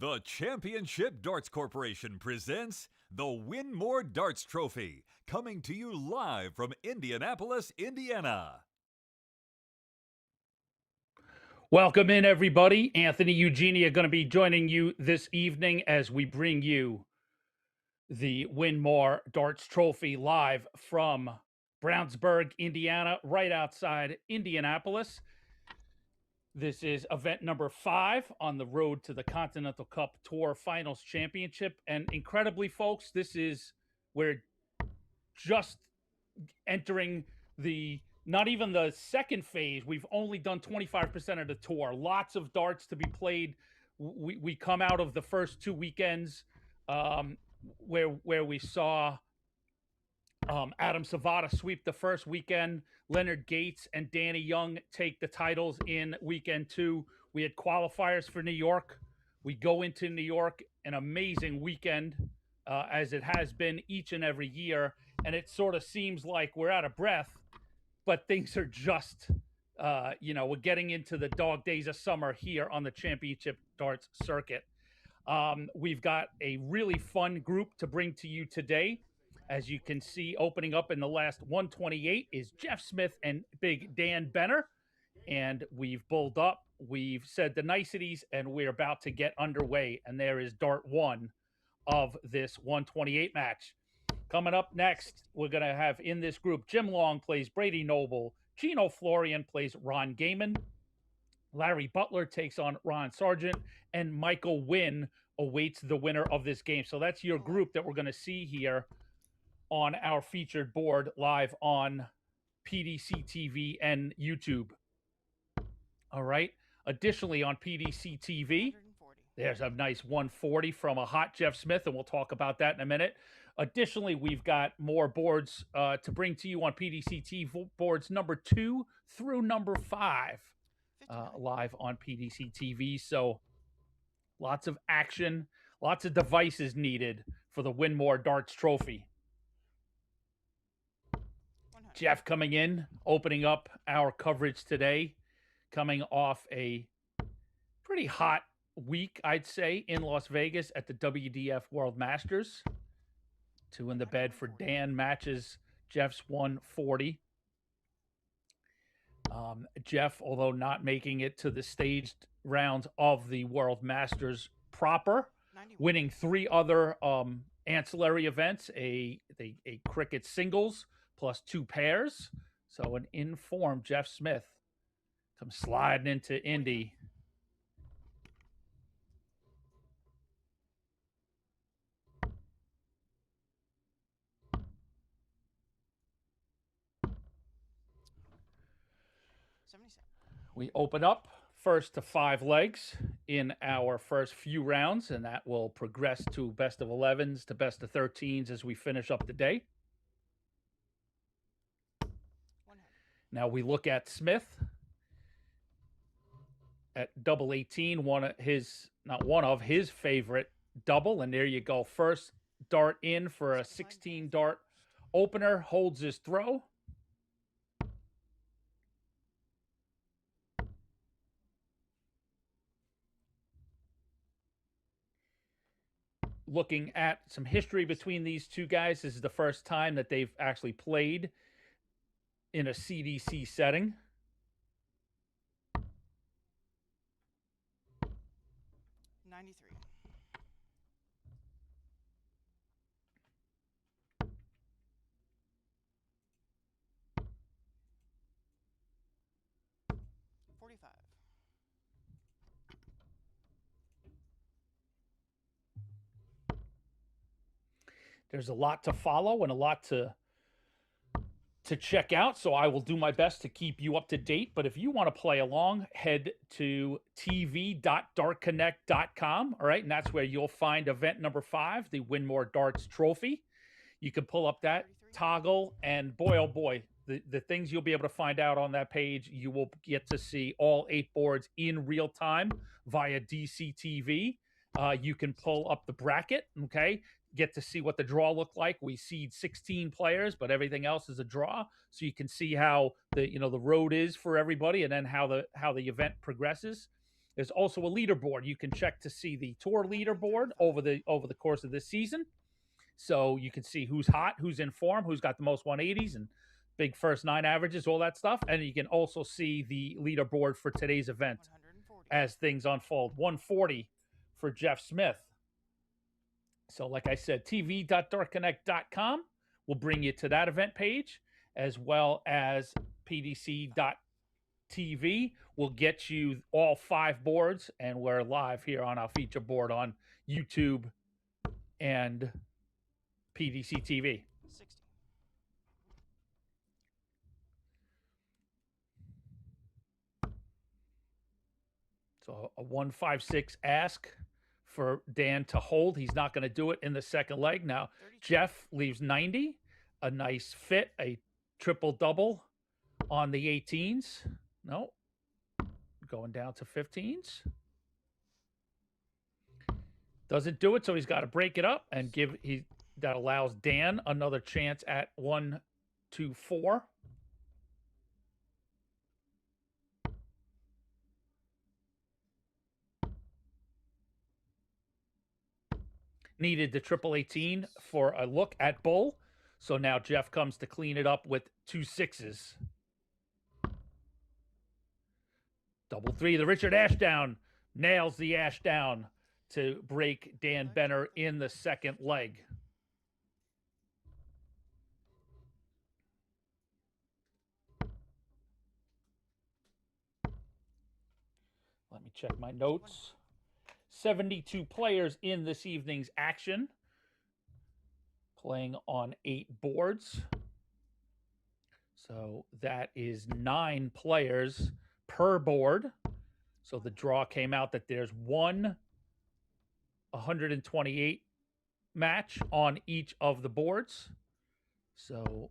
The Championship Darts Corporation presents the Winmau Darts Trophy, coming to you live from Indianapolis, Indiana. Welcome in, everybody. Anthony Eugenia going to be joining you this evening as we bring you the Winmau Darts Trophy live from Brownsburg, Indiana, right outside Indianapolis. This is event number 5 on the road to the Continental Cup Tour Finals Championship. And incredibly, folks, we're just entering not even the second phase. We've only done 25% of the tour. Lots of darts to be played. We come out of the first 2 weekends where we saw Adam Savada sweep the first weekend, Leonard Gates and Danny Young take the titles in weekend 2. We had qualifiers for New York. We go into New York, an amazing weekend, as it has been each and every year. And it sort of seems like we're out of breath, but things are just, we're getting into the dog days of summer here on the Championship Darts circuit. We've got a really fun group to bring to you today. As you can see, opening up in the last 128 is Jeff Smith and Big Dan Benner. And we've bulled up, we've said the niceties, and we're about to get underway. And there is Dart 1 of this 128 match. Coming up next, we're going to have in this group, Jim Long plays Brady Noble. Gino Florian plays Ron Gaiman. Larry Butler takes on Ron Sargent. And Michael Wynn awaits the winner of this game. So that's your group that we're going to see here on our featured board live on PDC TV and YouTube. All right. Additionally, on PDC TV, there's a nice 140 from a hot Jeff Smith, and we'll talk about that in a minute. Additionally, we've got more boards to bring to you on PDC TV, boards number 2 through number 5, live on PDC TV. So lots of action, lots of devices needed for the Winmau Darts Trophy. Jeff coming in, opening up our coverage today, coming off a pretty hot week, I'd say, in Las Vegas at the WDF World Masters. 2 in the bed for Dan matches Jeff's 140. Jeff, although not making it to the staged rounds of the World Masters proper, winning 3 other ancillary events, a cricket singles plus 2 pairs. So an informed Jeff Smith comes sliding into Indy. We open up first to 5 legs in our first few rounds, and that will progress to best of 11s to best of 13s as we finish up the day. Now we look at Smith at double 18, one of his favorite double, and there you go. First dart in for a 16 dart opener, holds his throw. Looking at some history between these two guys, this is the first time that they've actually played in a CDC setting. There's a lot to follow and a lot to check out, so I will do my best to keep you up to date. But if you want to play along, head to tv.dartconnect.com, all right? And that's where you'll find event number 5, the Winmau Darts Trophy. You can pull up that toggle, and boy, oh boy, the things you'll be able to find out on that page, you will get to see all 8 boards in real time via DCTV. You can pull up the bracket, okay? Get to see what the draw looked like. We seed 16 players, but everything else is a draw, so you can see how the road is for everybody, and then how the event progresses. There's also a leaderboard. You can check to see the tour leaderboard over the course of this season. So you can see who's hot, who's in form, who's got the most 180s and big first 9 averages, all that stuff. And you can also see the leaderboard for today's event as things unfold. 140 for Jeff Smith. So like I said, tv.dartconnect.com will bring you to that event page, as well as pdc.tv will get you all 5 boards, and we're live here on our feature board on YouTube and PDC TV. 60. So a 156 ask for Dan to hold. He's not going to do it in the second leg. Now, 32. Jeff leaves 90. A nice fit, a triple-double on the 18s. No. Going down to 15s. Doesn't do it, so he's got to break it up and that allows Dan another chance at 1, 2, 4. Needed the triple 18 for a look at bull. So now Jeff comes to clean it up with 2 6s. Double 3. The Richard Ashdown nails the Ashdown to break Dan Benner in the second leg. Let me check my notes. 72 players in this evening's action, playing on 8 boards. So that is 9 players per board. So the draw came out that there's one 128 match on each of the boards. So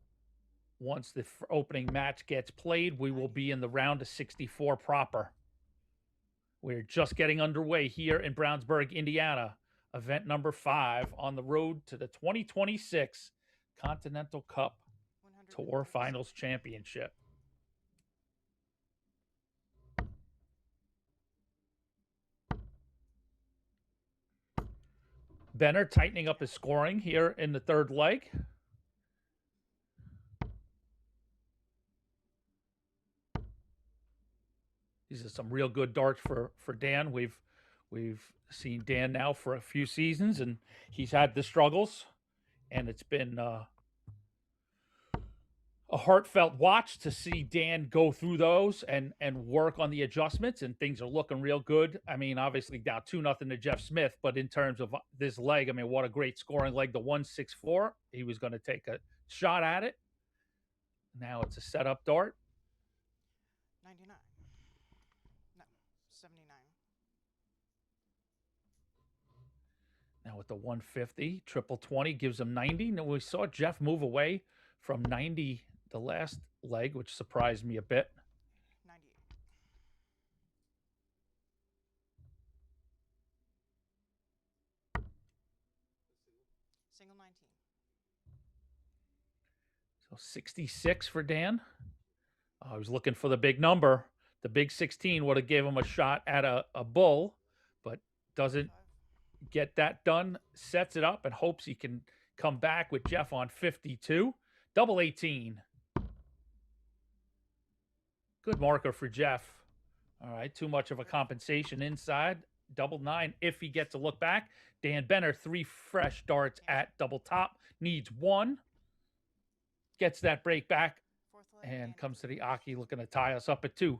once the opening match gets played, we will be in the round of 64 proper. We're just getting underway here in Brownsburg, Indiana. Event number 5 on the road to the 2026 Continental Cup Tour Finals Championship. Benner tightening up his scoring here in the third leg. These are some real good darts for Dan. We've seen Dan now for a few seasons, and he's had the struggles, and it's been a heartfelt watch to see Dan go through those and work on the adjustments, and things are looking real good. I mean, obviously down 2-0 to Jeff Smith, but in terms of this leg, I mean, what a great scoring leg. The 164, he was going to take a shot at it. Now it's a setup dart. 99. No, 79. Now with the 150, triple 20 gives him 90. Now we saw Jeff move away from 90 the last leg, which surprised me a bit. 98. Single 19. So 66 for Dan. I was looking for the big number. The big 16 would have gave him a shot at a bull, but doesn't get that done. Sets it up and hopes he can come back with Jeff on 52. Double 18. Good marker for Jeff. All right, too much of a compensation inside. Double 9 if he gets a look back. Dan Benner, 3 fresh darts at double top. Needs 1. Gets that break back and comes to the Aki looking to tie us up at 2.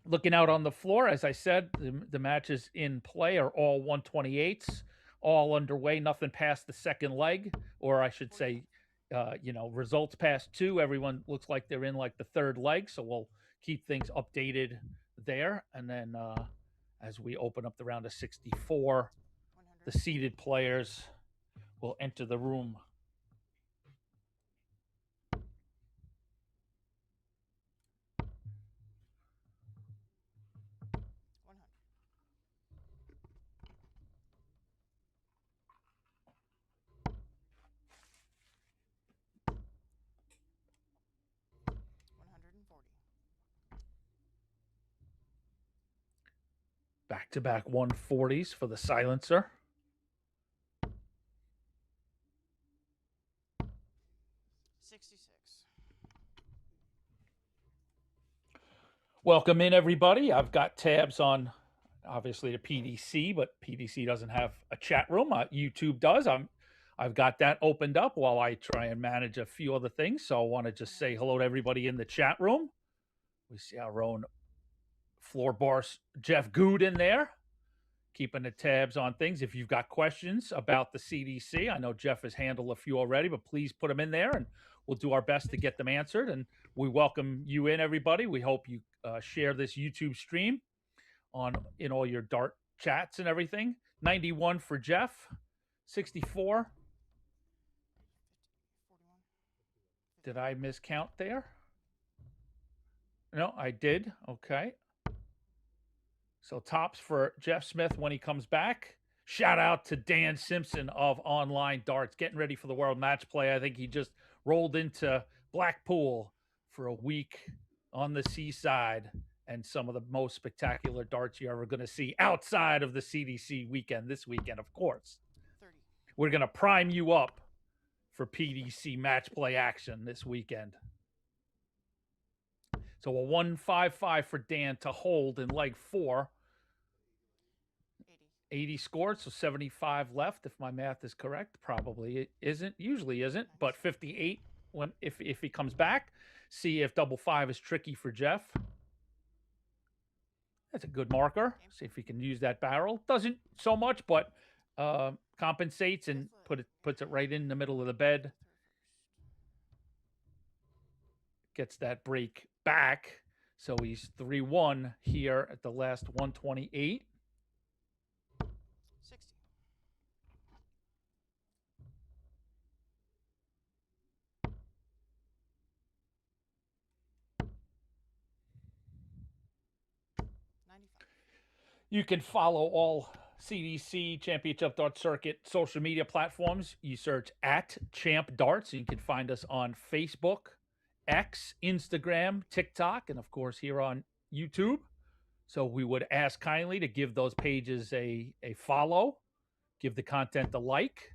Looking out on the floor, as I said, the matches in play are all 128s, all underway, nothing past the second leg, or I should say, results past 2. Everyone looks like they're in like the third leg, so we'll keep things updated there. And then as we open up the round of 64, the seeded players will enter the room. Back-to-back 140s for the silencer. 66. Welcome in, everybody. I've got tabs on, obviously, the PDC, but PDC doesn't have a chat room. YouTube does. I've got that opened up while I try and manage a few other things. So I want to just say hello to everybody in the chat room. We see our own floor boss, Jeff Good, in there, keeping the tabs on things. If you've got questions about the CDC, I know Jeff has handled a few already, but please put them in there and we'll do our best to get them answered. And we welcome you in, everybody. We hope you share this YouTube stream in all your Dart chats and everything. 91 for Jeff, 64. 41. Did I miscount there? No, I did. Okay. So tops for Jeff Smith when he comes back. Shout out to Dan Simpson of Online Darts, getting ready for the World Match Play. I think he just rolled into Blackpool for a week on the seaside, and some of the most spectacular darts you're ever going to see outside of the CDC weekend, this weekend, of course. 30. We're going to prime you up for PDC match play action this weekend. So a 155 for Dan to hold in leg 4. 80 scored, so 75 left, if my math is correct. Probably it isn't, usually isn't, but 58 if he comes back. See if double 5 is tricky for Jeff. That's a good marker. See if he can use that barrel. Doesn't so much, but compensates and puts it right in the middle of the bed. Gets that break back. So he's 3-1 here at the last 128. 60. You can follow all CDC Championship Dart Circuit social media platforms. You search at Champ Darts. You can find us on Facebook, X, Instagram, TikTok, and of course here on YouTube. So we would ask kindly to give those pages a follow, give the content a like.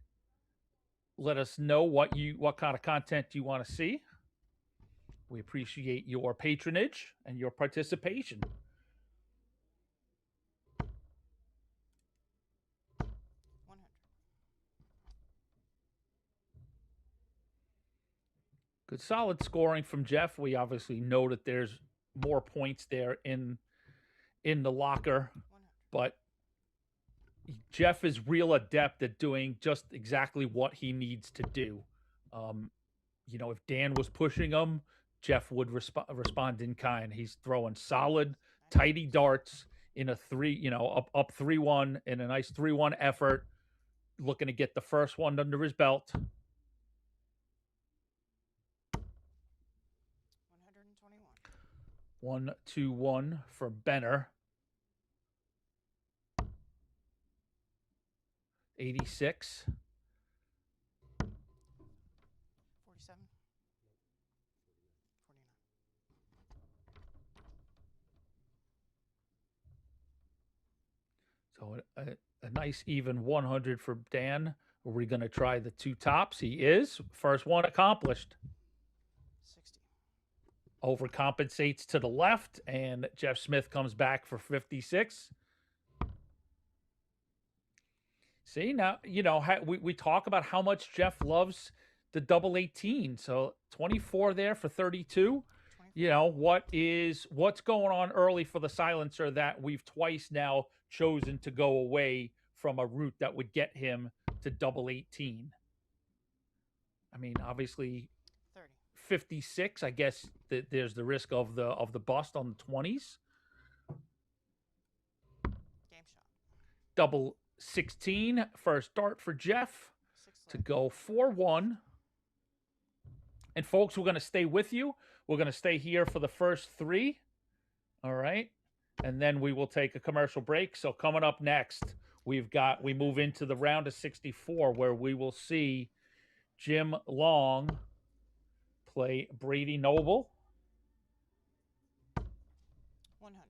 Let us know what kind of content you want to see. We appreciate your patronage and your participation. 100. Good solid scoring from Jeff. We obviously know that there's more points there in the locker, 100. but Jeff is real adept at doing just exactly what he needs to do. If Dan was pushing him, Jeff would respond in kind. He's throwing solid, tidy darts in a 3-1 in a nice 3-1 effort, looking to get the first one under his belt. 121. 1-2-1 for Benner. 86. 47. 49. So a nice even 100 for Dan. Are we going to try the two tops? He is. First one accomplished. 60. Overcompensates to the left, and Jeff Smith comes back for 56. See, now, we talk about how much Jeff loves the double 18. So 24 there for 32. 24. What's going on early for the silencer that we've twice now chosen to go away from a route that would get him to double 18? I mean, obviously 30. 56, I guess there's the risk of the bust on the 20s. Game shot. Double 16, first dart for Jeff 6 to left. go 4-1. And folks, we're going to stay with you. We're going to stay here for the first 3. All right. And then we will take a commercial break. So coming up next, we move into the round of 64 where we will see Jim Long play Brady Noble. 100.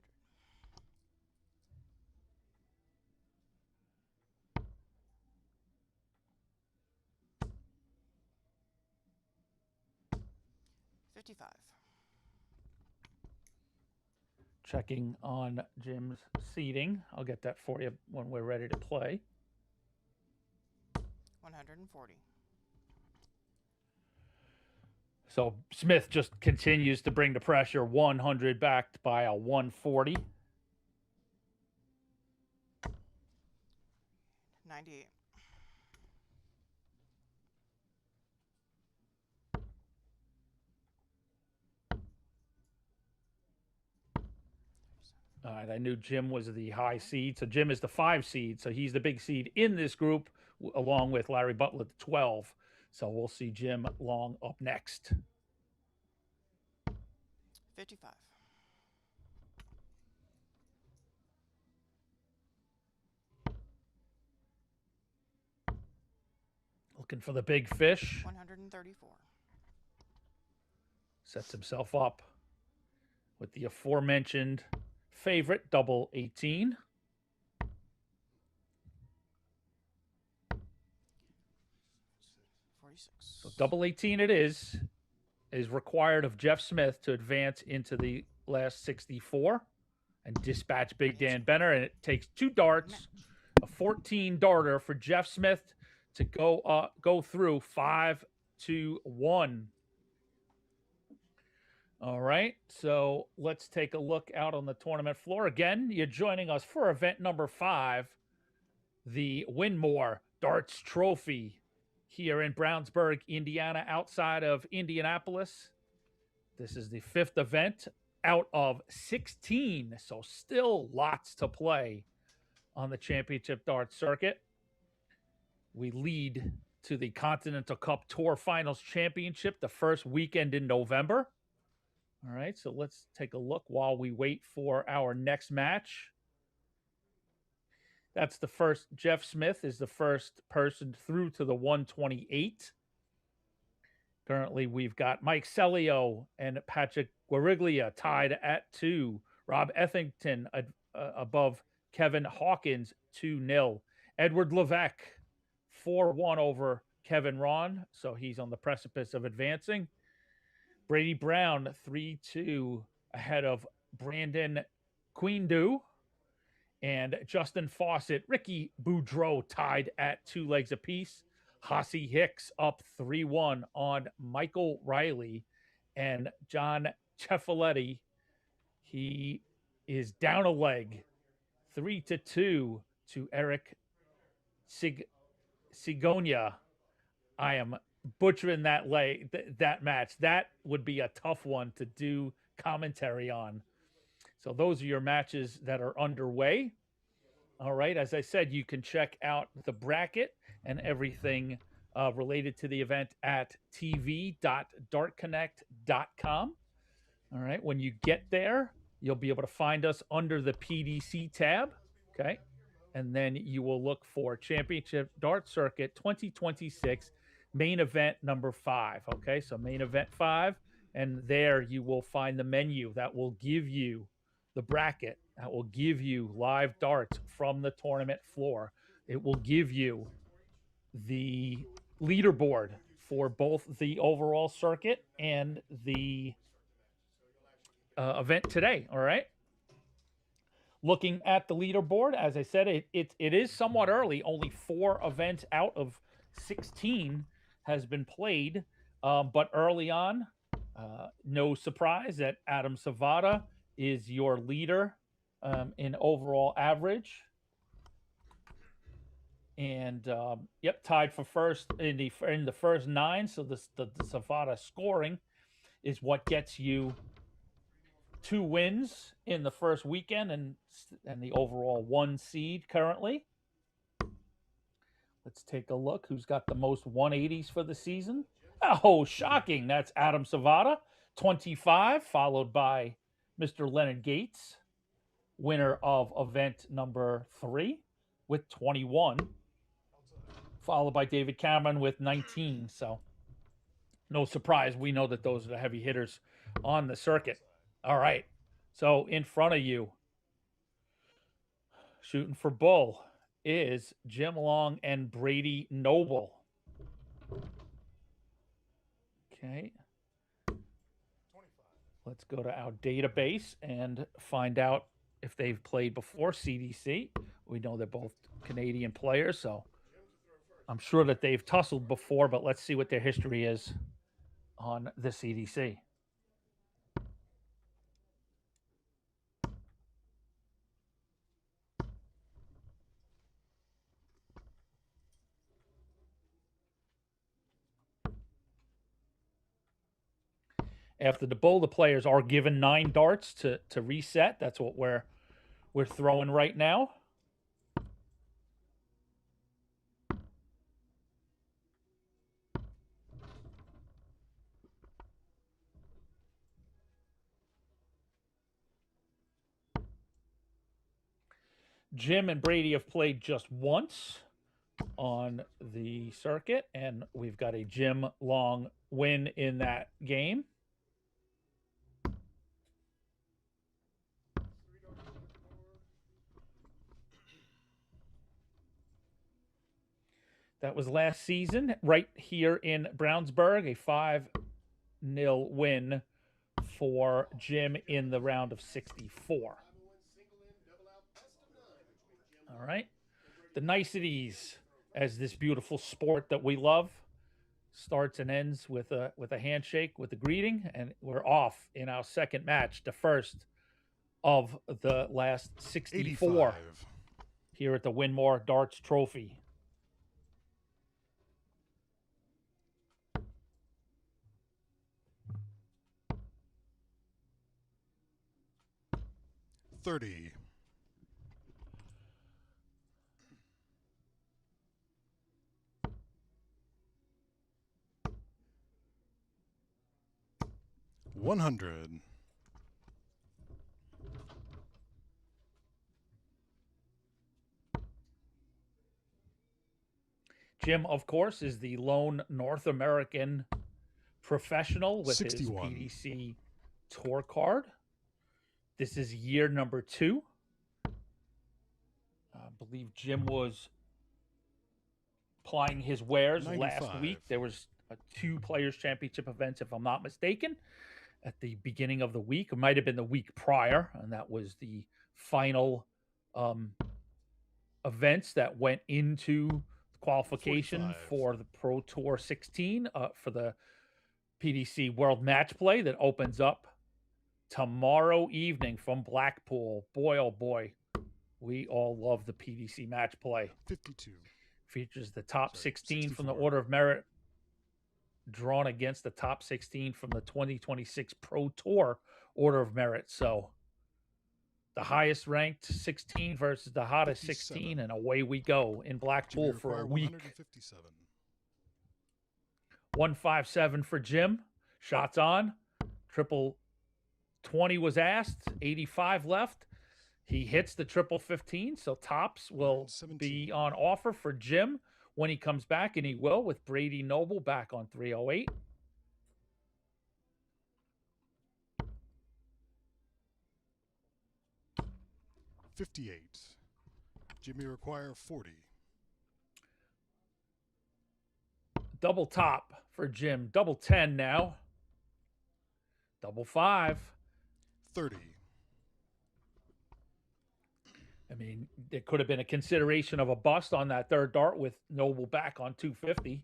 Checking on Jim's seating. I'll get that for you when we're ready to play. 140. So Smith just continues to bring the pressure. 100 backed by a 140. 98. All right, I knew Jim was the high seed. So Jim is the 5 seed. So he's the big seed in this group, along with Larry Butler, the 12. So we'll see Jim Long up next. 55. Looking for the big fish. 134. Sets himself up with the aforementioned favorite, double 18. 46. So double 18 it is required of Jeff Smith to advance into the last 64 and dispatch Big Dan Benner. And it takes 2 darts, a 14 darter for Jeff Smith to go through 5-1. All right, so let's take a look out on the tournament floor. Again, you're joining us for event number 5, the Winmau Darts Trophy here in Brownsburg, Indiana, outside of Indianapolis. This is the 5th event out of 16, so still lots to play on the championship darts circuit. We lead to the Continental Cup Tour Finals Championship the first weekend in November. All right, so let's take a look while we wait for our next match. That's the first. Jeff Smith is the first person through to the 128. Currently, we've got Mike Celio and Patrick Guariglia tied at 2. Rob Ethington above Kevin Hawkins 2-0. Edward Levesque 4-1 over Kevin Ron, so he's on the precipice of advancing. Brady Brown 3-2 ahead of Brandon Queendu. And Justin Fawcett, Ricky Boudreau tied at 2 legs apiece. Hossie Hicks up 3-1 on Michael Riley. And John Cefoletti, he is down a leg, 3-2 to Eric Sigonia. I am butchering that that match. That would be a tough one to do commentary on. So those are your matches that are underway. All right, as I said, you can check out the bracket and everything related to the event at tv.dartconnect.com. All right, when you get there, you'll be able to find us under the PDC tab. Okay, and then you will look for Championship Dart Circuit 2026 main event number 5. Okay, so main event 5, and there you will find the menu that will give you the bracket, that will give you live darts from the tournament floor. It will give you the leaderboard for both the overall circuit and the event today. All right. Looking at the leaderboard, as I said, it is somewhat early. Only 4 events out of 16 has been played, but early on, no surprise that Adam Savada is your leader in overall average. And tied for first in the first 9. So the Savada scoring is what gets you 2 wins in the first weekend and the overall 1 seed currently. Let's take a look who's got the most 180s for the season. Oh, shocking. That's Adam Savada, 25, followed by Mr. Leonard Gates, winner of event number 3 with 21, followed by David Cameron with 19. So no surprise. We know that those are the heavy hitters on the circuit. All right. So in front of you, shooting for bull, is Jim Long and Brady Noble. Okay. Let's go to our database and find out if they've played before CDC. We know they're both Canadian players, so I'm sure that they've tussled before, but let's see what their history is on the CDC. After the bowl, the players are given 9 darts to reset. That's what we're throwing right now. Jim and Brady have played just once on the circuit, and we've got a Jim Long win in that game. That was last season, right here in Brownsburg, a 5-0 win for Jim in the round of 64. All right. The niceties, as this beautiful sport that we love starts and ends with a handshake, with a greeting, and we're off in our second match, the first of the last 64 85. here at the Winmau Darts Trophy. $30. 100. Jim, of course, is the lone North American professional with 61. his PDC Tour card. This is year number 2. I believe Jim was plying his wares 95. last week. There was 2 Players Championship events, if I'm not mistaken, at the beginning of the week. It might have been the week prior, and that was the final events that went into qualification 45. for the Pro Tour 16 for the PDC World Match Play that opens up tomorrow evening from Blackpool. Boy, oh boy, we all love the PDC Match Play. 52. Features the top 16 from the 64. Order of Merit drawn against the top 16 from the 2026 Pro Tour Order of Merit. So the highest ranked 16 versus the hottest 57. 16, and away we go in Blackpool Jimmy for a require week. 157. 157 for Jim. Shots on. Triple 20 was asked. 85 left. He hits the triple 15, so tops will 17. be on offer for Jim when he comes back, and he will, with Brady Noble back on 308. $58. Jimmy require 40. Double top for Jim. Double 10 now. Double 5. 30. I mean, there could have been a consideration of a bust on that third dart with Noble back on 250.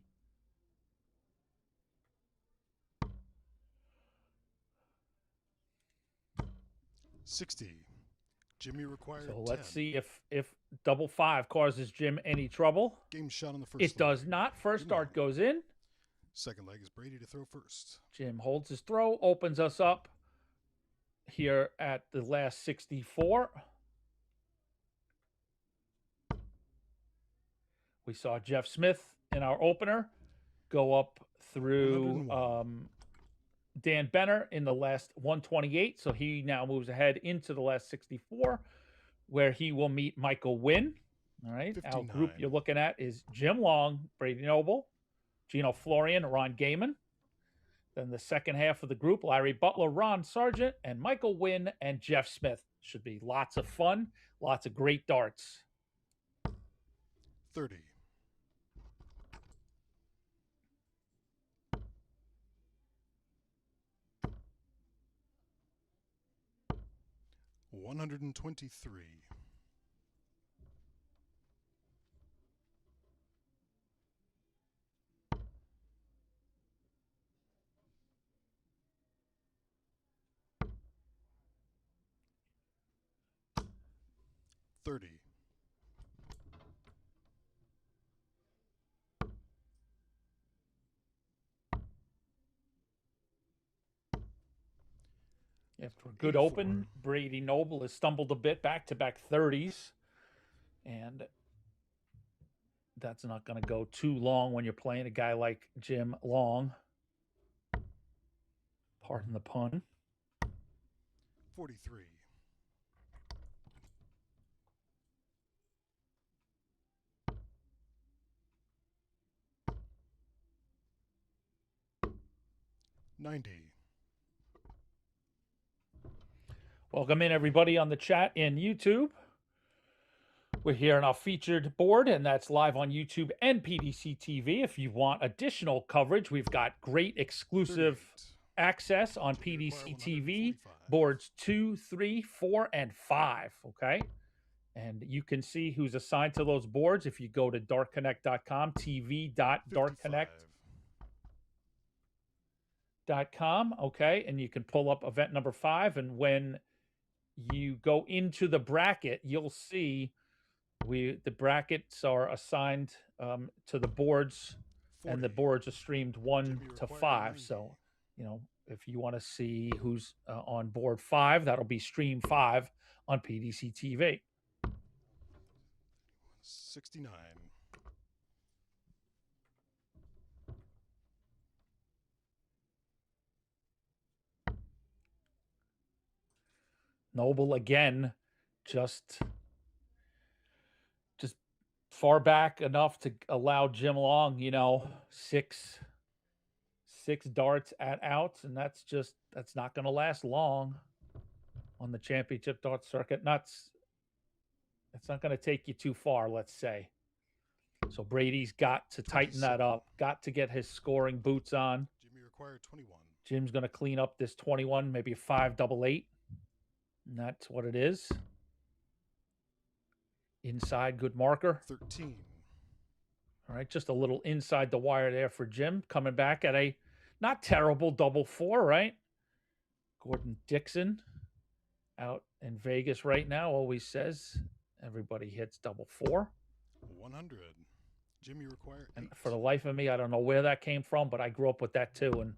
$60. Jimmy required So 10. let's see if double 5 causes Jim any trouble. Game shot on the first It leg. does not. First dart goes in. Second leg is Brady to throw first. Jim holds his throw, opens us up here at the last 64. We saw Jeff Smith in our opener go up through 101. Dan Benner in the last 128. So he now moves ahead into the last 64, where he will meet Michael Wynn. All right. 59. Our group you're looking at is Jim Long, Brady Noble, Gino Florian, Ron Gaiman. Then the second half of the group, Larry Butler, Ron Sargent, and Michael Wynn and Jeff Smith. Should be lots of fun, lots of great darts. 30. 123. $30. After a good 84. open, Brady Noble has stumbled a bit, back-to-back 30s. And that's not going to go too long when you're playing a guy like Jim Long. Pardon the pun. 43. $90. Welcome in, everybody, on the chat and YouTube. We're here on our featured board, and that's live on YouTube and PDC TV. If you want additional coverage, we've got great exclusive 38. access on Jimmy require PDC TV, 145. boards 2, 3, 4, and 5. Okay. And you can see who's assigned to those boards if you go to darkconnect.com, 55. tv.darkconnect.com. Okay. And you can pull up event number 5. And when you go into the bracket, you'll see the brackets are assigned to the boards, 40. and the boards are streamed 1 Jimmy to required 5. 90. So, you know, if you want to see who's on board 5, that'll be stream 5 on PDC TV. 69. Noble again, just far back enough to allow Jim Long, you know, six darts at outs, and that's not going to last long on the championship dart circuit. It's not going to take you too far, let's say. So Brady's got to tighten that up, got to get his scoring boots on. Jimmy required 21. Jim's going to clean up this 21, maybe a 5-8, and that's what it is. Inside, good marker. 13. All right, just a little inside the wire there for Jim. Coming back at a not terrible double 4, right? Gordon Dixon out in Vegas right now always says everybody hits double 4. 100. Jimmy required 8. And for the life of me, I don't know where that came from, but I grew up with that too. And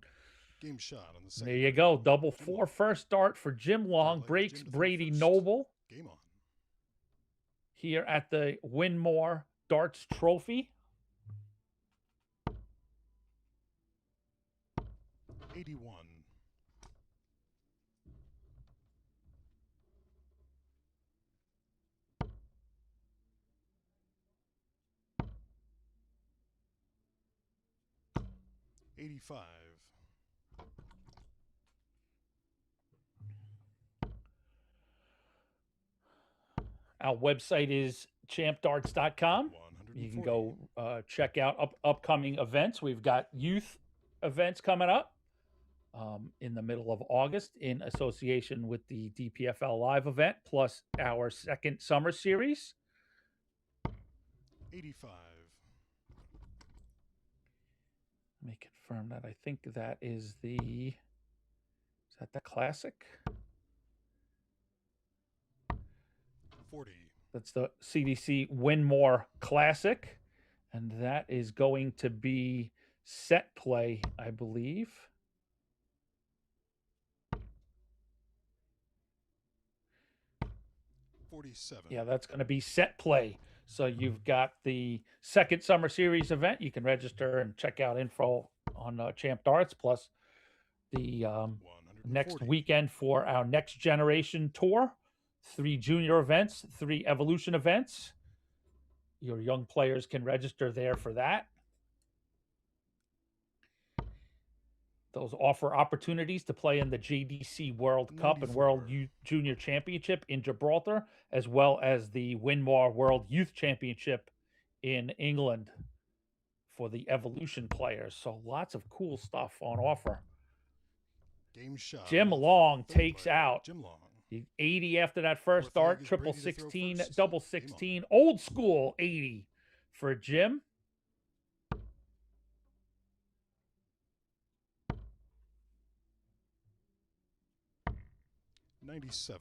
Game shot on the second. there you go. Double 4 first dart for Jim Long. Breaks Brady Noble Game on. here at the Winmau Darts Trophy. 81. $85. Our website is champdarts.com. You can go check out upcoming events. We've got youth events coming up in the middle of August in association with the DPFL Live event, plus our second summer series. 85. Let me confirm that. I think that is the classic? 40. That's the CDC Winmau Classic. And that is going to be set play, I believe. $47. Yeah, that's going to be set play. So you've got the second summer series event. You can register and check out info on Champ Darts, plus the next weekend for our Next Generation Tour. 3 junior events, 3 evolution events. Your young players can register there for that. Those offer opportunities to play in the JDC World Cup and World Junior Championship in Gibraltar, as well as the Winmau World Youth Championship in England for the evolution players. So lots of cool stuff on offer. Game shot. Jim Long takes out Jim Long. 80 after that first Fourth leg dart, is triple Brady to throw 16, first. double Game on. 16, old school 80 for Jim. $97.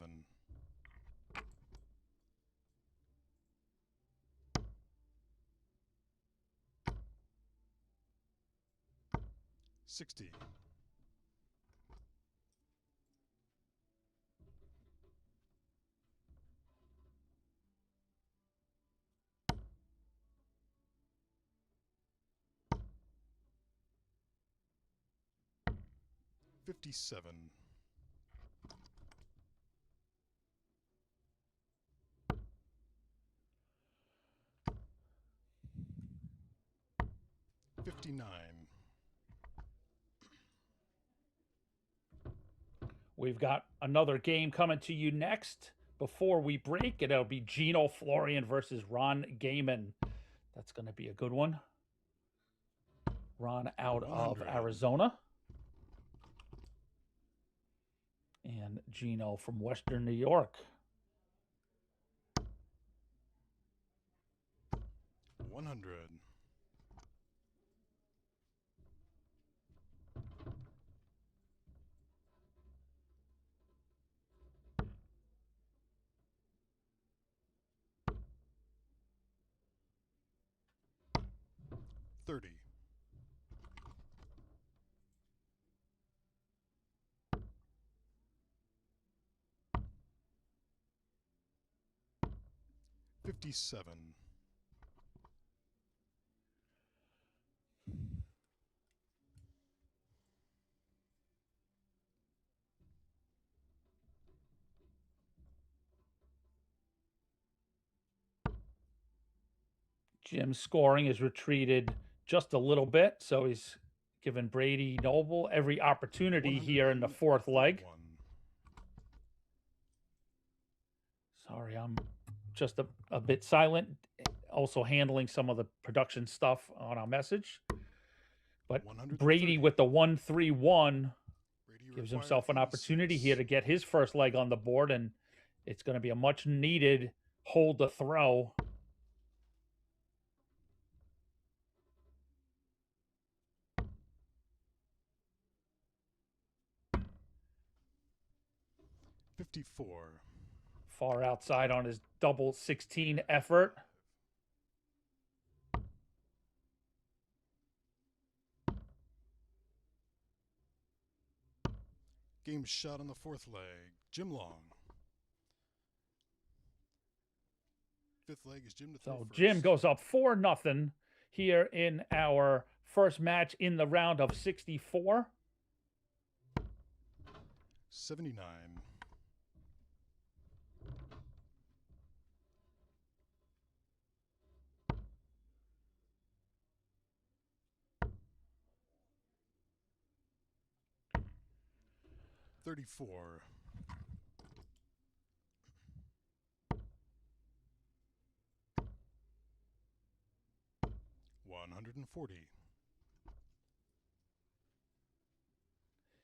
60. 57. 59. We've got another game coming to you next. Before we break, it'll be Gino Florian versus Ron Gaiman. That's going to be a good one. Ron out of 100. Arizona. And Gino from Western New York. 100. 30. 57. 'Jim's scoring is retreated just a little bit, so he's given Brady Noble every opportunity here in the fourth leg. 131. Sorry, I'm just a bit silent. Also handling some of the production stuff on our message. But 130. Brady with the 1-3-1 Brady gives required himself an opportunity 86. here to get his first leg on the board, and it's going to be a much needed hold to throw. $54. Far outside on his double 16 effort. Game shot on the fourth leg. Jim Long. Fifth leg is Jim to throw So first. Jim goes up 4-0 here in our first match in the round of 64. 79. 34. 140.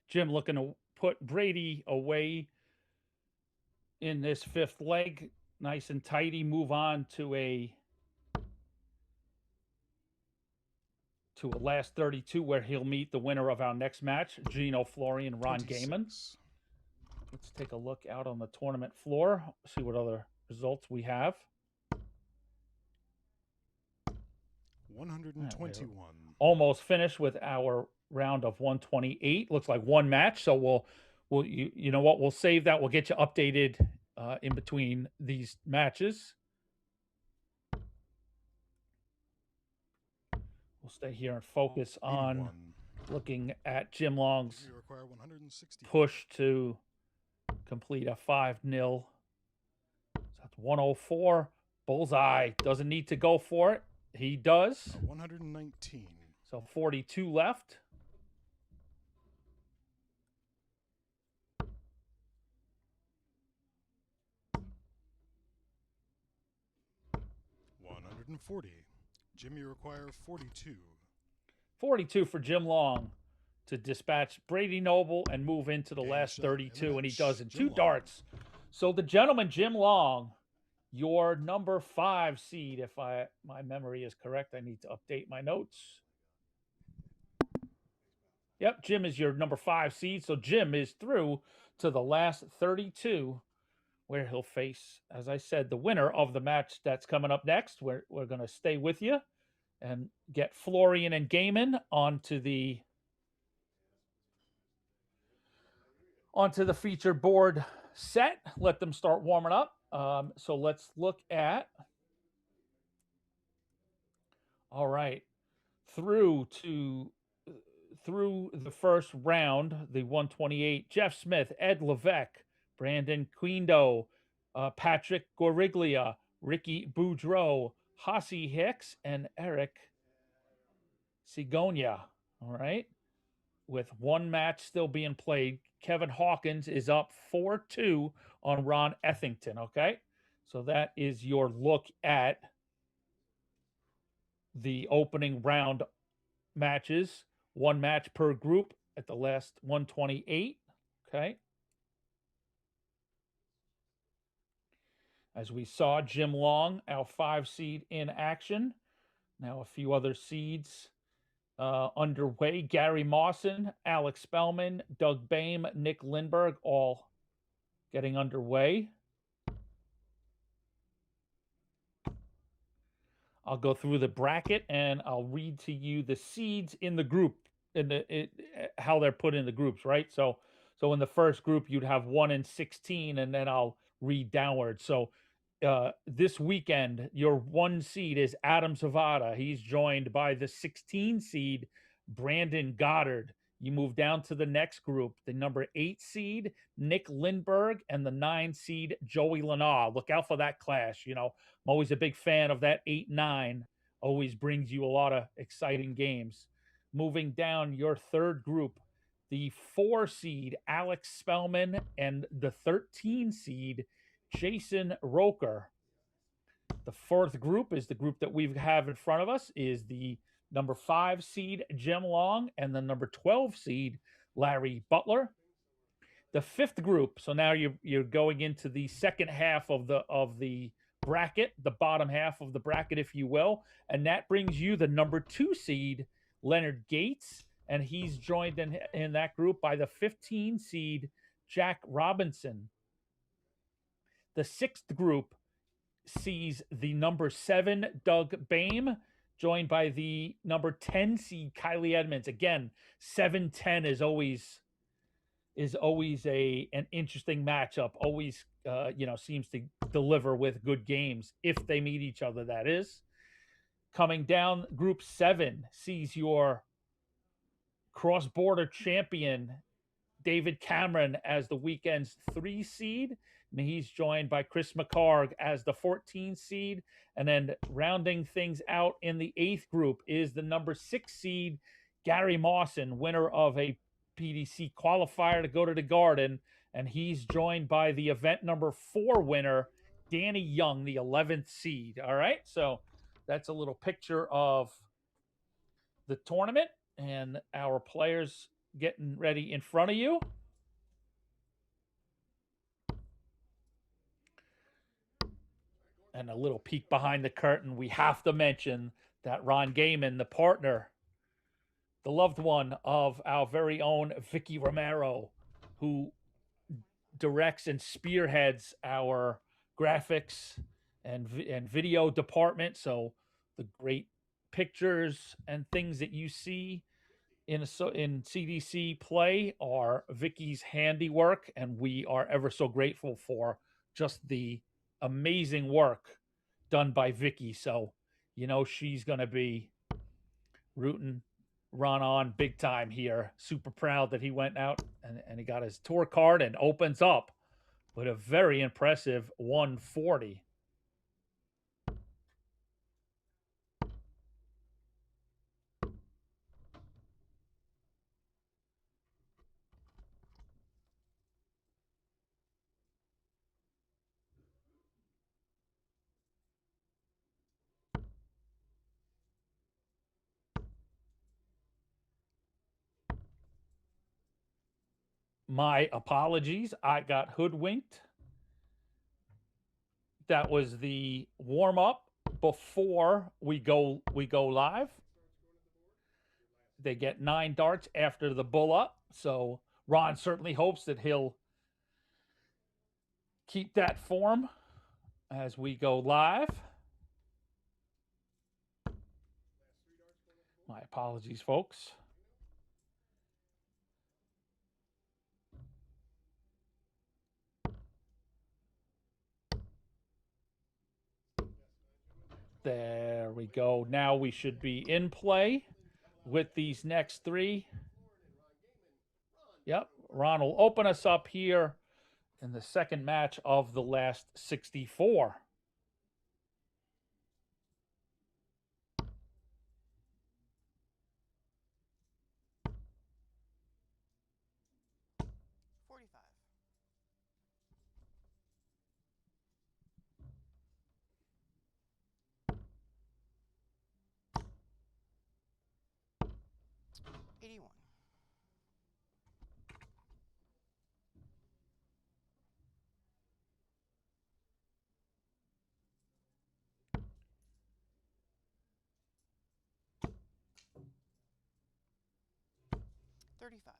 Jim looking to put Brady away in this fifth leg. Nice and tidy. Move on to a last 32 where he'll meet the winner of our next match, Gino Florian, Ron 26. Gaiman. Let's take a look out on the tournament floor, see what other results we have. 121. Almost finished with our round of 128. Looks like one match, so we'll you know what? We'll save that. We'll get you updated in between these matches. We'll stay here and focus on 81. looking at Jim Long's You require 160. push to complete a 5-0. So that's 104. Bullseye. Doesn't need to go for it. He does. 119. So 42 left. $140. Jim, you require 42. 42 for Jim Long to dispatch Brady Noble and move into the Game last shot and 32, and he match. does in Jim two Long. darts. So the gentleman, Jim Long, your number 5 seed, if my memory is correct. I need to update my notes. Yep, Jim is your number 5 seed. So Jim is through to the last 32, where he'll face, as I said, the winner of the match that's coming up next. We're going to stay with you and get Florian and Gaiman onto the feature board set. Let them start warming up. So let's look at, all right, through the first round, the 128, Jeff Smith, Ed Levesque, Brandon Quindo, Patrick Goriglia, Ricky Boudreau, Hossie Hicks, and Eric Sigonia. All right. With one match still being played, Kevin Hawkins is up 4-2 on Ron Ethington. Okay. So that is your look at the opening round matches. One match per group at the last 128. Okay. As we saw, Jim Long, our 5 seed, in action. Now a few other seeds underway. Gary Mawson, Alex Spellman, Doug Boehm, Nick Lindberg, all getting underway. I'll go through the bracket and I'll read to you the seeds in the group, how they're put in the groups, right? So in the first group, you'd have 1 and 16, and then I'll read downward. So this weekend, your 1 seed is Adam Zavada. He's joined by the 16 seed Brandon Goddard. You move down to the next group, the number 8 seed Nick Lindberg and the 9 seed Joey Lanaw. Look out for that clash. You know, I'm always a big fan of that 8-9. Always brings you a lot of exciting games. Moving down, your third group, the 4 seed Alex Spellman and the 13 seed Jason Roker. The fourth group is the group that we have in front of us, is the number 5 seed Jim Long and the number 12 seed Larry Butler. The fifth group, so now you're going into the second half of the bracket, the bottom half of the bracket, if you will, and that brings you the number 2 seed Leonard Gates, and he's joined in that group by the 15 seed Jack Robinson. The sixth group sees the number 7 Doug Boehm, joined by the number 10 seed Kylie Edmonds. Again, 7-10 is always an interesting matchup. Always seems to deliver with good games if they meet each other, that is. Coming down, group 7 sees your cross-border champion David Cameron as the weekend's 3 seed, and he's joined by Chris McCarg as the 14 seed. And then rounding things out in the 8th group is the number 6 seed Gary Mawson, winner of a PDC qualifier to go to the Garden, and he's joined by the event number 4 winner Danny Young, the 11th seed. All right, so that's a little picture of the tournament and our players getting ready in front of you. And a little peek behind the curtain, we have to mention that Ron Gaiman, the partner, the loved one of our very own Vicky Romero, who directs and spearheads our graphics and video department. So the great pictures and things that you see in CDC Play are Vicky's handiwork, and we are ever so grateful for just the amazing work done by Vicky. So, she's going to be rooting Ron on big time here. Super proud that he went out and he got his tour card and opens up with a very impressive 140. My apologies. I got hoodwinked. that was the warm up before we go live. They get 9 darts after the bull up. So Ron certainly hopes that he'll keep that form as we go live. My apologies, folks. There we go. Now we should be in play with these next 3. Yep, Ron will open us up here in the second match of the last 64. $81. 35.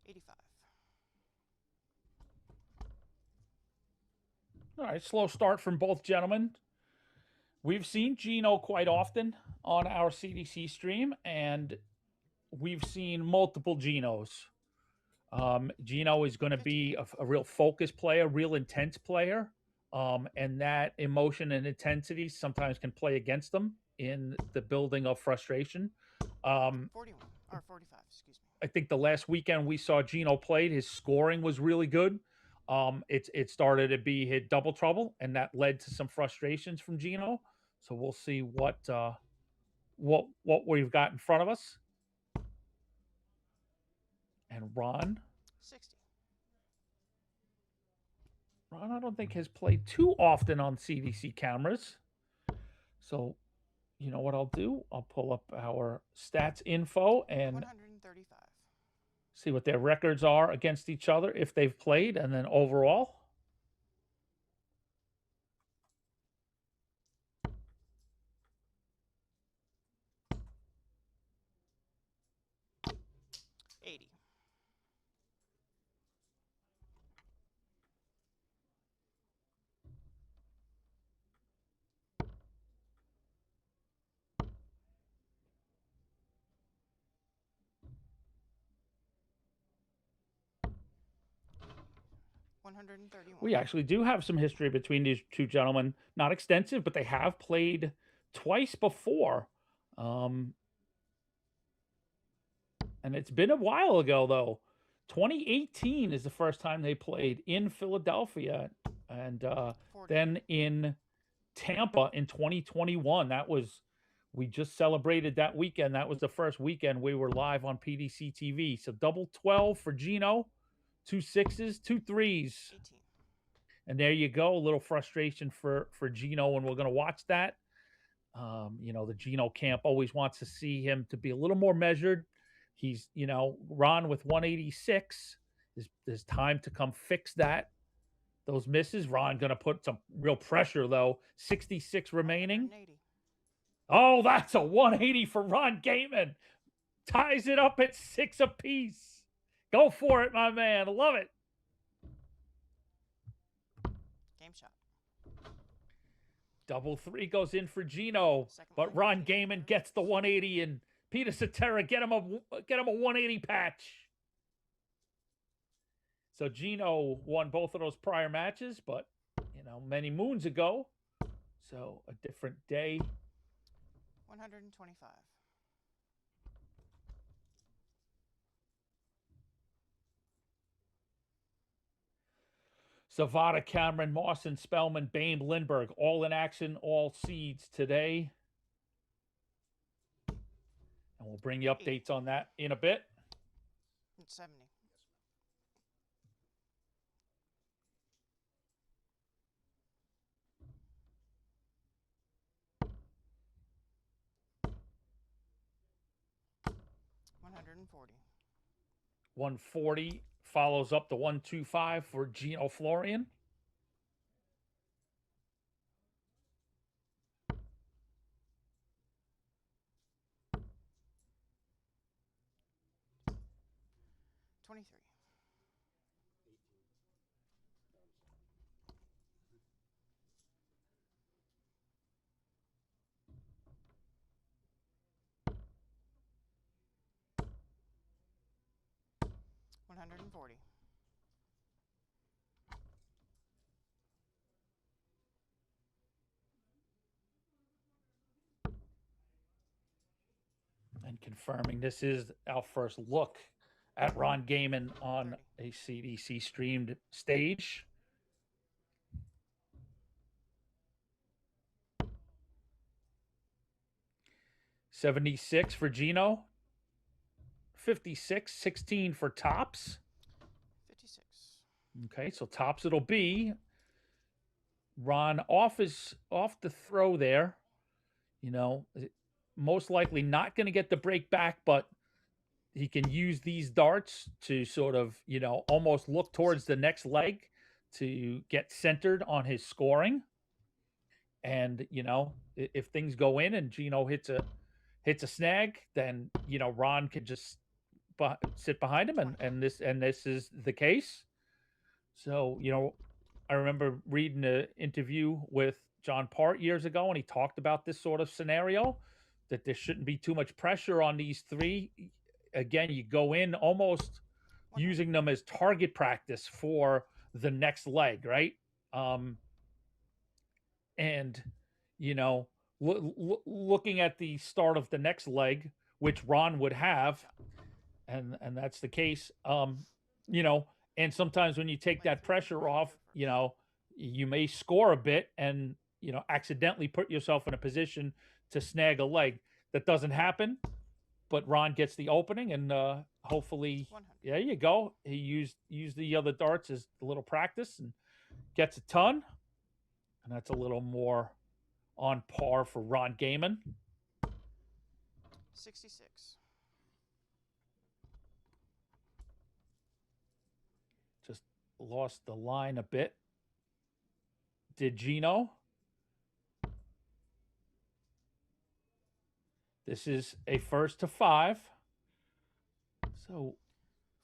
85. All right, slow start from both gentlemen. We've seen Gino quite often on our CDC stream, and we've seen multiple Ginos. Gino is going to be a real focus player, real intense player, and that emotion and intensity sometimes can play against them in the building of frustration. 41 or 45, excuse me. I think the last weekend we saw Gino played, his scoring was really good. It started to be hit double trouble, and that led to some frustrations from Gino. So we'll see what we've got in front of us. And Ron, 60. Ron, I don't think has played too often on CDC cameras. So, you know what I'll do? I'll pull up our stats info and 135. see what their records are against each other if they've played, and then overall. $80. 131. We actually do have some history between these two gentlemen. Not extensive, but they have played twice before. And it's been a while ago, though. 2018 is the first time they played in Philadelphia, and then in Tampa in 2021. We just celebrated that weekend. That was the first weekend we were live on PDC TV. So double 12 for Gino, 2 6s, 2 3s. 18. And there you go. A little frustration for Gino, and we're going to watch that. The Gino camp always wants to see him to be a little more measured. He's, Ron with 186. There's time to come fix that. Those misses. Ron going to put some real pressure, though. 66 remaining. 180. Oh, that's a 180 for Ron Gaiman. Ties it up at 6 apiece. Go for it, my man. Love it. Game shot. Double 3 goes in for Gino, Second but line. Ron Gaiman gets the 180, and Peter Cetera get him a 180 patch. So Gino won both of those prior matches, but many moons ago. So a different day. 125. Zavada, Cameron, Mawson, Spellman, Bain, Lindbergh, all in action, all seeds today. And we'll bring you updates on that in a bit. 70. 140. 140 follows up the 125 for Gino Florian. $23. 140. And confirming this is our first look at Ron Gaiman on a CDC streamed stage. $76 for Gino. 56, 16 for Tops. 56. Okay, so Tops it'll be. Ron off the throw there. You know, most likely not going to get the break back, but he can use these darts to sort of, you know, almost look towards the next leg to get centered on his scoring. And, you know, if things go in and Gino hits a snag, then, you know, Ron could just sit behind him, and this is the case. So, you know, I remember reading an interview with John Part years ago, and he talked about this sort of scenario, that there shouldn't be too much pressure on these three. Again, you go in almost using them as target practice for the next leg, right? And, you know, looking at the start of the next leg, which Ron would have, and that's the case, you know, and sometimes when you take that pressure off, you know, you may score a bit and, you know, accidentally put yourself in a position to snag a leg. That doesn't happen, but Ron gets the opening, and hopefully, there you go. He used the other darts as a little practice and gets a ton. And that's a little more on par for Ron Gaiman. 66. Just lost the line a bit. Did Gino? This is a first to 5. So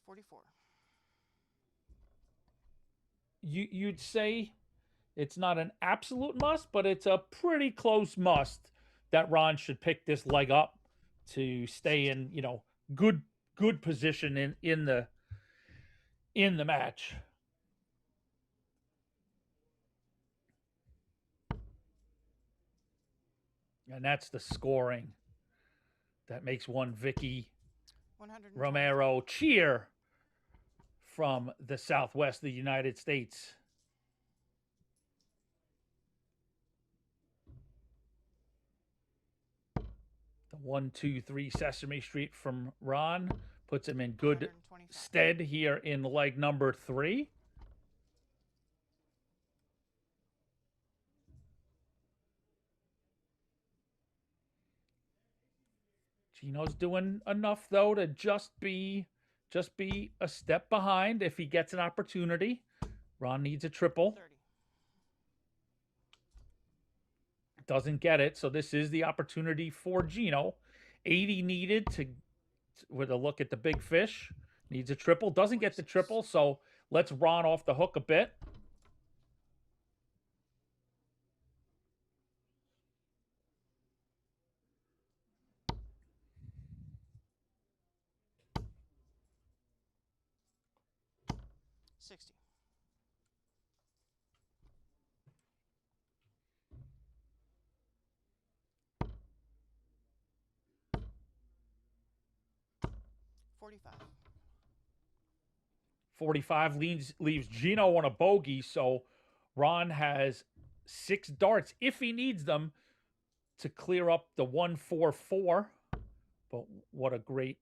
44. You'd say it's not an absolute must, but it's a pretty close must that Ron should pick this leg up to stay in, you know, good position in the match. And that's the scoring that makes one Vicky Romero cheer from the Southwest of the United States. The 1, 2, 3 Sesame Street from Ron puts him in good stead here in leg number 3. Gino's doing enough though to just be a step behind if he gets an opportunity. Ron needs a triple. 30. Doesn't get it, so this is the opportunity for Gino. 80 needed with a look at the big fish. Needs a triple. Doesn't get the triple, so let's Ron off the hook a bit. $45. 45 leaves Gino on a bogey, so Ron has 6 darts if he needs them to clear up the 144. But what a great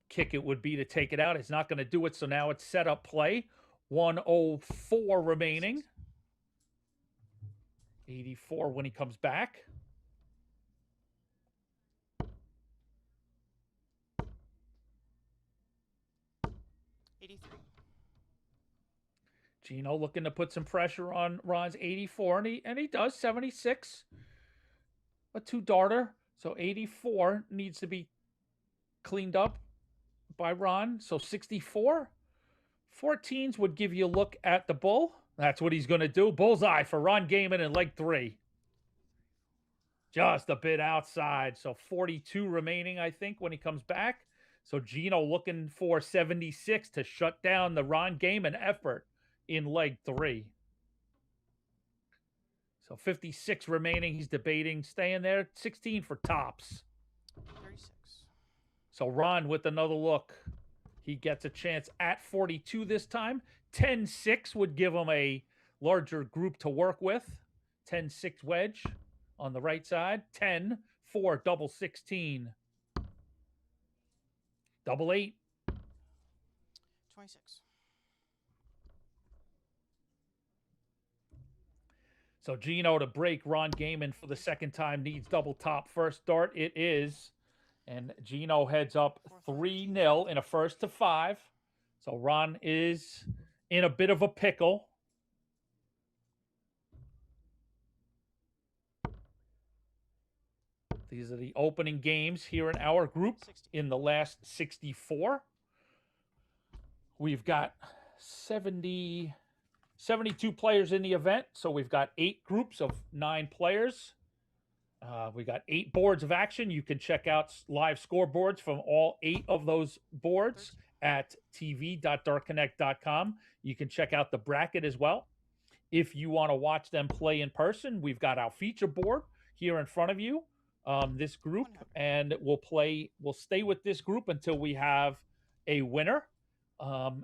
kick it would be to take it out. It's not going to do it, so now it's set up play. 104 remaining. 84 when he comes back. Gino looking to put some pressure on Ron's 84, and he does 76. A 2-darter. So 84 needs to be cleaned up by Ron. So 64. 14s would give you a look at the bull. That's what he's going to do. Bullseye for Ron Gaiman in leg 3. Just a bit outside. So 42 remaining, I think, when he comes back. So Gino looking for 76 to shut down the Ron Gaiman effort in leg 3. So 56 remaining. He's debating staying there. 16 for tops. 36. So Ron with another look. He gets a chance at 42 this time. 10-6 would give him a larger group to work with. 10-6 wedge on the right side. 10-4 double 16. Double 8. 26. So Gino to break Ron Gaiman for the second time needs double top. First dart it is. And Gino heads up 3-0 in a 1st to 5. So Ron is in a bit of a pickle. These are the opening games here in our group 60. in the last 64. We've got 72 players in the event. So we've got 8 groups of 9 players. We got 8 boards of action. You can check out live scoreboards from all 8 of those boards at tv.darkconnect.com. You can check out the bracket as well. If you want to watch them play in person, we've got our feature board here in front of you, this group, and we'll stay with this group until we have a winner.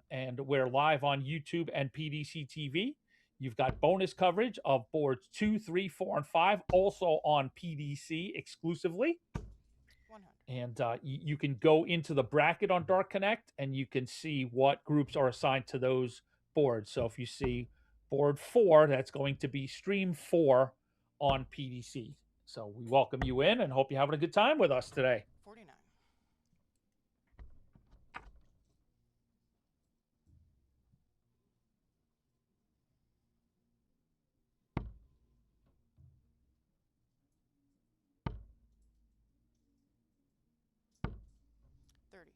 And we're live on YouTube and PDC TV. You've got bonus coverage of boards 2, 3, 4, and 5, also on PDC exclusively. 100. And you can go into the bracket on Dark Connect, and you can see what groups are assigned to those boards. So if you see board 4, that's going to be stream 4 on PDC. So we welcome you in and hope you're having a good time with us today. 49. 30.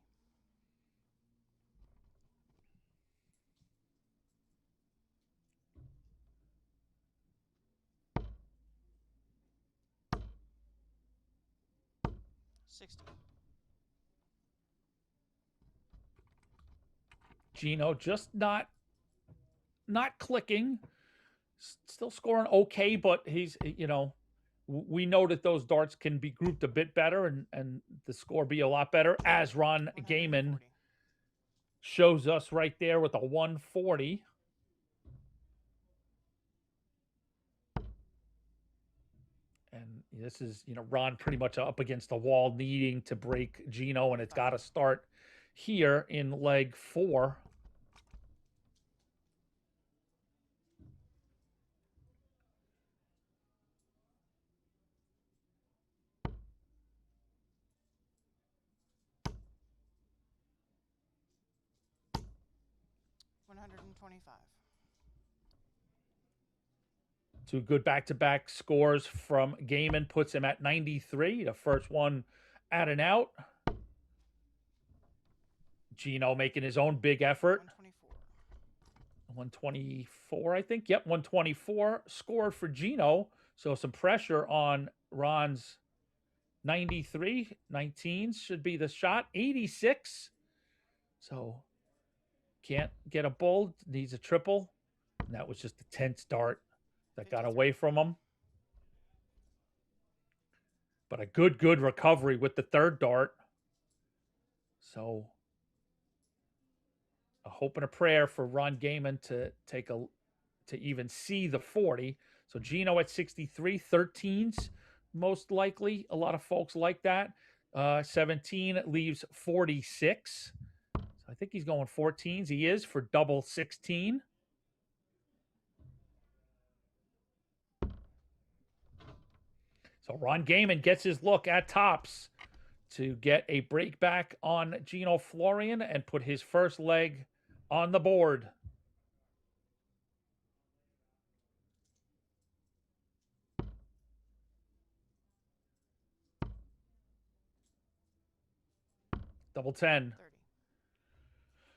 60. Gino just not clicking. Still scoring okay, but he's, we know that those darts can be grouped a bit better and the score be a lot better, as Ron Gaiman 140. shows us right there with a 140. And this is, Ron pretty much up against the wall needing to break Gino, and it's got to start here in leg 4. $125. 2 good back-to-back scores from Gaiman puts him at 93. The first one at and out. Gino making his own big effort. 124, I think. Yep, 124 scored for Gino. So some pressure on Ron's 93. 19s should be the shot. 86. So can't get a bull. Needs a triple. And that was just a tense dart that got away from him. But a good recovery with the third dart. So a hope and a prayer for Ron Gaiman to even see the 40. So Gino at 63, 13s most likely. A lot of folks like that. 17 leaves 46. So I think he's going 14s. He is for double 16. So Ron Gaiman gets his look at tops to get a break back on Gino Florian and put his first leg on the board. Double 10. 30.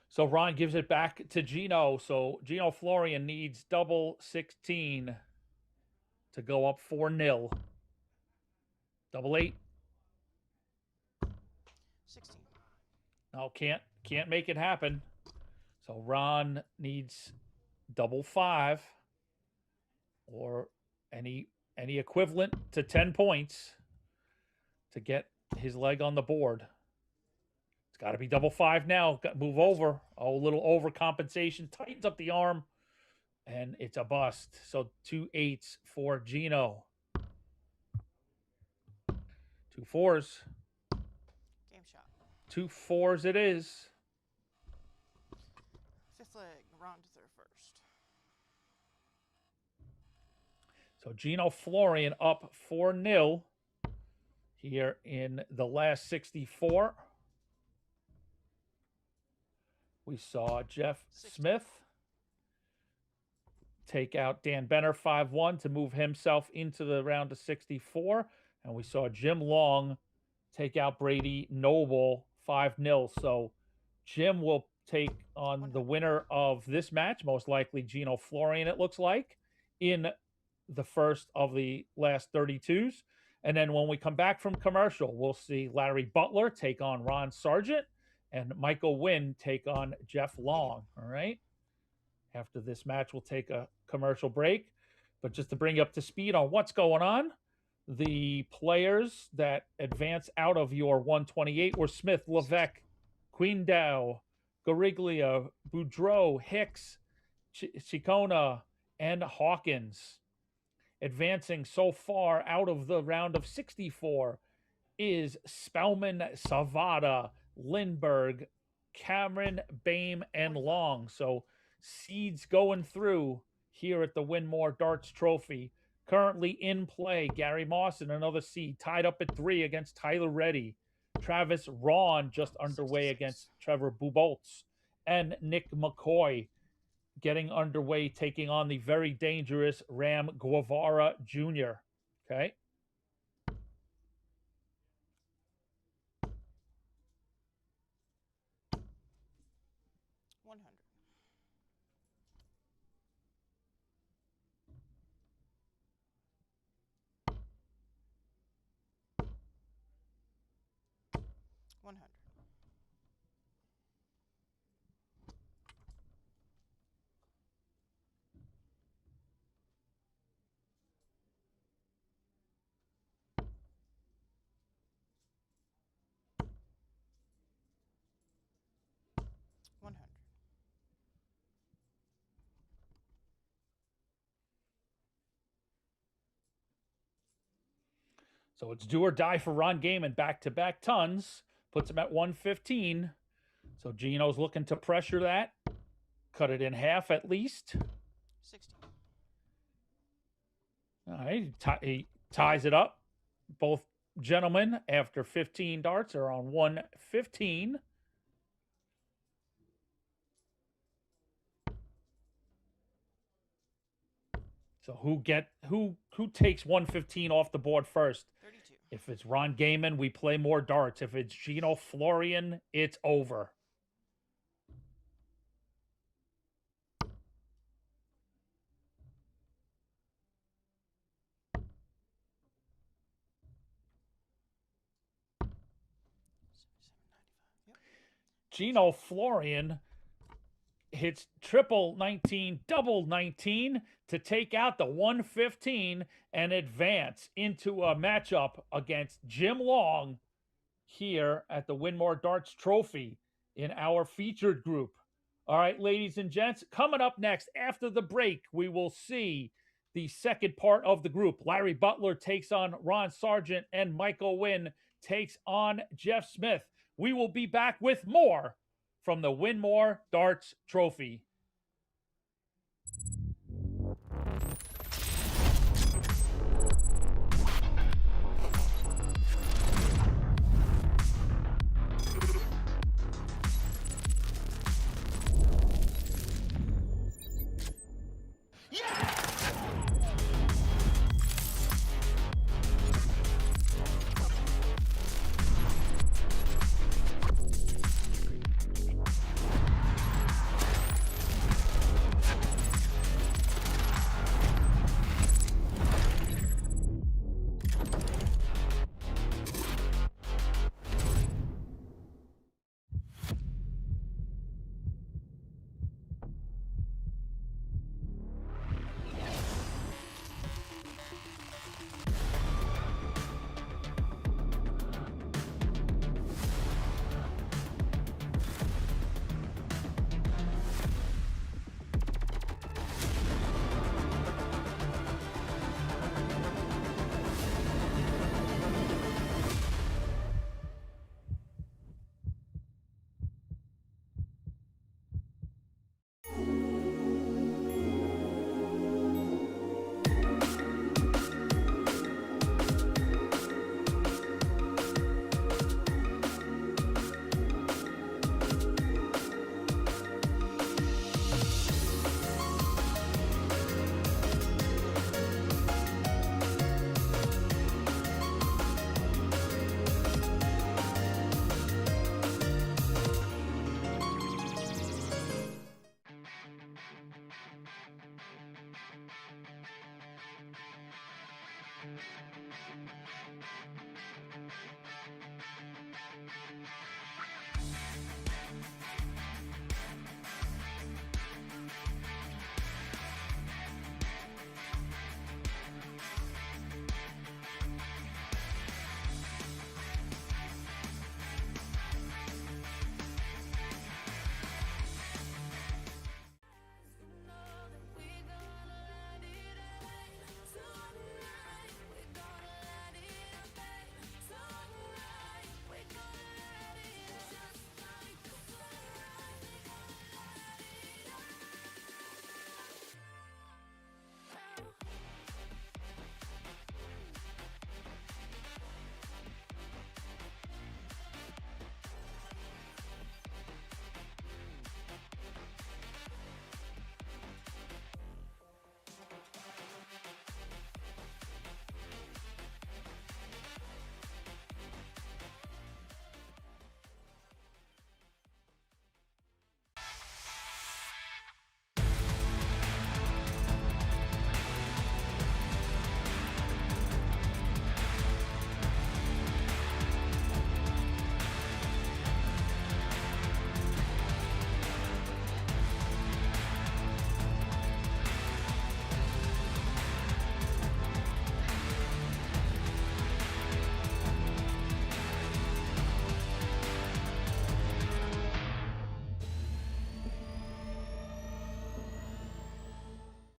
So Ron gives it back to Gino. So Gino Florian needs double 16 to go up 4-0. Double 8. 16. No, can't make it happen. So Ron needs double 5 or any equivalent to 10 points to get his leg on the board. It's got to be double 5 now. Move over. Oh, a little overcompensation. Tightens up the arm. And it's a bust. So 2 8s for Gino. 2 4s. Game shot. 2 4s it is. Fifth leg. Ron to throw first. So Gino Florian up 4-0 here in the last 64. We saw Jeff Smith take out Dan Benner 5-1 to move himself into the round of 64. And we saw Jim Long take out Brady Noble 5-0. So Jim will take on the winner of this match, most likely Gino Florian, it looks like, in the first of the last 32s. And then when we come back from commercial, we'll see Larry Butler take on Ron Sargent and Michael Wynn take on Jeff Long. All right. After this match, we'll take a commercial break. But just to bring you up to speed on what's going on, the players that advance out of your 128 were Smith, Levesque, Queendow, Gariglia, Boudreau, Hicks, Chicona, and Hawkins. Advancing so far out of the round of 64 is Spellman, Savada, Lindbergh, Cameron, Bame, and Long. So seeds going through here at the Winmau Darts Trophy. Currently in play, Gary Mawson, another seed, tied up at 3 against Tyler Reddy. Travis Ron just underway against Trevor Buboltz. And Nick McCoy getting underway, taking on the very dangerous Ram Guevara Jr. Okay. So it's do or die for Ron Gaiman. Back-to-back tons. Puts him at 115. So Gino's looking to pressure that. Cut it in half at least. 60. All right. He ties it up. Both gentlemen, after 15 darts, are on 115. So who takes 115 off the board first? 32. If it's Ron Gaiman, we play more darts. If it's Gino Florian, it's over. Yep. Gino Florian hits triple 19, double 19 to take out the 115 and advance into a matchup against Jim Long here at the Winmau Darts Trophy in our featured group. All right, ladies and gents, coming up next after the break, we will see the second part of the group. Larry Butler takes on Ron Sargent and Michael Wynn takes on Jeff Smith. We will be back with more from the Winmau Darts Trophy.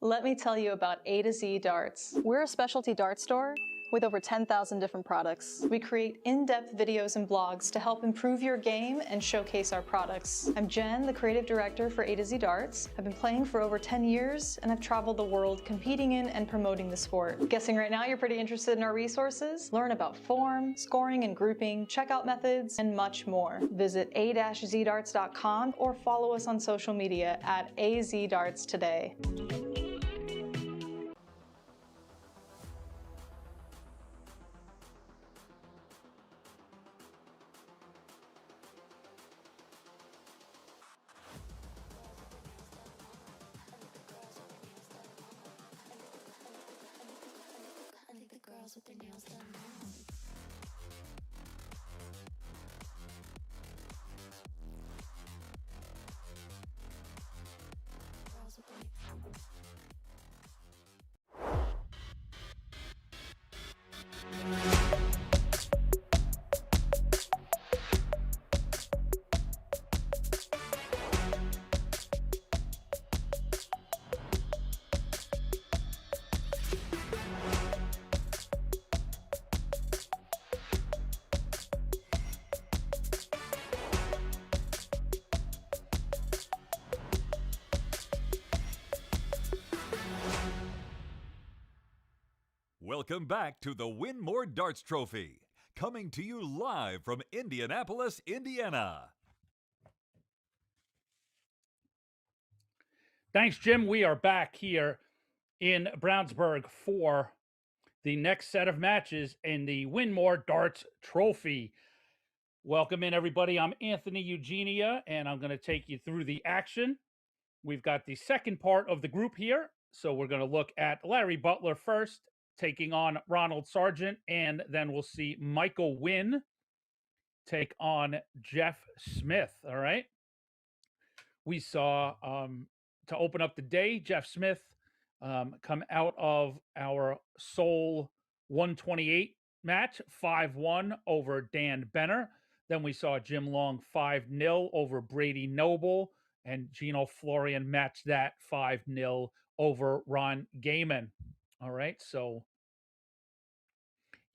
Let me tell you about A to Z Darts. We're a specialty dart store with over 10,000 different products. We create in-depth videos and blogs to help improve your game and showcase our products. I'm Jen, the creative director for A to Z Darts. I've been playing for over 10 years and I've traveled the world competing in and promoting the sport. Guessing right now you're pretty interested in our resources? Learn about form, scoring and grouping, checkout methods, and much more. Visit a-zdarts.com or follow us on social media at azdarts today. With their nails done now. Girls with their Welcome back to the Winmau Darts Trophy, coming to you live from Indianapolis, Indiana. Thanks, Jim. We are back here in Brownsburg for the next set of matches in the Winmau Darts Trophy. Welcome in, everybody. I'm Anthony Eugenia, and I'm going to take you through the action. We've got the second part of the group here. So we're going to look at Larry Butler first, taking on Ronald Sargent, and then we'll see Michael Wynn take on Jeff Smith. All right. We saw, to open up the day, Jeff Smith come out of our Seoul 128 match, 5-1 over Dan Benner. Then we saw Jim Long 5-0 over Brady Noble, and Gino Florian matched that 5-0 over Ron Gaiman. All right, so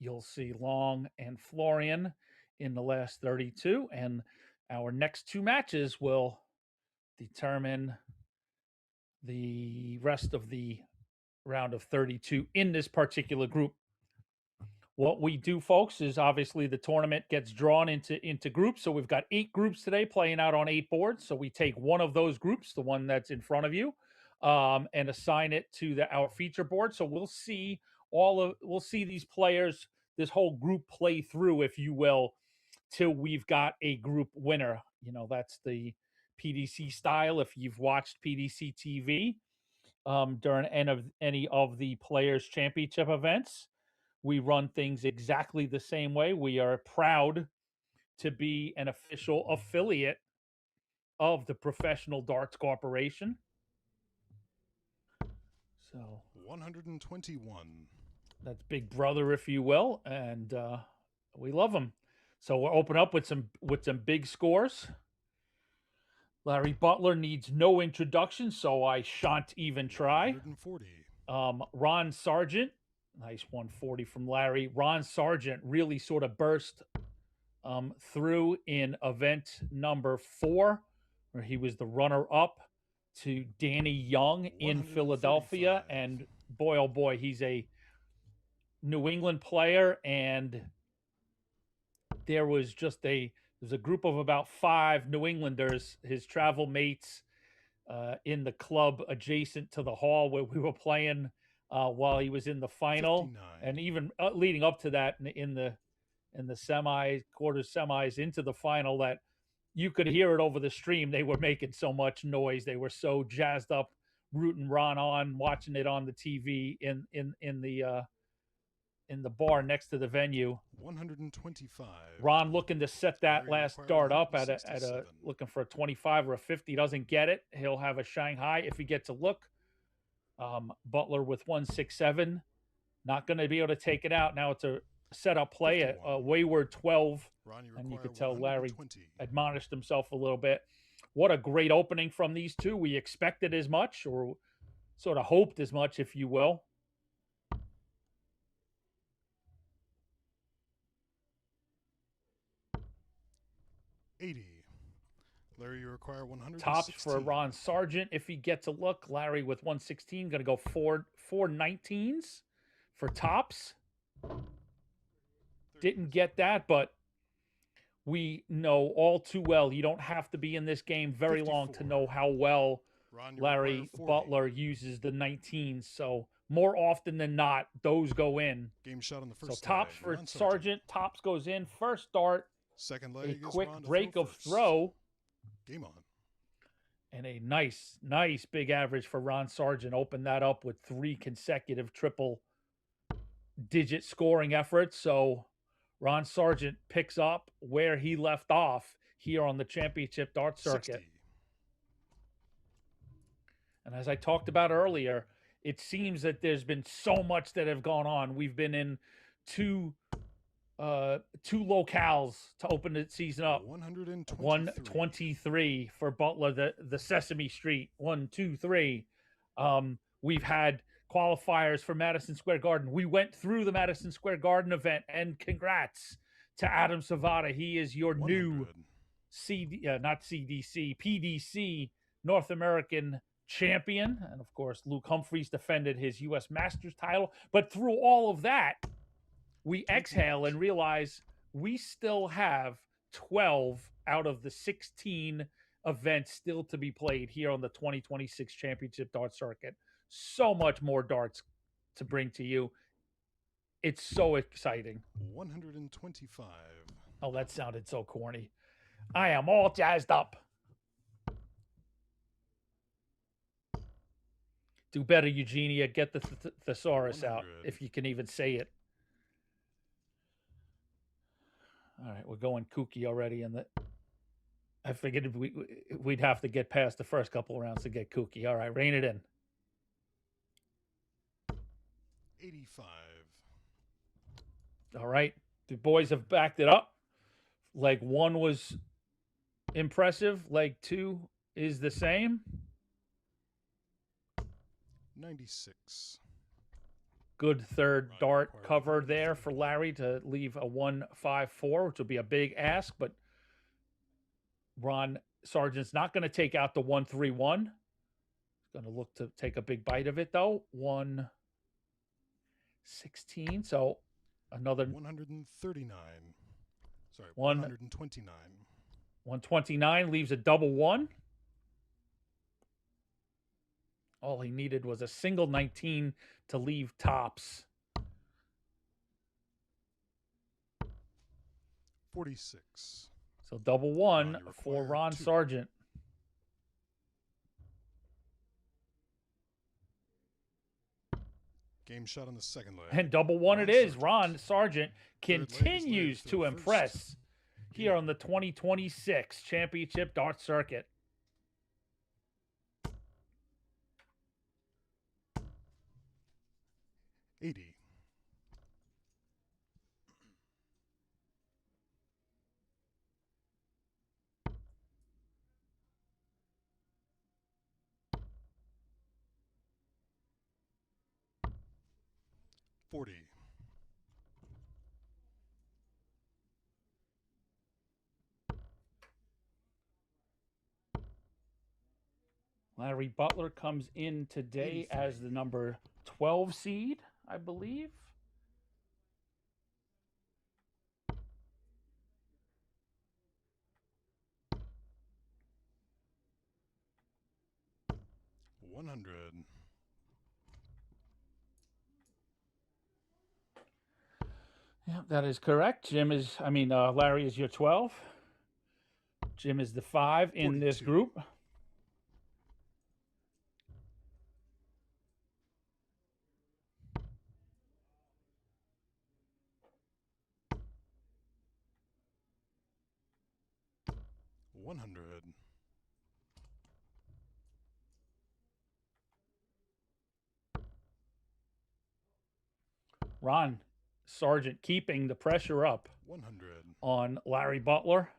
you'll see Long and Florian in the last 32, and our next two matches will determine the rest of the round of 32 in this particular group. What we do, folks, is obviously the tournament gets drawn into groups. So we've got 8 groups today playing out on 8 boards. So we take one of those groups, the one that's in front of you, and assign it to our feature board. So we'll see these players, this whole group play through, if you will, till we've got a group winner. You know, that's the PDC style. If you've watched PDC TV during any of the Players Championship events, we run things exactly the same way. We are proud to be an official affiliate of the Professional Darts Corporation. So 121. that's Big Brother, if you will, and we love them. So we'll open up with some big scores. Larry Butler needs no introduction, so I shan't even try. 140. Ron Sargent, nice 140 from Larry. Ron Sargent really sort of burst through in event number 4, where he was the runner-up to Danny Young in Philadelphia. 135. And boy, oh boy, he's a New England player, and there's a group of about 5 New Englanders, his travel mates, in the club adjacent to the hall where we were playing while he was in the final, 59. and even leading up to that in the semis, quarters, semis into the final, that you could hear it over the stream. They were making so much noise. They were so jazzed up, rooting Ron on, watching it on the TV in the bar next to the venue. 125. Ron looking to set that Larry last required dart up at a 167. looking for a 25 or a 50. Doesn't get it. He'll have a Shanghai if he gets a look. Butler with 167, not going to be able to take it out. Now it's a setup play at a 51. wayward 12, Ron, you and you require could tell Larry 120. admonished himself a little bit. What a great opening from these two. We expected as much, or sort of hoped as much, if you will. Larry, you require 116. Tops for Ron Sargent if he gets a look. Larry with 116, going to go four 19s for tops. Didn't get that, but we know all too well you don't have to be in this game very long to 54. know how well Ron, you Larry require 40. Butler uses the 19s. So more often than not, those go in. Game shot on the So first tops leg. for Ron Sargent. Tops goes in. First dart, Second a leg is quick Ron to break throw of first. throw, Game on. and a nice big average for Ron Sargent. Opened that up with 3 consecutive triple-digit scoring efforts. So Ron Sargent picks up where he left off here on the championship dart circuit. 60. And as I talked about earlier, it seems that there's been so much that have gone on. We've been in two locales to open the season up. 123. 123 for Butler, the Sesame Street 1, 2, 3. We've had qualifiers for Madison Square Garden. We went through the Madison Square Garden event, and congrats to Adam Savada. He is your 100. new PDC North American champion. And of course, Luke Humphreys defended his U.S. Masters title. But through all of that, we exhale and realize we still have 12 out of the 16 events still to be played here on the 2026 Championship Dart Circuit. So much more darts to bring to you. It's so exciting. 125. Oh, that sounded so corny. I am all jazzed up. Do better, Eugenia. Get the thesaurus out, 100. if you can even say it. All right, we're going kooky already. I figured we'd have to get past the first couple of rounds to get kooky. All right, rein it in. 85. All right, the boys have backed it up. Leg 1 was impressive. Leg 2 is the same. 96. Good third Right, dart required cover 134. there for Larry to leave a 154, which will be a big ask, but Ron Sargent's not going to take out the 131. He's going to look to take a big bite of it, though. 116. So another 139. Sorry, 129 129. leaves a double 1. All he needed was a single 19 to leave tops. 46. So double 1 Ron, you for require Ron 2. Sargent. Game shot on the second leg. And double one it Ron is. Sargent. Ron Sargent Third leg is continues laid for to the impress first. here on the 2026 Championship Darts Circuit. $80. $40. Larry Butler comes in today as the number 12 seed, I believe. $100. Yeah, that is correct. Larry is your 12. Jim is the 5 in this 42. group. $100. Ron Sargent keeping the pressure up 100. on Larry Butler.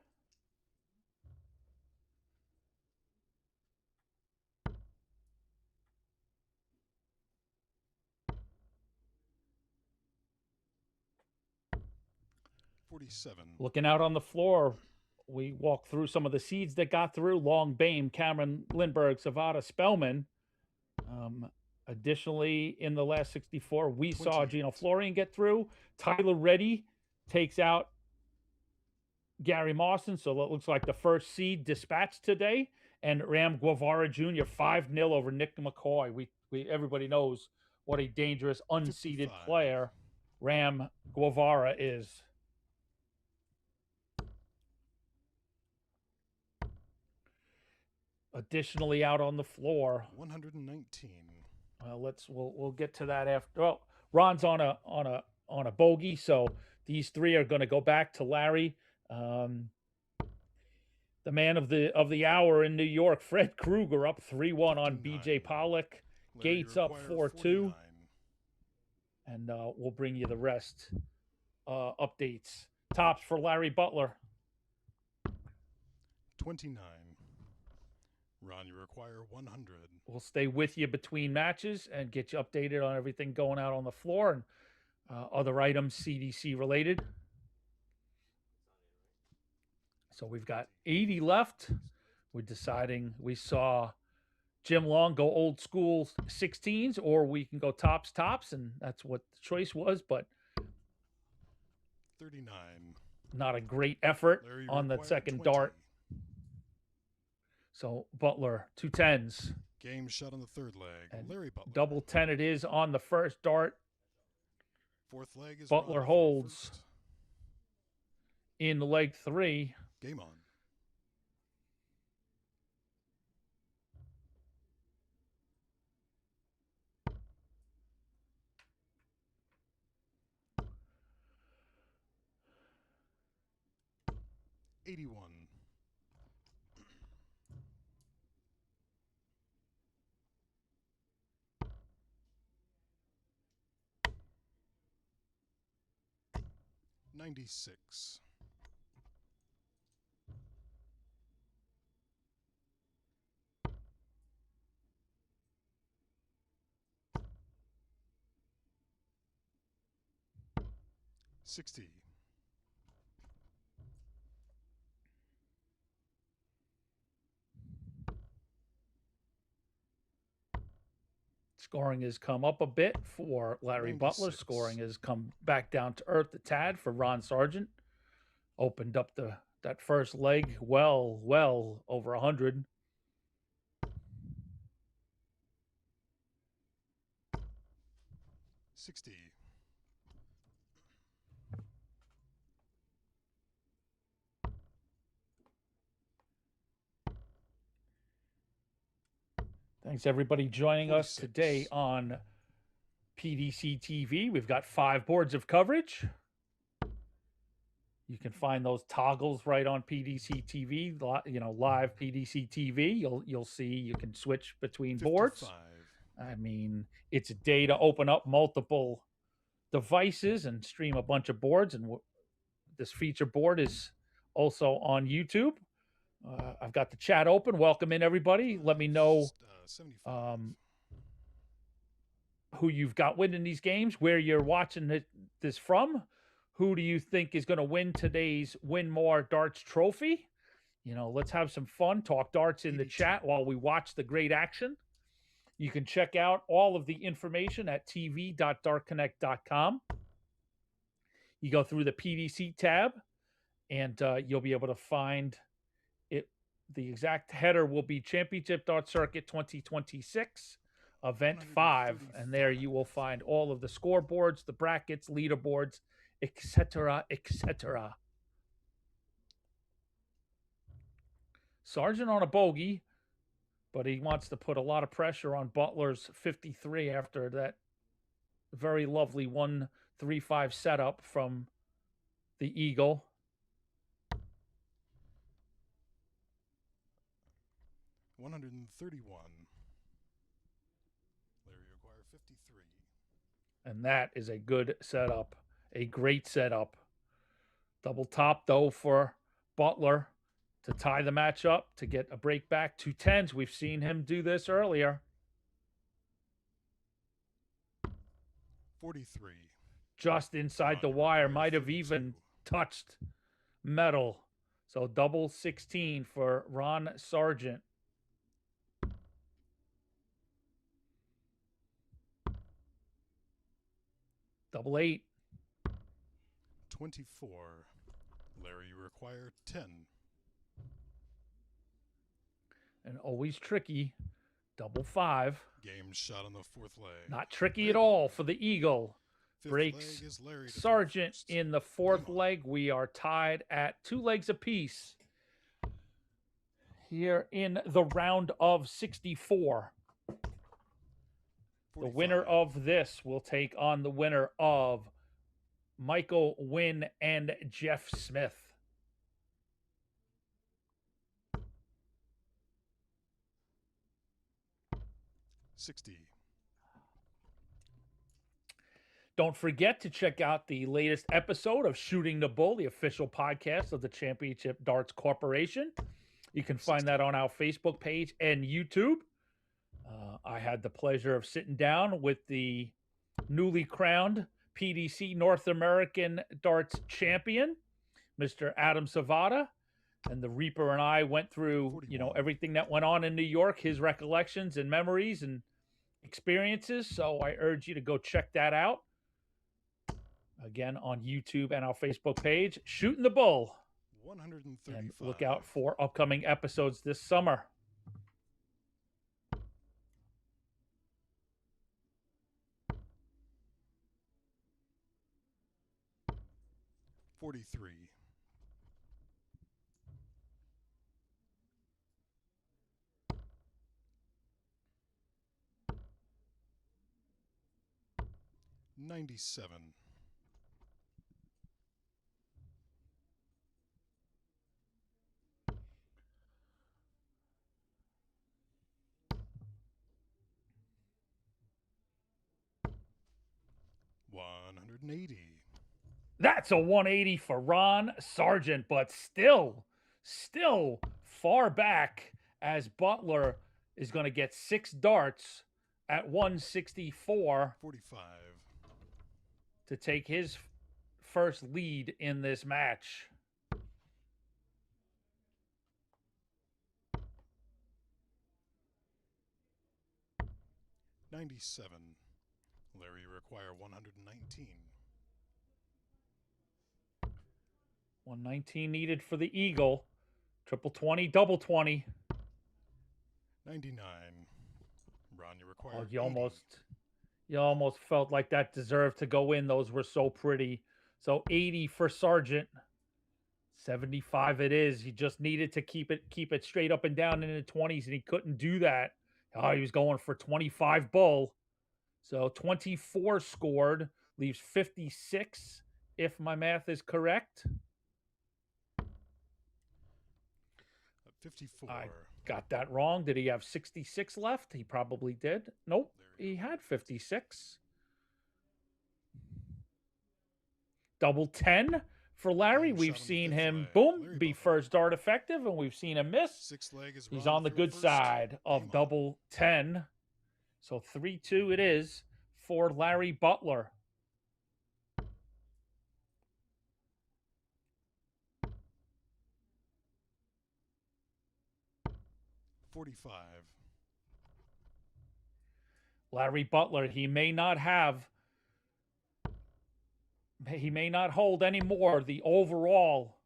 $47. Looking out on the floor, we walk through some of the seeds that got through. Long Bame, Cameron Lindbergh, Savada Spellman. Additionally, in the last 64, we saw 28. Gino Florian get through. Tyler Reddy takes out Gary Mawson, so it looks like the first seed dispatched today. And Ram Guevara Jr. 5-0 over Nick McCoy. Everybody knows what a dangerous unseeded 55. player Ram Guevara is. Additionally, out on the floor, 119. we'll get to that after. Well, Ron's on a bogey, so these three are going to go back to Larry. The man of the hour in New York, Fred Krueger, up 3-1 on 59. BJ Pollock. Larry, Gates you up require 4-2. 49. And we'll bring you the rest updates. Tops for Larry Butler. 29. Ron, you require 100. We'll stay with you between matches and get you updated on everything going out on the floor and other items CDC related. So we've got 80 left. We're deciding. We saw Jim Long go old school 16s, or we can go tops, and that's what the choice was, but 39. not a great effort Larry, you on the require second 20. dart. So Butler, 2 10s. Game shot on the third leg. And Larry Butler. Double 10 it is on the first dart. Fourth leg is Butler Ron for the holds. first. In leg 3. Game on. $81. $96. $60. Scoring has come up a bit for Larry Butler. 96. Scoring has come back down to earth a tad for Ron Sargent. Opened up that first leg well over 100. $60. Thanks everybody joining us 46. today on PDC TV. We've got 5 boards of coverage. You can find those toggles right on PDC TV, live PDC TV. You'll see you can switch between 55. boards. I mean, it's a day to open up multiple devices and stream a bunch of boards. And this feature board is also on YouTube. I've got the chat open. Welcome in, everybody. Let me know 75. who you've got winning these games, where you're watching this from. Who do you think is going to win today's Winmau Darts Trophy? Let's have some fun. Talk darts in the chat while we watch the great action. You can check out all of the information at tv.dartconnect.com. You go through the PDC tab, and you'll be able to find it. The exact header will be Championship Dart Circuit 2026, Event 5. And there you will find all of the scoreboards, the brackets, leaderboards, etc., etc. Sargent on a bogey, but he wants to put a lot of pressure on Butler's 53 after that very lovely 1-3-5 setup from the Eagle. $131. Larry Aguirre 53. And that is a good setup, a great setup. Double top, though, for Butler to tie the match up, to get a break back. 2 10s. We've seen him do this earlier. 43. Just inside the wire, might have even touched metal. So double 16 for Ron Sargent. Double 8. 24. Larry, you require 10. And always tricky. Double 5. Game shot on the 4th leg. Not tricky at all for the Eagle. 5th Breaks leg is Larry to Sargent first. in the 4th Winmau. leg. We are tied at 2 legs apiece here in the round of 64. The 45. winner of this will take on the winner of Michael Wynn and Jeff Smith. $60. Don't forget to check out the latest episode of Shooting the Bull, the official podcast of the Championship Darts Corporation. You can find that on our Facebook page and YouTube. I had the pleasure of sitting down with the newly crowned PDC North American Darts Champion, Mr. Adam Savada. And the Reaper and I went through, 41. everything that went on in New York, his recollections and memories and experiences. So I urge you to go check that out. Again, on YouTube and our Facebook page, Shooting the Bull. 135. And look out for upcoming episodes this summer. $43. $97. $180. That's a 180 for Ron Sargent, but still far back, as Butler is going to get 6 darts at 164 45. to take his first lead in this match. $97. Larry, you require 119. 119 needed for the Eagle. Triple 20, double 20. 99. Ron, you require Oh, 80. you almost felt like that deserved to go in. Those were so pretty. So 80 for Sargent. 75 it is. He just needed to keep it straight up and down in the 20s, and he couldn't do that. Oh, he was going for 25 bull. So 24 scored, leaves 56, if my math is correct. 54. I got that wrong. Did he have 66 left? He probably did. Nope, he had 56. Double 10 for Larry. Game We've shot on the seen fifth him, leg. boom, Larry be Butler. first dart effective, and we've seen him miss. Sixth leg is He's Ron on the through good first. side of Game on. double 10. So 3-2 it is for Larry Butler. $45. Larry Butler, he may not hold anymore the overall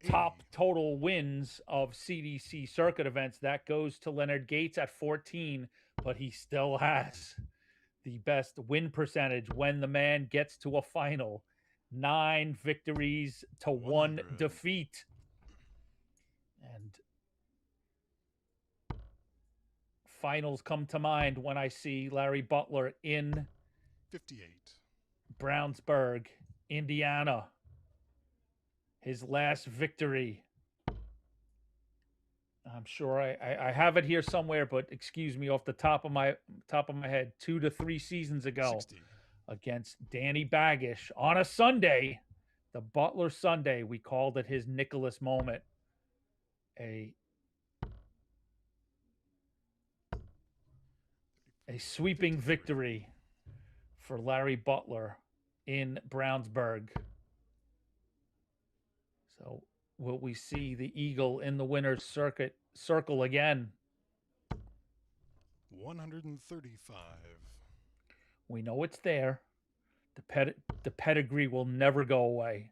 top total wins of CDC circuit events. That goes to Leonard Gates at 14, but he still has the best win percentage when the man gets to a final. 9 victories to 1 100. defeat. And finals come to mind when I see Larry Butler in 58. Brownsburg, Indiana. His last victory. I'm sure I have it here somewhere, but excuse me, off the top of my head, 2 to 3 seasons ago 60. against Danny Baggish on a Sunday, the Butler Sunday. We called it his Nicholas moment. A sweeping victory for Larry Butler in Brownsburg. So will we see the Eagle in the winner's circle again? 135. We know it's there. The pedigree will never go away.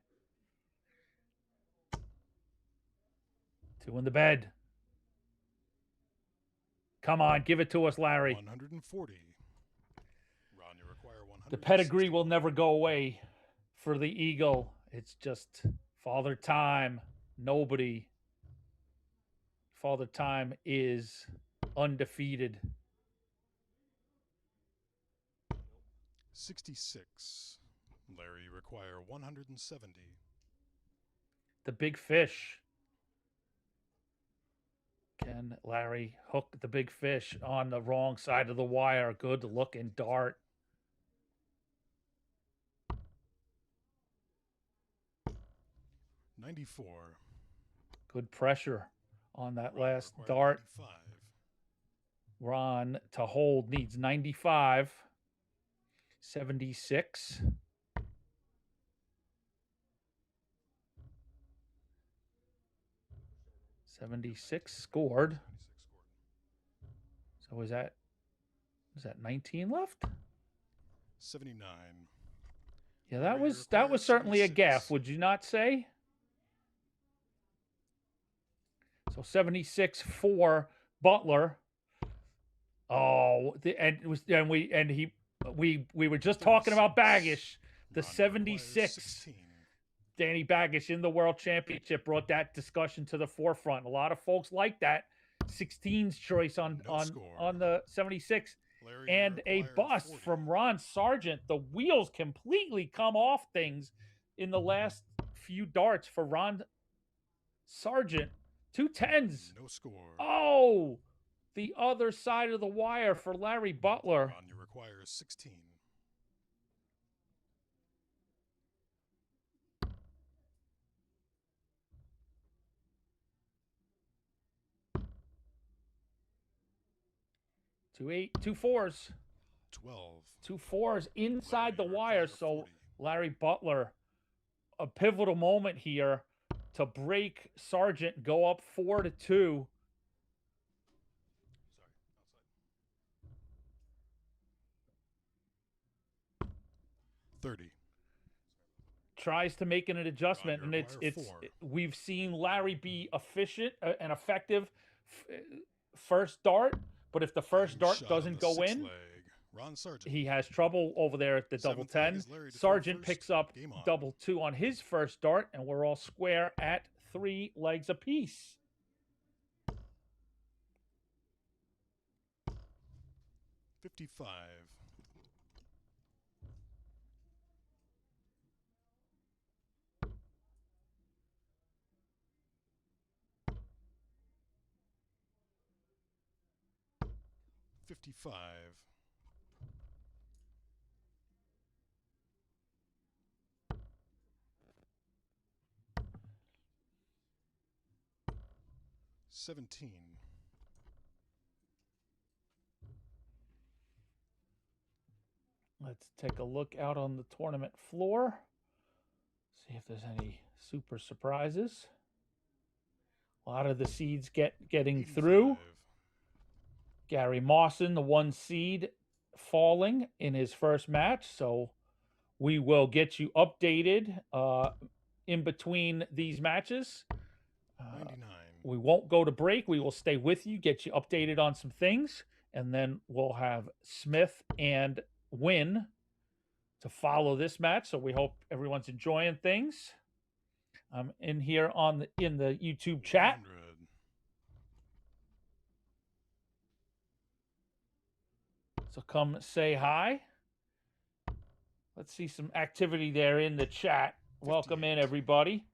2 in the bed. Come on, give it to us, Larry. 140. Ron, you require 160. The pedigree will never go away for the Eagle. It's just Father Time. Nobody. Father Time is undefeated. 66. Larry, you require 170. The big fish. Can Larry hook the big fish on the wrong side of the wire? Good looking dart. $94. Good pressure on that Ron, last require dart. 95. Ron to hold needs 95. 76. Scored. So is that 19 left? 79. Yeah, Larry, you that require was certainly a 76. gaffe, would you not say? So 76 for Butler. Oh, we were just talking about Baggish. The Ron, you require 76. 16. Danny Baggish in the World Championship brought that discussion to the forefront. A lot of folks like that 16's choice on the 76. Larry, And you a require bust 40. from Ron Sargent. The wheels completely come off things in the last few darts for Ron Sargent. 2 10s. No score. Oh, the other side of the wire for Larry Butler. Ron, you require 16. Two fours. 12. 2 4s inside Larry, the you wire. require So 40. Larry Butler, a pivotal moment here to break Sargent, go up 4-2. 30. Tries to make an adjustment, Ron, and you it's require 4. we've seen Larry be efficient and effective first dart, but if the first Game dart shot on doesn't the go sixth in, leg. Ron Sargent. he has trouble over there at the double Seventh leg 10. is Larry to throw Sargent first. picks up Game on. double 2 on his first dart, and we're all square at 3 legs apiece. 51. 55. 55. 17. Let's take a look out on the tournament floor. See if there's any super surprises. A lot of the seeds getting 85. through. Gary Mawson, the 1 seed, falling in his first match. So we will get you updated in between these matches. 99. We won't go to break. We will stay with you, get you updated on some things. And then we'll have Smith and Win to follow this match. So we hope everyone's enjoying things. I'm in here in the YouTube chat. 100. So come say hi. Let's see some activity there in the chat. Welcome in, 58. everybody.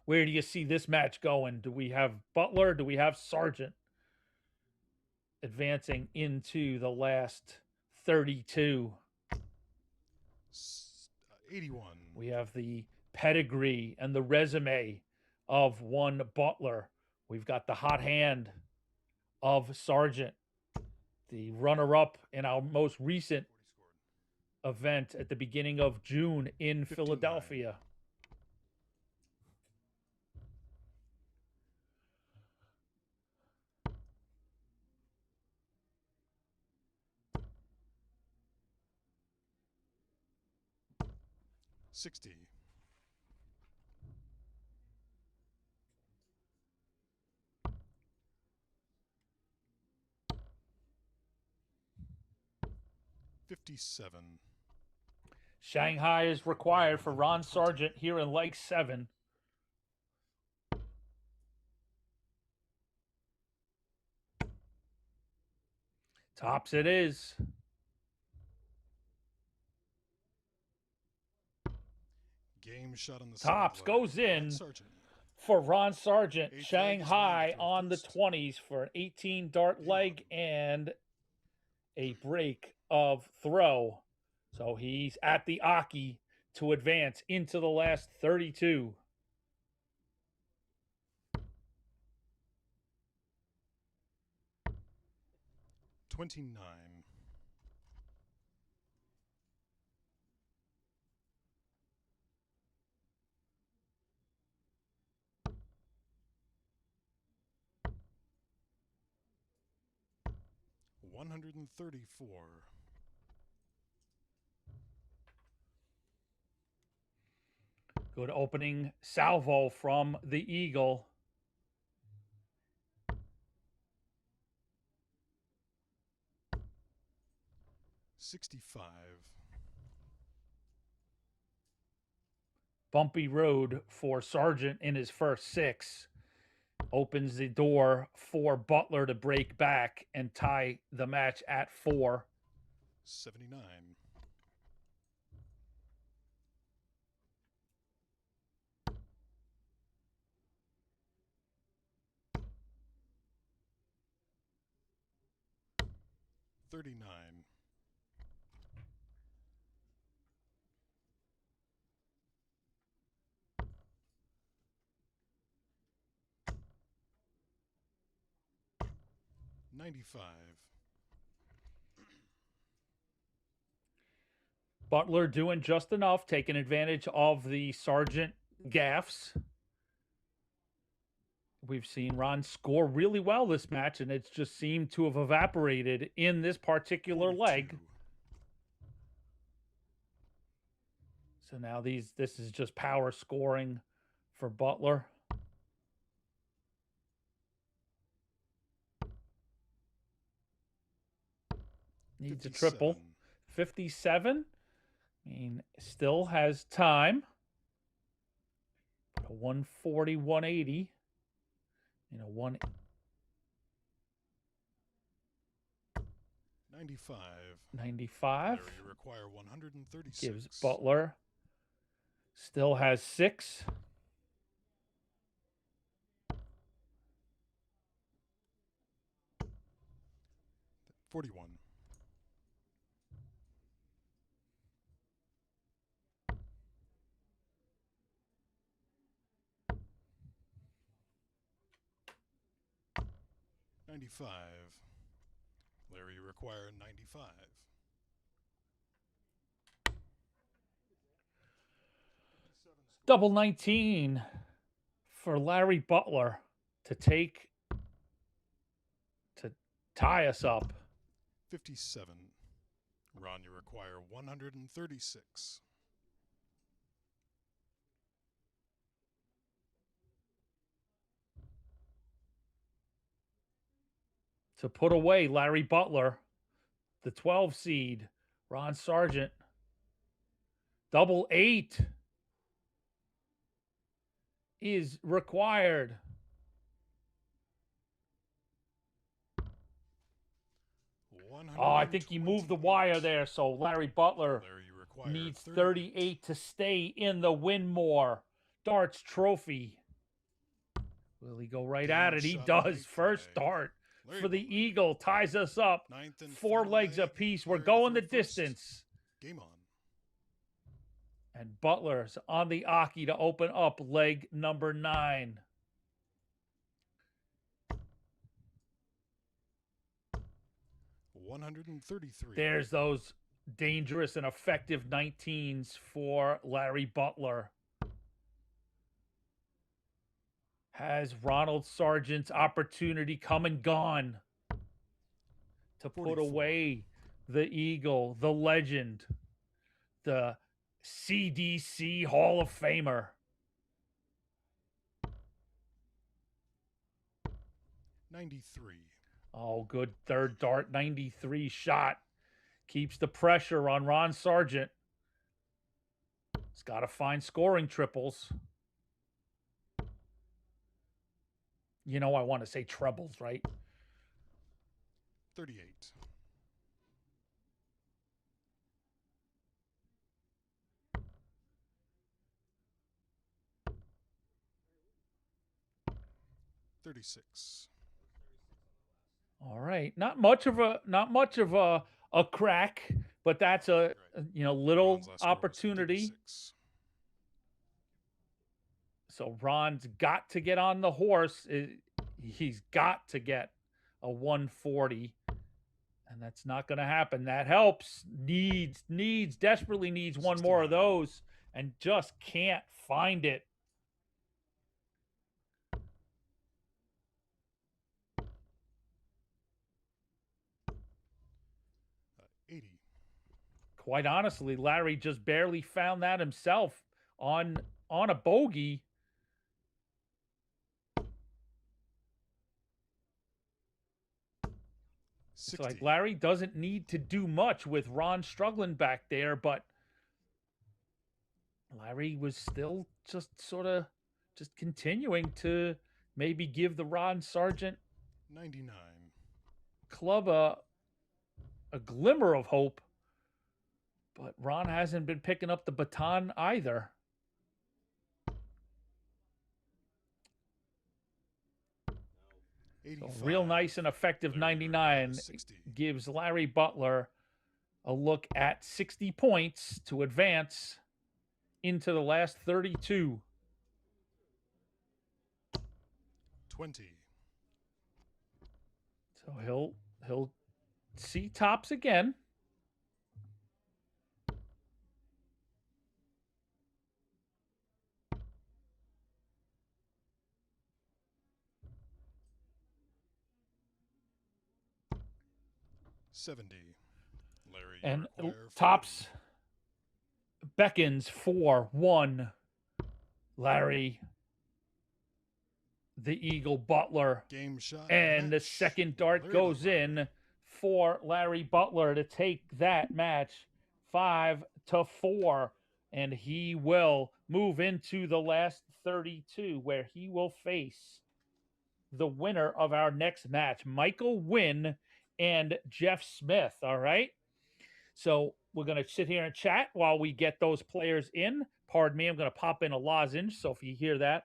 Where do you see this match going? Do we have Butler? Do we have Sargent advancing into the last 32? 81. We have the pedigree and the resume of one Butler. We've got the hot hand of Sargent, the runner-up in our most recent event at the beginning of June in 59. Philadelphia. $60. 57. Shanghai is required for Ron Sargent here in Lake 7. Tops it is. Game shot on the Tops side goes leg. in Sargent. for Ron Sargent. Eighth leg is Shanghai named for on the first. 20s for an 18 dart leg and a break of throw. So he's at the Aki to advance into the last 32. 29. 134. Good opening salvo from the Eagle. $65. Bumpy road for Sargent in his first 6. Opens the door for Butler to break back and tie the match at 4. 79. 39. 95. Butler doing just enough, taking advantage of the Sargent gaffes. We've seen Ron score really well this match, and it's just seemed to have evaporated in this particular 42. leg. So now this is just power scoring for Butler. Needs a triple. 57. I mean, still has time. But a 140, 180. You know, 95. 95. Larry, you require 136. Gives Butler. Still has 6. 41. $95. Larry, you require 95. Double 19 for Larry Butler to tie us up. 57. Ron, you require 136. To put away Larry Butler, the 12 seed, Ron Sargent. Double 8 is required. Oh, I think he moved the wire there, so Larry Butler needs 38 to stay in the Winmau Darts Trophy. Will he go right at it? He does. First dart for the Eagle. Ties us up. 4 legs apiece. We're going the distance. Game on. And Butler's on the Aki to open up leg number 9. $133. There's those dangerous and effective 19s for Larry Butler. Has Ronald Sargent's opportunity come and gone to put 44. away the Eagle, the legend, the CDC Hall of Famer. 93. Oh, good third dart, 93 shot. Keeps the pressure on Ron Sargent. He's got to find scoring triples. You know I want to say trebles, right? 38. $36. All right, not much of a crack, but that's a little Ron's last score was opportunity. 36. So Ron's got to get on the horse. He's got to get a 140, and that's not going to happen. That helps. Desperately needs one more of those, and just can't find it. $80. Quite honestly, Larry just barely found that himself on a bogey. It's like Larry doesn't need to do much with Ron struggling back there, but Larry was still just sort of just continuing to maybe give the Ron Sargent 99. club a glimmer of hope, but Ron hasn't been picking up the baton either. So real nice and effective 99 gives Larry Butler a look at 60 points to advance into the last 32. 20. So he'll see tops again. $70. Larry, And require tops beckons for 1. Larry, the Eagle Butler. Game shot. And the second dart Larry goes Butler. in for Larry Butler to take that match 5-4. And he will move into the last 32, where he will face the winner of our next match, Michael Wynn and Jeff Smith. All right. So we're going to sit here and chat while we get those players in. Pardon me, I'm going to pop in a lozenge. So if you hear that,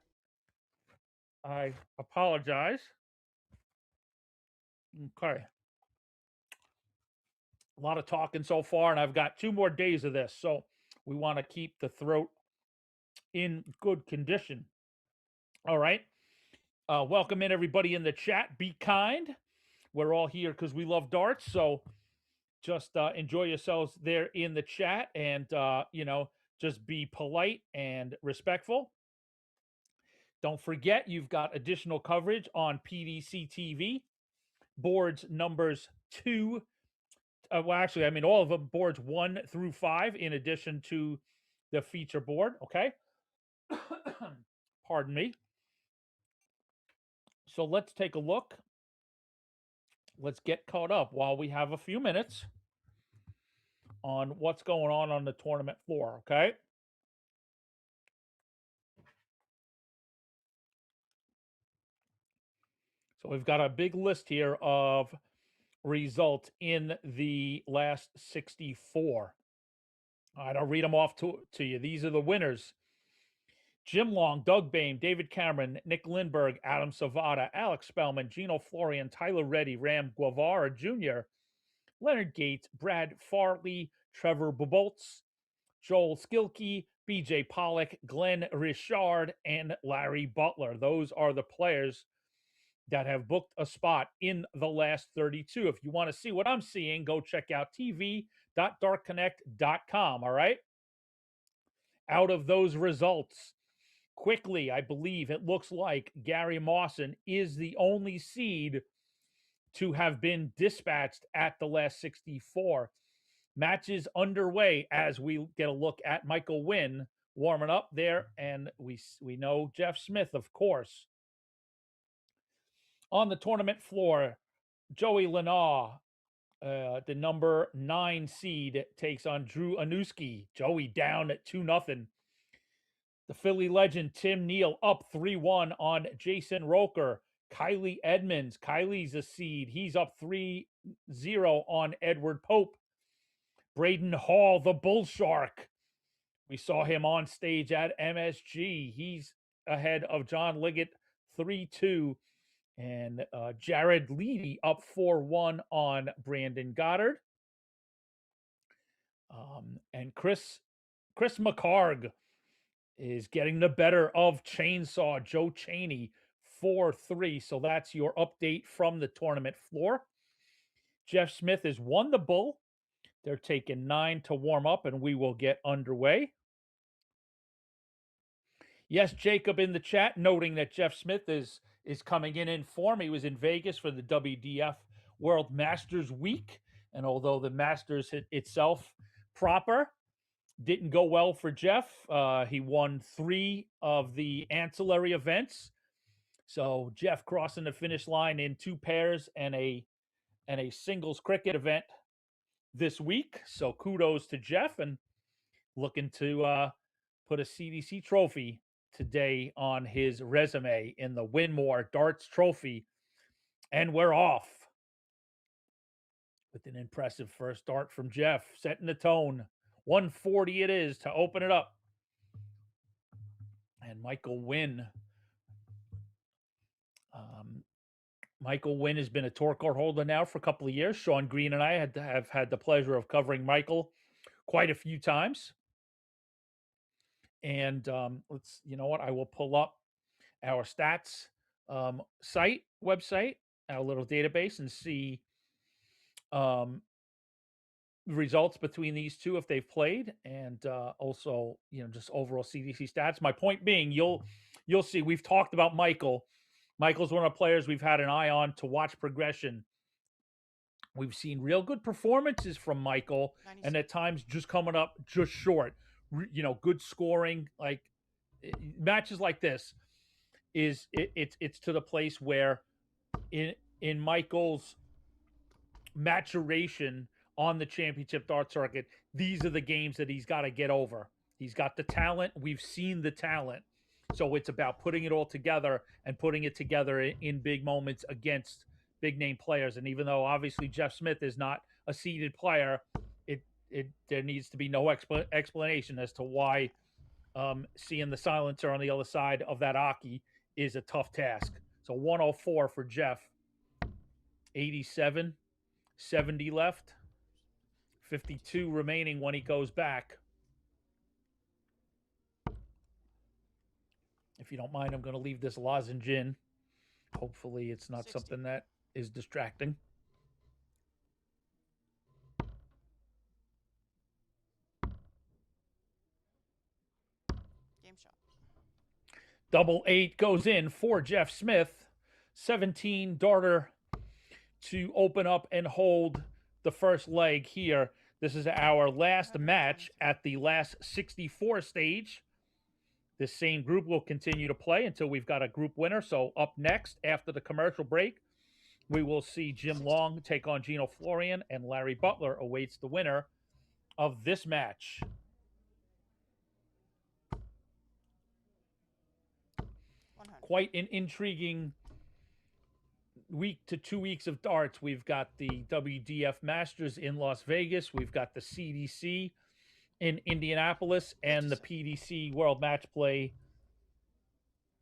I apologize. Okay. A lot of talking so far, and I've got 2 more days of this. So we want to keep the throat in good condition. All right. Welcome in everybody in the chat. Be kind. We're all here because we love darts. So just enjoy yourselves there in the chat and, just be polite and respectful. Don't forget, you've got additional coverage on PDC TV, boards numbers 2. All of them, boards 1 through 5, in addition to the feature board. Okay. Pardon me. So let's take a look. Let's get caught up while we have a few minutes on what's going on the tournament floor. Okay. So we've got a big list here of results in the last 64. All right, I'll read them off to you. These are the winners. Jim Long, Doug Bain, David Cameron, Nick Lindberg, Adam Savada, Alex Spellman, Gino Florian, Tyler Reddy, Ram Guevara Jr., Leonard Gates, Brad Farley, Trevor Buboltz, Joel Skilkey, BJ Pollock, Glenn Richard, and Larry Butler. Those are the players that have booked a spot in the last 32. If you want to see what I'm seeing, go check out tv.dartconnect.com. All right. Out of those results, quickly, I believe it looks like Gary Mawson is the only seed to have been dispatched at the last 64. Matches underway as we get a look at Michael Wynn warming up there, and we know Jeff Smith, of course. On the tournament floor, Joey Lenaw, the number 9 seed, takes on Drew Anuski. Joey down at 2-0. The Philly legend Tim Neal up 3-1 on Jason Roker. Kylie Edmonds. Kylie's a seed. He's up 3-0 on Edward Pope. Braden Hall, the Bull Shark. We saw him on stage at MSG. He's ahead of John Liggett 3-2. And Jared Leedy up 4-1 on Brandon Goddard. And Chris McCarg is getting the better of Chainsaw Joe Chaney 4-3. So that's your update from the tournament floor. Jeff Smith has won the Bull. They're taking 9 to warm up, and we will get underway. Yes, Jacob in the chat noting that Jeff Smith is coming in form. He was in Vegas for the WDF World Masters Week, and although the Masters itself proper didn't go well for Jeff, he won 3 of the ancillary events. So Jeff crossing the finish line in 2 pairs and a singles cricket event this week. So kudos to Jeff, and looking to put a CDC trophy today on his resume in the Winmau Darts Trophy. And we're off with an impressive first dart from Jeff, setting the tone. 140 it is to open it up. And Michael Wynn. Michael Wynn has been a tour card holder now for a couple of years. Sean Green and I have had the pleasure of covering Michael quite a few times. And you know what? I will pull up our stats website, our little database, and see results between these two if they've played, and also just overall CDC stats. My point being, you'll see we've talked about Michael. Michael's one of the players we've had an eye on to watch progression. We've seen real good performances from Michael, 96. and at times just coming up just short. Good scoring, like matches like this it's to the place where in Michael's maturation on the championship dart circuit, these are the games that he's got to get over. He's got the talent. We've seen the talent. So it's about putting it all together and putting it together in big moments against big name players. And even though obviously Jeff Smith is not a seeded player, there needs to be no explanation as to why seeing the silencer on the other side of that Aki is a tough task. So 104 for Jeff. 87, 70 left. 52 remaining when he goes back. If you don't mind, I'm going to leave this lozenge in. Hopefully it's not 60. something that is distracting. Game shot. Double 8 goes in for Jeff Smith. 17 darter to open up and hold the first leg here. This is our last match at the last 64 stage. This same group will continue to play until we've got a group winner. So up next, after the commercial break, we will see Jim Long take on Gino Florian, and Larry Butler awaits the winner of this match. 100. Quite an intriguing week to 2 weeks of darts. We've got the WDF Masters in Las Vegas. We've got the CDC in Indianapolis and the PDC World Match Play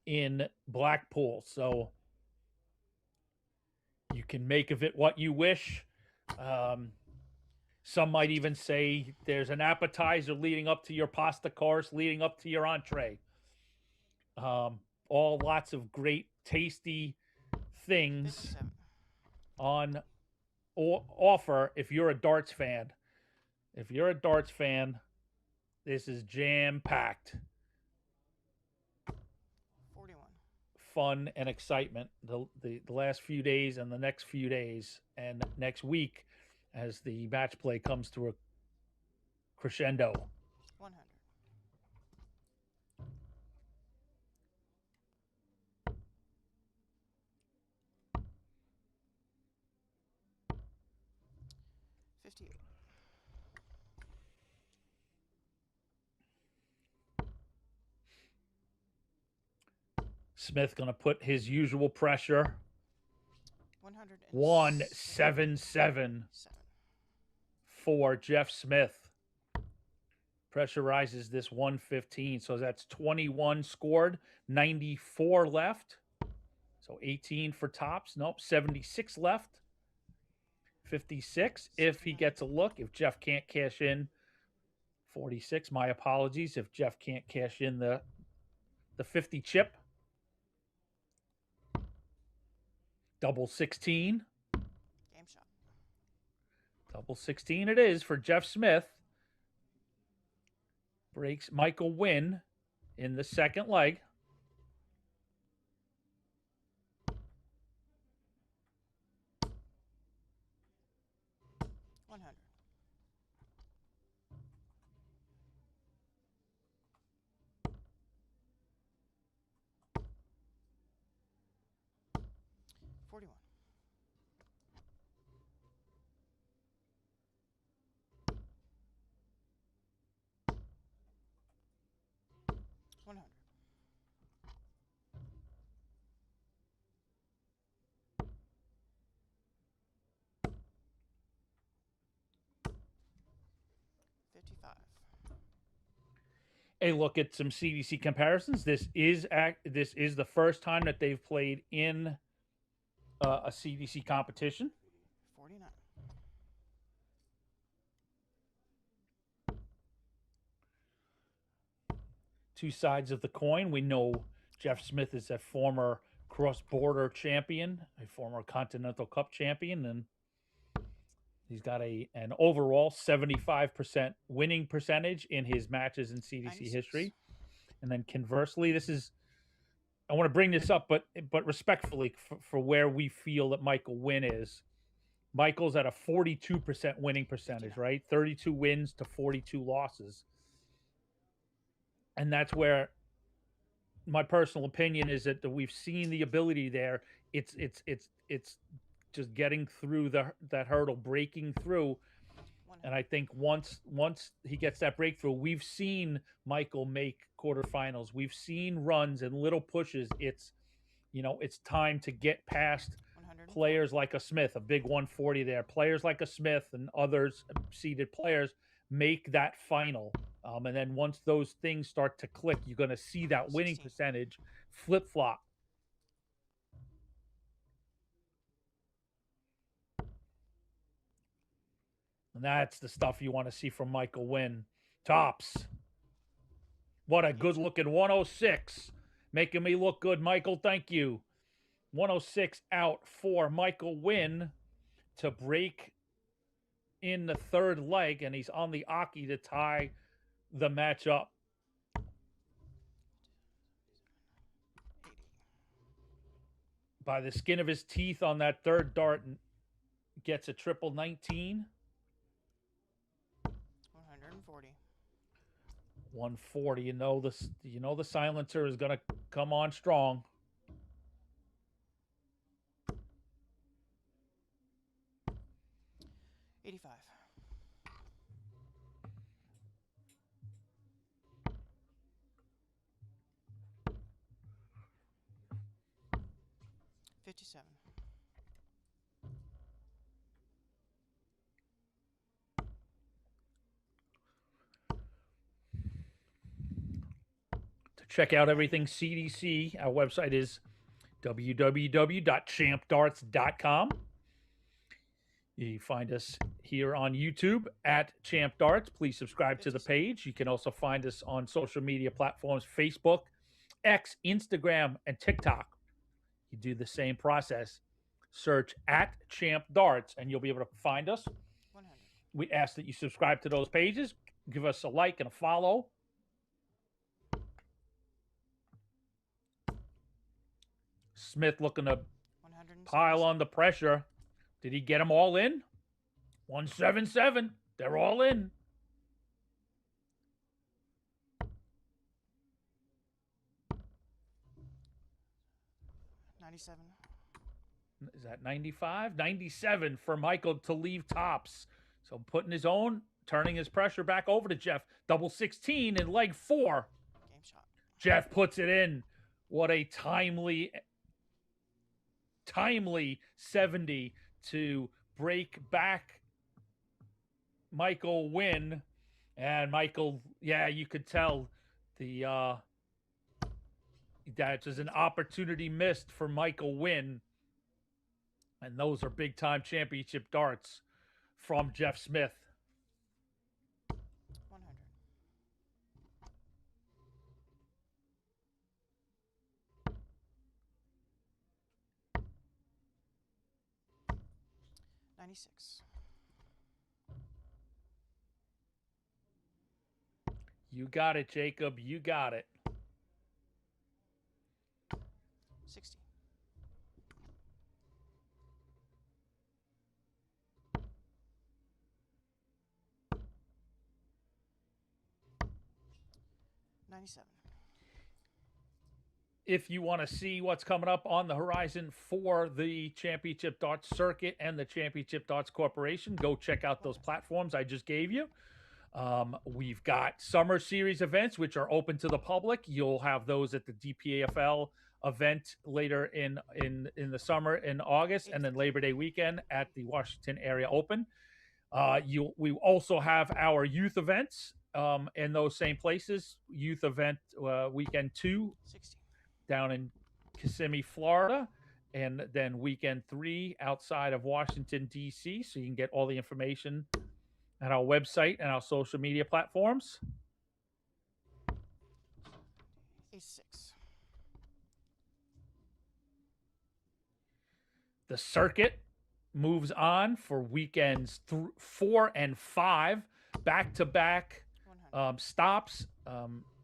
in Blackpool. So you can make of it what you wish. Some might even say there's an appetizer leading up to your pasta course, leading up to your entree. All lots of great, tasty things 57. on offer if you're a darts fan. If you're a darts fan, this is jam-packed 41. fun and excitement the last few days and the next few days and next week as the match play comes to a crescendo. 100. Smith going to put his usual pressure. 177 for Jeff Smith. Pressurizes this 115. So that's 21 scored, 94 left. So 18 for tops. Nope, 76 left. 56 if he gets a look. If Jeff can't cash in, 46. My apologies if Jeff can't cash in the 50 chip. Double 16. Game shot. Double 16 it is for Jeff Smith. Breaks Michael Wynn in the second leg. A look at some CDC comparisons. This is the first time that they've played in a CDC competition. 49. Two sides of the coin. We know Jeff Smith is a former cross-border champion, a former Continental Cup champion, and he's got an overall 75% winning percentage in his matches in CDC 96. history. And then conversely, I want to bring this up, but respectfully for where we feel that Michael Wynn is. Michael's at a 42% winning percentage, right? 32 wins to 42 losses. And that's where my personal opinion is that we've seen the ability there. It's just getting through that hurdle, breaking through. And I think once he gets that breakthrough, we've seen Michael make quarterfinals. We've seen runs and little pushes. It's time to get past players like a Smith, a big 140 there, players like a Smith and others seeded players make that final. And then once those things start to click, you're going to see that winning 16. percentage flip flop. And that's the stuff you want to see from Michael Wynn. Tops. What a good looking 106. Making me look good, Michael. Thank you. 106 out for Michael Wynn to break in the third leg, and he's on the Aki to tie the match up. 80. By the skin of his teeth on that third dart, and gets a triple 19. 140. 140. You know the silencer is gonna come on strong. $85. $57. To check out everything CDC, our website is www.champdarts.com. You find us here on YouTube at Champ Darts. Please subscribe to the page. You can also find us on social media platforms, Facebook, X, Instagram, and TikTok. You do the same process. Search at Champ Darts, and you'll be able to find us. 100. We ask that you subscribe to those pages. Give us a like and a follow. Smith looking to 100. pile on the pressure. Did he get them all in? 177. They're all in. $97. Is that 95? 97 for Michael to leave tops. So putting his own, turning his pressure back over to Jeff. Double 16 in leg 4. Game shot. Jeff puts it in. What a timely 70 to break back Michael Wynn. And Michael, yeah, you could tell that was an opportunity missed for Michael Wynn. And those are big time championship darts from Jeff Smith. 100. $96. You got it, Jacob. You got it. 60. $97. If you want to see what's coming up on the horizon for the Championship Darts Circuit and the Championship Darts Corporation, go check out those platforms I just gave you. We've got summer series events, which are open to the public. You'll have those at the DPAFL event later in the summer in August, and then Labor Day weekend at the Washington Area Open. We also have our youth events in those same places. Youth event weekend 2 60. down in Kissimmee, Florida, and then weekend 3 outside of Washington, D.C. So you can get all the information at our website and our social media platforms. 86. The circuit moves on for weekends 4 and 5, back-to-back 100. stops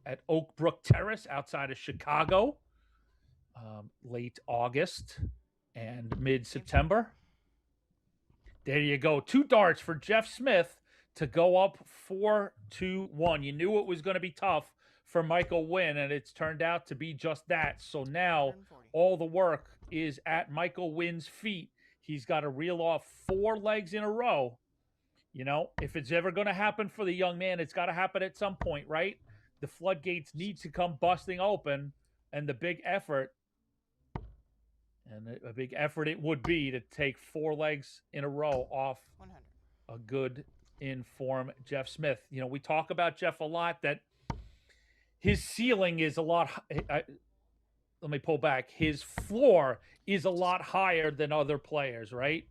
at Oak Brook Terrace outside of Chicago, late August and mid-September. There you go. 2 darts for Jeff Smith to go up 4-1. You knew it was going to be tough for Michael Wynn, and it's turned out to be just that. So now 140. all the work is at Michael Wynn's feet. He's got to reel off 4 legs in a row. You know, if it's ever going to happen for the young man, it's got to happen at some point, right? The floodgates need to come busting open, and the big effort. And a big effort it would be to take 4 legs in a row off 100. a good in form Jeff Smith. You know, we talk about Jeff a lot, that his ceiling is a lot. Let me pull back. His floor is a lot higher than other players, right?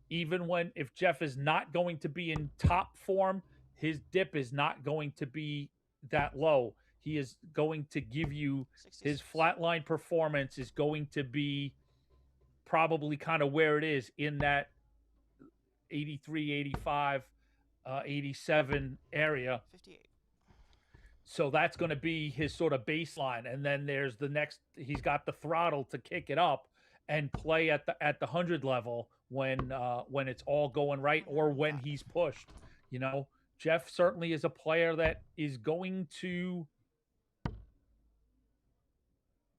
Even when, if Jeff is not going to be in top form, his dip is not going to be that low. He is going to give you, his 66. flatline performance is going to be probably kind of where it is in that 83, 85, 87 area. 58. So that's going to be his sort of baseline. And then there's the next, he's got the throttle to kick it up and play at the 100 level when it's all going right, or when he's pushed. You know, Jeff certainly is a player that is going to,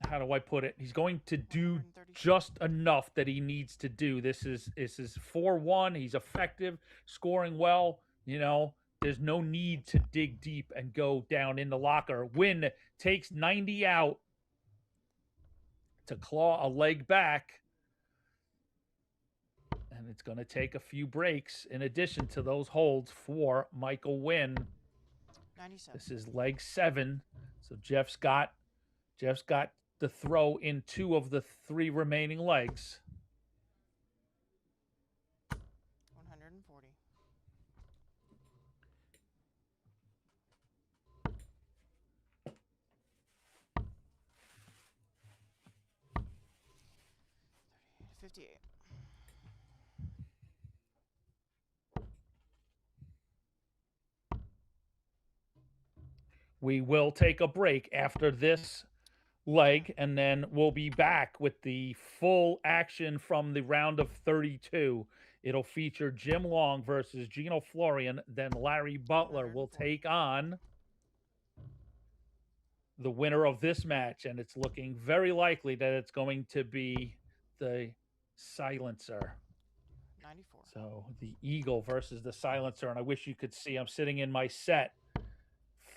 how do I put it? He's going to do 132. just enough that he needs to do. This is 4-1. He's effective, scoring well. You know, there's no need to dig deep and go down in the locker. Win takes 90 out to claw a leg back. And it's going to take a few breaks in addition to those holds for Michael Wynn. 97. This is leg 7. So Jeff's got the throw in 2 of the 3 remaining legs. 140. $58. We will take a break after this leg, and then we'll be back with the full action from the round of 32. It'll feature Jim Long versus Gino Florian. Then Larry Butler will take on the winner of this match, and it's looking very likely that it's going to be the Silencer. 94. So the Eagle versus the Silencer, and I wish you could see, I'm sitting in my set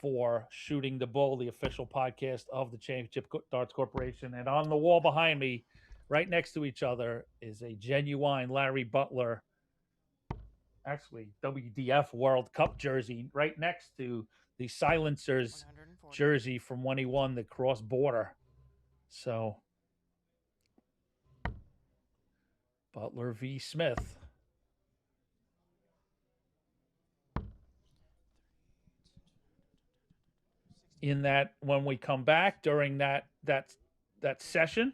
for Shooting the Bull, the official podcast of the Championship Darts Corporation. And on the wall behind me, right next to each other, is a genuine Larry Butler, actually WDF World Cup jersey, right next to the Silencer's 140. jersey from when he won the cross border. So Butler v. Smith. In that, when we come back during that session,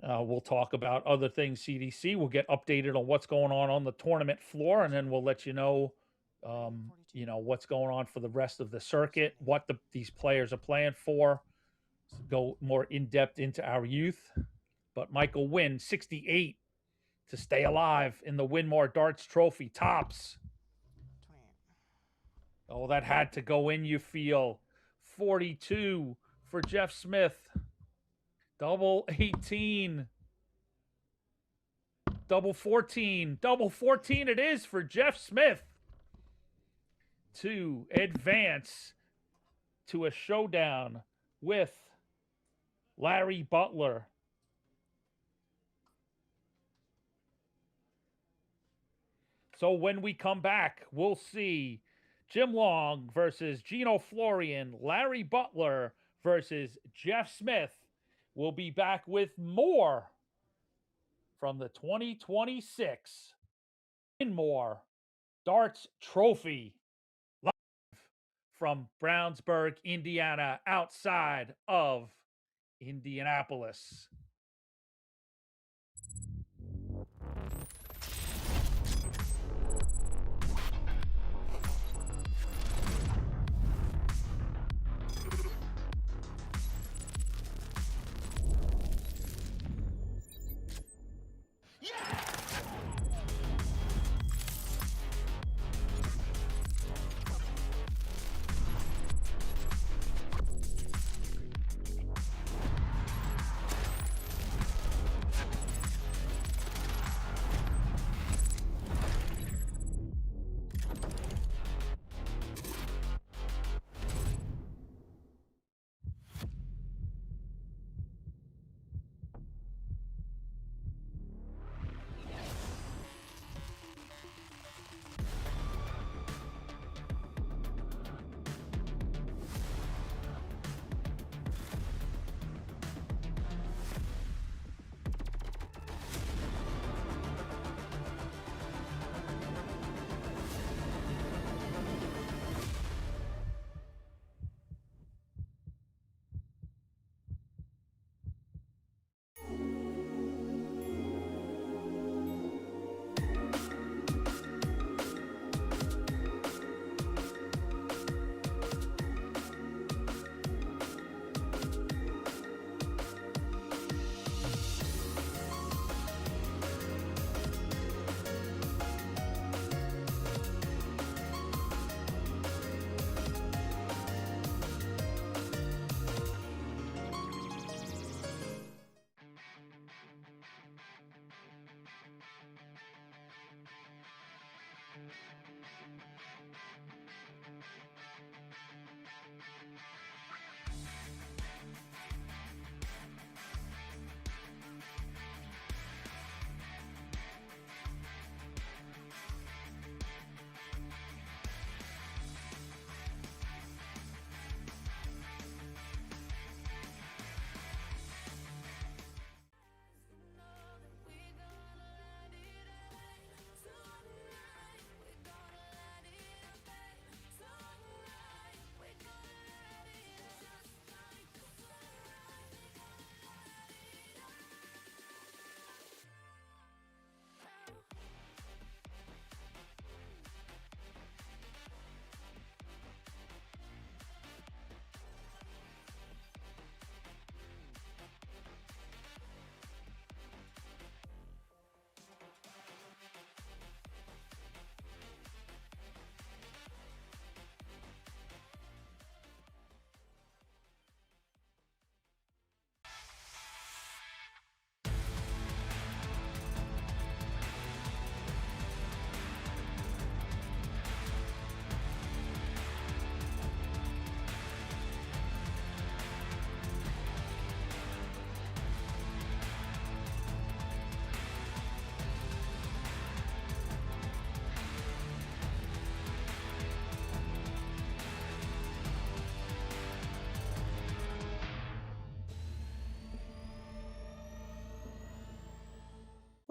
70. we'll talk about other things CDC. We'll get updated on what's going on the tournament floor, and then we'll let you know, what's going on for the rest of the circuit, what these players are playing for. Go more in depth into our youth. But Michael Wynn, 68 to stay alive in the Winmau Darts Trophy tops. 28. Oh, that had to go in, you feel. 42 for Jeff Smith. Double 18. Double 14. Double 14 it is for Jeff Smith to advance to a showdown with Larry Butler. So when we come back, we'll see Jim Long versus Gino Florian, Larry Butler versus Jeff Smith. We'll be back with more from the 2026 Winmau Darts Trophy, live from Brownsburg, Indiana, outside of Indianapolis.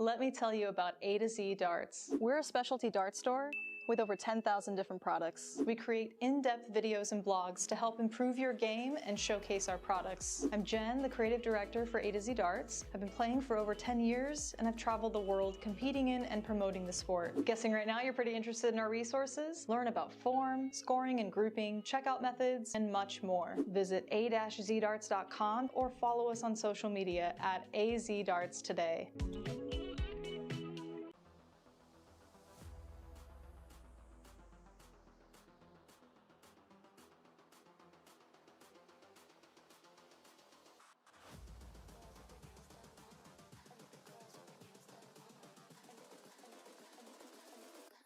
Let me tell you about A to Z Darts. We're a specialty dart store with over 10,000 different products. We create in-depth videos and blogs to help improve your game and showcase our products. I'm Jen, the creative director for A to Z Darts. I've been playing for over 10 years and I've traveled the world competing in and promoting the sport. Guessing right now you're pretty interested in our resources? Learn about form, scoring and grouping, checkout methods, and much more. Visit a-zdarts.com or follow us on social media at azdarts today.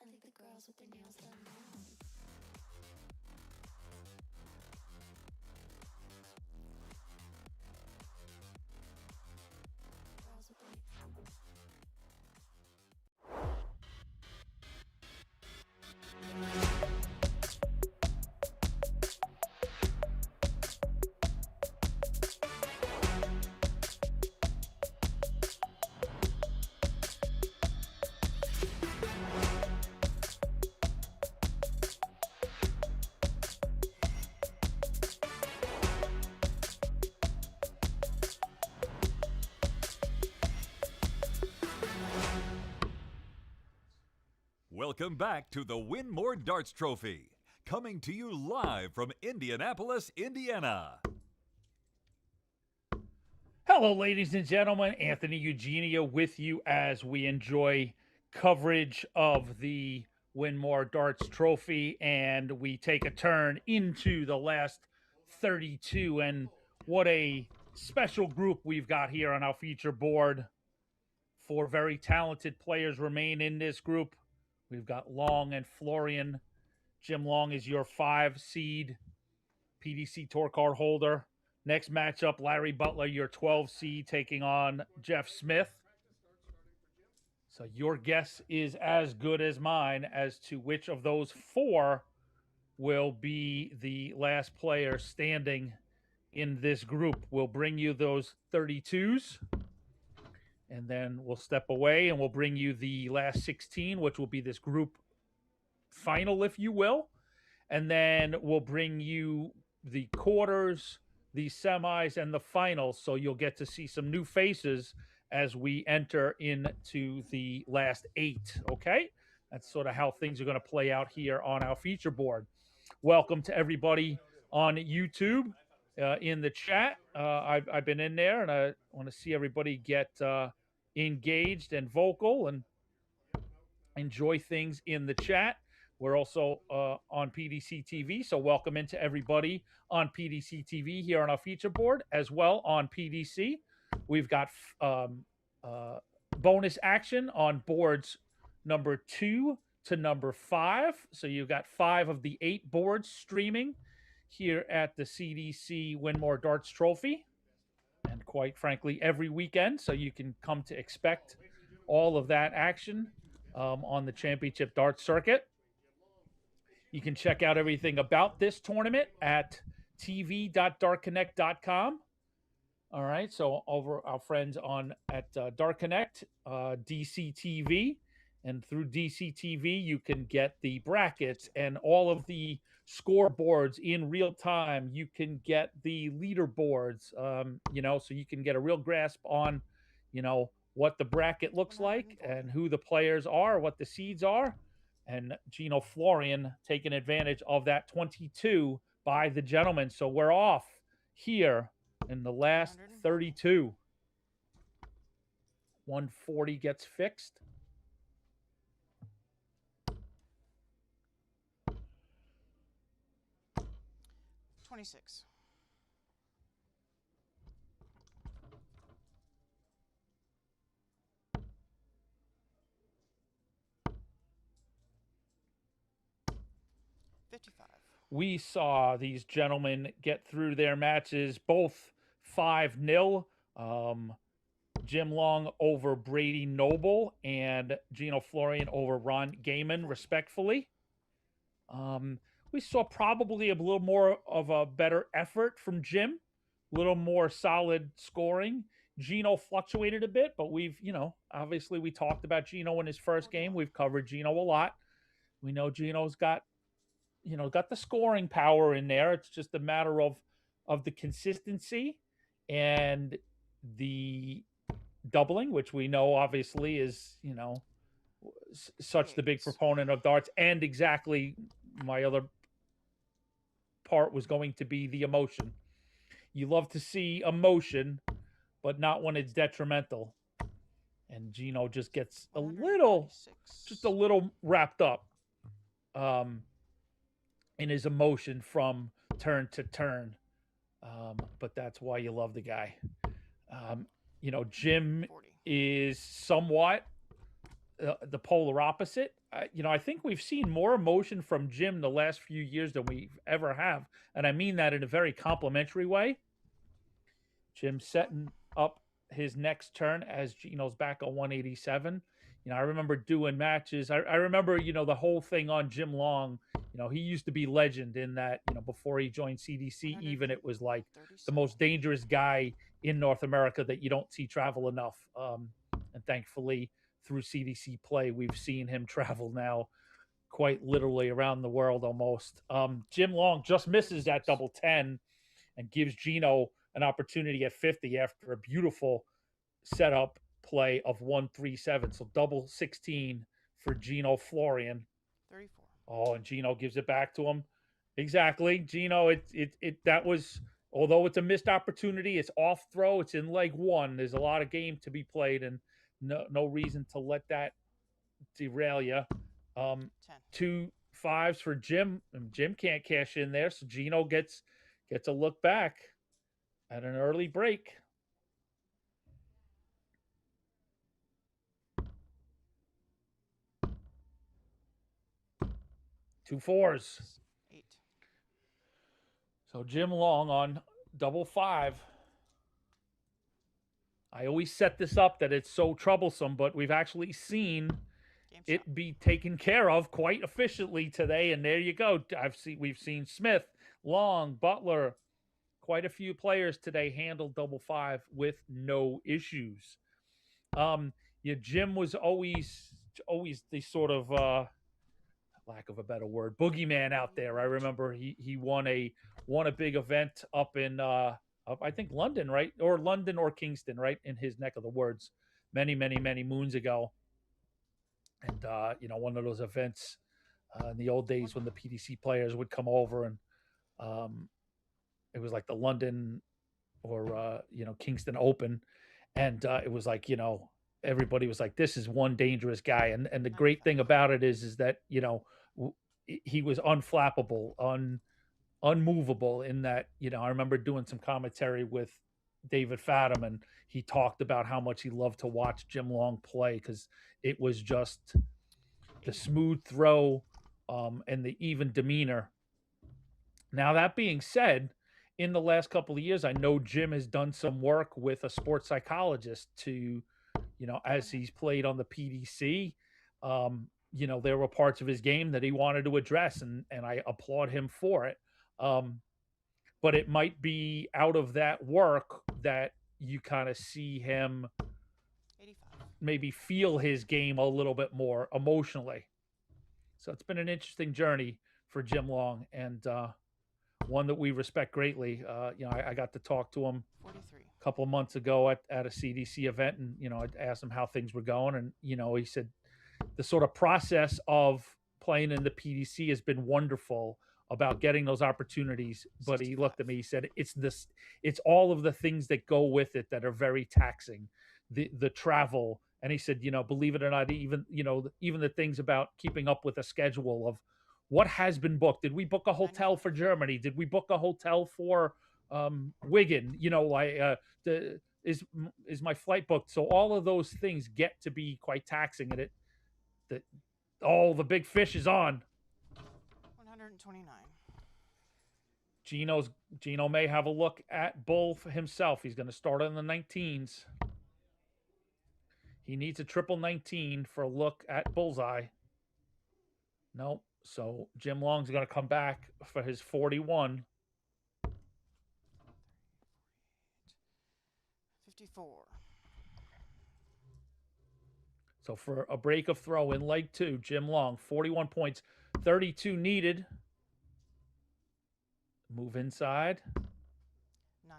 I think the girls with their nails done now. Girls with their Welcome back to the Winmau Darts Trophy, coming to you live from Indianapolis, Indiana. Hello, ladies and gentlemen. Anthony Eugenio with you as we enjoy coverage of the Winmau Darts Trophy, and we take a turn into the last 32. And what a special group we've got here on our feature board. 4 very talented players remain in this group. We've got Long and Florian. Jim Long is your 5 seed PDC Tour card holder. Next matchup, Larry Butler, your 12 seed, taking on Jeff Smith. So your guess is as good as mine as to which of those 4 will be the last player standing in this group. We'll bring you those 32s, and then we'll step away and we'll bring you the last 16, which will be this group final, if you will. And then we'll bring you the quarters, the semis, and the finals. So you'll get to see some new faces as we enter into the last 8. Okay? That's sort of how things are going to play out here on our feature board. Welcome to everybody on YouTube, in the chat. I've been in there, and I want to see everybody get engaged and vocal and enjoy things in the chat. We're also on PDC TV, so welcome into everybody on PDC TV here on our feature board, as well on PDC. We've got bonus action on boards number 2 to number 5. So you've got 5 of the 8 boards streaming here at the CDC Winmau Darts Trophy, and quite frankly, every weekend. So you can come to expect all of that action on the championship darts circuit. You can check out everything about this tournament at tv.dartconnect.com. All right, so over our friends at Dart Connect, DCTV, and through DCTV, you can get the brackets and all of the scoreboards in real time. You can get the leaderboards, so you can get a real grasp on, what the bracket looks like and who the players are, what the seeds are. And Gino Florian taking advantage of that 22 by the gentleman. So we're off here in the last 32. 140 gets fixed. $26. We saw these gentlemen get through their matches, both 5-0. Jim Long over Brady Noble and Gino Florian over Ron Gaiman, respectfully. We saw probably a little more of a better effort from Jim, a little more solid scoring Gino fluctuated a bit, but we've, obviously we talked about Gino in his first game. We've covered Gino a lot. We know Gino's got the scoring power in there. It's just a matter of the consistency and the doubling, which we know obviously is, such the big proponent of darts. And exactly my other part was going to be the emotion. You love to see emotion, but not when it's detrimental. And Gino just gets a little wrapped up in his emotion from turn to turn. But that's why you love the guy. Jim 40. is somewhat the polar opposite. I think we've seen more emotion from Jim the last few years than we ever have. And I mean that in a very complimentary way. Jim setting up his next turn as Gino's back on 187. I remember doing matches. I remember, the whole thing on Jim Long. He used to be legend in that, before he joined CDC, even it was like the most dangerous guy in North America that you don't see travel enough. And thankfully, through CDC play, we've seen him travel now quite literally around the world almost. Jim Long just misses that double 10 and gives Gino an opportunity at 50 after a beautiful setup play of 137. So double 16 for Gino Florian. 34. Oh, and Gino gives it back to him. Exactly. Gino, that was, although it's a missed opportunity, it's off throw, it's in leg one. There's a lot of game to be played, and no reason to let that derail you. 10. 2 5s for Jim, and Jim can't cash in there, so Gino gets a look back at an early break. Two 4s. 8. So Jim Long on double 5. I always set this up that it's so troublesome, but we've actually seen it be taken care of quite efficiently today. And there you go. We've seen Smith, Long, Butler, quite a few players today handle double 5 with no issues. Jim was always the sort of lack of a better word, boogeyman out there. I remember he won a big event up in I think London, right? Or London or Kingston, right? In his neck of the woods many moons ago. And one of those events in the old days when the PDC players would come over, and it was like the London or Kingston Open, and it was like, everybody was like, this is one dangerous guy. And the great thing about it is that, he was unflappable, unmovable in that, I remember doing some commentary with David Fathom, and he talked about how much he loved to watch Jim Long play because it was just the smooth throw and the even demeanor. Now, that being said, in the last couple of years, I know Jim has done some work with a sports psychologist to, as he's played on the PDC, there were parts of his game that he wanted to address, and I applaud him for it. But it might be out of that work that you kind of see him 85. maybe feel his game a little bit more emotionally. So it's been an interesting journey for Jim Long, and one that we respect greatly. I got to talk to him 43. a couple of months ago at a CDC event, and I asked him how things were going, and he said the sort of process of playing in the PDC has been wonderful about getting those opportunities. But he looked at me, he said, it's all of the things that go with it that are very taxing, the travel. And he said, believe it or not, even the things about keeping up with a schedule of what has been booked. Did we book a hotel for Germany? Did we book a hotel for Wigan? Is my flight booked? So all of those things get to be quite taxing, and the big fish is on. 129. Gino may have a look at bull himself. He's going to start in the 19s. He needs a triple 19 for a look at bullseye. Nope. So Jim Long's going to come back for his 41. 52. 54. So for a break of throw in leg 2, Jim Long, 41 points, 32 needed. Move inside. 9.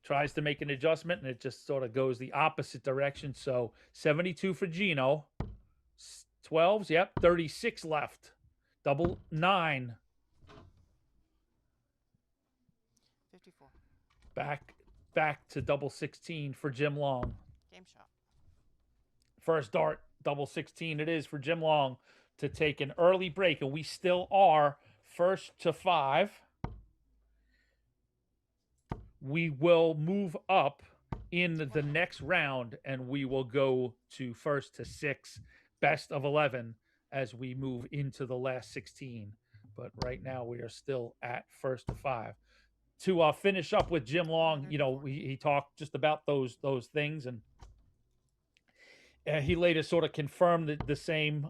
Tries to make an adjustment, and it just sort of goes the opposite direction. So 72 for Gino. 12s, yep, 36 left. Double 9. 54. Back to double 16 for Jim Long. Game shot. First dart, double 16 it is for Jim Long to take an early break, and we still are first to 5. We will move up in the next round, and we will go to first to 6, best of 11, as we move into the last 16. But right now we are still at first to 5. To finish up with Jim Long, you know, he talked just about those things, and he later sort of confirmed the same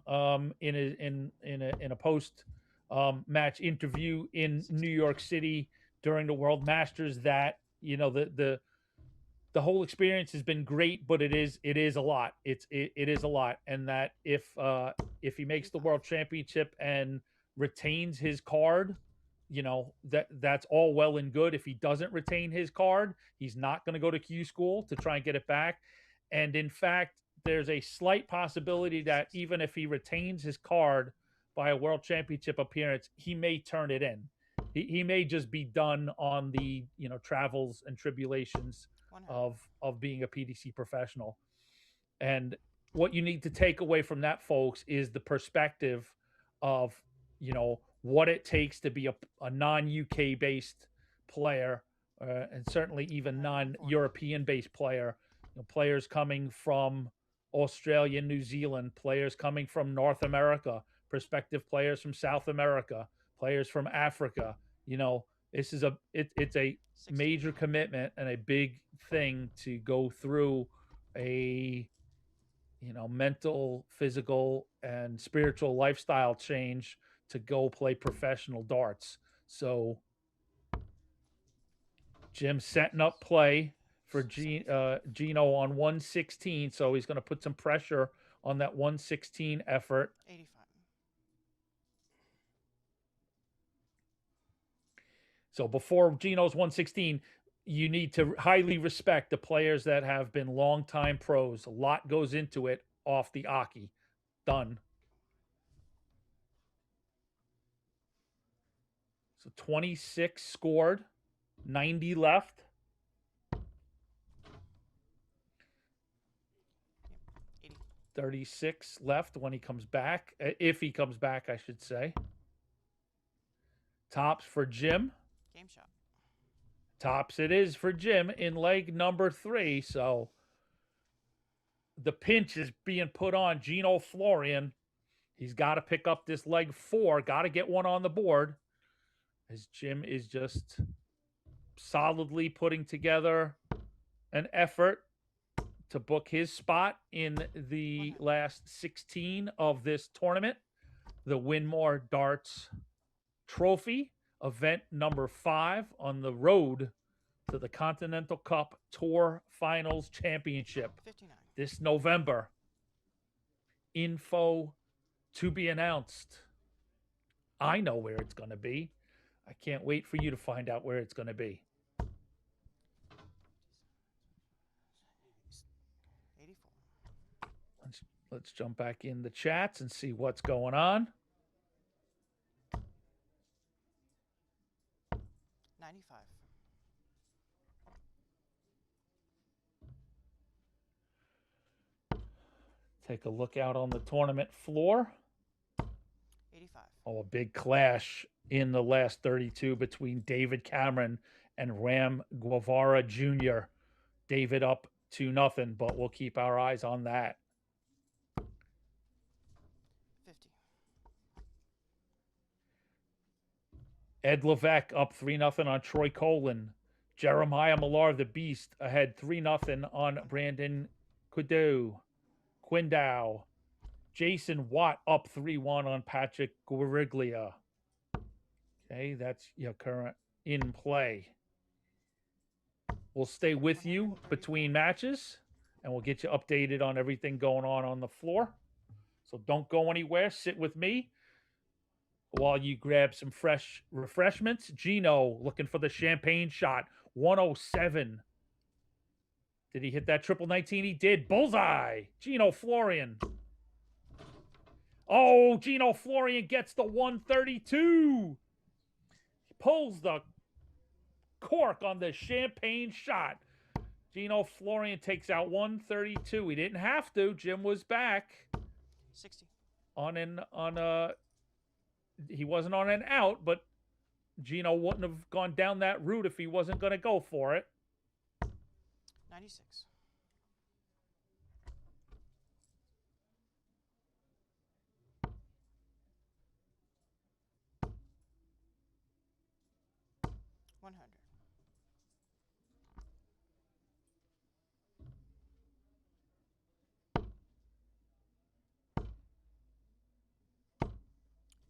in a post match interview in New York City during the World Masters, that, you know, the whole experience has been great, but it is a lot. It is a lot, and that if he makes the World Championship and retains his card, you know, that's all well and good. If he doesn't retain his card, he's not going to go to Q school to try and get it back. And in fact, there's a slight possibility that even if he retains his card by a World Championship appearance, he may turn it in. He may just be done on the, you know, travels and tribulations of being a PDC professional. And what you need to take away from that, folks, is the perspective of, you know, what it takes to be a non-UK based player, and certainly even non-European based player. You know, players coming from Australia, New Zealand, players coming from North America, prospective players from South America, players from Africa. You know, this is it's a major commitment and a big thing to go through a, you know, mental, physical, and spiritual lifestyle change to go play professional darts. So Jim setting up play for Gino on 116, so he's going to put some pressure on that 116 effort. 85. So before Gino's 116, you need to highly respect the players that have been longtime pros. A lot goes into it off the Aki. Done. So 26 scored, 90 left. 80. 36 left when he comes back. If he comes back, I should say. Tops for Jim. Game shot. Tops it is for Jim in leg number 3. So the pinch is being put on Gino Florian. He's got to pick up this leg 4. Got to get one on the board, as Jim is just solidly putting together an effort to book his spot in the last 16 of this tournament, the Winmau Darts Trophy, event number 5 on the road to the Continental Cup Tour Finals Championship 59. this November. Info to be announced. I know where it's going to be. I can't wait for you to find out where it's going to be. 84. Let's jump back in the chats and see what's going on. 95. Take a look out on the tournament floor. 85. Oh, a big clash in the last 32 between David Cameron and Ram Guevara Jr. David up 2-0, but we'll keep our eyes on that. 50. Ed Levesque up 3-0 on Troy Colin. Jeremiah Millar the Beast ahead 3-0 on Brandon Quindow. Jason Watt up 3-1 on Patrick Guariglia. Okay, that's your current in play. We'll stay with you between matches, and we'll get you updated on everything going on the floor. So don't go anywhere. Sit with me while you grab some fresh refreshments. Gino looking for the champagne shot. 107. Did he hit that triple 19? He did. Bullseye. Gino Florian. Oh, Gino Florian gets the 132. He pulls the cork on the champagne shot. Gino Florian takes out 132. He didn't have to. Jim was back 60. He wasn't on an out, but Gino wouldn't have gone down that route if he wasn't going to go for it. 96. $100.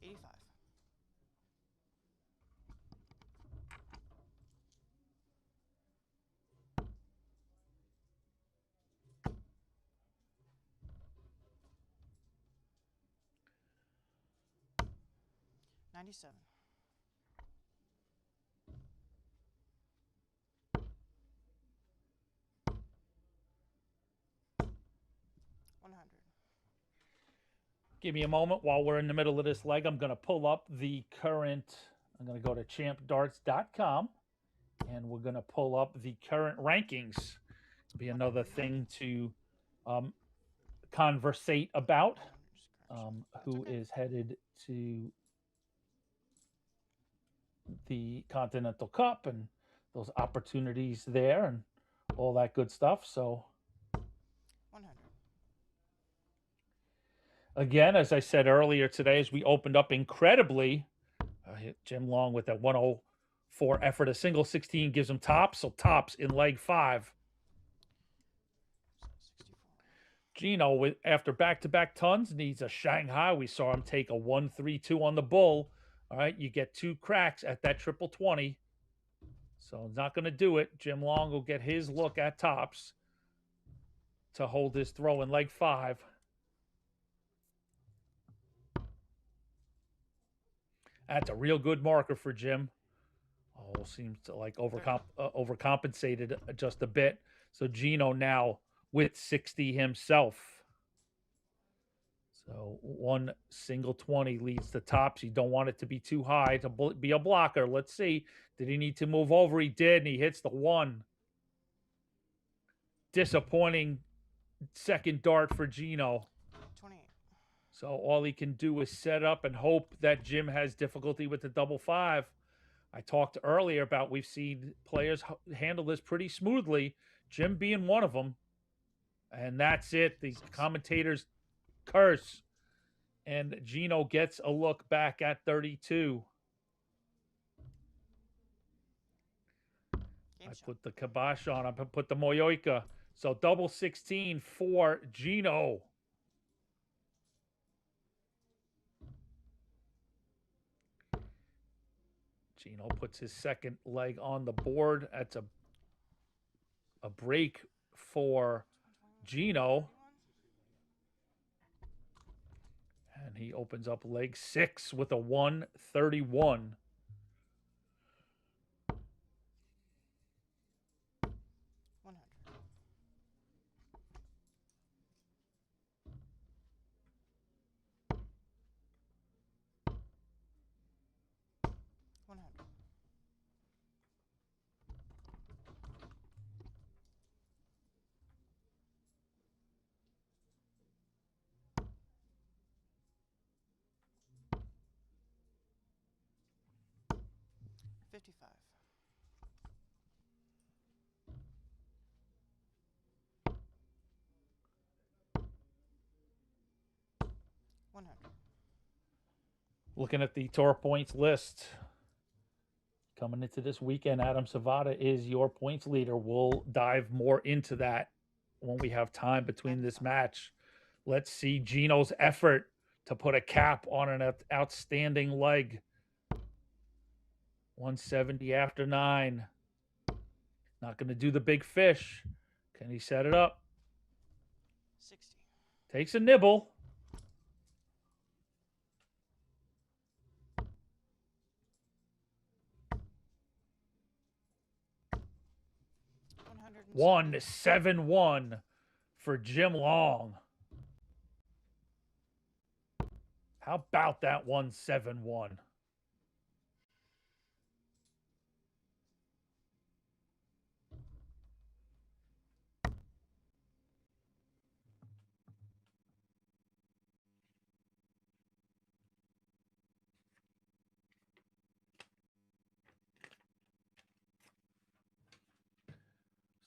85. 97. 100. Give me a moment while we're in the middle of this leg. I'm going to pull up the current. I'm going to go to champdarts.com, and we're going to pull up the current rankings. It'll be another thing to conversate about. Who is headed to the Continental Cup and those opportunities there and all that good stuff. So 100. again, as I said earlier today, as we opened up incredibly, Jim Long with that 104 effort. A single 16 gives him tops, so tops in leg 5. 64. Gino, after back-to-back tons, needs a Shanghai. We saw him take a 1-3-2 on the bull. All right, you get 2 cracks at that triple 20. So not going to do it. Jim Long will get his look at tops to hold his throw in leg 5. That's a real good marker for Jim. Oh, seems to like overcompensated just a bit. So Gino now with 60 himself. So one single 20 leads to tops. You don't want it to be too high to be a blocker. Let's see. Did he need to move over? He did, and he hits the 1. Disappointing second dart for Gino. 28. So all he can do is set up and hope that Jim has difficulty with the double 5. I talked earlier about we've seen players handle this pretty smoothly, Jim being one of them. And that's it. The commentators curse. And Gino gets a look back at 32. Game I shot. put the kibosh on. I put the Moyoika. So double 16 for Gino. Gino puts his second leg on the board. That's a break for Gino. And he opens up leg 6 with a 131. 100. 100. 55. 100. Looking at the tour points list. Coming into this weekend, Adam Savada is your points leader. We'll dive more into that when we have time between this match. Let's see Gino's effort to put a cap on an outstanding leg. 170 after 9. Not going to do the big fish. Can he set it up? 60. Takes a nibble. $107. 171 for Jim Long. How about that 171?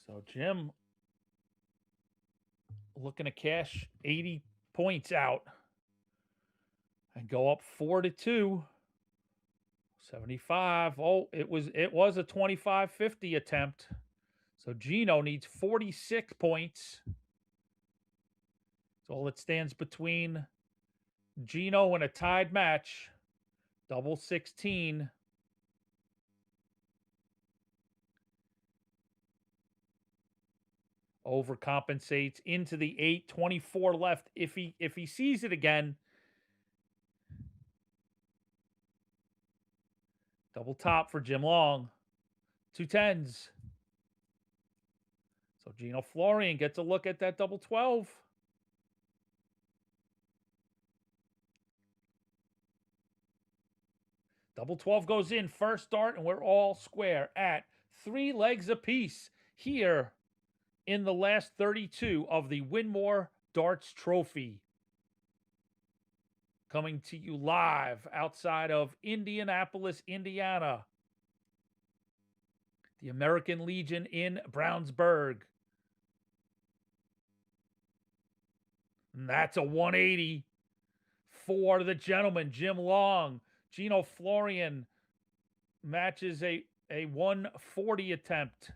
So Jim looking to cash 80 points out and go up 4-2. 75. Oh, it was a 25-50 attempt. So Gino needs 46 points. That's all that stands between Gino and a tied match. Double 16. Overcompensates into the 8. 24 left. If he sees it again. Double top for Jim Long. 2 10s. So Gino Florian gets a look at that double 12. Double 12 goes in, first dart, and we're all square at 3 legs apiece here in the last 32 of the Winmau Darts Trophy. Coming to you live outside of Indianapolis, Indiana. The American Legion in Brownsburg. And that's a 180 for the gentleman, Jim Long. Gino Florian matches a 140 attempt.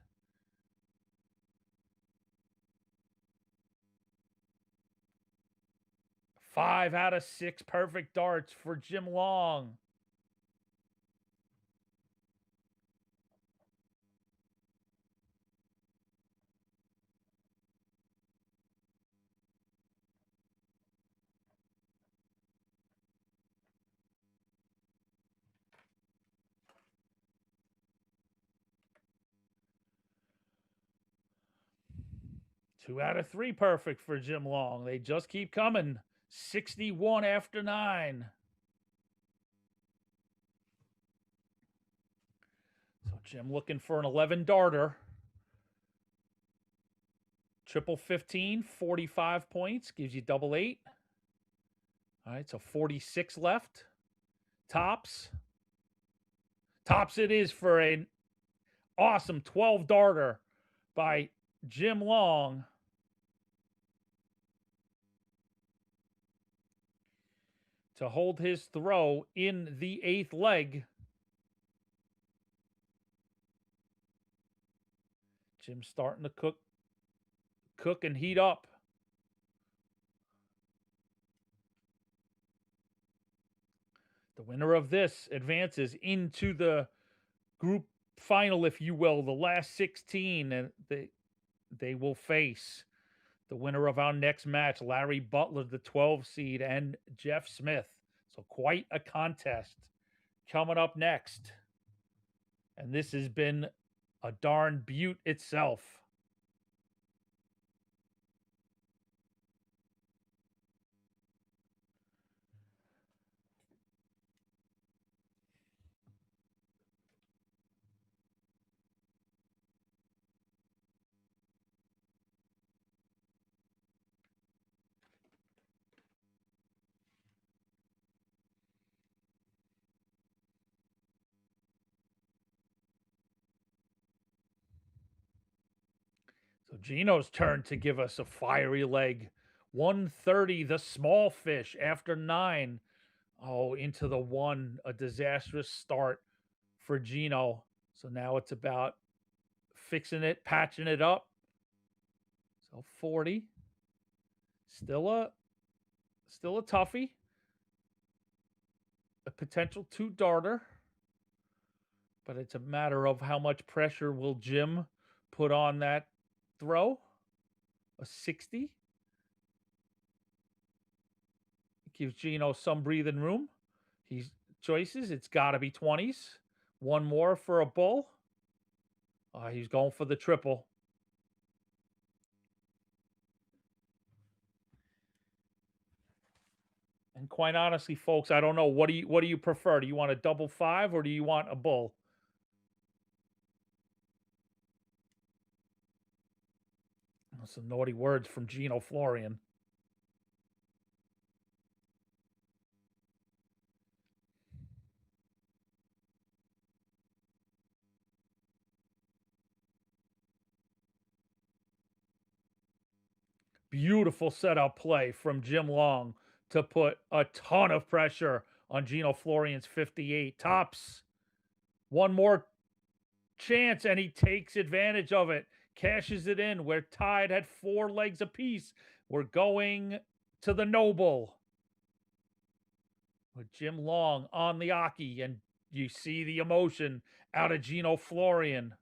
Five out of 6 perfect darts for Jim Long. Two out of 3 perfect for Jim Long. They just keep coming. 61 after 9. So Jim looking for an 11 darter. Triple 15, 45 points. Gives you double 8. All right, so 46 left. Tops. Tops it is for an awesome 12 darter by Jim Long. To hold his throw in the 8th leg. Jim's starting to cook and heat up. The winner of this advances into the group final, if you will, the last 16, and they will face the winner of our next match, Larry Butler, the 12 seed, and Jeff Smith. So quite a contest coming up next. And this has been a darn beaut itself. So Gino's turn to give us a fiery leg. 130, the small fish after 9. Oh, into the 1, a disastrous start for Gino. So now it's about fixing it, patching it up. So 40. Still a toughie. A potential 2 darter. But it's a matter of how much pressure will Jim put on that throw. A 60. Gives Gino some breathing room. He's choices. It's got to be 20s. One more for a bull. He's going for the triple. And quite honestly, folks, I don't know. What do you prefer? Do you want a double 5 or do you want a bull? Some naughty words from Gino Florian. Beautiful setup play from Jim Long to put a ton of pressure on Gino Florian's 58. Tops. One more chance, and he takes advantage of it. Cashes it in. We're tied at 4 legs apiece. We're going to the Noble. With Jim Long on the Aki, and you see the emotion out of Gino Florian.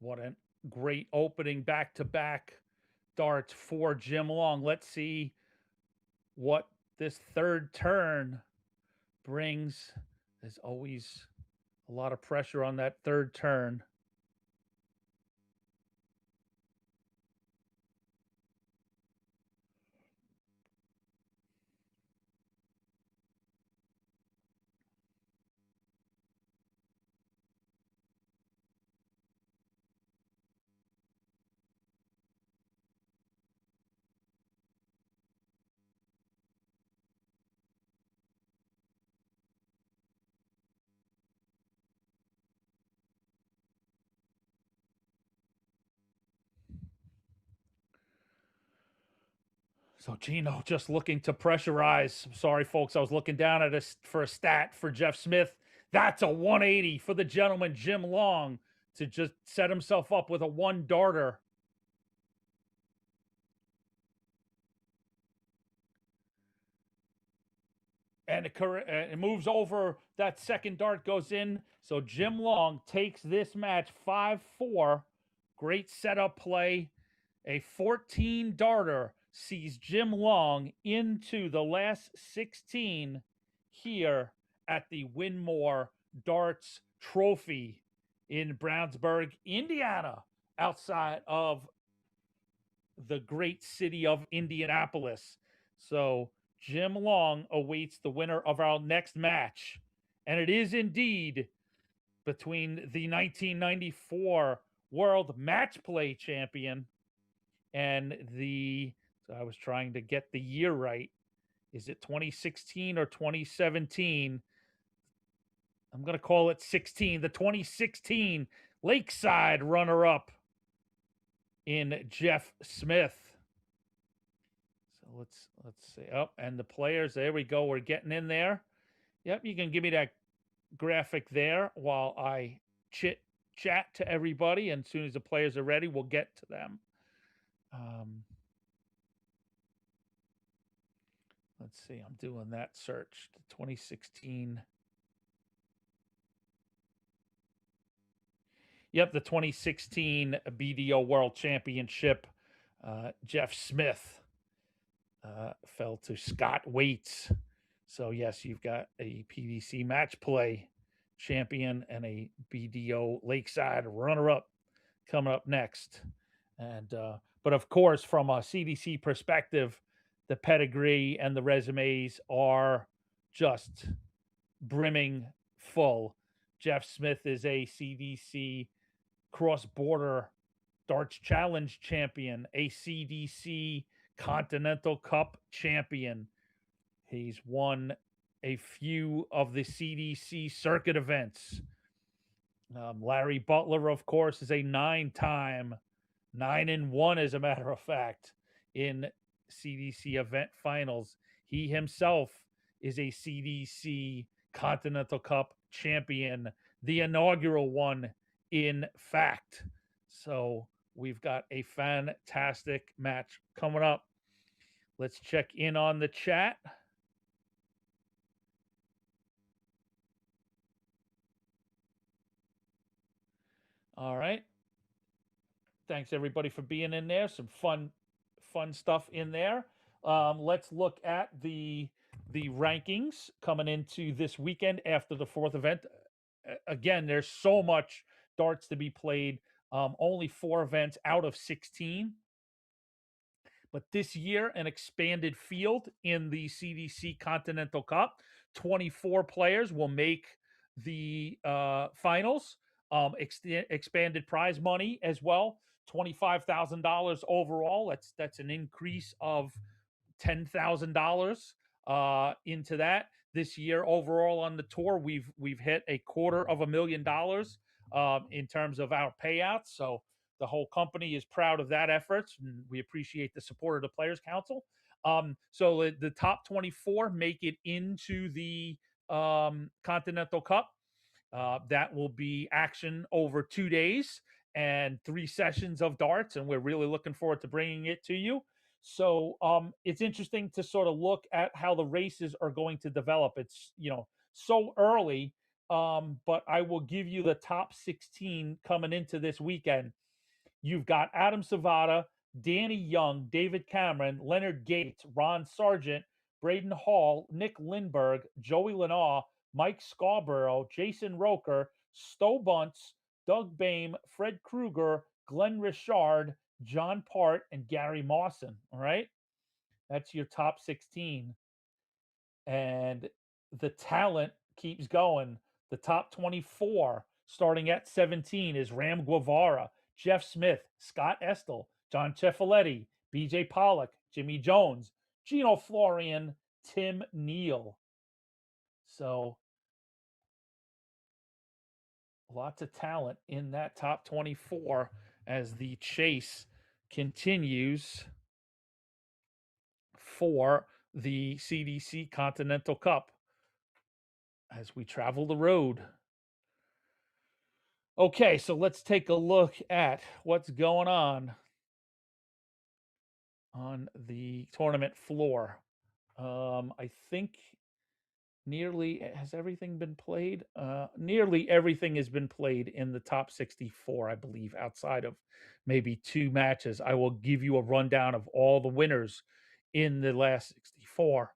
What a great opening back-to-back darts for Jim Long. Let's see what this third turn brings. There's always a lot of pressure on that third turn. So Gino just looking to pressurize. I'm sorry, folks. I was looking down at for a stat for Jeff Smith. That's a 180 for the gentleman, Jim Long, to just set himself up with a 1-darter. And it moves over. That second dart goes in. So Jim Long takes this match 5-4. Great setup play. A 14-darter sees Jim Long into the last 16 here at the Winmau Darts Trophy in Brownsburg, Indiana, outside of the great city of Indianapolis. So Jim Long awaits the winner of our next match. And it is indeed between the 1994 World Match Play Champion and so I was trying to get the year right. Is it 2016 or 2017? I'm going to call it 16. The 2016 Lakeside runner-up in Jeff Smith. So let's see. Oh, and the players, there we go. We're getting in there. Yep, you can give me that graphic there while I chat to everybody. And as soon as the players are ready, we'll get to them. Let's see. I'm doing that search. The 2016. Yep, the 2016 BDO World Championship. Jeff Smith fell to Scott Waits. So, yes, you've got a PDC match play champion and a BDO Lakeside runner-up coming up next. And but, of course, from a CDC perspective, the pedigree and the resumes are just brimming full. Jeff Smith is a CDC cross-border darts challenge champion, a CDC Continental Cup champion. He's won a few of the CDC circuit events. Larry Butler, of course, is a 9-time, 9-1, as a matter of fact, in CDC event finals. He himself is a CDC Continental Cup champion, the inaugural one, in fact. So we've got a fantastic match coming up. Let's check in on the chat. All right. Thanks everybody for being in there. Some fun stuff in there. Let's look at the rankings coming into this weekend after the fourth event. Again, there's so much darts to be played. Only 4 events out of 16. But this year, an expanded field in the CDC Continental Cup. 24 players will make the finals. Expanded prize money as well. $25,000 overall. That's an increase of $10,000 into that. This year overall on the tour, we've hit $250,000 in terms of our payouts. So the whole company is proud of that effort, and we appreciate the support of the Players Council. So the top 24 make it into the Continental Cup. That will be action over 2 days and 3 sessions of darts, and we're really looking forward to bringing it to you. So it's interesting to sort of look at how the races are going to develop. It's so early, but I will give you the top 16 coming into this weekend. You've got Adam Savada, Danny Young, David Cameron, Leonard Gates, Ron Sargent, Braden Hall, Nick Lindberg, Joey Lenaw, Mike Scarborough, Jason Roker, Stowe Bunce, Doug Bame, Fred Krueger, Glenn Richard, John Part, and Gary Mawson. All right. That's your top 16. And the talent keeps going. The top 24, starting at 17, is Ram Guevara, Jeff Smith, Scott Estel, John Cefoletti, BJ Pollock, Jimmy Jones, Gino Florian, Tim Neal. So lots of talent in that top 24 as the chase continues for the CDC Continental Cup as we travel the road. Okay, so let's take a look at what's going on the tournament floor. I think has everything been played? Nearly everything has been played in the top 64, I believe, outside of maybe 2 matches. I will give you a rundown of all the winners in the last 64.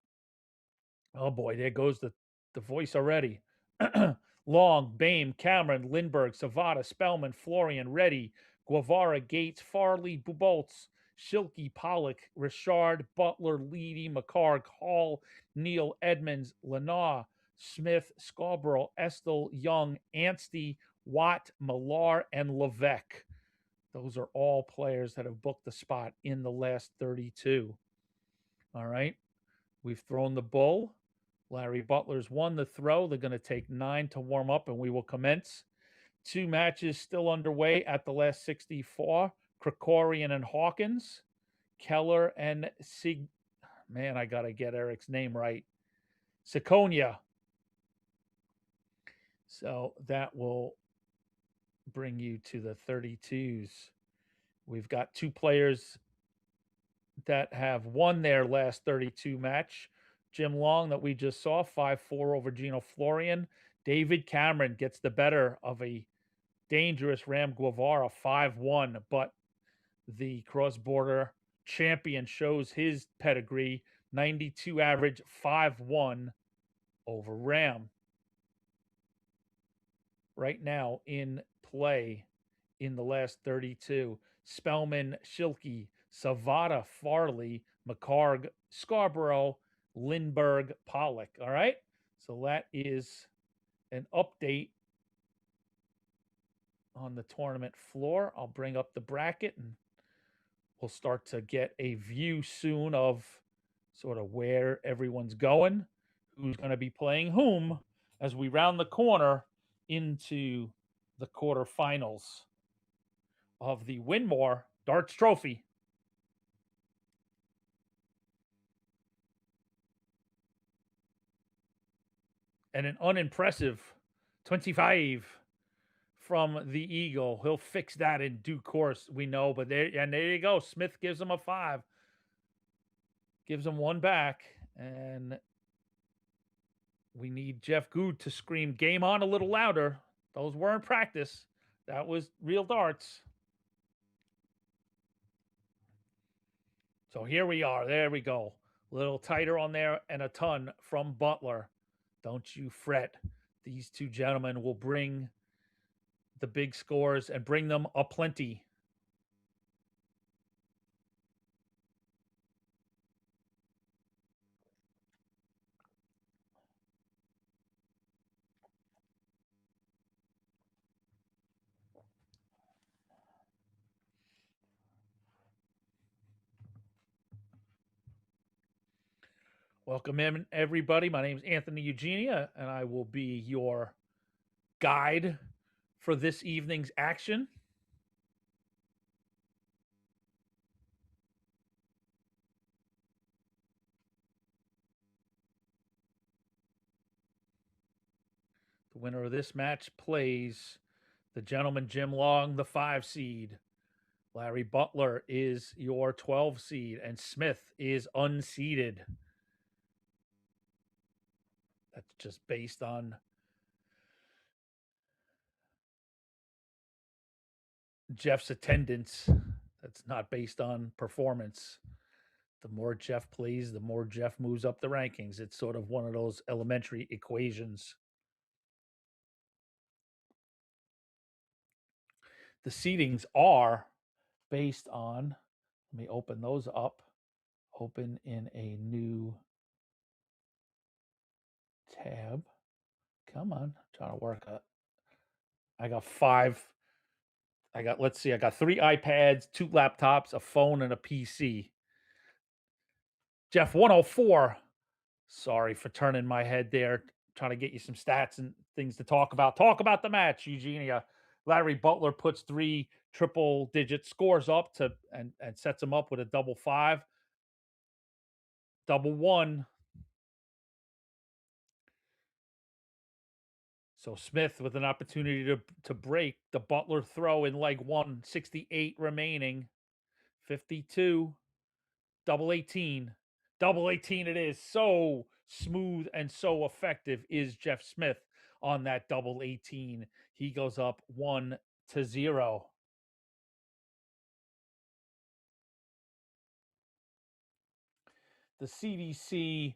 Oh boy, there goes the voice already. Long, Bame, Cameron, Lindbergh, Savada, Spellman, Florian, Reddy, Guevara, Gates, Farley, Buboltz, Schilke, Pollock, Richard, Butler, Leedy, McCarg, Hall, Neal, Edmonds, Lenaw, Smith, Scarborough, Estel, Young, Anstey, Watt, Millar, and Levesque. Those are all players that have booked the spot in the last 32. All right. We've thrown the bull. Larry Butler's won the throw. They're going to take 9 to warm up, and we will commence. 2 matches still underway at the last 64. Krikorian and Hawkins. Keller and Man, I got to get Eric's name right. Siconia. So that will bring you to the 32s. We've got 2 players that have won their last 32 match. Jim Long, that we just saw, 5-4 over Gino Florian. David Cameron gets the better of a dangerous Ram Guevara, 5-1. But the cross-border champion shows his pedigree, 92 average, 5-1 over Ram. Right now in play in the last 32, Spellman, Schilke, Savada, Farley, McCarg, Scarborough, Lindbergh, Pollock. All right. So that is an update on the tournament floor. I'll bring up the bracket and we'll start to get a view soon of sort of where everyone's going, who's going to be playing whom as we round the corner into the quarterfinals of the Winmau Darts Trophy. And an unimpressive 25 from the Eagle. He'll fix that in due course, we know. But there you go. Smith gives him a 5. Gives him one back. And we need Jeff Good to scream game on a little louder. Those weren't practice. That was real darts. So here we are. There we go. A little tighter on there and a ton from Butler. Don't you fret. These two gentlemen will bring the big scores and bring them aplenty. Welcome in, everybody. My name is Anthony Eugenia, and I will be your guide for this evening's action. The winner of this match plays the gentleman Jim Long, the 5 seed. Larry Butler is your 12 seed, and Smith is unseeded. That's just based on Jeff's attendance. That's not based on performance. The more Jeff plays, the more Jeff moves up the rankings. It's sort of one of those elementary equations. The seedings are based on, let me open those up, open in a new tab. Come on, I'm trying to work it. I got 5. I got 3 iPads, 2 laptops, a phone, and a PC. Jeff 104. Sorry for turning my head there, trying to get you some stats and things to talk about. Talk about the match, Eugenia. Larry Butler puts 3 triple-digit scores up to and sets him up with a double 5, double 1. So Smith with an opportunity to break the Butler throw in leg 1, 68 remaining, 52, double 18. Double 18 it is. So smooth and so effective is Jeff Smith on that double 18. He goes up 1-0. The CDC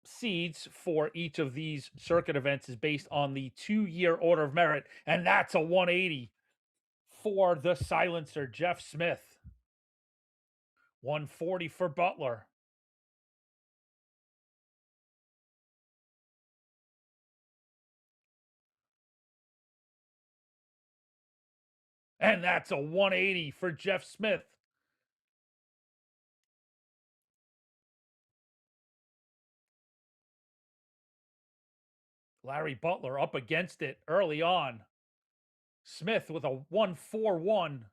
seeds for each of these circuit events is based on the 2-year order of merit, and that's a 180 for the silencer, Jeff Smith. 140 for Butler. And that's a 180 for Jeff Smith. Larry Butler up against it early on. Smith with a 141.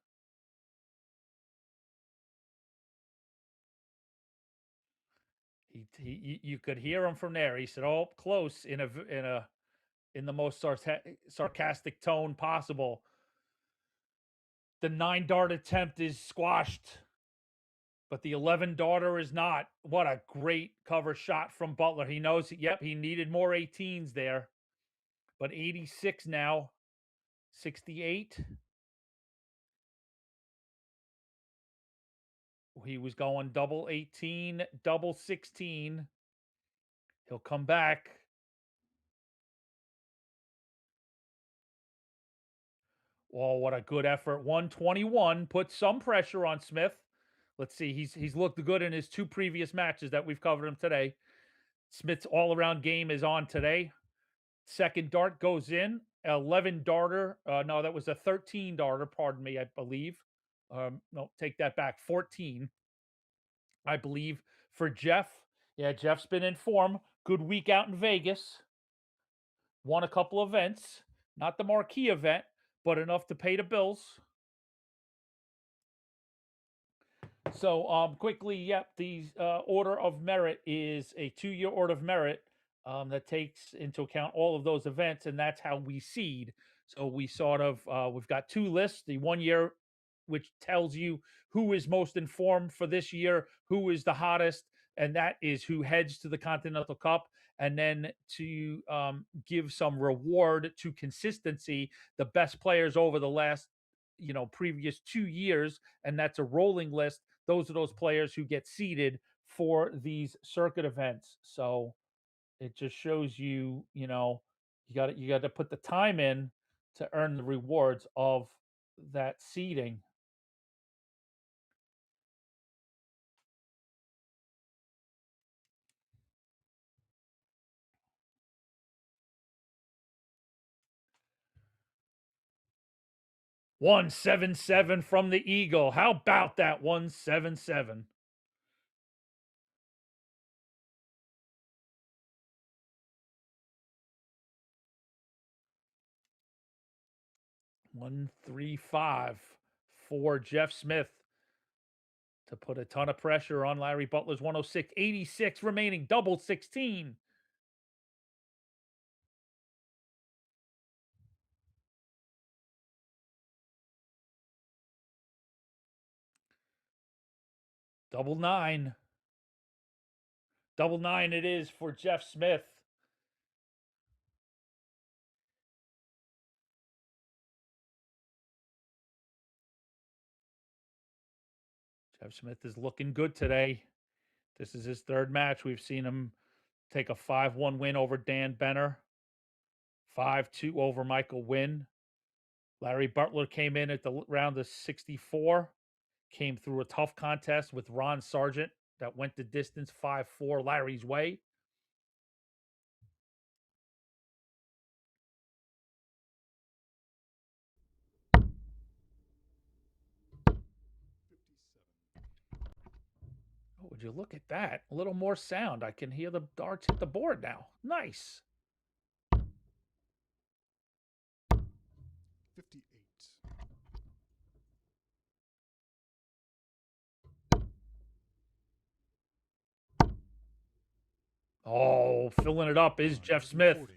You could hear him from there. He said, "Oh, close," in the most sarcastic tone possible. The 9-dart attempt is squashed, but the 11-darter is not. What a great cover shot from Butler. He knows, yep, he needed more 18s there, but 86 now, 68. He was going double 18, double 16. He'll come back. Oh, what a good effort. 121 put some pressure on Smith. Let's see. He's looked good in his 2 previous matches that we've covered him today. Smith's all-around game is on today. Second dart goes in. 11-darter. No, that was a 13-darter. Pardon me, I believe. No, take that back. 14, I believe, for Jeff. Yeah, Jeff's been in form. Good week out in Vegas. Won a couple events. Not the marquee event, but enough to pay the bills. So quickly, yep, the order of merit is a 2-year order of merit that takes into account all of those events, and that's how we seed. So we sort of we've got 2 lists: the 1 year, which tells you who is most informed for this year, who is the hottest, and that is who heads to the Continental Cup. And then to give some reward to consistency, the best players over the last previous 2 years, and that's a rolling list. Those are those players who get seeded for these circuit events. So it just shows you got to put the time in to earn the rewards of that seeding. $177 from the Eagle. How about that 177? $135 for Jeff Smith to put a ton of pressure on Larry Butler's 106. 86 remaining, double 16. Double 9. Double 9 it is for Jeff Smith. Jeff Smith is looking good today. This is his 3rd match. We've seen him take a 5-1 win over Dan Benner, 5-2 over Michael Wynn. Larry Butler came in at the round of 64, came through a tough contest with Ron Sargent that went the distance 5-4 Larry's way. Oh, would you look at that? A little more sound. I can hear the darts hit the board now. Nice. 58. Oh, filling it up is Jeff Smith. 140.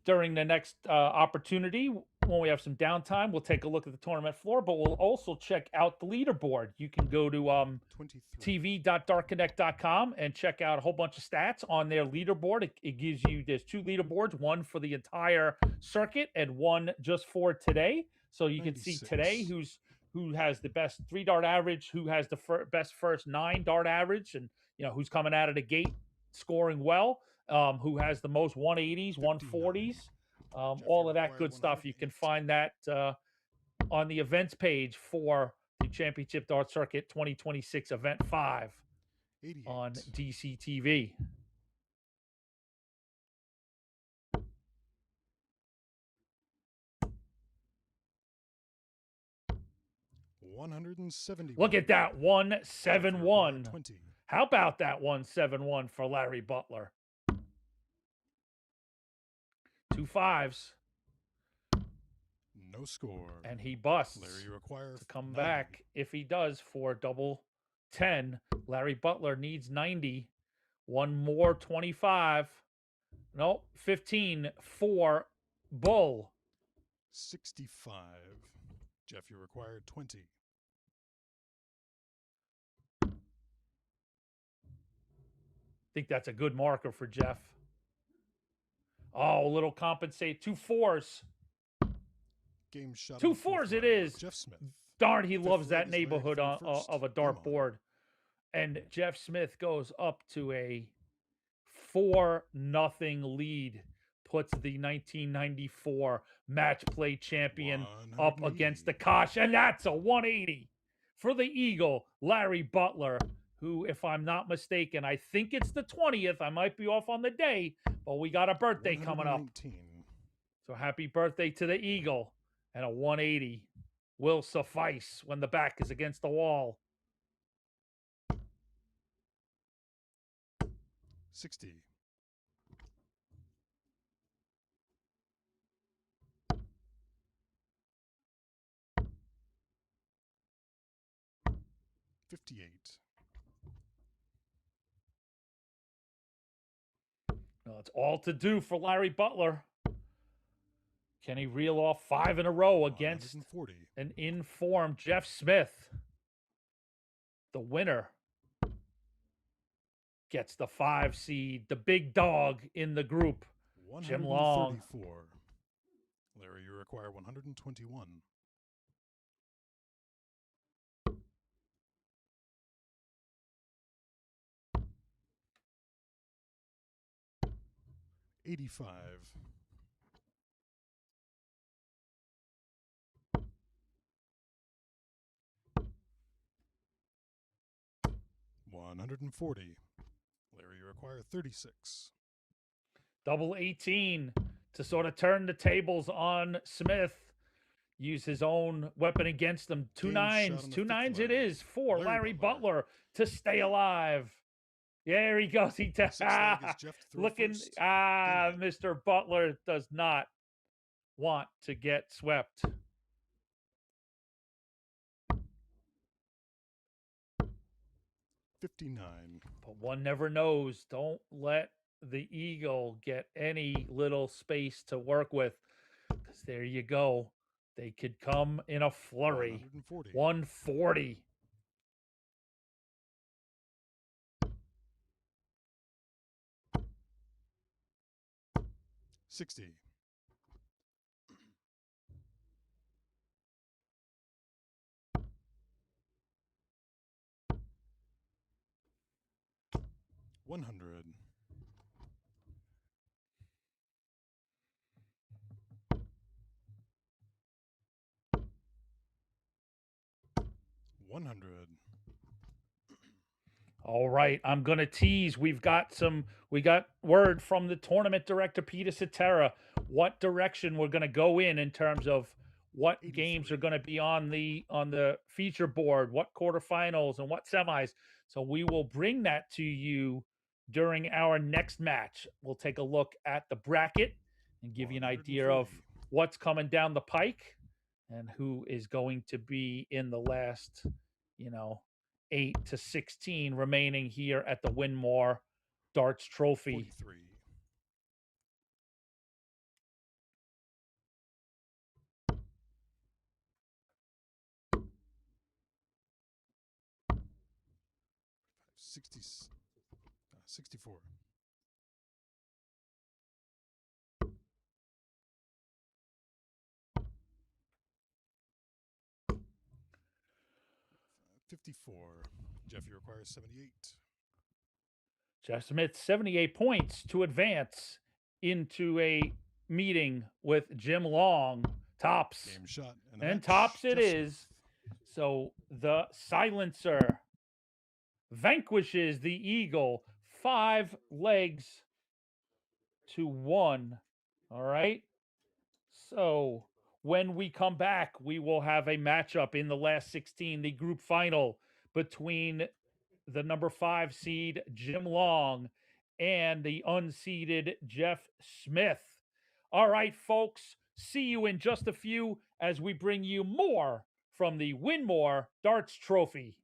During the next opportunity, when we have some downtime, we'll take a look at the tournament floor, but we'll also check out the leaderboard. You can go to 23. tv.darkconnect.com and check out a whole bunch of stats on their leaderboard. It gives you, there's 2 leaderboards, one for the entire circuit and one just for today. So you can see 96. today who has the best 3-dart average, who has the best first 9-dart average, and who's coming out of the gate scoring well. Who has the most 180s, 140s, all of that good stuff. You can find that on the events page for the Championship Dart Circuit 2026 Event 5 88. on DCTV. $171. Look at that 171. 20. How about that 171 for Larry Butler? 2 5s. No score. And he busts Larry requires to come 90. back. If he does for double 10, Larry Butler needs 90. One more 25. Nope, 15 for Bull. 65. Jeff, you required 20. Think that's a good marker for Jeff. Oh, a little compensate. 2 4s. Game shot. 2 on the fourth 4s it round. is. Jeff Smith. Darn, he Fifth loves leg that is Larry neighborhood for the first. of a Game on. dartboard. And Jeff Smith goes up to a 4-0 lead. Puts the 1994 match play champion up against the 180. Kosh. And that's a 180 for the Eagle, Larry Butler, who, if I'm not mistaken, I think it's the 20th. I might be off on the day, but we got a birthday coming up. 119. So happy birthday to the Eagle. And a 180 will suffice when the back is against the wall. 60. $58. Well, it's all to do for Larry Butler. Can he reel off 5 in a row against 140. an in-form Jeff Smith? The winner gets the 5 seed, the big dog in the group, Jim Long. 134. Larry, you require 121. $85. $140. Larry, you require 36. Double 18 to sort of turn the tables on Smith. Use his own weapon against them. Two Game shot nines. on the Two fifth nines leg. it is for Larry Larry Butler to stay alive. There he goes. He Sixth leg is Jeff to throw looking. first. Game leg. Mr. Butler does not want to get swept. $59. But one never knows. Don't let the Eagle get any little space to work with. Because there you go. They could come in a flurry. 140. 140. $60. $100. $100. All right, I'm going to tease. We got word from the tournament director, Peter Cetera, what direction we're going to go in terms of what 83. games are going to be on the feature board, what quarterfinals and what semis. So we will bring that to you during our next match. We'll take a look at the bracket and give you an idea of 140. what's coming down the pike and who is going to be in the last, 8 to 16 remaining here at the Winmau Darts Trophy. 43. $64. $54. Jeff, you require 78. Jeff Smith, 78 points to advance into a meeting with Jim Long. Tops. Game shot. The And match, tops it Jeff is. Smith. So the silencer vanquishes the Eagle 5 legs to 1. All right. So when we come back, we will have a matchup in the last 16, the group final between the number 5 seed Jim Long and the unseeded Jeff Smith. All right, folks. See you in just a few as we bring you more from the Winmau Darts Trophy.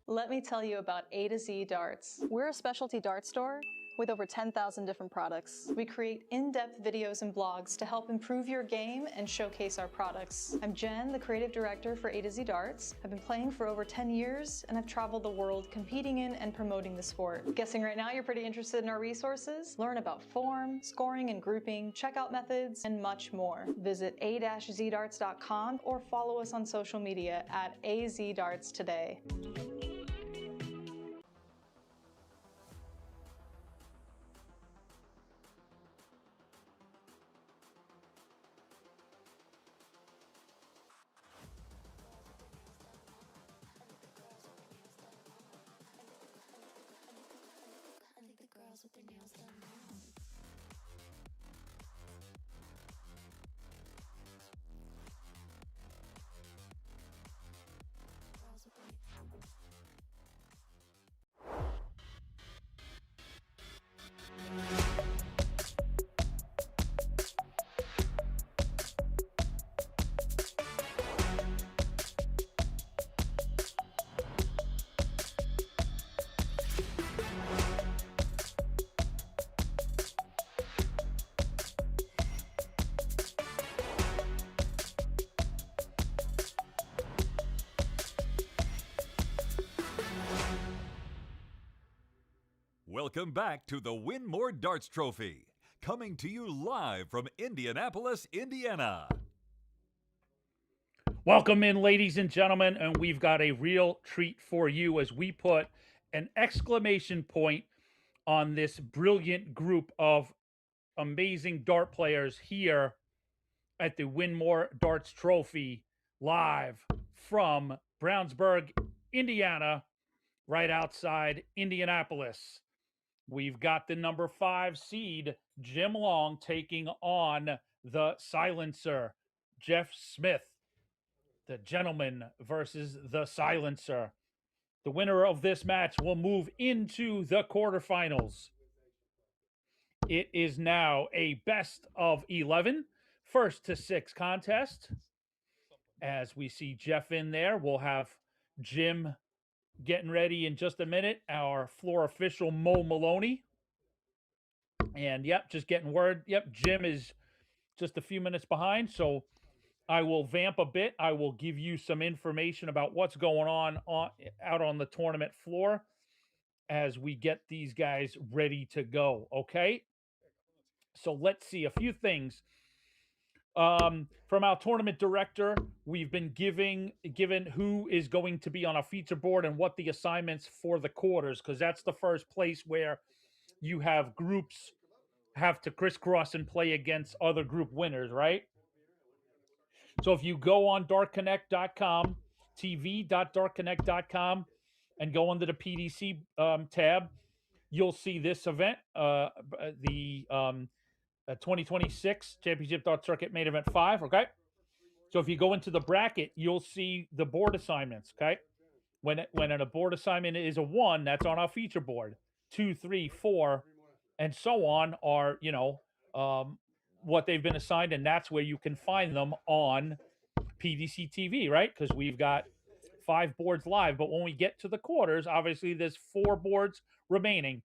Let me tell you about A to Z Darts. We're a specialty dart store with over 10,000 different products. We create in-depth videos and blogs to help improve your game and showcase our products. I'm Jen, the creative director for A to Z Darts. I've been playing for over 10 years and I've traveled the world competing in and promoting the sport. Guessing right now you're pretty interested in our resources? Learn about form, scoring and grouping, checkout methods, and much more. Visit a-zdarts.com or follow us on social media at azdarts today. I think the girls with their nails done now. Girls with their Welcome back to the Winmau Darts Trophy, coming to you live from Indianapolis, Indiana. Welcome in, ladies and gentlemen, and we've got a real treat for you as we put an exclamation point on this brilliant group of amazing dart players here at the Winmau Darts Trophy live from Brownsburg, Indiana, right outside Indianapolis. We've got the number 5 seed, Jim Long, taking on the silencer, Jeff Smith. The gentleman versus the silencer. The winner of this match will move into the quarterfinals. It is now a best of 11, first to 6 contest. As we see Jeff in there, we'll have Jim getting ready in just a minute. Our floor official, Mo Maloney. And yep, just getting word. Yep, Jim is just a few minutes behind. So I will vamp a bit. I will give you some information about what's going on out on the tournament floor as we get these guys ready to go. Okay. So let's see a few things. From our tournament director, we've been given who is going to be on a feature board and what the assignments for the quarters, because that's the first place where you have groups have to crisscross and play against other group winners, right? So if you go on dartconnect.com, tv.dartconnect.com, and go under the PDC tab, you'll see this event, the 2026 Championship Dart Circuit Main Event 5, okay? So if you go into the bracket, you'll see the board assignments, okay? When a board assignment is a 1, that's on our feature board. 2, 3, 4, and so on are, what they've been assigned, and that's where you can find them on PDC TV, right? Because we've got 5 boards live, but when we get to the quarters, obviously there's 4 boards remaining.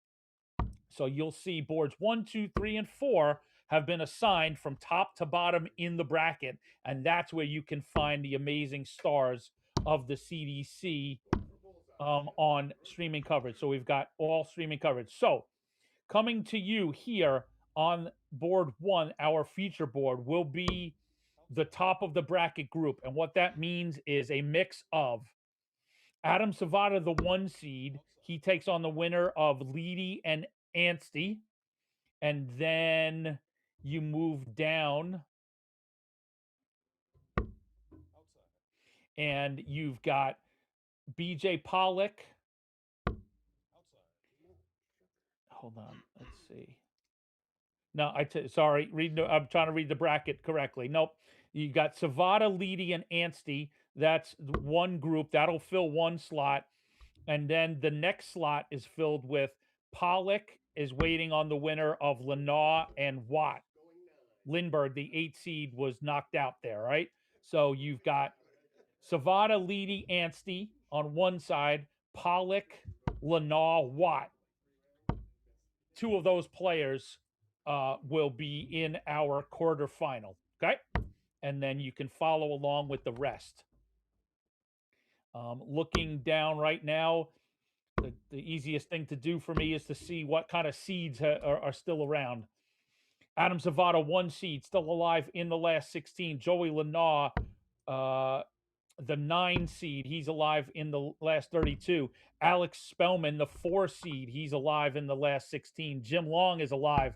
So you'll see boards 1, 2, 3, and 4 have been assigned from top to bottom in the bracket, and that's where you can find the amazing stars of the CDC on streaming coverage. So we've got all streaming coverage. So coming to you here on board 1, our feature board will be the top of the bracket group. And what that means is a mix of Adam Savata, the 1 seed. He takes on the winner of Leedy and Anstey. And then you move down and you've got BJ Pollock. Hold on, let's see. No, sorry, I'm trying to read the bracket correctly. Nope. You got Savata, Leedy, and Anstey. That's 1 group. That'll fill 1 slot. And then the next slot is filled with Pollock is waiting on the winner of Lenau and Watt. Lindbergh, the 8 seed, was knocked out there, right? So you've got Savata, Leedy, Anstey on one side, Pollock, Lenore, Watt. Two of those players will be in our quarterfinal. Okay? And then you can follow along with the rest. Looking down right now, the easiest thing to do for me is to see what kind of seeds are still around. Adam Zavada, 1 seed, still alive in the last 16. Joey Lenore, the 9 seed, he's alive in the last 32. Alex Spellman, the 4 seed, he's alive in the last 16. Jim Long is alive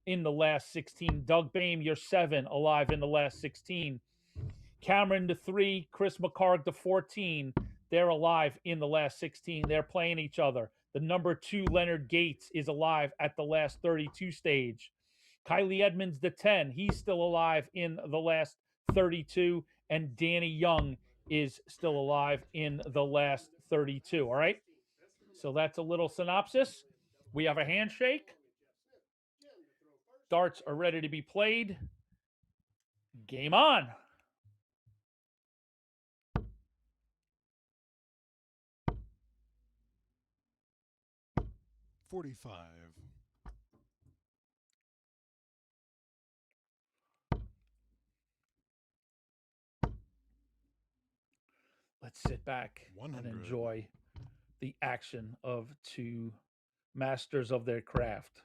in the last 16. Doug Bame, you're 7, alive in the last 16. Cameron, the 3, Chris McCarg, the 14, they're alive in the last 16. They're playing each other. The number 2, Leonard Gates, is alive at the last 32 stage. Kylie Edmonds, the 10, he's still alive in the last 32. And Danny Young is still alive in the last 32. All right. So that's a little synopsis. We have a handshake. Darts are ready to be played. Game on. $45. Let's sit back 100. and enjoy the action of two masters of their craft,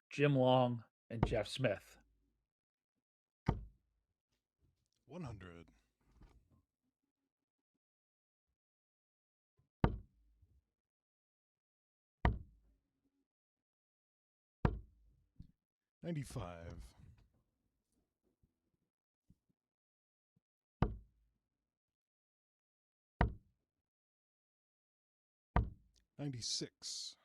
Jim Long and Jeff Smith. 100. 95. 96.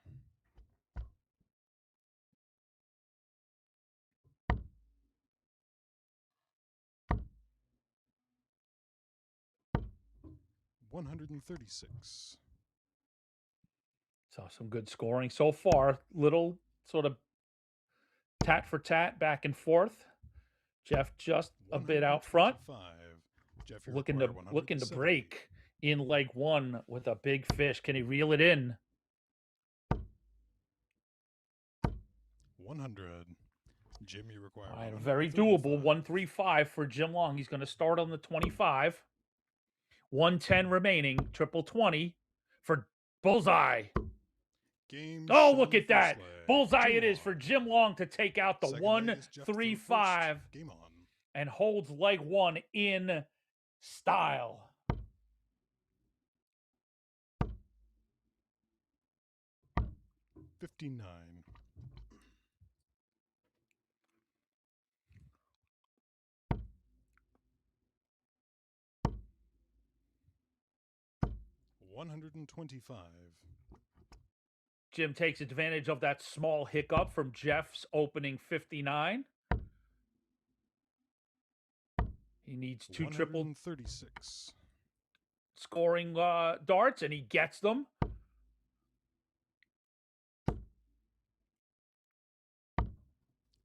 136. So some good scoring so far. Little sort of tat for tat, back and forth. Jeff just a bit out front. 125. Jeff, you Looking require to 170. break in leg 1 with a big fish. Can he reel it in? 100. Jim, you require All right, very doable. 135 for Jim Long. He's going to start on the 25. 110 remaining. Triple 20 for Bullseye. Game Oh, shot look in at the that. first leg. Bullseye Jim it is Long. for Jim Long to take out the Second leg is Jeff through 135 first. Game on. and holds leg 1 in style. $59. $125. Jim takes advantage of that small hiccup from Jeff's opening 59. He needs 2 triple 136. scoring darts, and he gets them.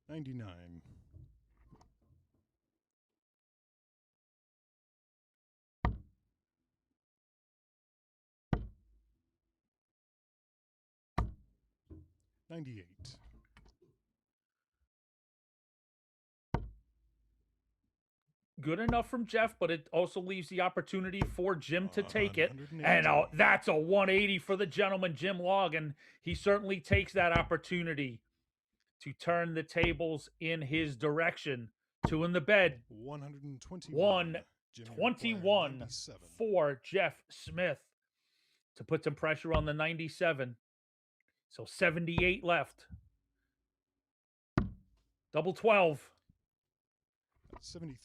$99. $98. Good enough from Jeff, but it also leaves the opportunity for Jim to take it. 180. And that's a 180 for the gentleman, Jim Long, and he certainly takes that opportunity to turn the tables in his direction. 2 in the bed. 121. Jim, you require 21 97. for Jeff Smith to put some pressure on the 97. So 78 left. Double 12. 73.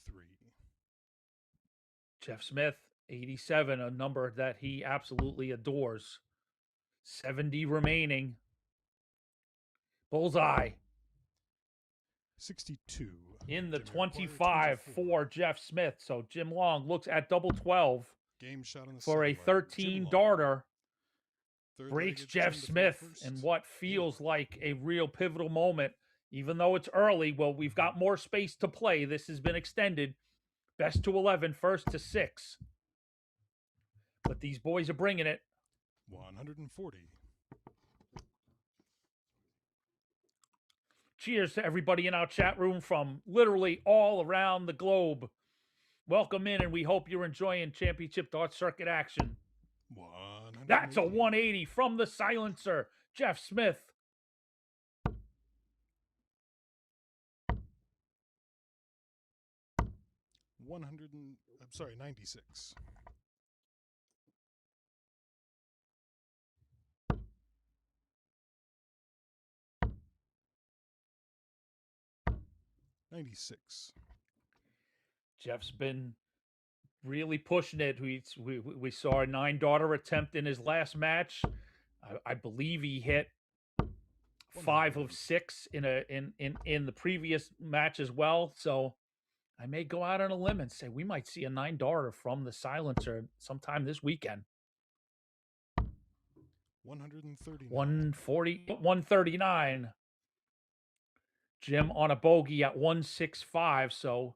Jeff Smith, 87, a number that he absolutely adores. 70 remaining. Bullseye 62. in the Jim, you require 25 for Jeff Smith. So Jim Long looks at double 12 Game shot on the for a second leg. 13 Jim Long. darter. Third leg Breaks is Jeff Jim to Smith first. in what feels like a real pivotal moment. Even though it's early, well, we've got more space to play. This has been extended. Best to 11, first to 6. But these boys are bringing it. 140. Cheers to everybody in our chat room from literally all around the globe. Welcome in, and we hope you're enjoying Championship Darts Circuit action. 180. That's a 180 from the silencer, Jeff Smith. 96. 96. Jeff's been really pushing it. We saw a 9-darter attempt in his last match. I believe he hit 5 of 6 in the previous match as well. So I may go out on a limb and say we might see a 9-darter from the silencer sometime this weekend. 139. 139. Jim on a bogey at 165. So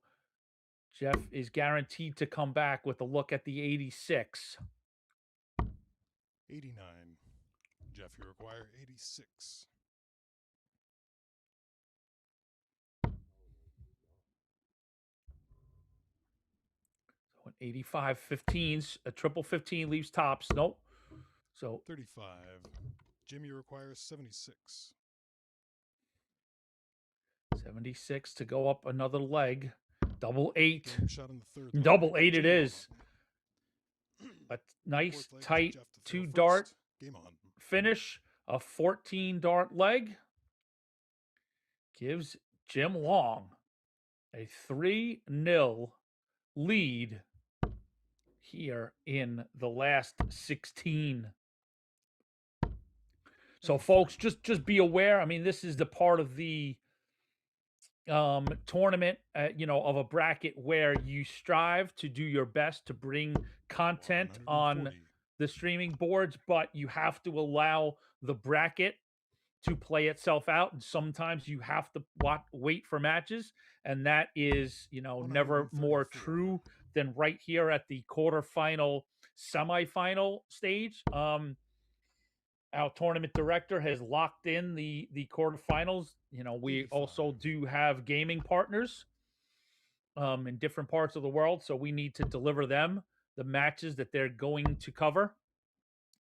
Jeff is guaranteed to come back with a look at the 86. 89. Jeff, you require 86. 85 15s, a triple 15 leaves tops. Nope. So 35. Jim, you require 76. 76 to go up another leg. Double 8. Game shot in the third leg. Double 8 it Jim is. on. A nice, Fourth leg is tight Jeff to throw 2-dart first. Game on. finish. A 14-dart leg gives Jim Long a 3-0 lead here in the last 16. So folks, just be aware. I mean, this is the part of the tournament, of a bracket where you strive to do your best to bring content on 140. the streaming boards, but you have to allow the bracket to play itself out, and sometimes you have to wait for matches, and that is never more 134. true than right here at the quarterfinal semifinal stage. Our tournament director has locked in the quarterfinals. We 85. also do have gaming partners in different parts of the world, so we need to deliver them the matches that they're going to cover.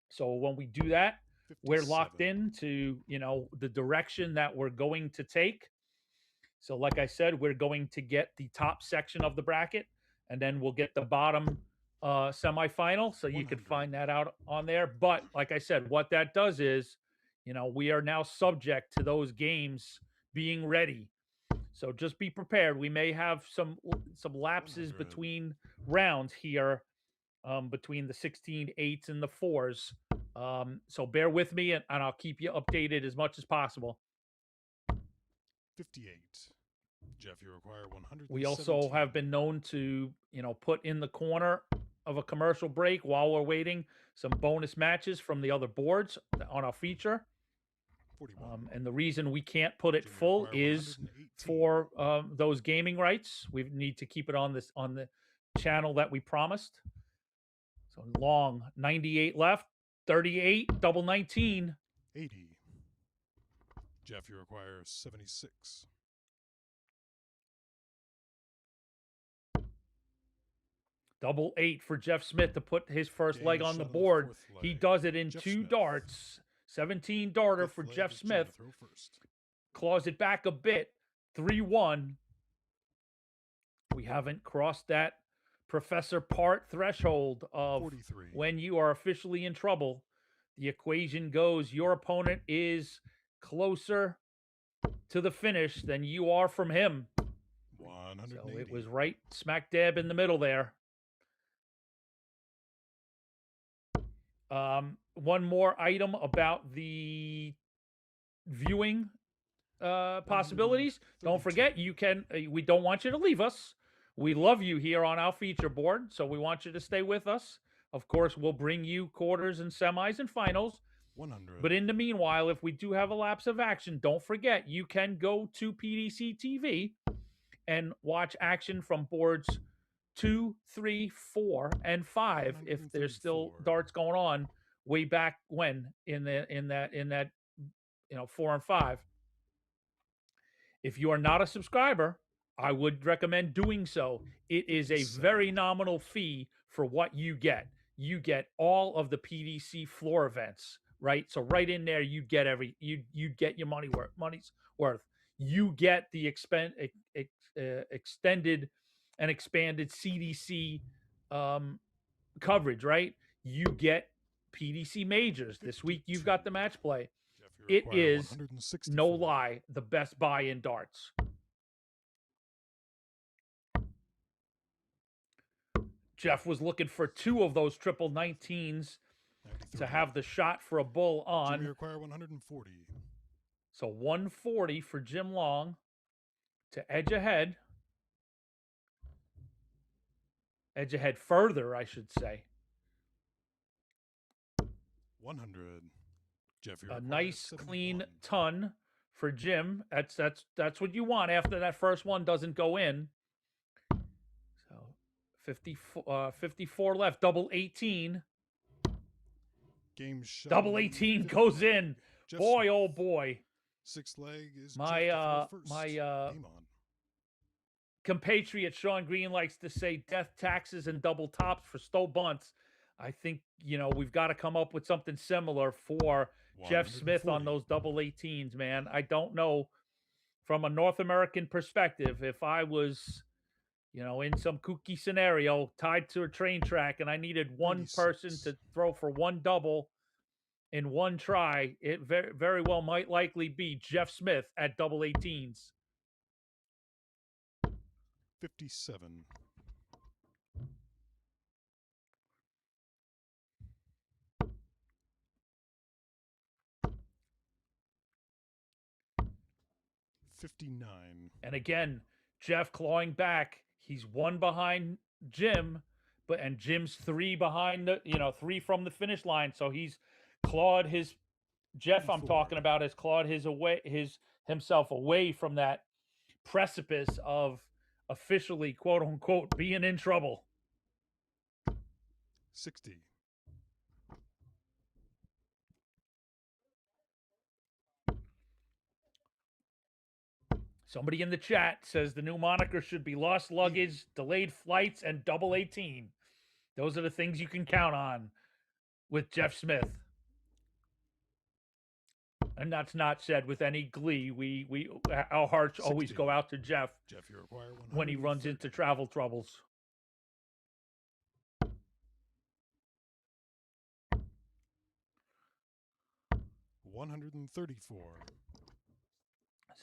So when we do that, we're locked 57. into the direction that we're going to take. So like I said, we're going to get the top section of the bracket, and then we'll get the bottom semifinal. So you could 100. find that out on there. But like I said, what that does is, we are now subject to those games being ready. So just be prepared. We may have some lapses 100. between rounds here, between the 16 8s and the 4s. So bear with me, and I'll keep you updated as much as possible. 58. Jeff, you require 100. We also have been known to, put in the corner of a commercial break while we're waiting some bonus matches from the other boards on our feature. 41. And the reason we can't put it Jim, you full require is 118. for those gaming rights. We need to keep it on the channel that we promised. So Long, 98 left, 38, double 19. 80. Jeff, you require 76. Double 8 for Jeff Smith to put his first Game leg on shot the on the board. fourth He leg. does it in Jeff 2 Smith. darts. 17 darter Fifth for leg Jeff is Jim Smith. to throw first. Claws it back a bit. 3-1. We haven't crossed that Professor Part threshold of 43. when you are officially in trouble. The equation goes your opponent is closer to the finish than you are from him. 180. So it was right smack dab in the middle there. One more item about the viewing possibilities. Don't 32. forget, you can. We don't want you to leave us. We love you here on our feature board, so we want you to stay with us. Of course, we'll bring you quarters and semis and finals. 100. But in the meanwhile, if we do have a lapse of action, don't forget, you can go to PDC TV and watch action from boards 2, 3, 4, and 5 if there's still 134. darts going on way back when in that 4 and 5. If you are not a subscriber, I would recommend doing so. It is a very nominal fee for what you get. You get all of the PDC floor events, right? So right in there, you get you get your money's worth. You get the extended and expanded CDC coverage, right? You get PDC majors. This week you've got the match play. Jeff, you It require is, 164. no lie, the best buy in darts. Jeff was looking for 2 of those triple 19s 93. to have the shot for a bull Jim, on. you require 140. So 140 for Jim Long to edge ahead. Edge ahead further, I should say. 100. Jeff, you A require nice 71. clean ton for Jim. That's what you want after that first one doesn't go in. So 54 left, double 18. Game shot. Double 18 goes in. Jeff Boy, Smith. oh boy. Sixth leg is My, Jeff to throw first. my, Game on. Compatriot Sean Green likes to say death, taxes, and double tops for Stowe bunts. I think, we've got to come up with something similar for Jeff Smith on 140. those double 18s, man. I don't know from a North American perspective, if I was, in some kooky scenario tied to a train track and I needed one 96. person to throw for one double in one try, it very, very well might likely be Jeff Smith at double 18s. 57. $59. And again, Jeff clawing back. He's 1 behind Jim, and Jim's 3 behind 3 from the finish line. So he's clawed his Jeff I'm 34. talking about has clawed himself away from that precipice of officially, quote unquote, being in trouble. 60. Somebody in the chat says the new moniker should be lost luggage, delayed flights, and double 18. Those are the things you can count on with Jeff Smith. And that's not said with any glee. Our hearts always 60. go out to Jeff Jeff, you require 130. when he runs into travel troubles. $134.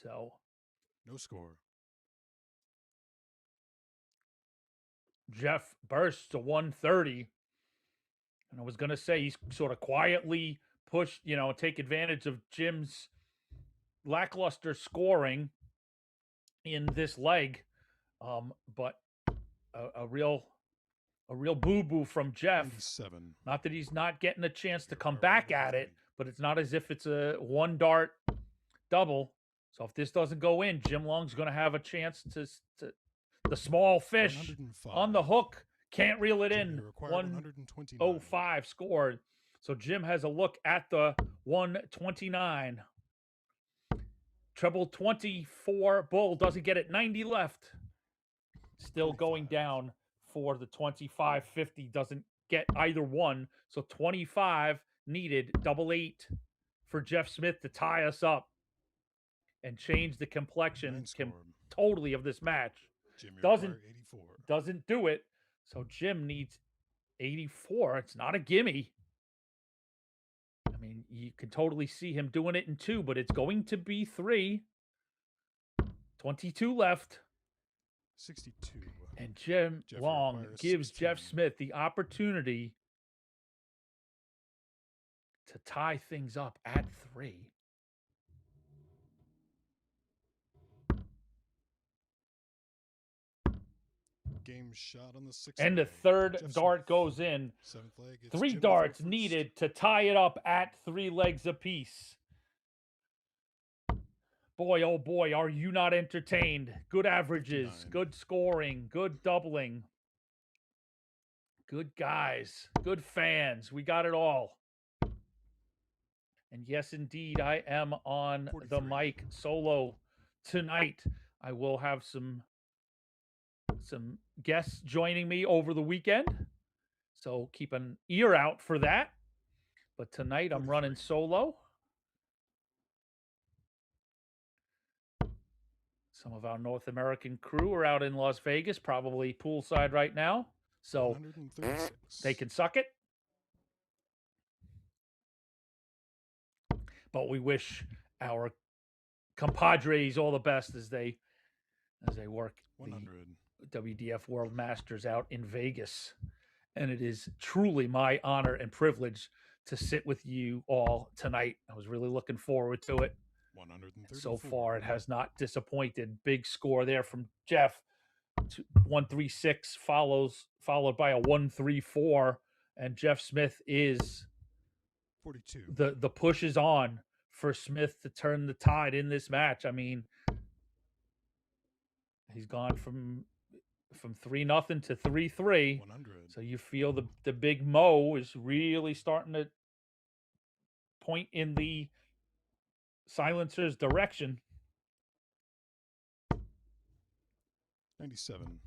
So No score. Jeff bursts to 130. And I was going to say he's sort of quietly pushed, take advantage of Jim's lackluster scoring in this leg. But a real boo-boo from Jeff. 97. Not that he's not getting a chance to come back at it, but it's not as if it's a one dart double. So if this doesn't go in, Jim Long's going to have a chance to the small fish 105. on the hook. Can't reel it Jim, in. you require 105 129. scored. So Jim has a look at the 129. Treble 24 bull doesn't get it. 90 left. Still going 25. down for the 25-50. Doesn't get either one. So 25 needed. Double 8 for Jeff Smith to tie us up and change the complexion Nine score. totally of this match. Jim, you Doesn't- require 84. Doesn't do it. So Jim needs 84. It's not a gimme. I mean, you can totally see him doing it in 2, but it's going to be 3. 22 left. 62. And Jim Jeff Long requires gives 16. Jeff Smith the opportunity to tie things up at 3. Game shot on the 6th And the leg. third Jeff dart Smith. goes in. 7th leg, it's 3 Jim to throw darts first. needed to tie it up at 3 legs apiece. Boy, oh boy, are you not entertained? Good averages, 59. good scoring, good doubling. Good guys, good fans. We got it all. And yes, indeed, I am on the 43. mic solo tonight. I will have some guests joining me over the weekend, so keep an ear out for that. But tonight I'm running 43. solo. Some of our North American crew are out in Las Vegas, probably poolside right now, so 136. they can suck it. But we wish our compadres all the best as they work 100. the WDF World Masters out in Vegas. And it is truly my honor and privilege to sit with you all tonight. I was really looking forward to it. 134. So far, it has not disappointed. Big score there from Jeff. 136 followed by a 134, and Jeff Smith is 42. the push is on for Smith to turn the tide in this match. I mean, he's gone from 3-0 to 3-3. 100. So you feel the big Mo is really starting to point in the silencer's direction. 97.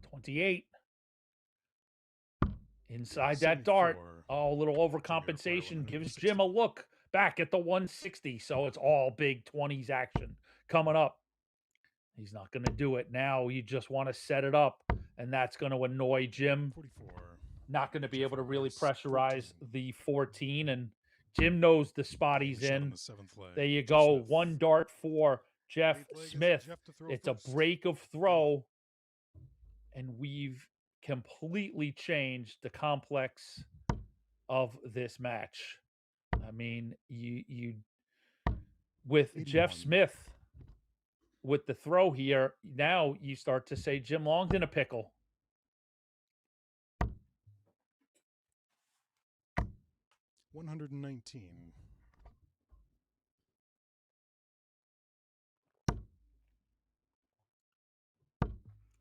28. Inside that dart. 74. Oh, a little overcompensation gives Jim a look back at the 160. So it's all big 20s action coming up. He's not going to do it now. You just want to set it up, and that's going to annoy Jim. 44. Not going to be Jeff able to really requires pressurize 14. the 14, and Jim knows the spot he's Shot on in. the 7th leg. There you Jeff go. Smith. One dart for Jeff 8th leg is Smith. Jeff to throw It's first. a break of throw, and we've completely changed the complex of this match. I mean, you with 81. Jeff Smith with the throw here, now you start to say Jim Long's in a pickle. 119.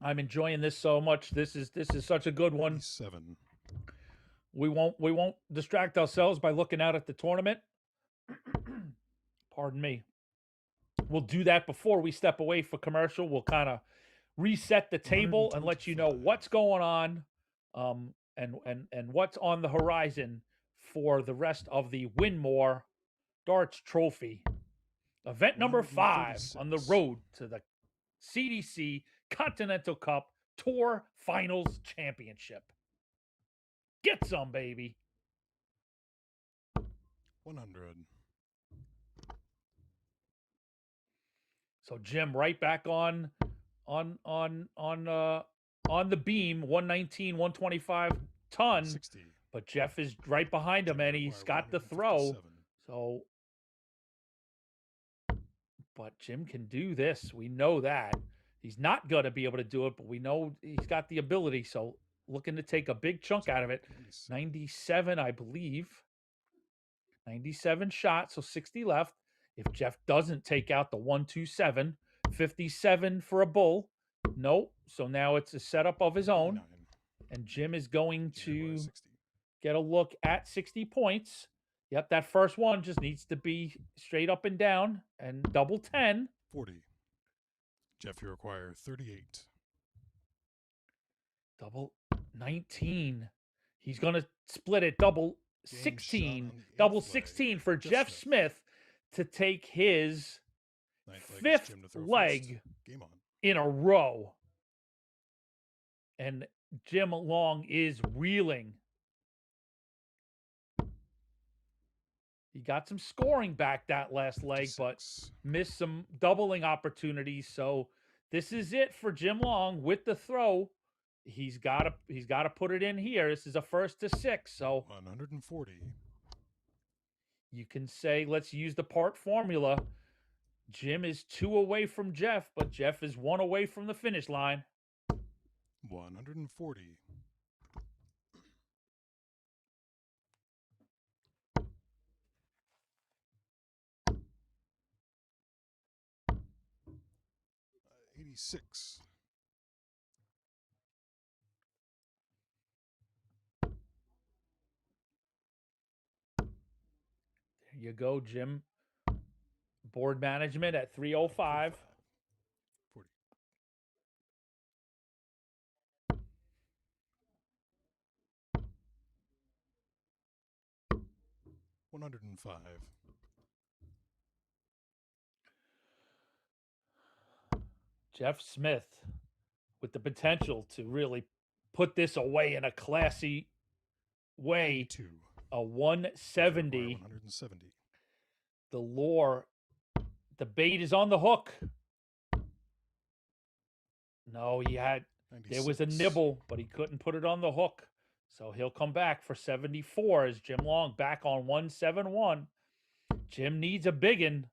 I'm enjoying this so much. This is such a good one. 97. We won't distract ourselves by looking out at the tournament. Pardon me. We'll do that before we step away for commercial. We'll kind of reset the table and let you know 125. what's going on, and what's on the horizon for the rest of the Winmau Darts Trophy. Event number 5 on the 136. road to the CDC Continental Cup Tour Finals Championship. Get some, baby. 100. So Jim right back on the beam, 119, 125 ton. 60. But Jeff is right behind him, and he's got the throw. 157. So, but Jim can do this. We know that. He's not going to be able to do it, but we know he's got the ability. So, looking to take a big chunk out of it. 97, I believe. 97 shots, so 60 left. If Jeff doesn't take out the 127, 57 for a bull. Nope. So now it's a setup of his own. 89. And Jim is going Jim to requires 60. get a look at 60 points. Yep, that first one just needs to be straight up and down and double 10. 40. Jeff, you require 38. Double 19. He's going to split it double Game 16. shot on the Double 8th leg. 16 for Jeff Jeff Smith to take his 9th leg is fifth Jim to throw leg first. Game on. in a row. And Jim Long is reeling. He got some scoring back that last leg, but 56. missed some doubling opportunities. So this is it for Jim Long with the throw. He's got to put it in here. This is a 1st to 6. So 140. you can say, let's use the part formula. Jim is 2 away from Jeff, but Jeff is 1 away from the finish line. 140. $86. you go, Jim. Board management at 305. 40. 105. Jeff Smith with the potential to really put this away in a classy way. 2. A Require 170. 170. The lure, the bait is on the hook. No, there was a 96. nibble, but he couldn't put it on the hook. So he'll come back for 74 as Jim Long back on 171. Jim needs a biggin.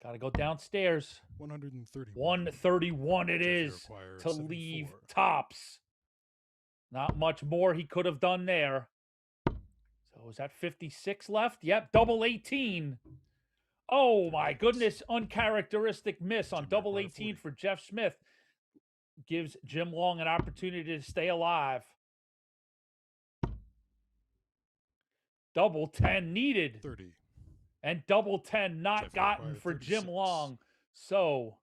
Got to go downstairs. 131. 131 it Jeffrey is requires to 74. leave tops. Not much more he could have done there. So is that 56 left? Yep, double 18. Oh my goodness, uncharacteristic miss on Jim double required 18 40. for Jeff Smith. Gives Jim Long an opportunity to stay alive. Double 10 needed. 30. And double 10 not Jeffrey gotten required for Jim 36. Long. So,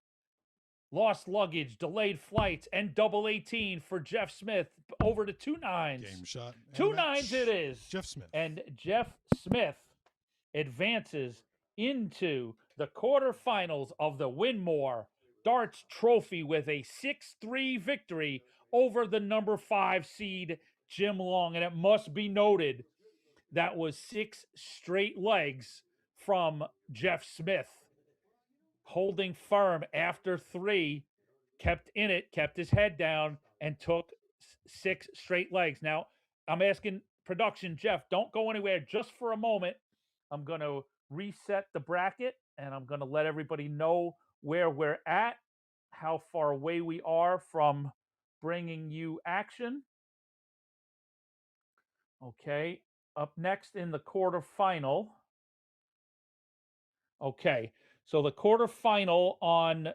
lost luggage, delayed flights, and double 18 for Jeff Smith. Over to 2 nines. Game shot. And 2 match. nines it is. Jeff Smith. And Jeff Smith advances into the quarterfinals of the Winmau Darts Trophy with a 6-3 victory over the number 5 seed Jim Long. And it must be noted that was 6 straight legs from Jeff Smith. Holding firm after 3, kept in it, kept his head down, and took 6 straight legs. Now, I'm asking production, Jeff, don't go anywhere just for a moment. I'm going to reset the bracket, and I'm going to let everybody know where we're at, how far away we are from bringing you action. Okay, up next in the quarterfinal. Okay, so the quarterfinal on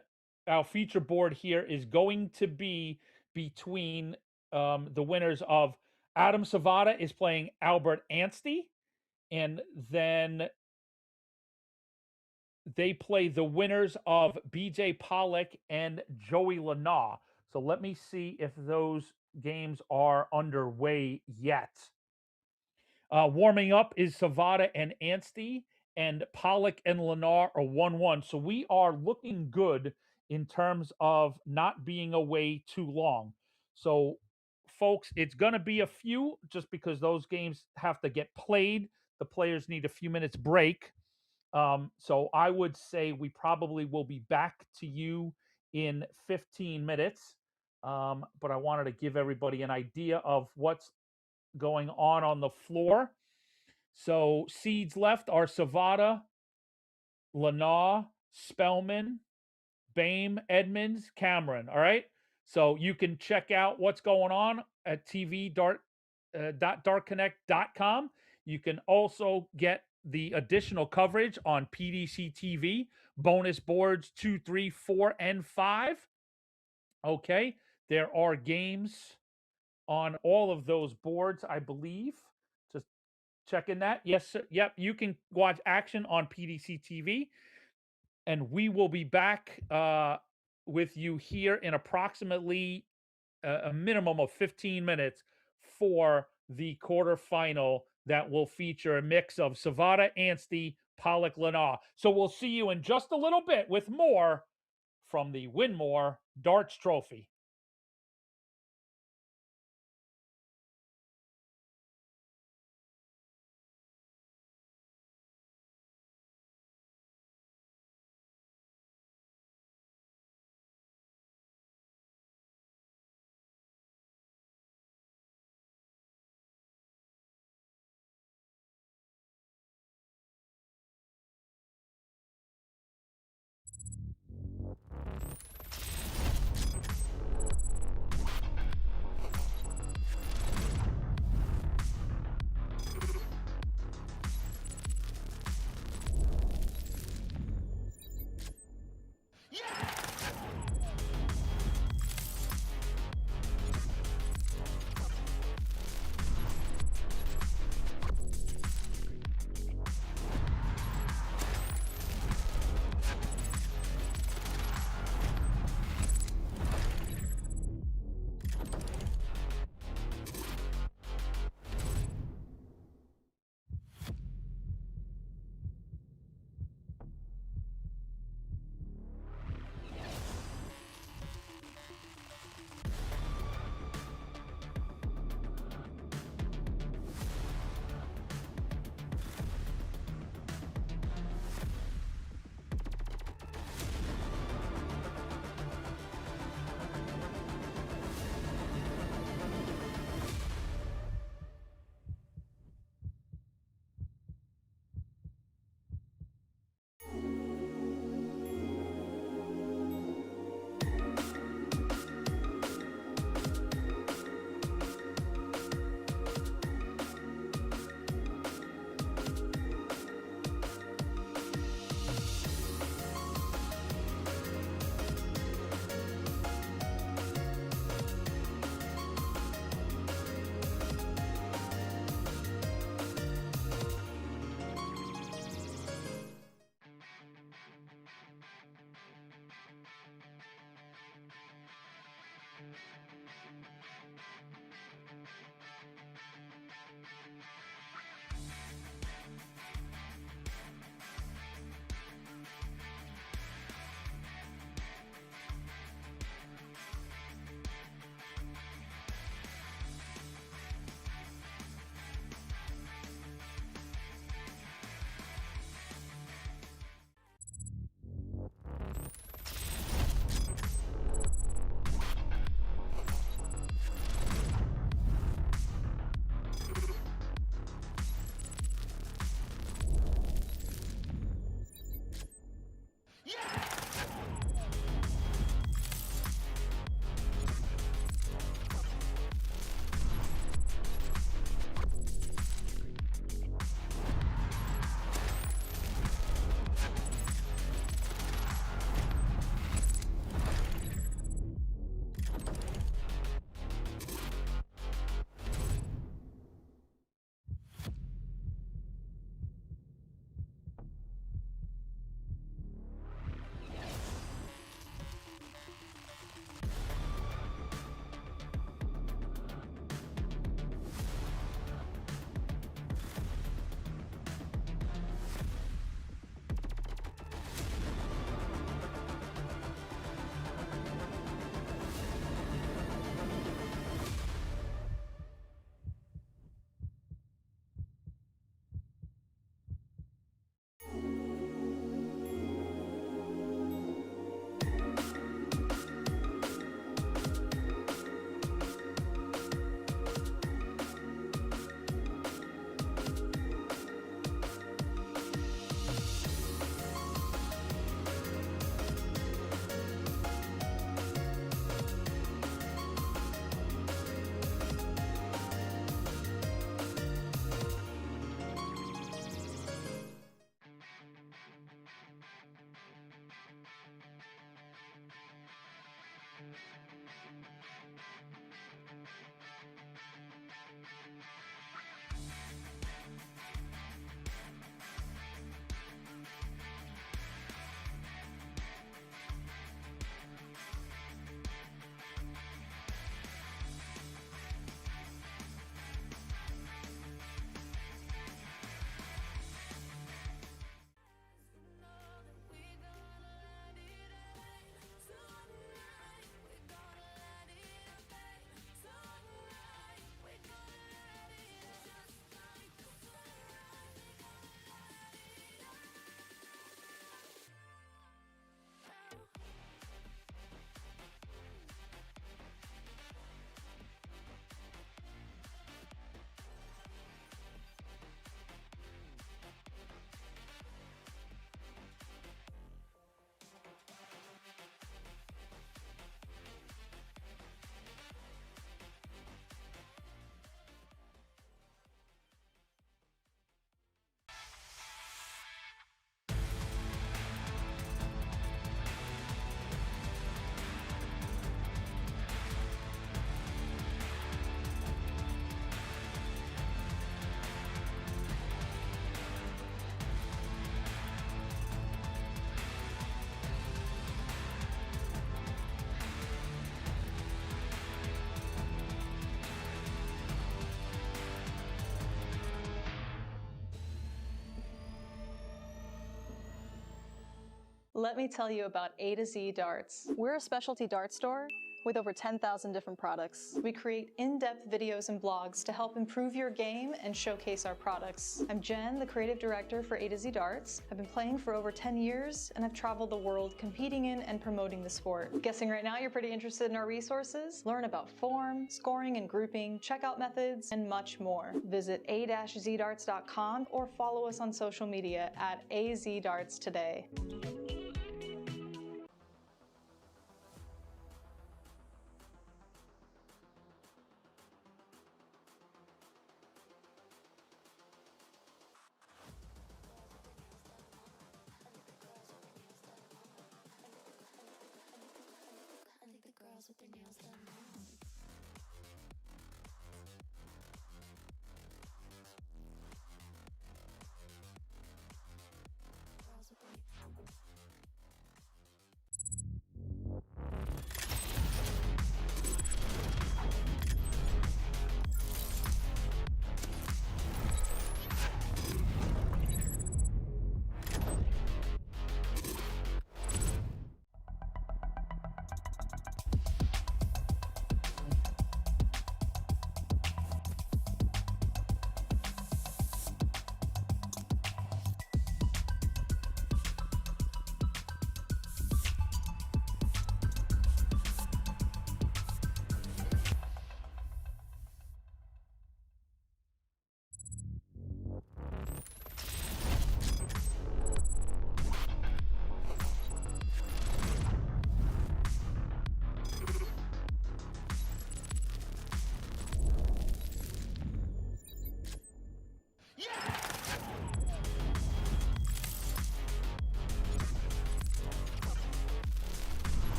our feature board here is going to be between the winners of Adam Savada is playing Albert Anstey, and then they play the winners of BJ Pollock and Joey Lanaw. So let me see if those games are underway yet. Warming up is Savada and Anstey, and Pollock and Lanaw are 1-1. So we are looking good in terms of not being away too long. So, folks, it's going to be a few just because those games have to get played. The players need a few minutes break. So I would say we probably will be back to you in 15 minutes. But I wanted to give everybody an idea of what's going on the floor. So seeds left are Savada, Lanaw, Spellman, Bame, Edmonds, Cameron. All right. So you can check out what's going on at tv.dartconnect.com. You can also get the additional coverage on PDC TV, bonus boards 2, 3, 4, and 5. Okay. There are games on all of those boards, I believe. Just checking that. Yes, sir. Yep. You can watch action on PDC TV. And we will be back with you here in approximately a minimum of 15 minutes for the quarterfinal that will feature a mix of Savada, Anstey, Pollock, Lanaw. So we'll see you in just a little bit with more from the Winmau Darts Trophy. Let me tell you about A to Z Darts. We're a specialty dart store with over 10,000 different products. We create in-depth videos and blogs to help improve your game and showcase our products. I'm Jen, the creative director for A to Z Darts. I've been playing for over 10 years and I've traveled the world competing in and promoting the sport. Guessing right now you're pretty interested in our resources? Learn about form, scoring and grouping, checkout methods, and much more. Visit a-zdarts.com or follow us on social media at azdarts today. I think the girls with their nails done now. Girls with their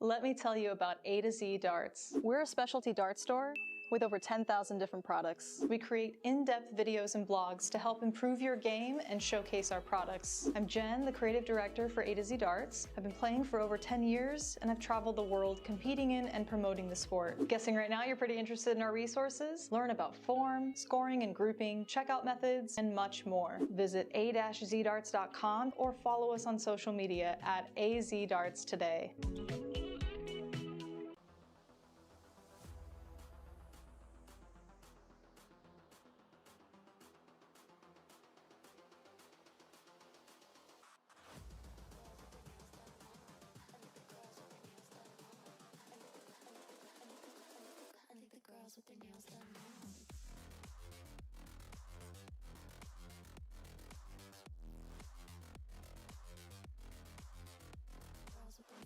Let me tell you about A to Z Darts. We're a specialty dart store with over 10,000 different products. We create in-depth videos and blogs to help improve your game and showcase our products. I'm Jen, the creative director for A to Z Darts. I've been playing for over 10 years and I've traveled the world competing in and promoting the sport. Guessing right now you're pretty interested in our resources? Learn about form, scoring and grouping, checkout methods, and much more. Visit a-zdarts.com or follow us on social media at azdarts today. I think the girls with their nails done now. Girls with their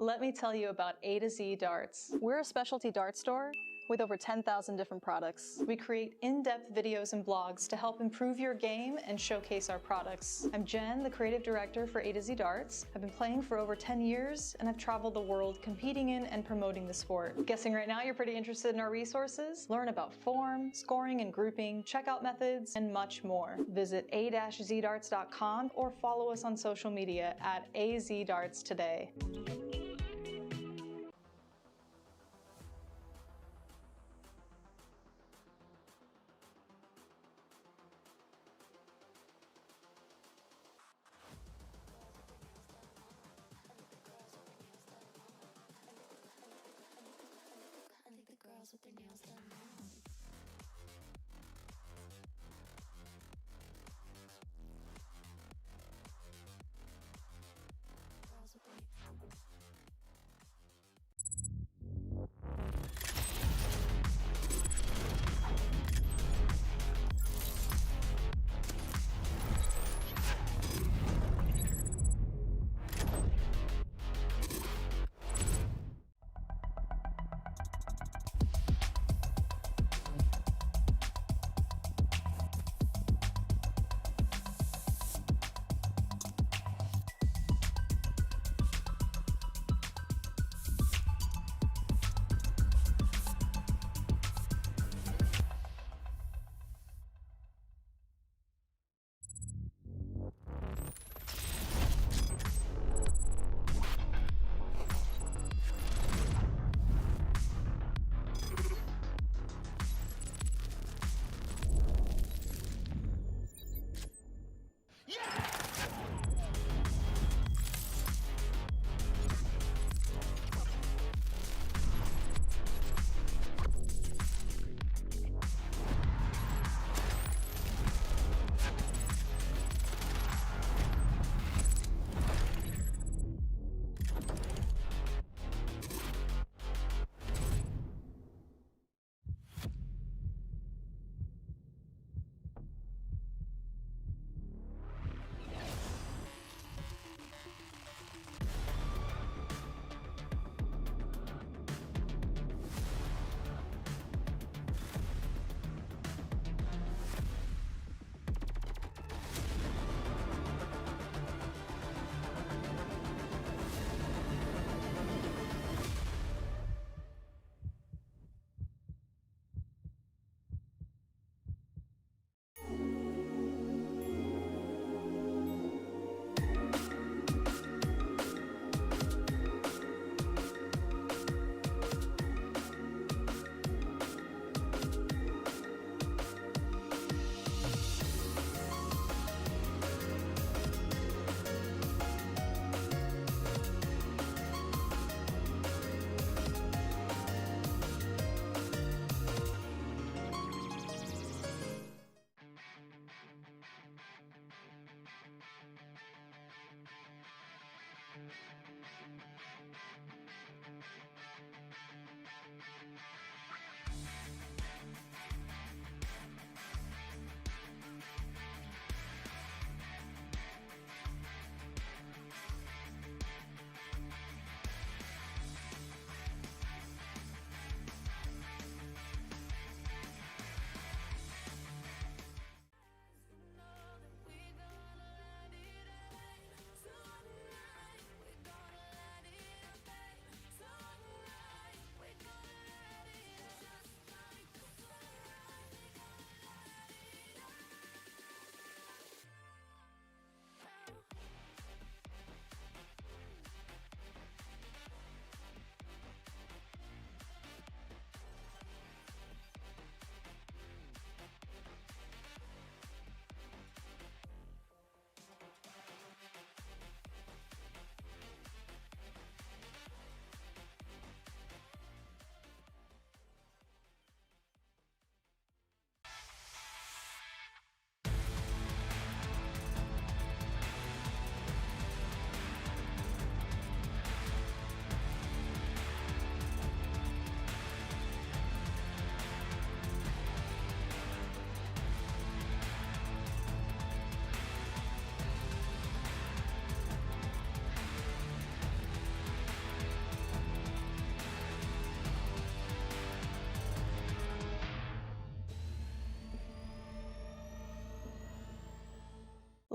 Let me tell you about A to Z Darts. We're a specialty dart store with over 10,000 different products. We create in-depth videos and blogs to help improve your game and showcase our products. I'm Jen, the creative director for A to Z Darts. I've been playing for over 10 years and I've traveled the world competing in and promoting the sport. Guessing right now you're pretty interested in our resources? Learn about form, scoring and grouping, checkout methods, and much more. Visit a-zdarts.com or follow us on social media at azdarts today. I think the girls with their nails done now. Girls with their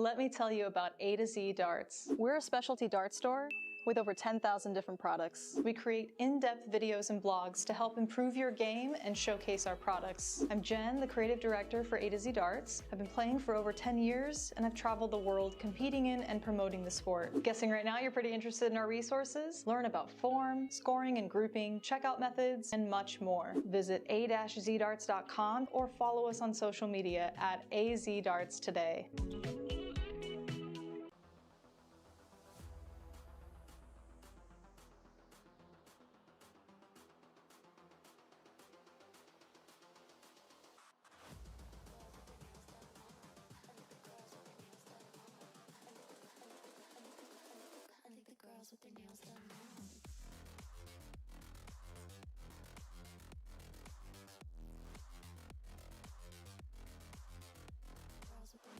Let me tell you about A to Z Darts. We're a specialty dart store with over 10,000 different products. We create in-depth videos and blogs to help improve your game and showcase our products. I'm Jen, the creative director for A to Z Darts. I've been playing for over 10 years and I've traveled the world competing in and promoting the sport. Guessing right now you're pretty interested in our resources? Learn about form, scoring and grouping, checkout methods, and much more. Visit a-zdarts.com or follow us on social media at azdarts today. I think the girls with their nails done now. Girls with their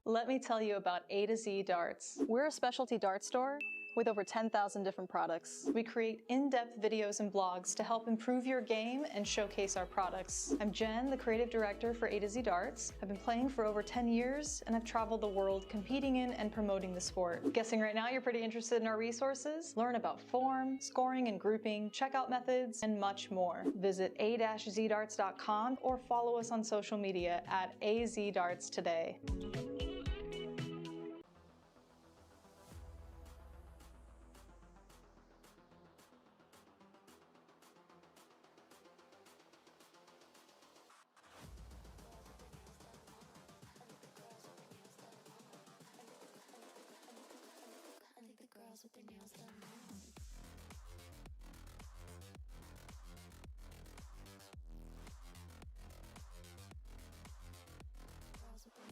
Let me tell you about A to Z Darts. We're a specialty dart store with over 10,000 different products. We create in-depth videos and blogs to help improve your game and showcase our products. I'm Jen, the creative director for A to Z Darts. I've been playing for over 10 years and I've traveled the world competing in and promoting the sport. Guessing right now you're pretty interested in our resources? Learn about form, scoring and grouping, checkout methods, and much more. Visit a-zdarts.com or follow us on social media at azdarts today. I think the girls with their nails done. Girls with their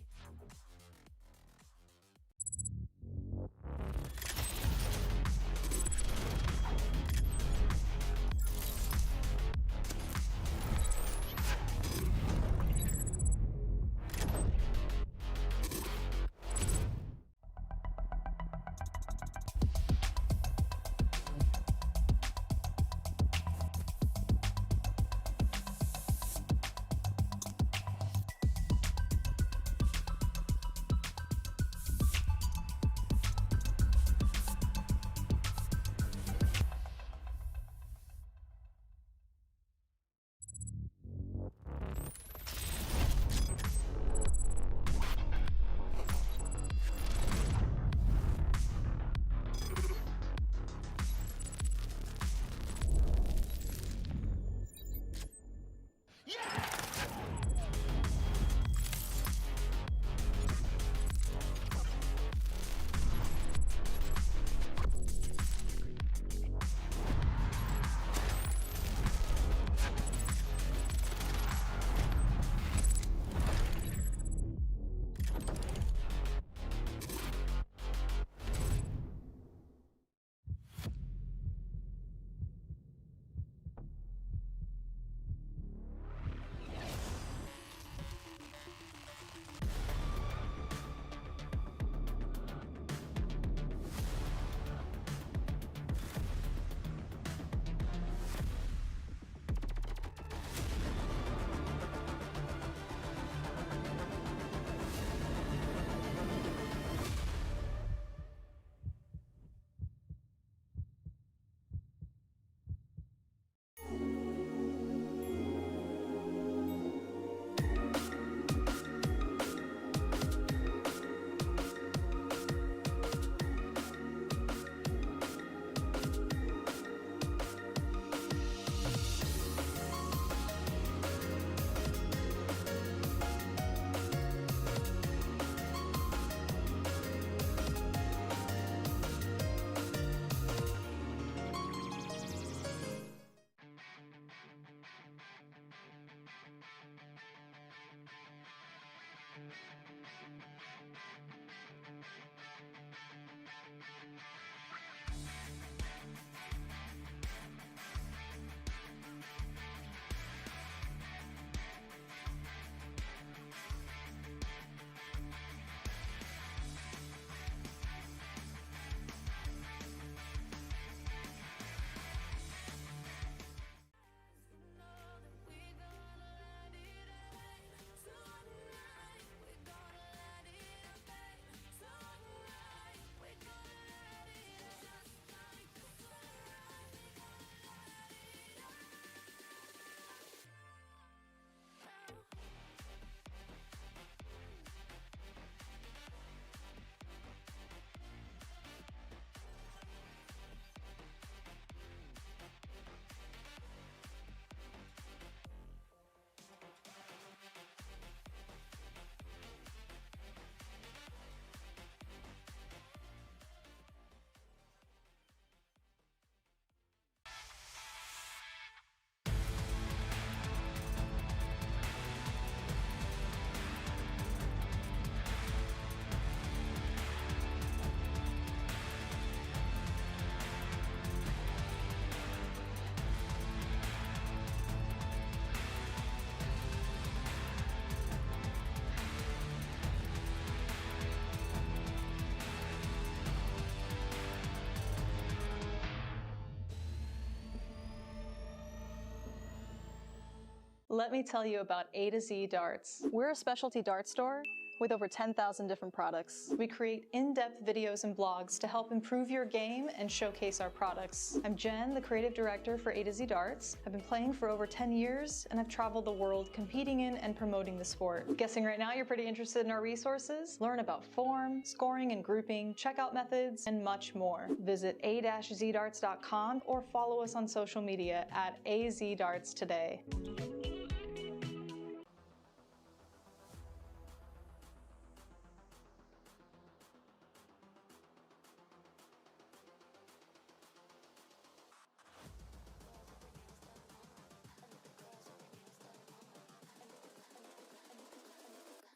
Let me tell you about A to Z Darts. We're a specialty dart store with over 10,000 different products. We create in-depth videos and blogs to help improve your game and showcase our products. I'm Jen, the creative director for A to Z Darts. I've been playing for over 10 years and I've traveled the world competing in and promoting the sport. Guessing right now you're pretty interested in our resources? Learn about form, scoring and grouping, checkout methods, and much more. Visit a-zdarts.com or follow us on social media at azdarts today.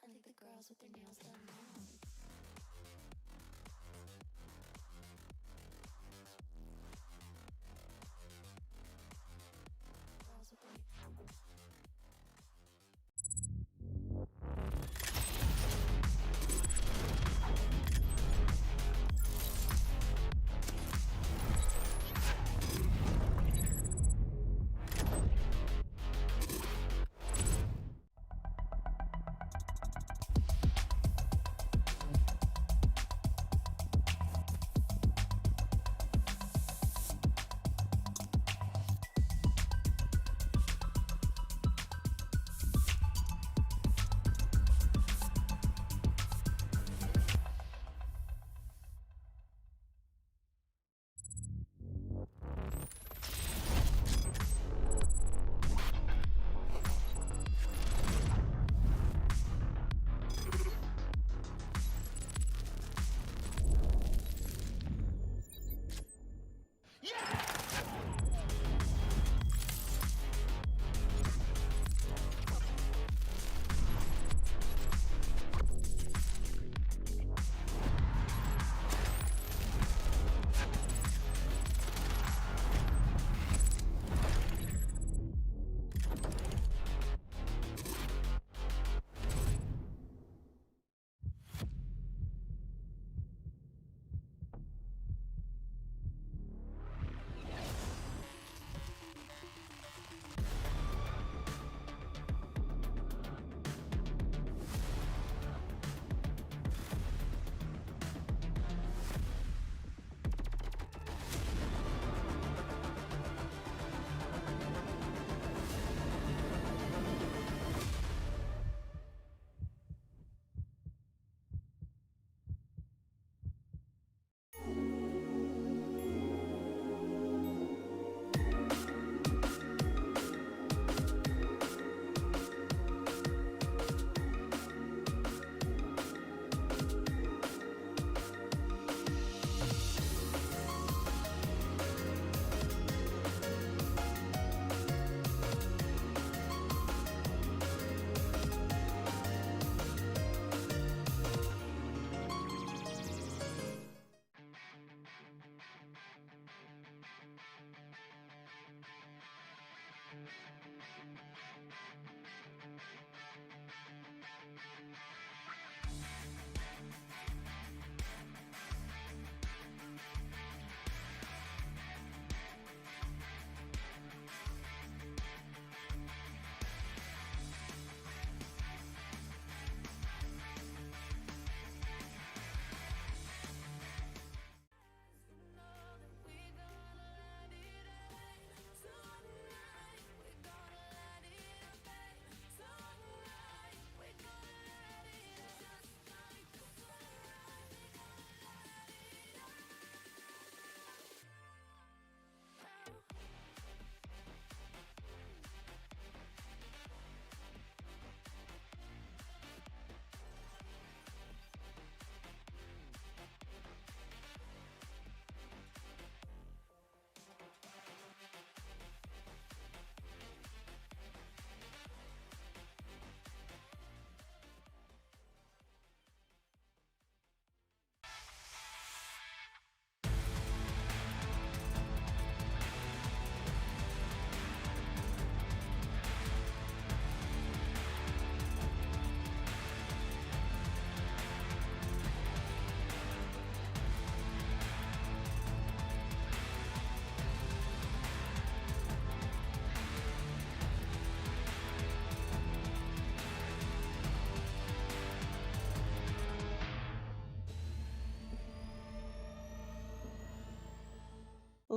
I think the girls with their nails done. Girls with their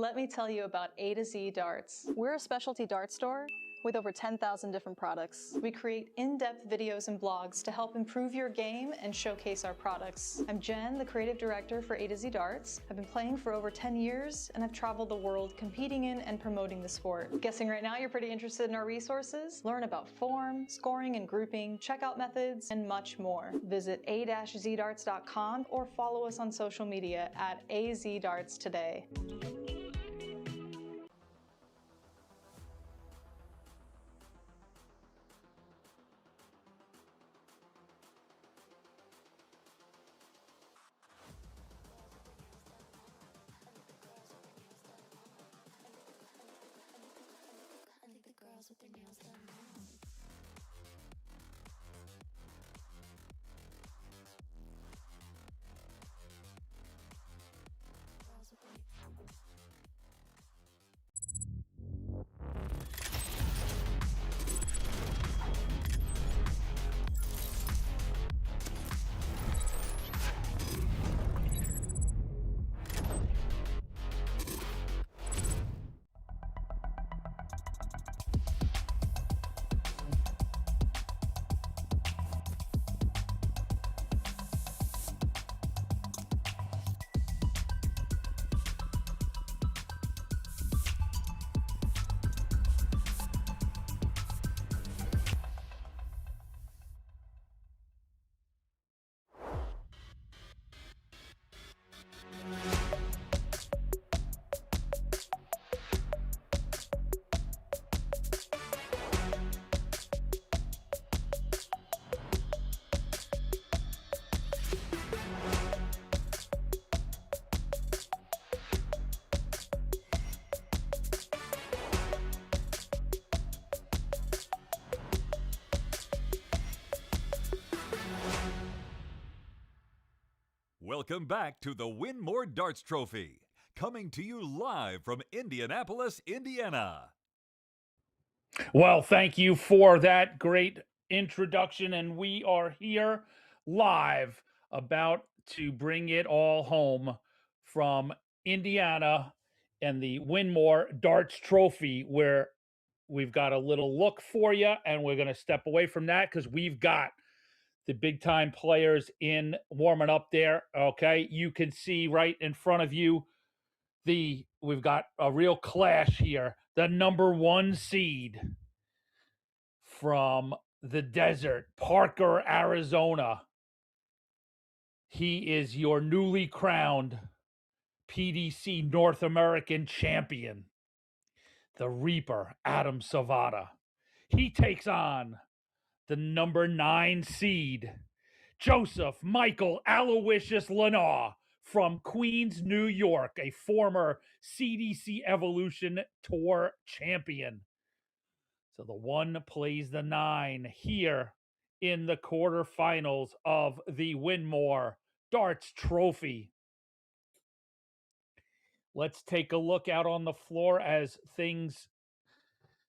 Let me tell you about A to Z Darts. We're a specialty dart store with over 10,000 different products. We create in-depth videos and blogs to help improve your game and showcase our products. I'm Jen, the creative director for A to Z Darts. I've been playing for over 10 years and I've traveled the world competing in and promoting the sport. Guessing right now you're pretty interested in our resources? Learn about form, scoring and grouping, checkout methods, and much more. Visit a-zdarts.com or follow us on social media at azdarts today. I think the girls with their nails done. Girls with their Welcome back to the Winmau Darts Trophy, coming to you live from Indianapolis, Indiana. Well, thank you for that great introduction. And we are here live about to bring it all home from Indiana and the Winmau Darts Trophy, where we've got a little look for you. And we're going to step away from that because we've got the big time players in warming up there. Okay. You can see right in front of you we've got a real clash here. The number 1 seed from the desert, Parker, Arizona. He is your newly crowned PDC North American champion, the Reaper, Adam Savada. He takes on the number 9 seed, Joseph Michael Aloysius Lanaw from Queens, New York, a former CDC Evolution Tour champion. So the 1 plays the 9 here in the quarterfinals of the Winmau Darts Trophy. Let's take a look out on the floor as things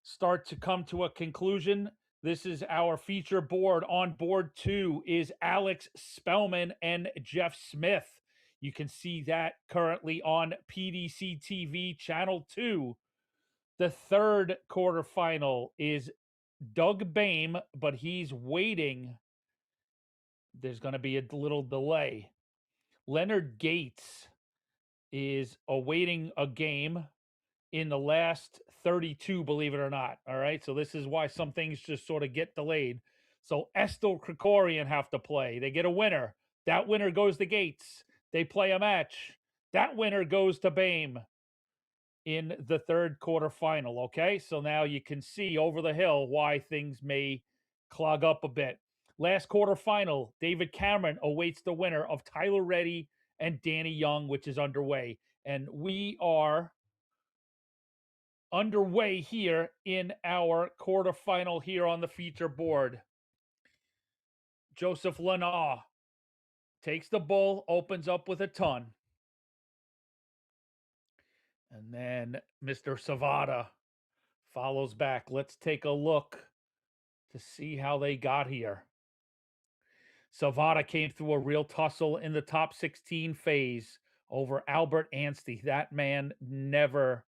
start to come to a conclusion. This is our feature board. On board 2 is Alex Spellman and Jeff Smith. You can see that currently on PDC TV Channel 2. The third quarterfinal is Doug Boehm, but he's waiting. There's going to be a little delay. Leonard Gates is awaiting a game in the last 32, believe it or not. All right. So this is why some things just sort of get delayed. So Estel Krikorian have to play. They get a winner. That winner goes to Gates. They play a match. That winner goes to Boehm in the third quarterfinal. Okay. So now you can see over the hill why things may clog up a bit. Last quarterfinal, David Cameron awaits the winner of Tyler Reddy and Danny Young, which is underway. And we are underway here in our quarterfinal here on the feature board. Joseph Lanaw takes the bull, opens up with a ton. And then Mr. Savada follows back. Let's take a look to see how they got here. Savada came through a real tussle in the top 16 phase, over Albert Anstie. That man never,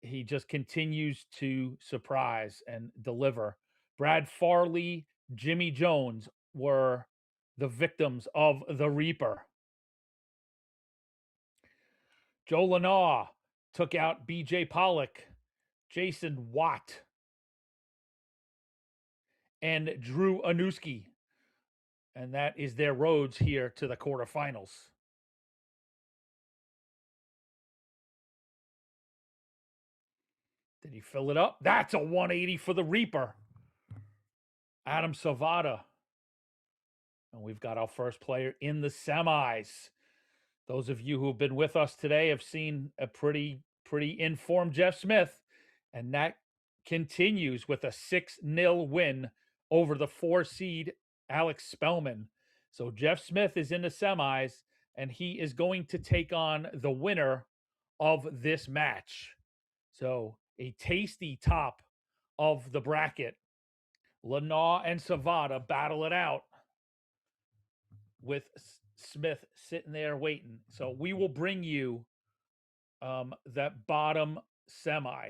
he just continues to surprise and deliver. Brad Farley, Jimmy Jones were the victims of the Reaper. Joe Lanaw took out BJ Pollock, Jason Watt, and Drew Anuski. And that is their roads here to the quarterfinals. Did he fill it up? That's a 180 for the Reaper. Adam Savada. And we've got our first player in the semis. Those of you who have been with us today have seen a pretty informed Jeff Smith. And that continues with a 6-0 win over the 4 seed Alex Spellman. So Jeff Smith is in the semis, and he is going to take on the winner of this match. So a tasty top of the bracket. Lanaw and Savada battle it out with Smith sitting there waiting. So we will bring you that bottom semi.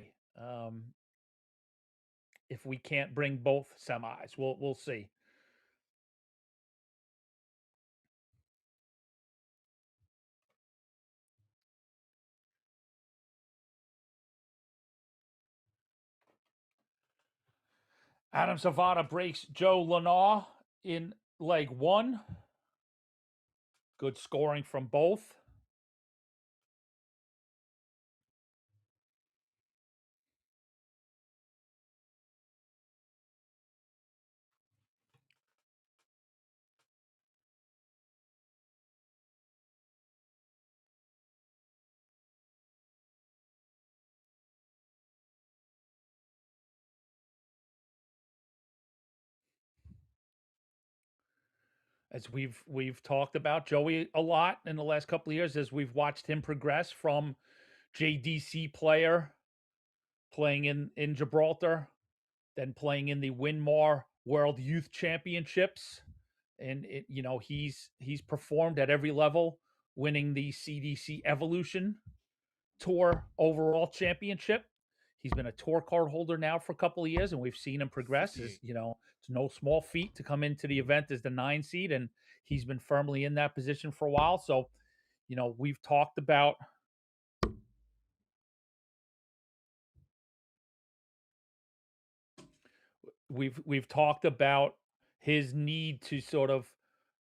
If we can't bring both semis, we'll see. Adam Savada breaks Joe Lanaw in leg 1. Good scoring from both. As we've talked about Joey a lot in the last couple of years, as we've watched him progress from JDC player playing in Gibraltar, then playing in the Winmau World Youth Championships, and he's performed at every level, winning the CDC Evolution Tour overall championship. He's been a tour card holder now for a couple of years, and we've seen him progress. It's no small feat to come into the event as the 9 seed, and he's been firmly in that position for a while. So, we've talked about we've talked about his need to sort of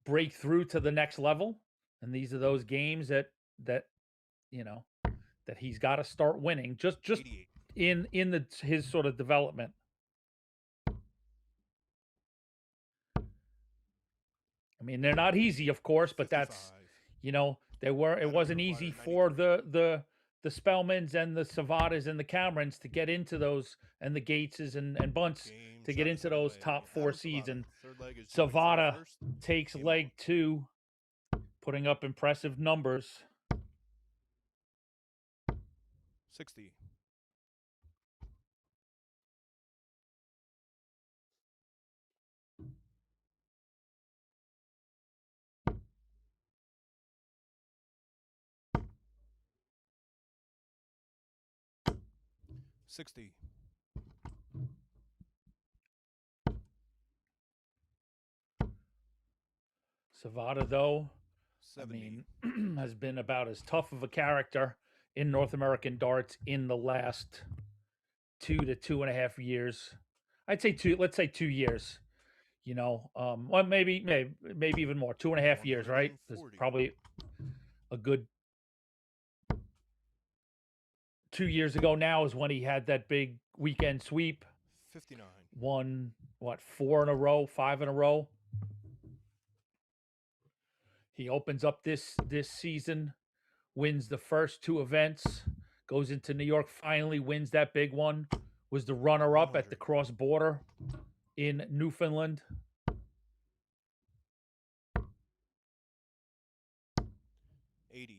break through to the next level, and these are those games that he's got to start winning just in his sort of development. I mean, they're not easy, of course, but 55. that's it wasn't easy for the Spellmans and the Savadas and the Camerons to get into those, and the Gateses and Bunts Game, to get shot into is those underway. top 4 Adam seeds. Savada. And Third leg is Joey Savada first. takes Game leg on. 2, putting up impressive numbers. 60. Savada, though, 70. has been about as tough of a character in North American darts in the last 2 to 2.5 years. I'd say 2. Let's say 2 years. Well, maybe even more. 2.5 years, right? There's 140. probably a good 2 years ago now is when he had that big weekend sweep. 59. Won 4 in a row, 5 in a row. He opens up this season, wins the first 2 events, goes into New York, finally wins that big one, was the runner-up at the 100. cross border in Newfoundland. 80.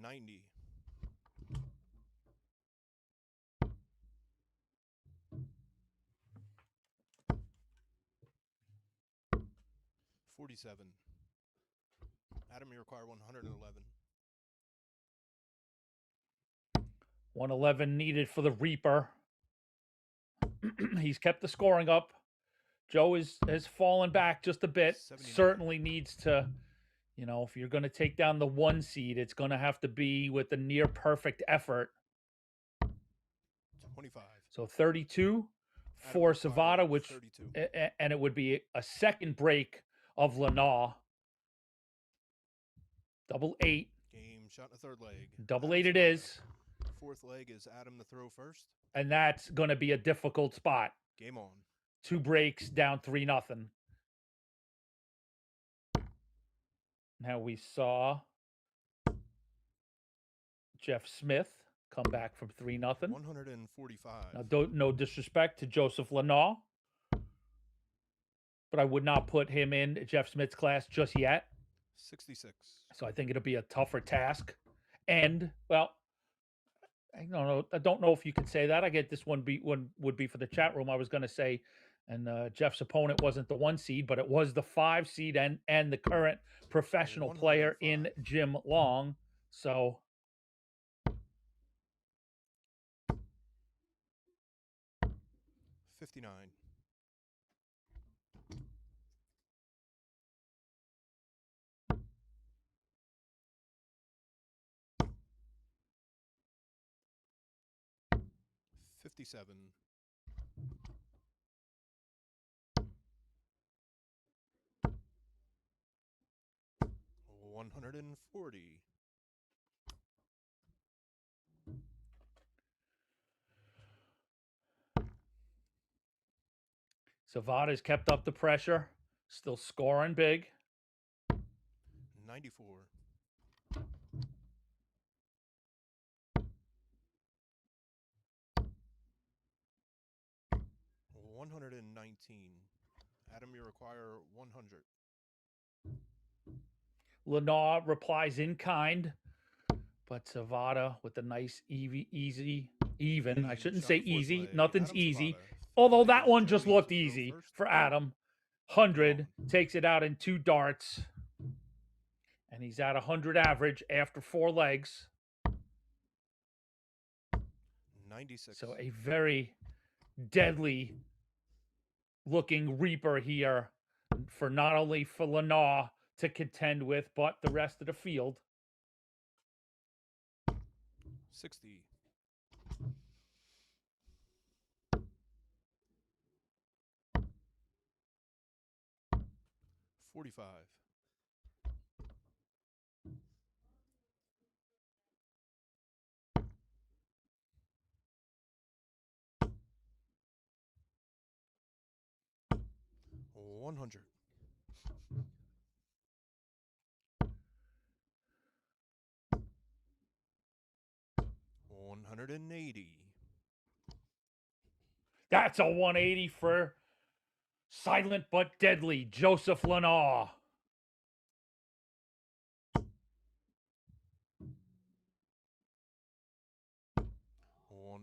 90. 47. Adam, you require 111. 111 needed for the Reaper. He's kept the scoring up. Joe has fallen back just a bit. 79. Certainly needs to, you know, if you're going to take down the 1 seed, it's going to have to be with a near perfect effort. 25. So 32 Adam for require Savada, which 32. and it would be a second break of Lanaw. Double 8. Game shot in the third leg. Double Adam 8 it Savada. is. Fourth leg is Adam to throw first. And that's going to be a difficult spot. Game on. 2 breaks down 3-0. Now we saw Jeff Smith come back from 3-0. 145. Now, no disrespect to Joseph Lanaw, but I would not put him in Jeff Smith's class just yet. 66. So I think it'll be a tougher task. And, well, I don't know if you can say that. I get this one would be for the chat room. I was going to say, and Jeff's opponent wasn't the 1 seed, but it was the 5 seed and the current professional player in 105. Jim Long. So 59. $57. 140. Zavada's kept up the pressure, still scoring big. 94. 119. Adam, you require 100. Lanaw replies in kind, but Zavada with a nice even. I shouldn't Shot say in the fourth easy. leg. Nothing's Adam easy. Savada. Although Fifth leg that is one just Joey looked to throw easy first. for Adam. 100 takes it out in 2 darts. And he's at 100 average after 4 legs. 96. So a very deadly looking Reaper here for not only for Lanaw to contend with, but the rest of the field. 60. 45. 100. 180. That's a 180 for silent but deadly Joseph Lanaw.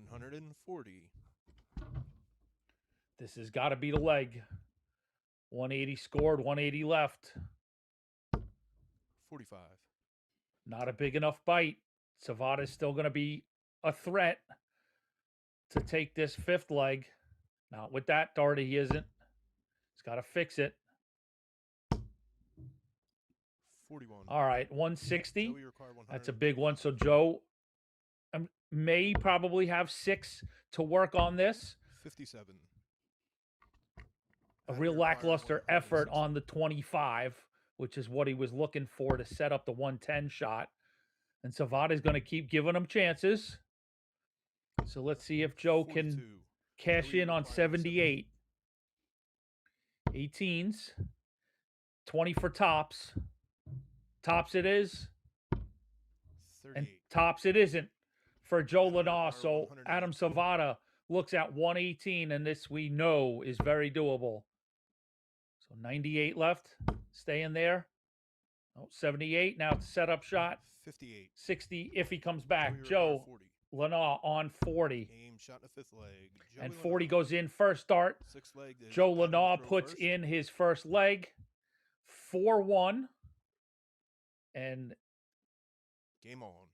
140. This has got to be the leg. 180 scored, 180 left. 45. Not a big enough bite. Savada's still going to be a threat to take this 5th leg. Not with that dart, he isn't. He's got to fix it. 41. All right, 160. Joey, you require That's a big one. So Joe may probably have 6 to work on this. 57. A Adam, real you require lackluster effort 160. on the 25, which is what he was looking for to set up the 110 shot. And Savada's going to keep giving him chances. So let's see if Joe can 42. cash Joey, you in on require 78. 18s. 20 for tops. Tops it is. 38. And tops it isn't for Joe Adam, you Lanaw. require So 108. Adam Savada looks at 118, and this we know is very doable. So 98 left. Staying there. Oh, 78. Now it's a setup shot. 58. 60 if he comes back. Joey, you require Joe 40. Lanaw on 40. Game shot in the 5th leg. And Joey 40 Lanaw. goes in first dart. 6th leg is Joe Adam to Lanaw throw puts first. in his first leg. 4-1. And Game on.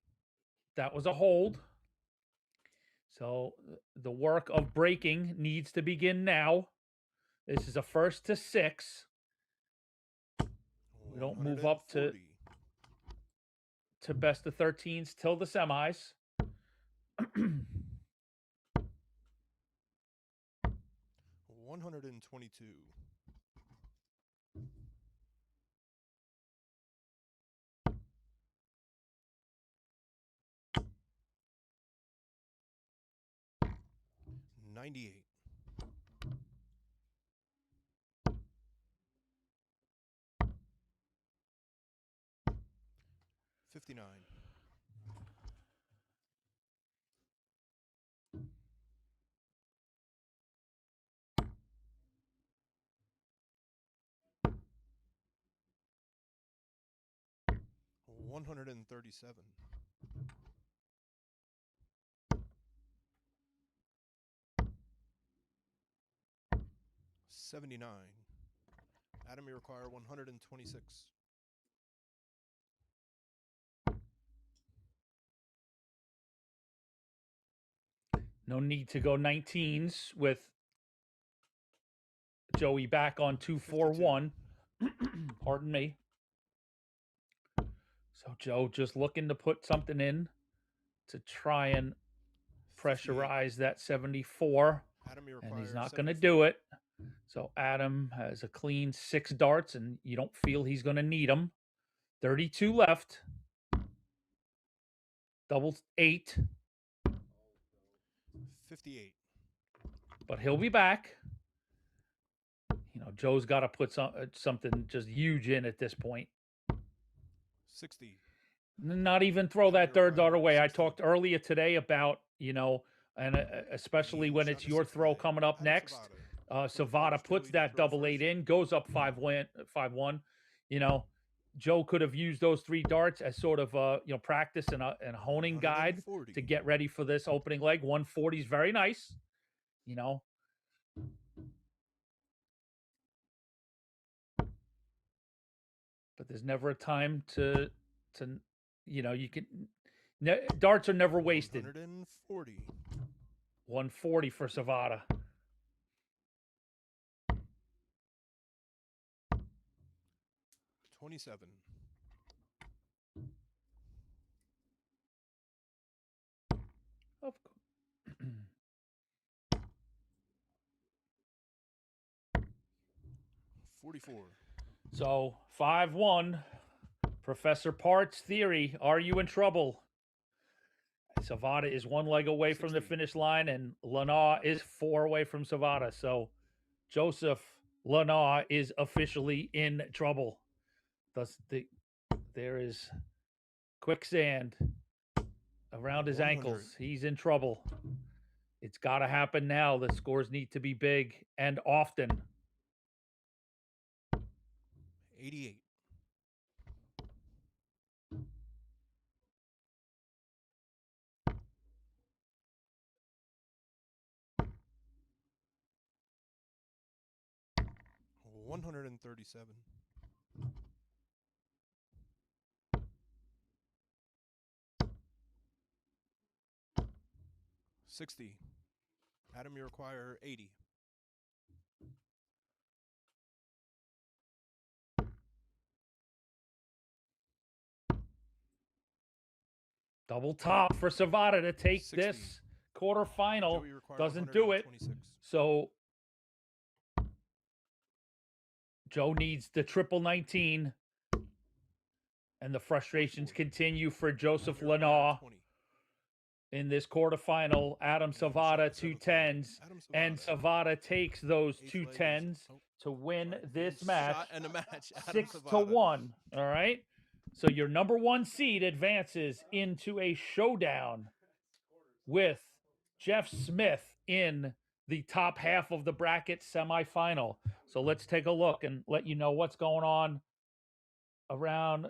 that was a hold. So the work of breaking needs to begin now. This is a first to 6. We don't move up to 140. best of 13s till the semis. 122. 98. 59. 137. 79. Adam, you require 126. No need to go 19s with Joey back on 2-4-1. Pardon me. So Joe just looking to put something in to try and 58. pressurize that 74. Adam, you And require he's not going to 74. do it. So Adam has a clean 6 darts, and you don't feel he's going to need them. 32 left. Double 8. 58. But he'll be back. You know, Joe's got to put something just huge in at this point. 60. Not even throw that third dart away. I talked earlier today about, you know, and especially when it's your throw coming up next. Savada puts that double 8 in, goes up 5-1. You know, Joe could have used those 3 darts as sort of practice and a honing guide to get ready for this opening leg. 140 is very nice. You know. But there's never a time to you know, you can darts are never wasted. 140. 140 for Savada. 27. 44. So 5-1. Professor Part's theory. Are you in trouble? Savada is 1 leg away from the 60. finish line, and Lanaw is 4 away from Savada. So Joseph Lanaw is officially in trouble. There is quicksand around his 100. ankles. He's in trouble. It's got to happen now. The scores need to be big and often. 88. 137. 60. Adam, you require 80. Double top for Savada to take 60. this quarterfinal. Joey, you require Doesn't do it. 126. So Joe needs the triple 19. And the frustrations continue for Joseph Adam, you require Lanaw 20. in this quarterfinal. Adam Savada, 2 10s. Adam And Savada. Savada takes those 2 leg is- 10s oh, to win sorry. this Shot match. and a match. Adam 6-1. All right. So your number 1 seed advances into a showdown with Jeff Smith in the top half of the bracket semifinal. So let's take a look and let you know what's going on around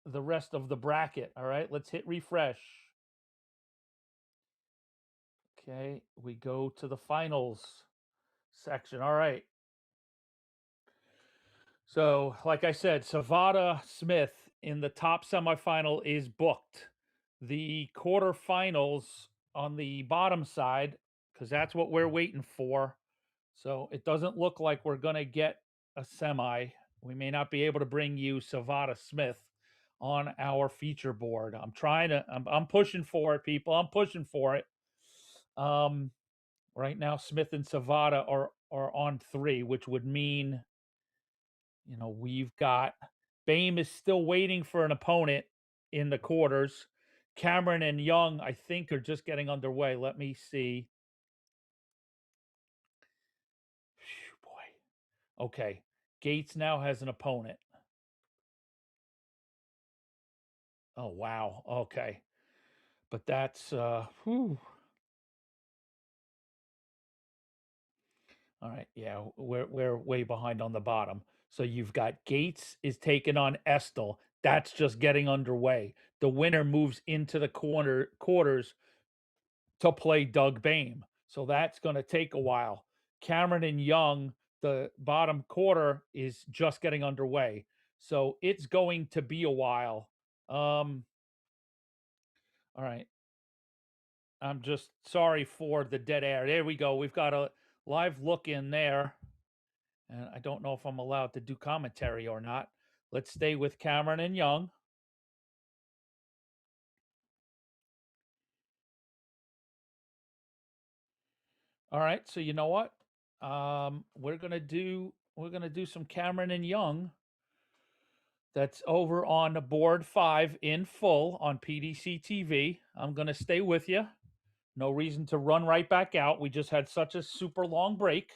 the rest of the bracket. All right. Let's hit refresh. Okay. We go to the finals section. All right. So, like I said, Savada Smith in the top semifinal is booked. The quarterfinals on the bottom side, because that's what we're waiting for. So it doesn't look like we're going to get a semi. We may not be able to bring you Savada Smith on our feature board. I'm pushing for it, people. I'm pushing for it. Right now, Smith and Savada are on 3, which would mean, we've got Bame is still waiting for an opponent in the quarters. Cameron and Young, I think, are just getting underway. Let me see. Phew, boy. Okay. Gates now has an opponent. Oh, wow. Okay. But that's whew. All right. Yeah, we're way behind on the bottom. So you've got Gates is taking on Estel. That's just getting underway. The winner moves into the quarters to play Doug Bame. So that's going to take a while. Cameron and Young, the bottom quarter is just getting underway. So it's going to be a while. All right. I'm just sorry for the dead air. There we go. We've got a live look in there. And I don't know if I'm allowed to do commentary or not. Let's stay with Cameron and Young. All right, so you know what? We're gonna do some Cameron and Young. That's over on board 5 in full on PDC TV. I'm gonna stay with you. No reason to run right back out. We just had such a super long break.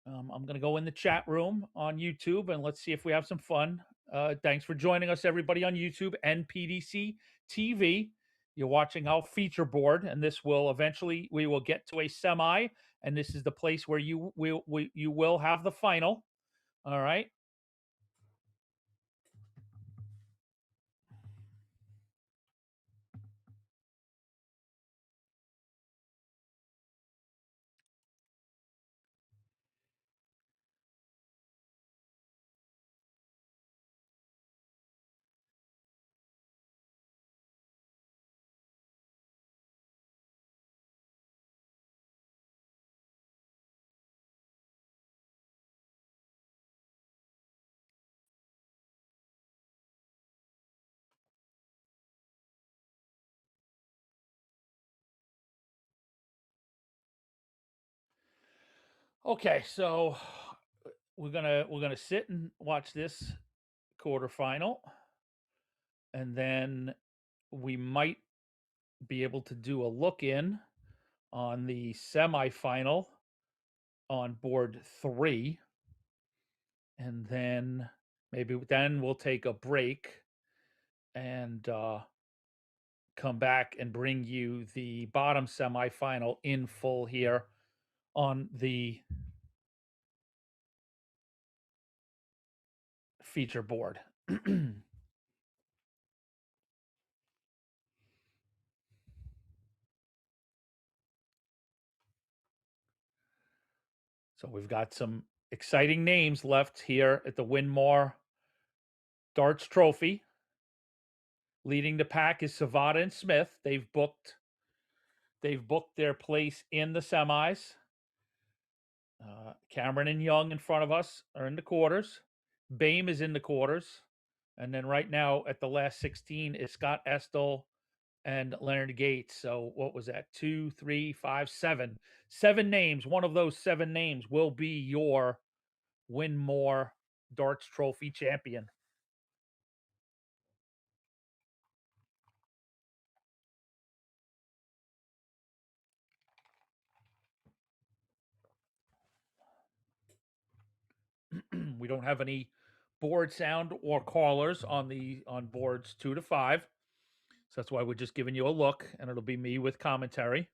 I'm going to go in the chat room on YouTube and let's see if we have some fun. Thanks for joining us, everybody, on YouTube and PDC TV. You're watching our feature board, and this will eventually we will get to a semi, and this is the place where you will have the final. All right. Okay, so we're gonna sit and watch this quarterfinal, and then we might be able to do a look in on the semifinal on board 3, and then maybe then we'll take a break and come back and bring you the bottom semifinal in full here on the feature board. So we've got some exciting names left here at the Winmau Darts Trophy. Leading the pack is Savada and Smith. They've booked their place in the semis. Cameron and Young in front of us are in the quarters. Bame is in the quarters. And then right now at the last 16 is Scott Estel and Leonard Gates. So what was that? 2, 3, 5, 7. 7 names. One of those 7 names will be your Winmau Darts Trophy champion. We don't have any board sound or callers on boards 2 to 5. So that's why we're just giving you a look, and it'll be me with commentary.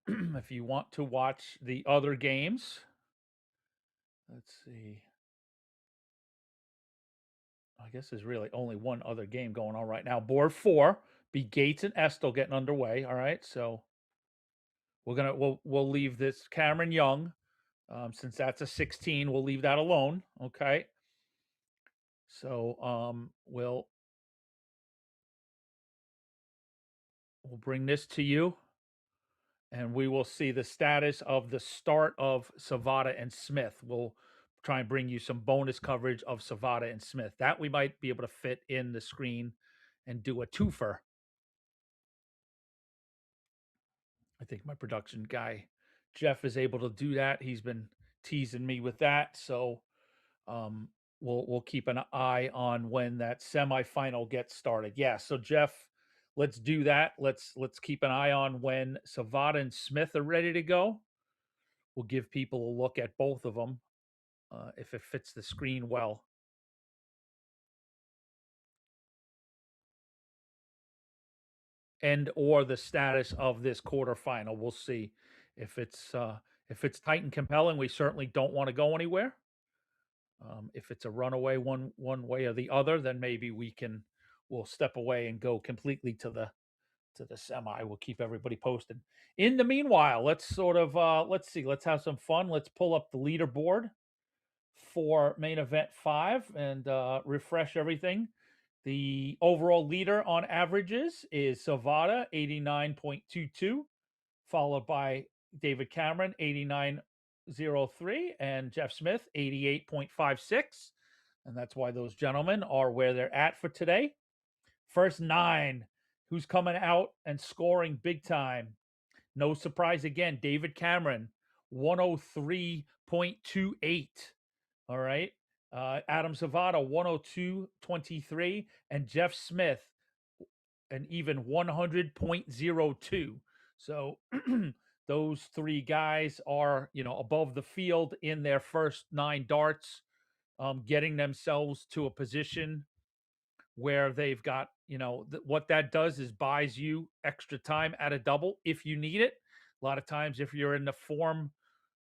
If you want to watch the other games, let's see. I guess there's really only one other game going on right now. Board 4, be Gates and Estel getting underway. All right, so we'll leave this Cameron Young, since that's a 16. We'll leave that alone. Okay. So we'll bring this to you, and we will see the status of the start of Savada and Smith. We'll try and bring you some bonus coverage of Savada and Smith. That we might be able to fit in the screen and do a twofer. I think my production guy, Jeff, is able to do that. He's been teasing me with that. So we'll keep an eye on when that semifinal gets started. Yeah. So Jeff, let's do that. Let's keep an eye on when Savada and Smith are ready to go. We'll give people a look at both of them if it fits the screen well. And or the status of this quarterfinal. We'll see if it's tight and compelling. We certainly don't want to go anywhere. If it's a runaway one way or the other, then maybe we'll step away and go completely to the semi. We'll keep everybody posted. In the meanwhile, let's sort of let's see. Let's have some fun. Let's pull up the leaderboard for main event 5 and refresh everything. The overall leader on averages is Savada, 89.22, followed by David Cameron, 89.03, and Jeff Smith, 88.56. And that's why those gentlemen are where they're at for today. First 9, who's coming out and scoring big time? No surprise again, David Cameron, 103.28. All right. Adam Savada, 102.23, and Jeff Smith, an even 100.02. So those 3 guys are, above the field in their first 9 darts, getting themselves to a position where they've got, what that does is buys you extra time at a double if you need it. A lot of times, if you're in the form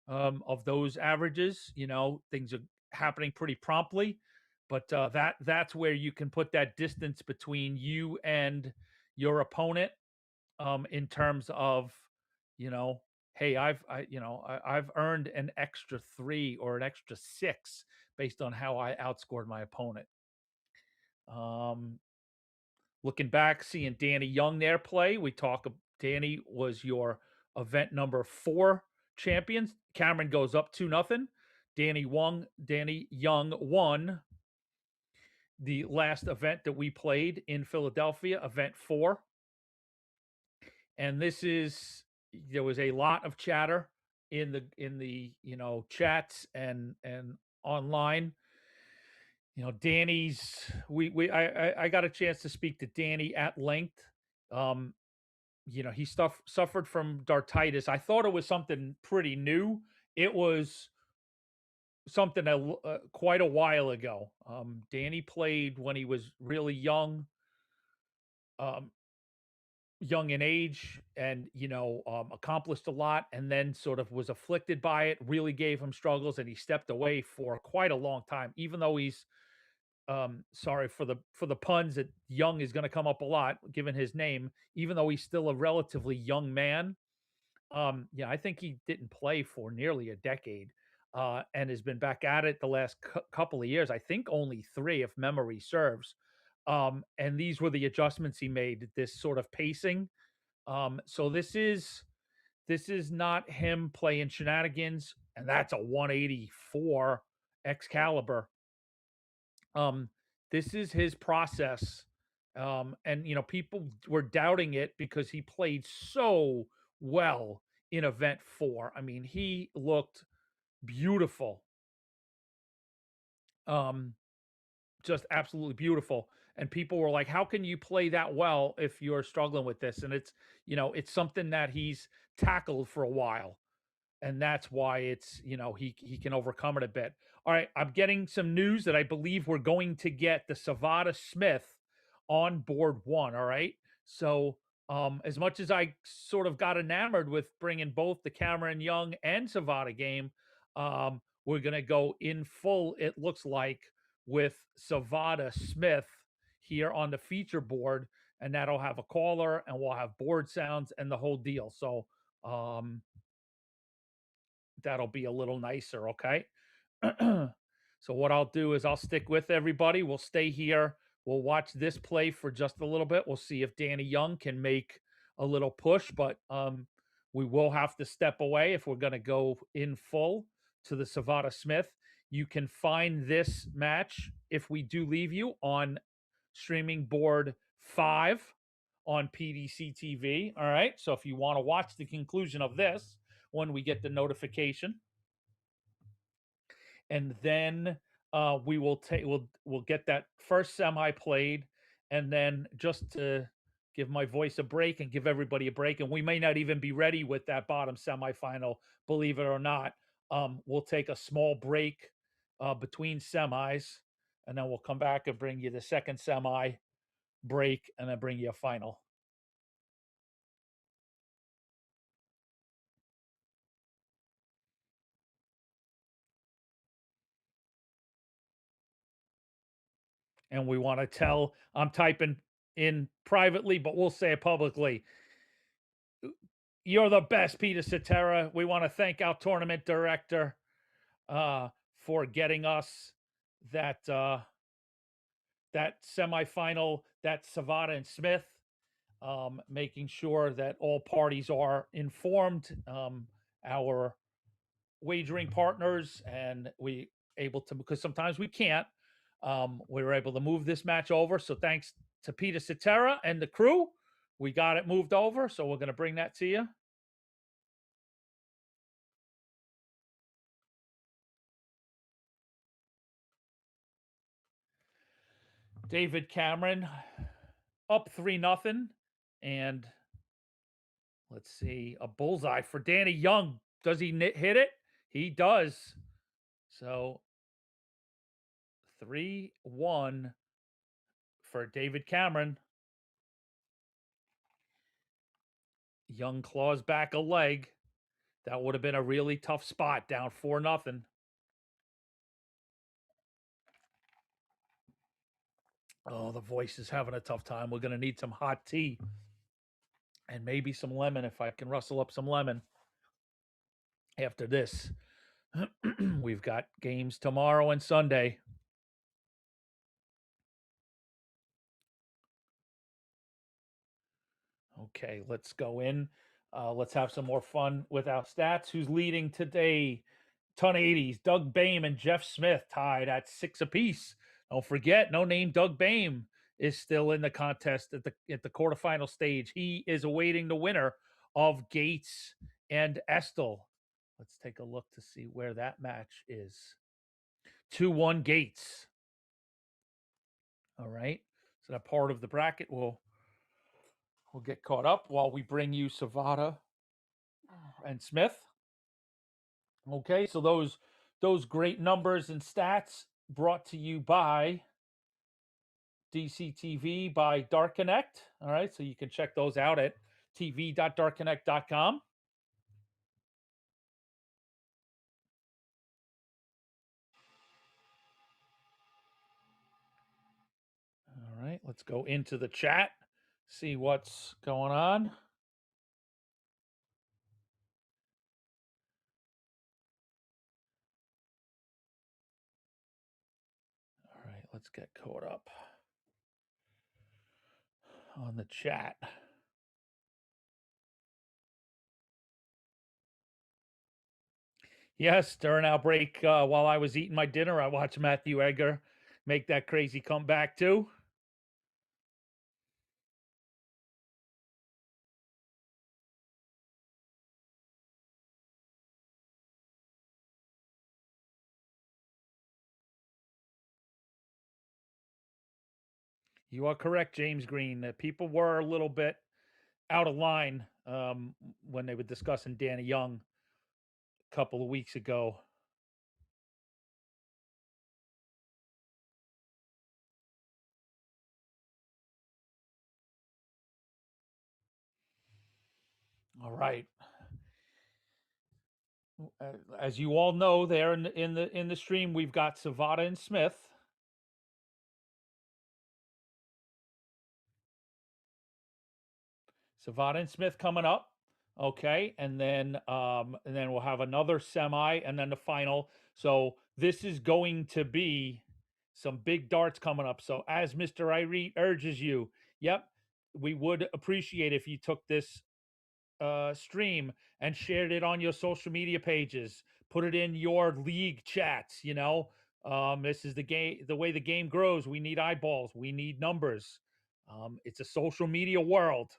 of those averages, things are happening pretty promptly, but that's where you can put that distance between you and your opponent, in terms of, hey, I've earned an extra 3 or an extra 6 based on how I outscored my opponent. Looking back, seeing Danny Young there play, Danny was your event number 4 champions. Cameron goes up 2-0. Danny Young won the last event that we played in Philadelphia, event 4. And there was a lot of chatter in the chats and online. Danny's I got a chance to speak to Danny at length. He suffered from dartitis. I thought it was something pretty new. It was something quite a while ago. Danny played when he was really young, young in age, and accomplished a lot, and then sort of was afflicted by it. Really gave him struggles, and he stepped away for quite a long time. Even though he's sorry for the puns, that young is going to come up a lot given his name, even though he's still a relatively young man. I think he didn't play for nearly a decade, and has been back at it the last couple of years. I think only 3, if memory serves. And these were the adjustments he made, this sort of pacing. So this is not him playing shenanigans, and that's a 184 Excalibur. This is his process. And people were doubting it because he played so well in event 4. I mean, he looked beautiful. Just absolutely beautiful. And people were like, how can you play that well if you're struggling with this? And it's something that he's tackled for a while. And that's why it's, he can overcome it a bit. All right, I'm getting some news that I believe we're going to get the Savada Smith on board 1. All right. So as much as I sort of got enamored with bringing both the Cameron Young and Savada game, we're going to go in full, it looks like, with Savada Smith here on the feature board, and that'll have a caller, and we'll have board sounds and the whole deal. So that'll be a little nicer, okay? So what I'll do is I'll stick with everybody. We'll stay here. We'll watch this play for just a little bit. We'll see if Danny Young can make a little push, but we will have to step away if we're going to go in full to the Savada Smith. You can find this match, if we do leave you, on streaming board 5 on PDC TV. All right. So if you want to watch the conclusion of this when we get the notification, and then we will take we'll get that first semi played, and then just to give my voice a break and give everybody a break, and we may not even be ready with that bottom semifinal, believe it or not. We'll take a small break between semis, and then we'll come back and bring you the second semi break, and then bring you a final. And we want to tell, I'm typing in privately, but we'll say it publicly. You're the best, Peter Cetera. We want to thank our tournament director for getting us that that semifinal, that Savada and Smith, making sure that all parties are informed, our wagering partners, and we able to, because sometimes we can't. We were able to move this match over. So thanks to Peter Cetera and the crew, we got it moved over. So we're going to bring that to you. David Cameron up 3-0, and let's see, a bullseye for Danny Young. Does he hit it? He does. So 3-1 for David Cameron. Young claws back a leg. That would have been a really tough spot, down 4-0. Oh, the voice is having a tough time. We're going to need some hot tea and maybe some lemon, if I can rustle up some lemon after this. We've got games tomorrow and Sunday. Okay, let's go in. Let's have some more fun with our stats. Who's leading today? Ton 80s. Doug Boehm and Jeff Smith tied at 6 apiece. Don't forget, no name Doug Boehm is still in the contest at the quarterfinal stage. He is awaiting the winner of Gates and Estel. Let's take a look to see where that match is. 2-1 Gates. All right. So that part of the bracket will get caught up while we bring you Savada and Smith. Okay, so those great numbers and stats brought to you by DCTV by Dark Connect. All right, so you can check those out at tv.darkconnect.com. All right, let's go into the chat, see what's going on. All right, let's get caught up on the chat. Yes, during our break, while I was eating my dinner, I watched Matthew Egger make that crazy comeback too. You are correct, James Green. People were a little bit out of line when they were discussing Danny Young a couple of weeks ago. All right. As you all know, there in the stream, we've got Savada and Smith. Savada and Smith coming up. Okay, and then we'll have another semi and then the final. So this is going to be some big darts coming up. So as Mr. Irene urges you, yep, we would appreciate if you took this stream and shared it on your social media pages. Put it in your league chats. This is the game. The way the game grows, we need eyeballs. We need numbers. It's a social media world,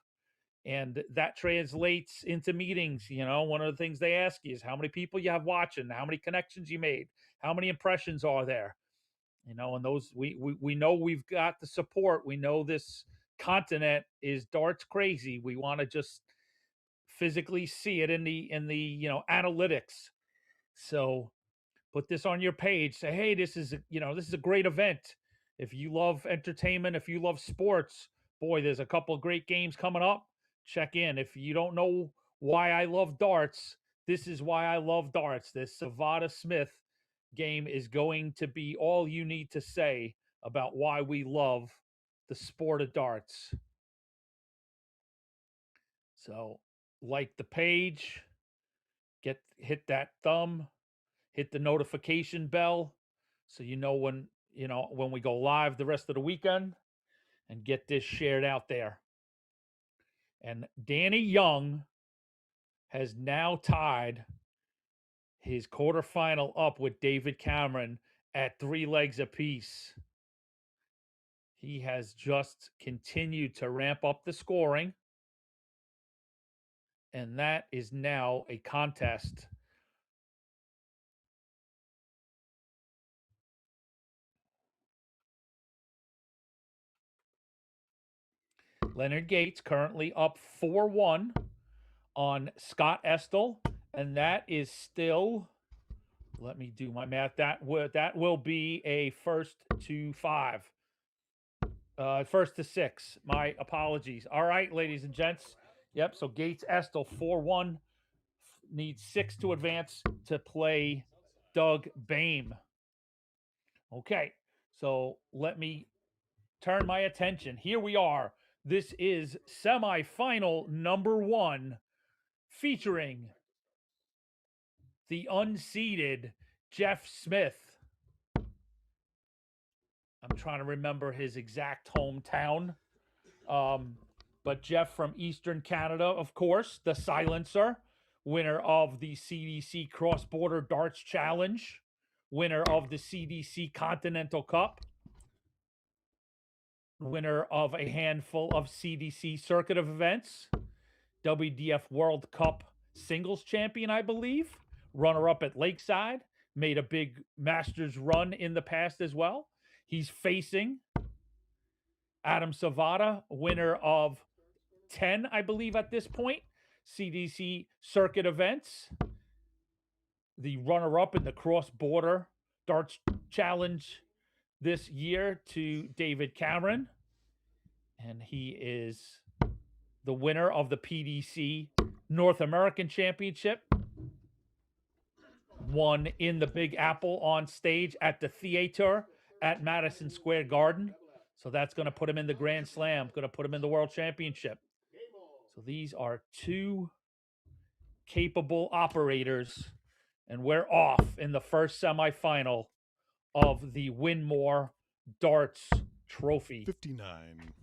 and that translates into meetings. One of the things they ask you is how many people you have watching, how many connections you made, how many impressions are there. And those we know we've got the support. We know this continent is darts crazy. We want to just physically see it in the analytics. So put this on your page. Say, hey, this is a great event. If you love entertainment, if you love sports, boy, there's a couple of great games coming up. Check in. If you don't know why I love darts, this is why I love darts. This Savada Smith game is going to be all you need to say about why we love the sport of darts. So, like the page, hit that thumb, hit the notification bell so when we go live the rest of the weekend, and get this shared out there. And Danny Young has now tied his quarterfinal up with David Cameron at 3 legs apiece. He has just continued to ramp up the scoring, and that is now a contest. Leonard Gates currently up 4-1 on Scott Estel, and that is still, let me do my math, that will be a first to 5. First to 6. My apologies. All right, ladies and gents. Yep, so Gates Estel 4-1 needs 6 to advance to play Doug Bame. Okay, so let me turn my attention. Here we are. This is semifinal number 1, featuring the unseeded Jeff Smith. I'm trying to remember his exact hometown. But Jeff from Eastern Canada, of course, the silencer, winner of the CDC Cross Border Darts Challenge, winner of the CDC Continental Cup, winner of a handful of CDC circuit of events, WDF World Cup singles champion, I believe, runner-up at Lakeside, made a big Masters run in the past as well. He's facing Adam Savada, winner of 10, I believe, at this point, CDC circuit events, the runner-up in the cross-border darts challenge this year to David Cameron, and he is the winner of the PDC North American Championship, won in the Big Apple on stage at the theater at Madison Square Garden. So that's going to put him in the Grand Slam, going to put him in the World Championship. So these are 2 capable operators, and we're off in the first semifinal of the Winmau Darts Trophy. 59.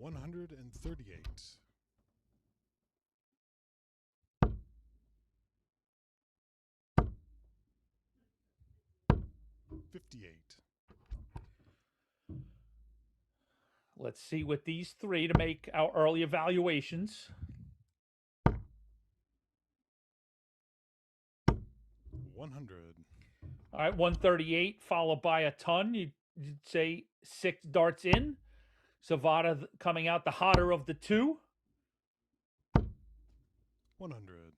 $138. 58. Let's see with these 3 to make our early evaluations. 100. All right, 138 followed by a ton. You'd say 6 darts in. Savada coming out the hotter of the 2. 100.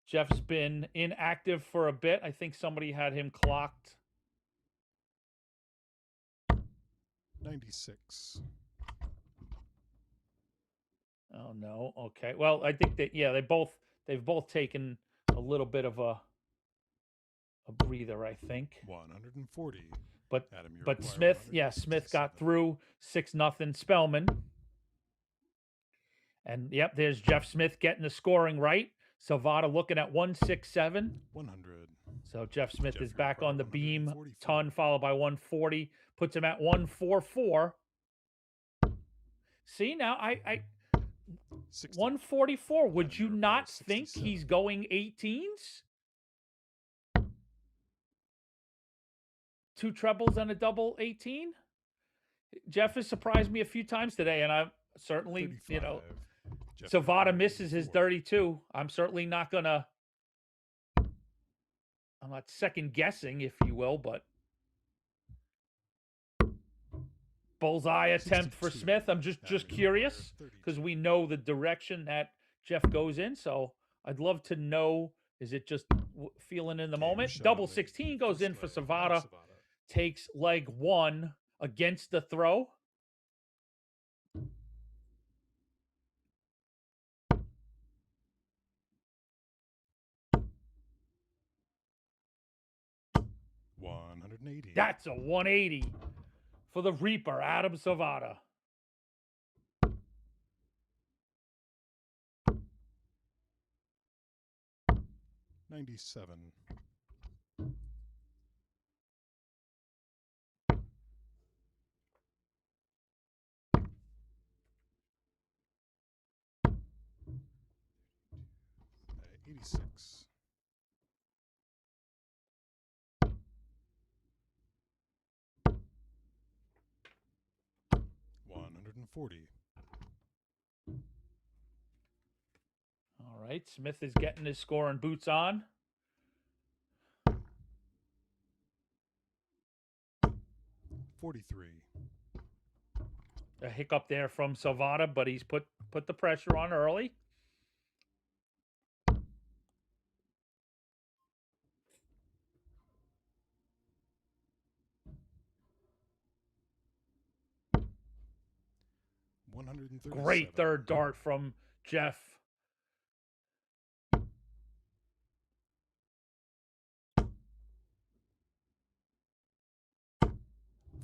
Jeff's been inactive for a bit. I think somebody had him clocked. 96. Oh no. Okay. Well, I think that they've both taken a little bit of a breather, I think. 140. But Adam, you but require Smith, yeah, Smith got 167. through 6-0 Spellman. And yep, there's Jeff Smith getting the scoring right. Savada looking at 167. 100. So Jeff Smith Jeff, is you back require on the beam. 144. Ton followed by 140. Puts him at 144. See, now I 60. 144. Would Adam, you you not require think 67. he's going 18s? 2 trebles and a double 18? Jeff has surprised me a few times today, and I'm certainly, 35. Jeff, you Savada require misses his 84. 32. I'm certainly not gonna. I'm not second guessing, if you will, but bullseye attempt for 62. Smith. I'm just Adam, you curious require because 32. we know the direction that Jeff goes in. So I'd love to know: is it just feeling in the Game moment? shot Double on the 16 goes in first for leg. Adam Savada. Takes leg 1 against the throw. Savada. 180. That's a 180 for the Reaper, Adam Savada. $97. $86. 140. All right, Smith is getting his scoring boots on. 43. A hiccup there from Savada, but he's put the pressure on early. Great third dart from Jeff.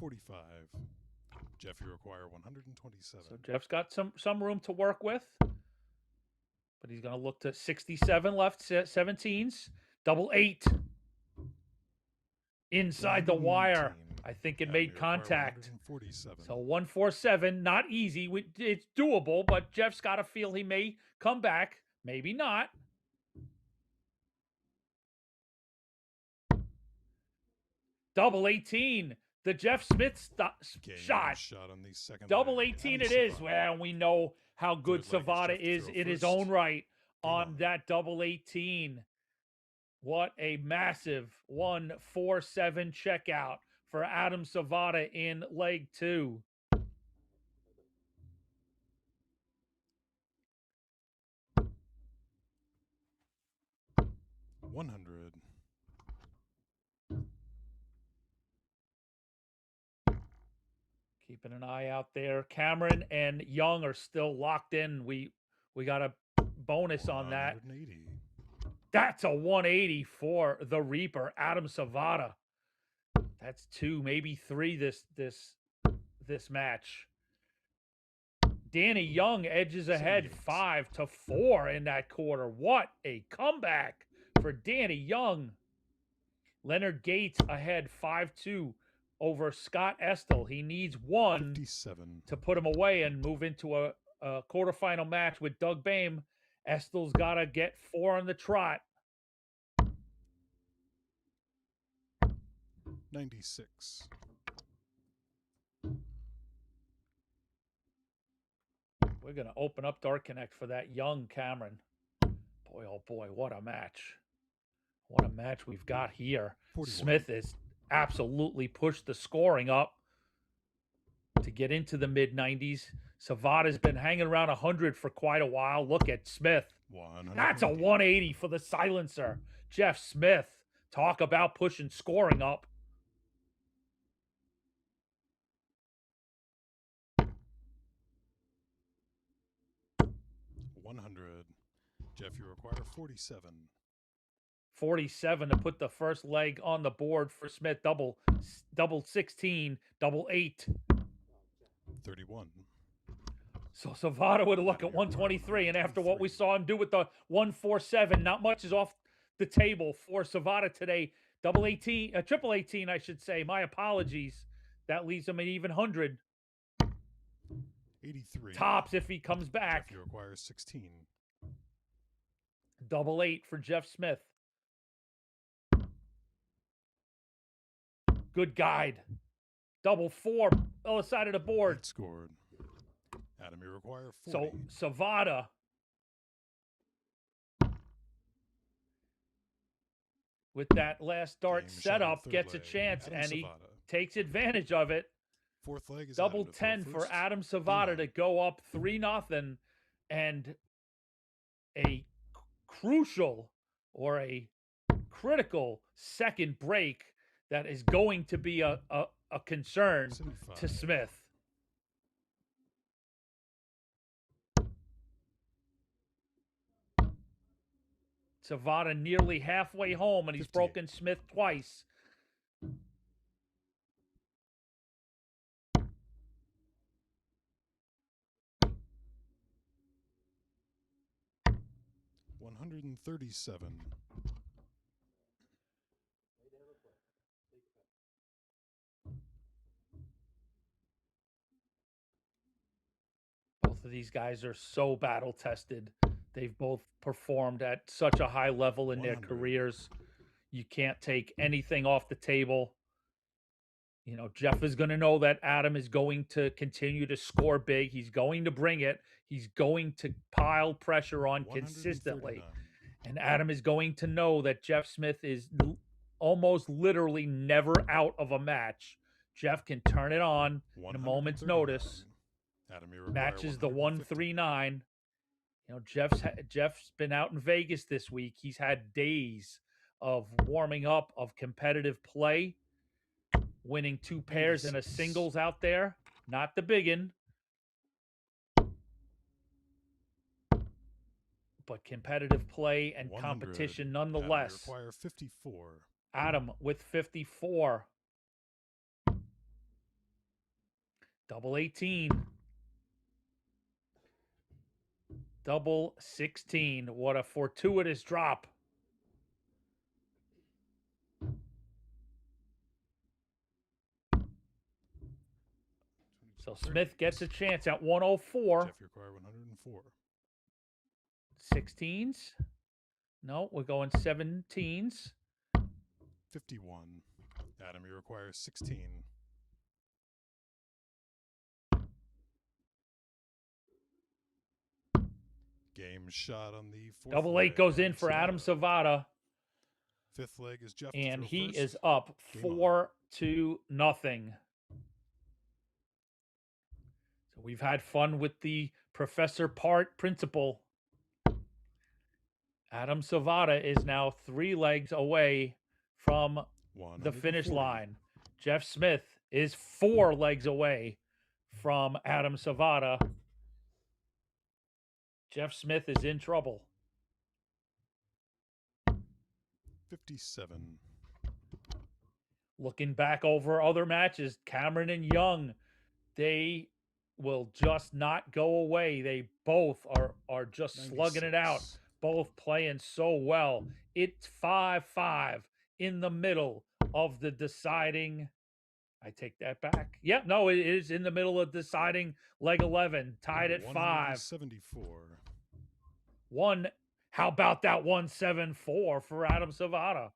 $45. Jeff, you require 127. So Jeff's got some room to work with, but he's going to look to 67 left, 17s, double 8 inside the wire. 119. I think it Adam, made you require contact. 147. So 147, not easy. It's doable, but Jeff's got to feel he may come back, maybe not. Double 18. The Jeff Smith Game shot. on the second Double leg. 18 Adam it is. Savada. Well, we know how good Third leg is Savada Jeff to is throw in his first. own right Game on on. that double 18. What a massive 147 checkout for Adam Savada in leg 2. $100. Keeping an eye out there. Cameron and Young are still locked in. We got a bonus on that. 180. That's a 180 for the Reaper, Adam Savada. That's 2, maybe 3 this match. Danny Young edges ahead 5-4 in that quarter. What a comeback for Danny Young. Leonard Gates ahead 5-2 over Scott Estel. He needs 1 57. to put him away and move into a quarterfinal match with Doug Boehm. Estel's got to get 4 on the trot. 96. We're going to open up Dark Connect for that Young Cameron. Boy, oh boy, what a match. What a match we've got here. 41. Smith has absolutely pushed the scoring up to get into the mid-90s. Savada's been hanging around 100 for quite a while. Look at Smith. 100. That's a 180 for the silencer. Jeff Smith. Talk about pushing scoring up. Jeff, you require 47. 47 to put the first leg on the board for Smith. Double 16, double 8. 31. So Savada would look at 123, and after what we saw him do with the 147, not much is off the table for Savada today. Triple 18, I should say. My apologies. That leaves him an even 100. 83. Tops if he comes back. Jeff, you require 16. Double 8 for Jeff Smith. Good guide. Double 4, other side of the board. 8 scored. Adam, you require 40. So Savada with that last dart Game setup shot, gets a third leg. chance, Adam and he Savada. takes advantage of it. Fourth leg is Double Adam to throw 10 for first. Adam Savada to go up 3-0, and a crucial or a critical second break that is going to be a concern to 75. Smith. Savada nearly halfway home, and he's 58. broken Smith twice. $137. Both of these guys are so battle tested. They've both performed at such a high level in their 100. careers. You can't take anything off the table. You know, Jeff is going to know that Adam is going to continue to score big. He's going to bring it. He's going to pile pressure on consistently. 139. And Adam is going to know that Jeff Smith is almost literally never out of a match. Jeff can turn it on in a moment's 139. notice. Adam, you require Matches the 150. 139. You know, Jeff's been out in Vegas this week. He's had days of warming up, of competitive play, winning 2 pairs and a singles out there. Not the biggin, but competitive play and 100. competition Adam, you nonetheless. require 54. Adam with 54. Double 18. Double 16. What a fortuitous drop. So Smith gets a chance at 104. Jeff, you require 104. 16s. No, we're going 17s. 51. Adam, you require 16. Game shot on the fourth Double 8 leg. goes in for Adam Savada, Fifth leg is Jeff. to and throw he first. is up Game on. 4-0. So we've had fun with the Professor Part principle. Adam Savada is now 3 legs away from the finish 140. line. Jeff Smith is 4 legs away from Adam Savada. Jeff Smith is in trouble. 57. Looking back over other matches, Cameron and Young, they will just not go away. They both are just slugging it out, 96. both playing so well. It's 5-5 in the middle of the deciding. I take that back. Yep, no, it is in the middle of deciding leg 11, tied at 5. 174. How about that 174 for Adam Savada?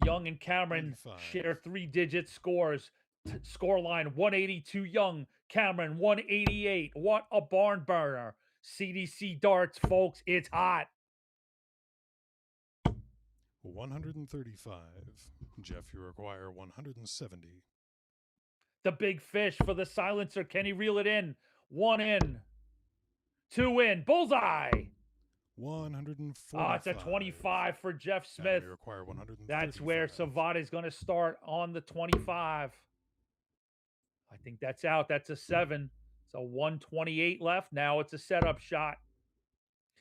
Young and Cameron 95. share 3-digit scores. Scoreline 182 Young, Cameron 188. What a barn burner. CDC darts, folks. It's hot. 135. Jeff, you require 170. The big fish for the silencer. Can he reel it in? 1 in. 2 in. Bullseye. 145. Oh, it's a 25 for Jeff Adam, Smith. you require 135. That's where Savada is going to start on the 25. I think that's out. That's a 7. So 128 left. Now it's a setup shot.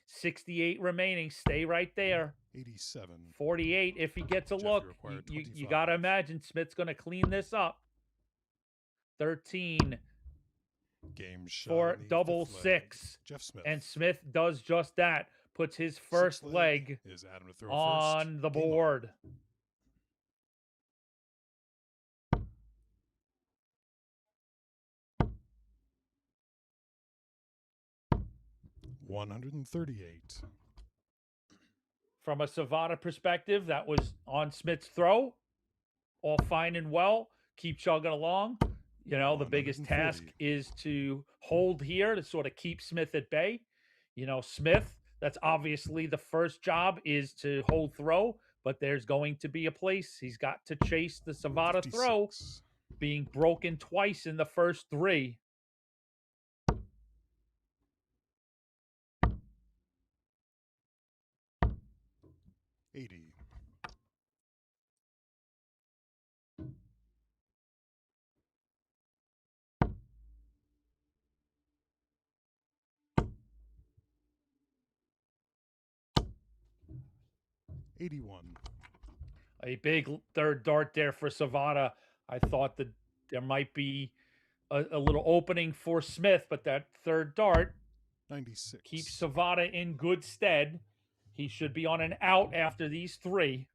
68 remaining. Stay right there. 87. 48 if he gets a Jeff, you look. require You got to 25. imagine Smith's going to clean this up. 13 Game shot for on the double fifth leg. six. Jeff Smith. And Smith does just that. Puts his first Sixth leg is Adam to throw on first. the Game on. board. $138. From a Savada perspective, that was on Smith's throw. All fine and well. Keep chugging along. You know, the biggest task 140. is to hold here to sort of keep Smith at bay. You know, Smith, that's obviously the first job is to hold throw, but there's going to be a place. He's got to chase the Savada throw, 56. being broken twice in the first three. $80. $81. A big third dart there for Savada. I thought that there might be a little opening for Smith, but that third dart 96. keeps Savada in good stead. He should be on an out after these three.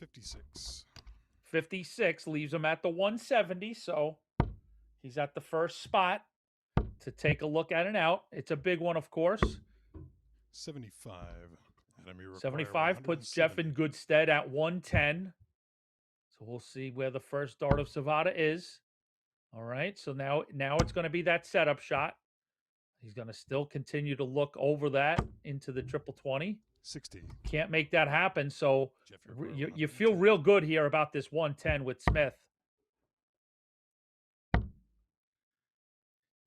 $56. 56 leaves him at the 170, so he's at the first spot to take a look at an out. It's a big one, of course. 75. Adam, you require 75 puts Jeff in 170. good stead at 110. So we'll see where the first dart of Savada is. All right, so now it's going to be that setup shot. He's going to still continue to look over that into the triple 20. 60. Can't make that happen, so Jeff, you require you feel 110. real good here about this 110 with Smith.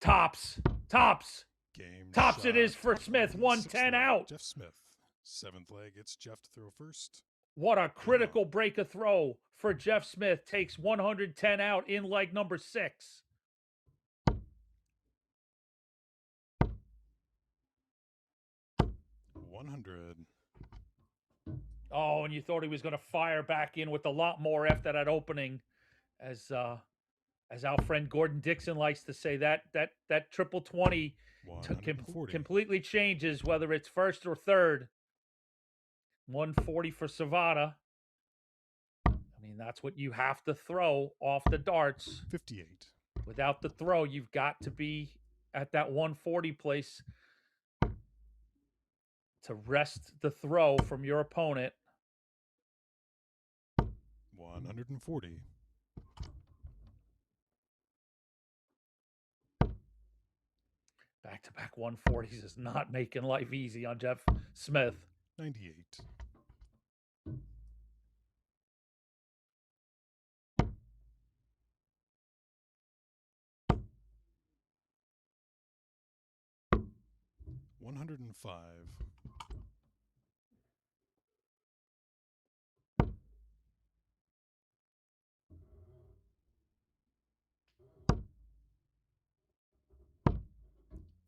Tops. Game Tops shot. it is for Top Smith. leg, 110 sixth leg, out. Jeff Smith. Seventh leg, it's Jeff to throw first. What a critical break of throw for Jeff Smith. Takes 110 out in leg number 6. $100. Oh, and you thought he was going to fire back in with a lot more after that opening, as our friend Gordon Dixon likes to say, that triple 20 $140. completely changes whether it's first or third. 140 for Savada. I mean, that's what you have to throw off the darts. 58. Without the throw, you've got to be at that 140 place to wrest the throw from your opponent. 140. Back-to-back 140s is not making life easy on Jeff Smith. 98. $105.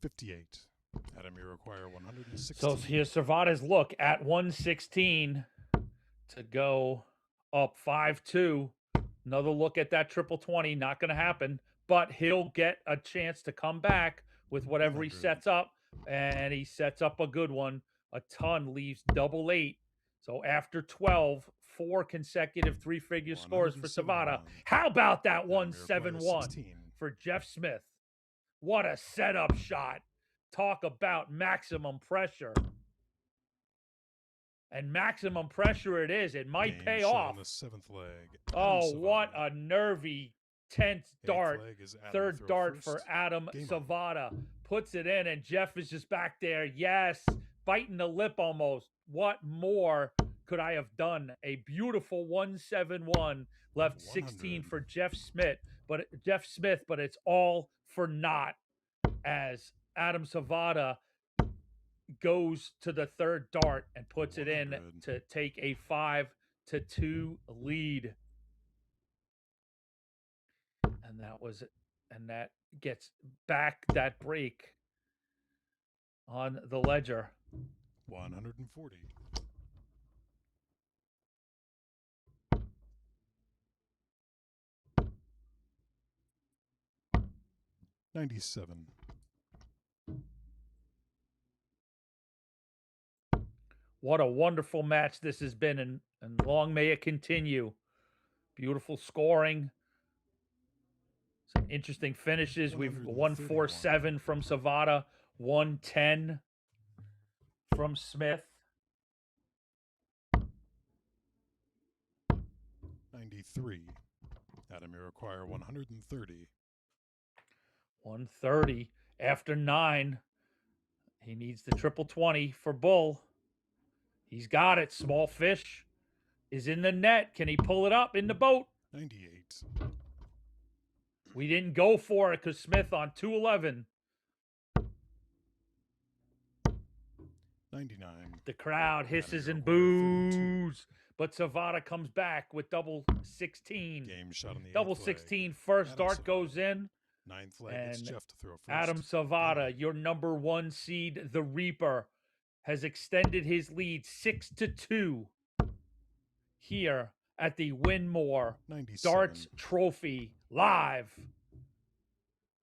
$58. Adam, you require 160. So here's Savada's look at 116 to go up 5-2. Another look at that triple 20. Not going to happen, but he'll get a chance to come back with whatever he 100. sets up, and he sets up a good one. A ton leaves double 8. So after 12, 4 consecutive three-figure scores for Savada. 171. How about that Adam, you require 171 16. for Jeff Smith? What a setup shot. Talk about maximum pressure. And maximum pressure it is. It might Game pay shot off. on the seventh leg. Oh, Adam what Savada. a nervy, tense Eighth dart. leg is Adam Third throw dart first. for Adam Game on. Savada. Puts it in, and Jeff is just back there. Yes, biting the lip almost. What more could I have done? A beautiful 171. Left 16 for Jeff Smith, but it's all for naught as Adam Savada goes to the third dart and puts it in 100. to take a 5-2 lead. And that gets back that break on the ledger. 140. 97. What a wonderful match this has been, and long may it continue. Beautiful scoring. Some interesting finishes. We've 147 from Savata, 110 from Smith. 93. Adam, you require 130. 130 after 9. He needs the triple 20 for Bull. He's got it. Small fish is in the net. Can he pull it up in the boat? 98. We didn't go for it because Smith on 211. 99. The crowd hisses and require 32. boos, but Savata comes back with double 16. Game shot on the Double eighth flag. 16 first Adam dart Savata. goes in. Ninth flag gets And Jeff to throw first. Adam Savata, your number 1 seed, the Reaper, has extended his lead 6-2 here at the Winmau 97. Darts Trophy live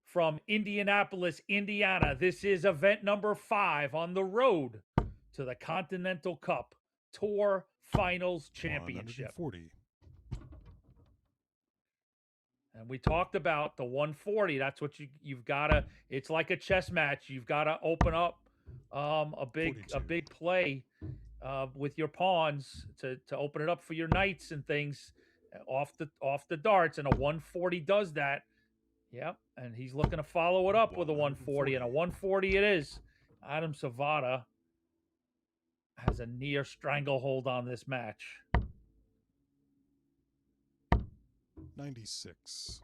from Indianapolis, Indiana. This is event number 5 on the road to the Continental Cup Tour Finals Championship. 140. And we talked about the 140. That's what you've got to. It's like a chess match. You've got to open up a big 42. play with your pawns to open it up for your knights and things off the darts. And a 140 does that. Yep. And he's looking to follow it up with a 140, and a 140 it is. Adam Savata has a near stranglehold on this match. 96.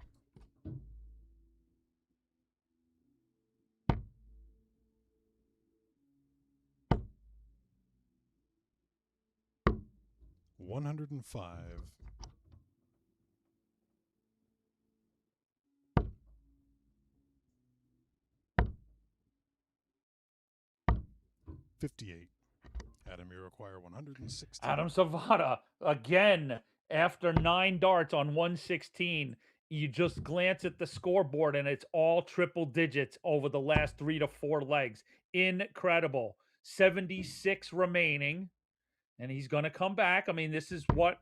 105. 58. Adam, you require 160. Adam Savata, again, after 9 darts on 116, you just glance at the scoreboard and it's all triple digits over the last 3 to 4 legs. Incredible. 76 remaining, and he's going to come back. I mean, this is what,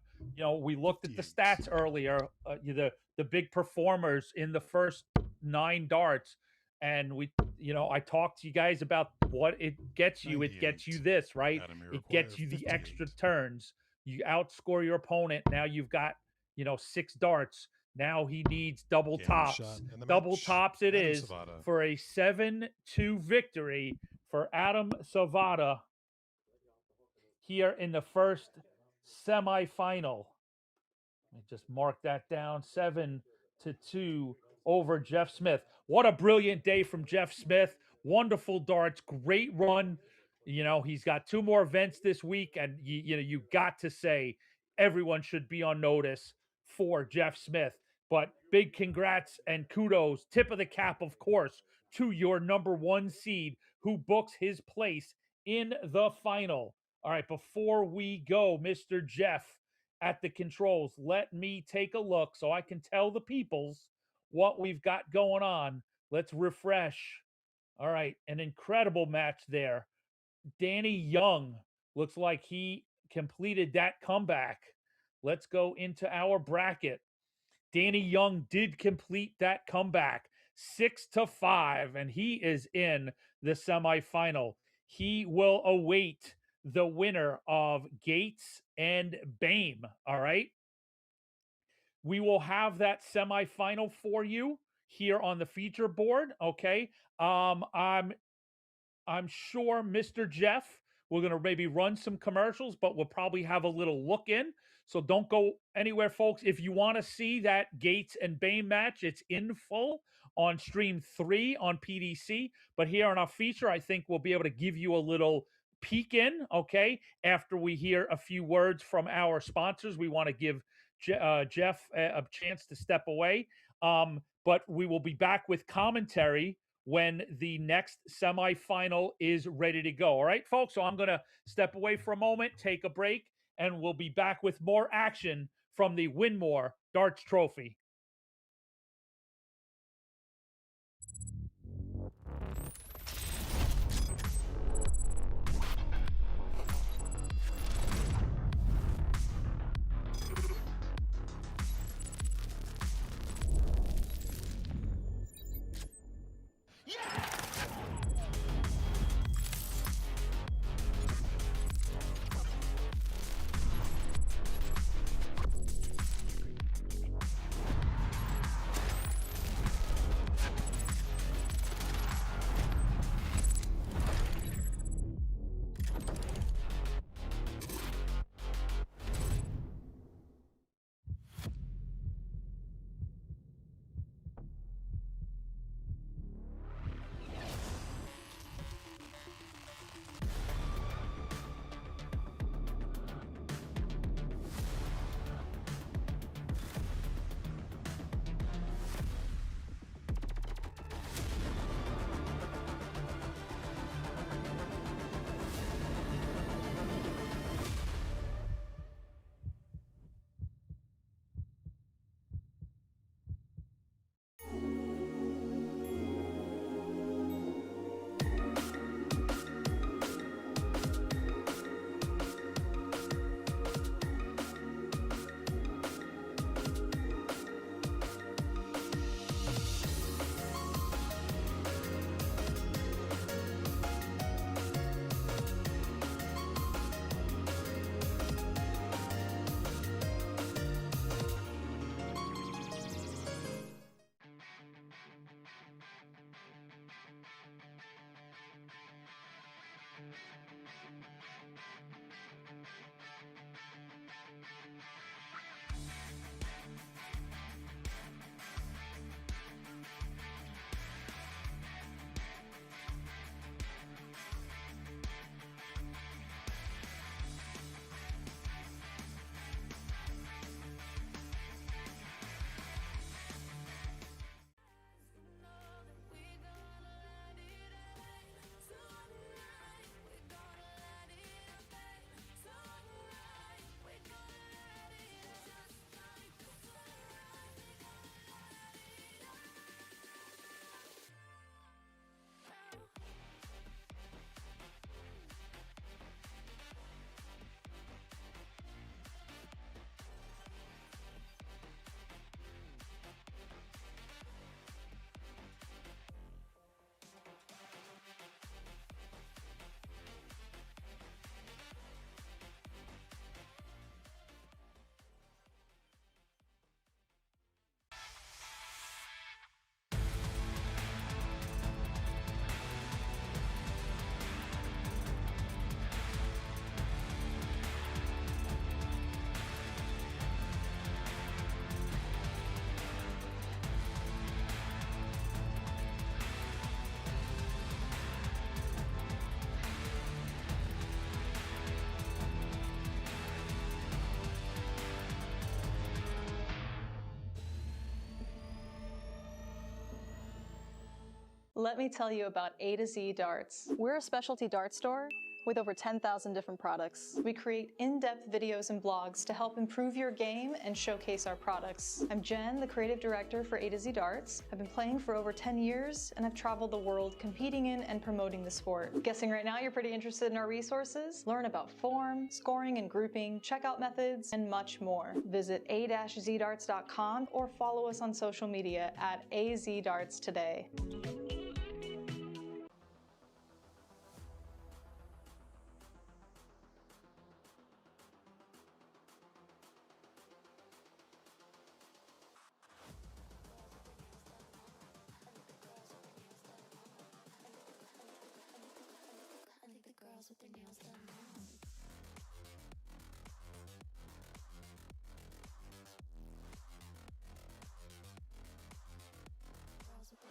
we looked at the 58. stats earlier, the big performers in the first 9 darts. And I talked to you guys about what it gets you. It gets you 98. this, right? Adam, you It gets require you the extra 58. turns. You outscore your opponent. Now you've got, 6 darts. Now he needs double Game tops. shot in the Double match. tops it Adam is Savata. for a 7-2 victory for Adam Savata here in the first semifinal. Let me just mark that down. 7-2 over Jeff Smith. What a brilliant day from Jeff Smith. Wonderful darts. Great run. He's got 2 more events this week, and you got to say everyone should be on notice for Jeff Smith. But big congrats and kudos, tip of the cap, of course, to your number 1 seed who books his place in the final. All right, before we go, Mr. Jeff at the controls, let me take a look so I can tell the peoples what we've got going on. Let's refresh. All right, an incredible match there. Danny Young looks like he completed that comeback. Let's go into our bracket. Danny Young did complete that comeback, 6-5, and he is in the semifinal. He will await the winner of Gates and Bame. All right. We will have that semifinal for you here on the feature board. Okay. I'm sure Mr. Jeff, we're going to maybe run some commercials, but we'll probably have a little look in. So don't go anywhere, folks. If you want to see that Gates and Bame match, it's in full on stream 3 on PDC. But here on our feature, I think we'll be able to give you a little peek in, okay, after we hear a few words from our sponsors. We want to give Jeff a chance to step away. But we will be back with commentary when the next semifinal is ready to go. All right, folks. So I'm going to step away for a moment, take a break, and we'll be back with more action from the Winmau Darts Trophy. Let me tell you about A to Z Darts. We're a specialty dart store with over 10,000 different products. We create in-depth videos and blogs to help improve your game and showcase our products. I'm Jen, the creative director for A to Z Darts. I've been playing for over 10 years and I've traveled the world competing in and promoting the sport. Guessing right now you're pretty interested in our resources? Learn about form, scoring and grouping, checkout methods, and much more. Visit a-zdarts.com or follow us on social media at azdarts today. With their nails done. Girls with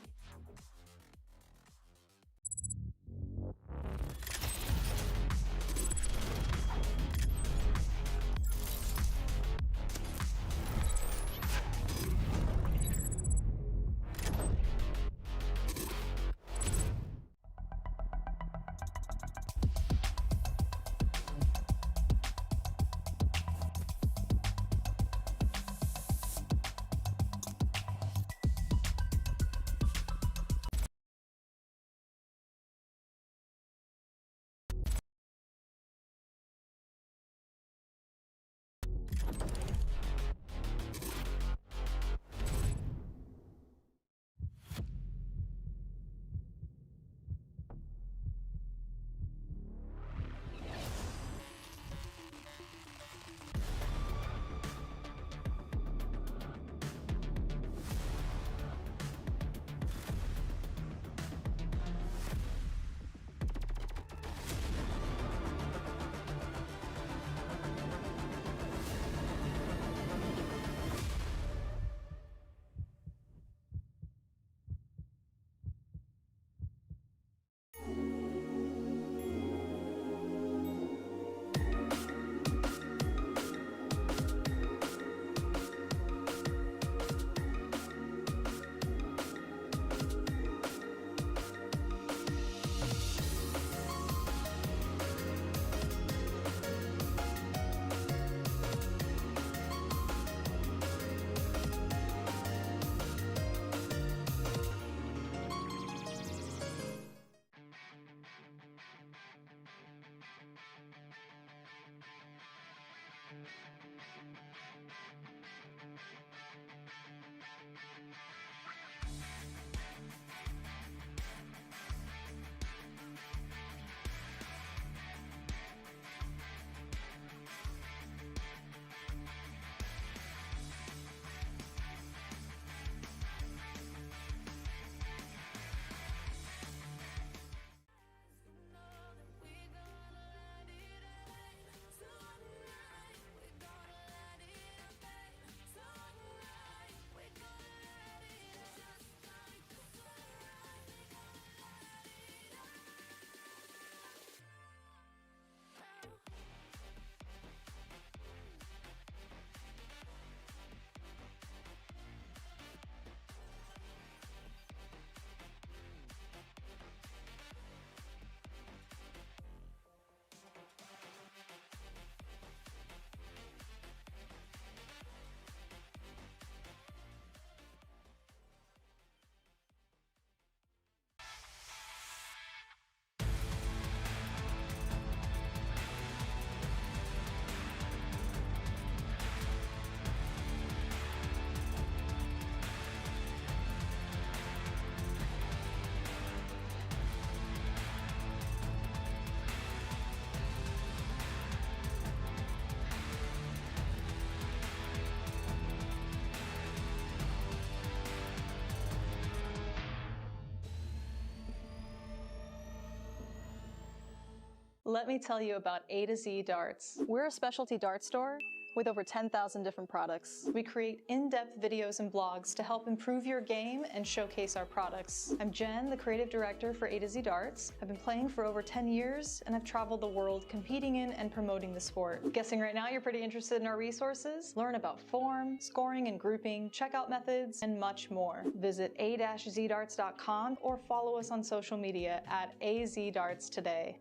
Let me tell you about A to Z Darts. We're a specialty dart store with over 10,000 different products. We create in-depth videos and blogs to help improve your game and showcase our products. I'm Jen, the creative director for A to Z Darts. I've been playing for over 10 years and I've traveled the world competing in and promoting the sport. Guessing right now you're pretty interested in our resources? Learn about form, scoring and grouping, checkout methods, and much more. Visit a-zdarts.com or follow us on social media at azdarts today.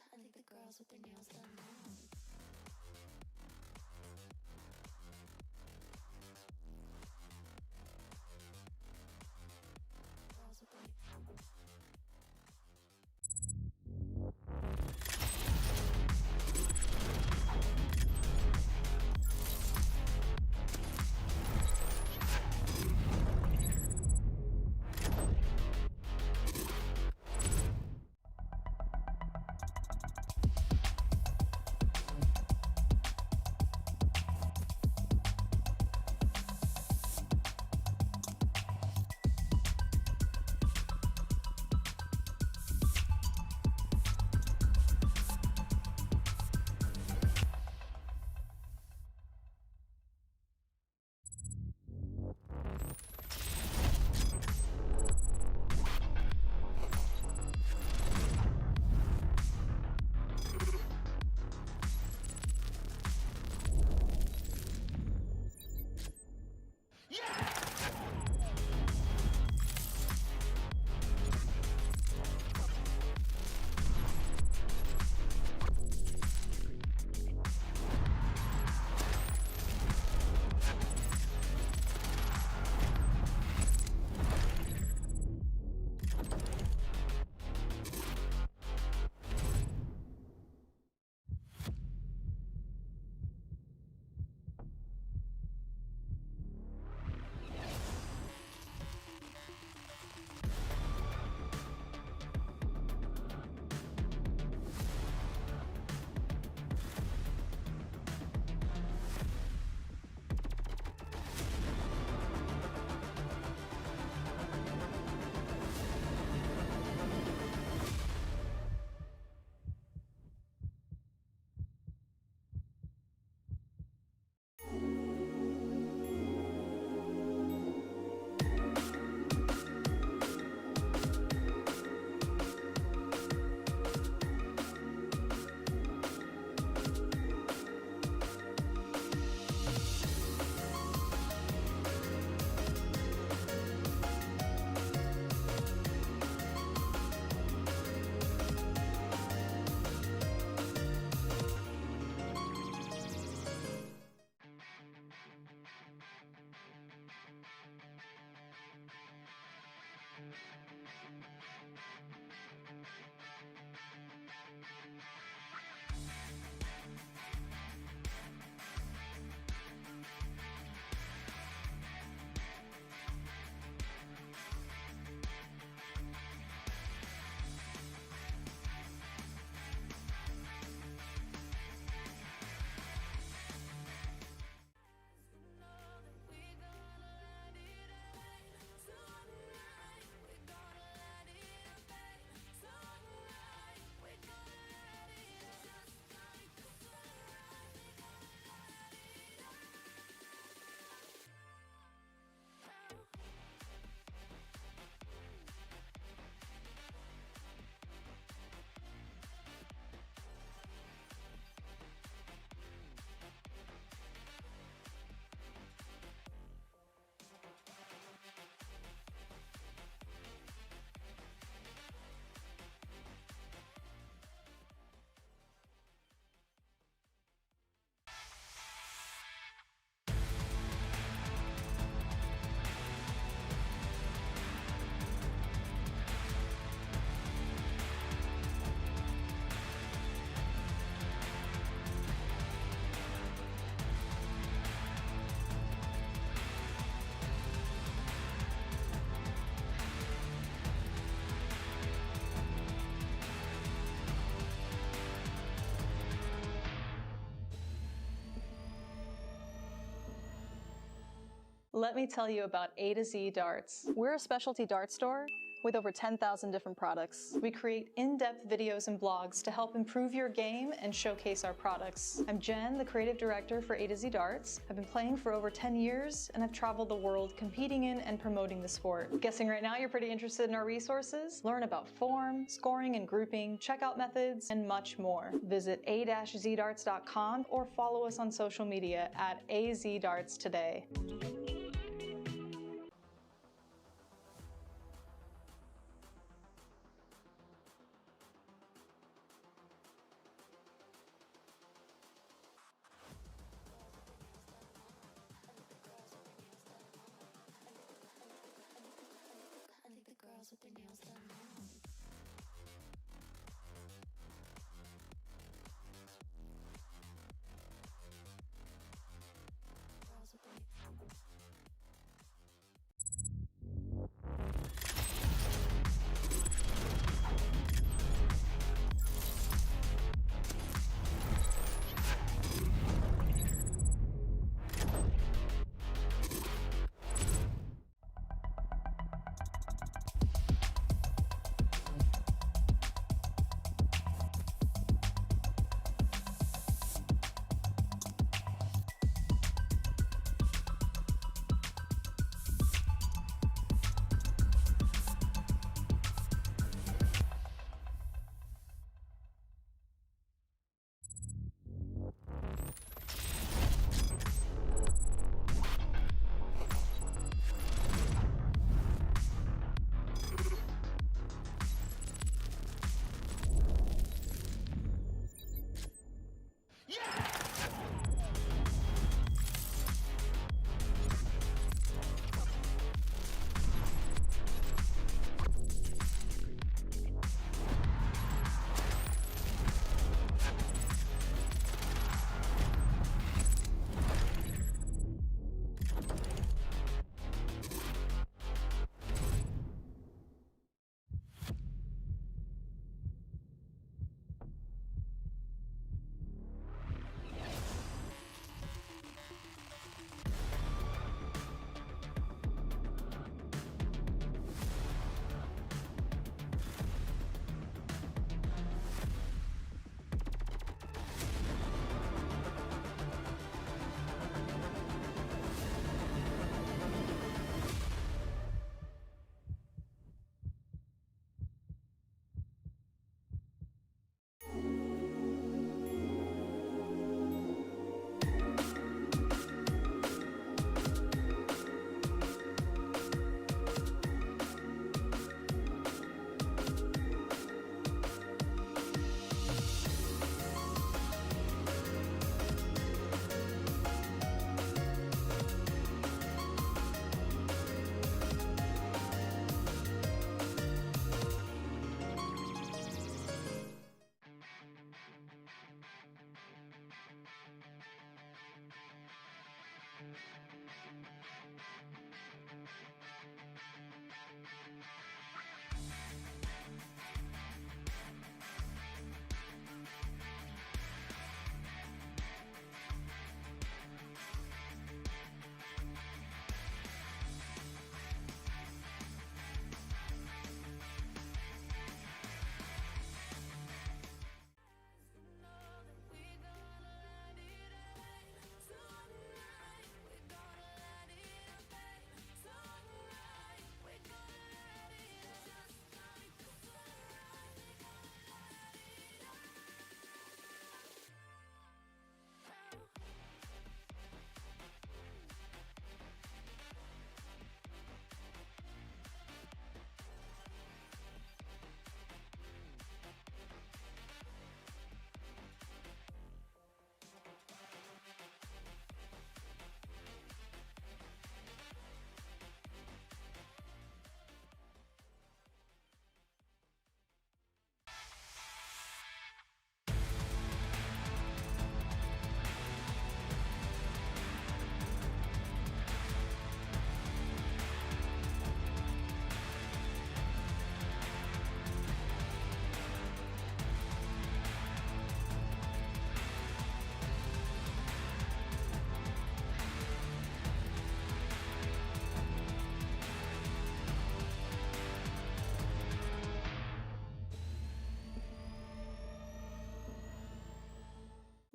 I think the girls with their nails done. Girls with their Let me tell you about A to Z Darts. We're a specialty dart store with over 10,000 different products. We create in-depth videos and blogs to help improve your game and showcase our products. I'm Jen, the creative director for A to Z Darts. I've been playing for over 10 years and I've traveled the world competing in and promoting the sport. Guessing right now you're pretty interested in our resources? Learn about form, scoring and grouping, checkout methods, and much more. Visit a-zdarts.com or follow us on social media at azdarts today. I think the girls with their nails done now. Girls with their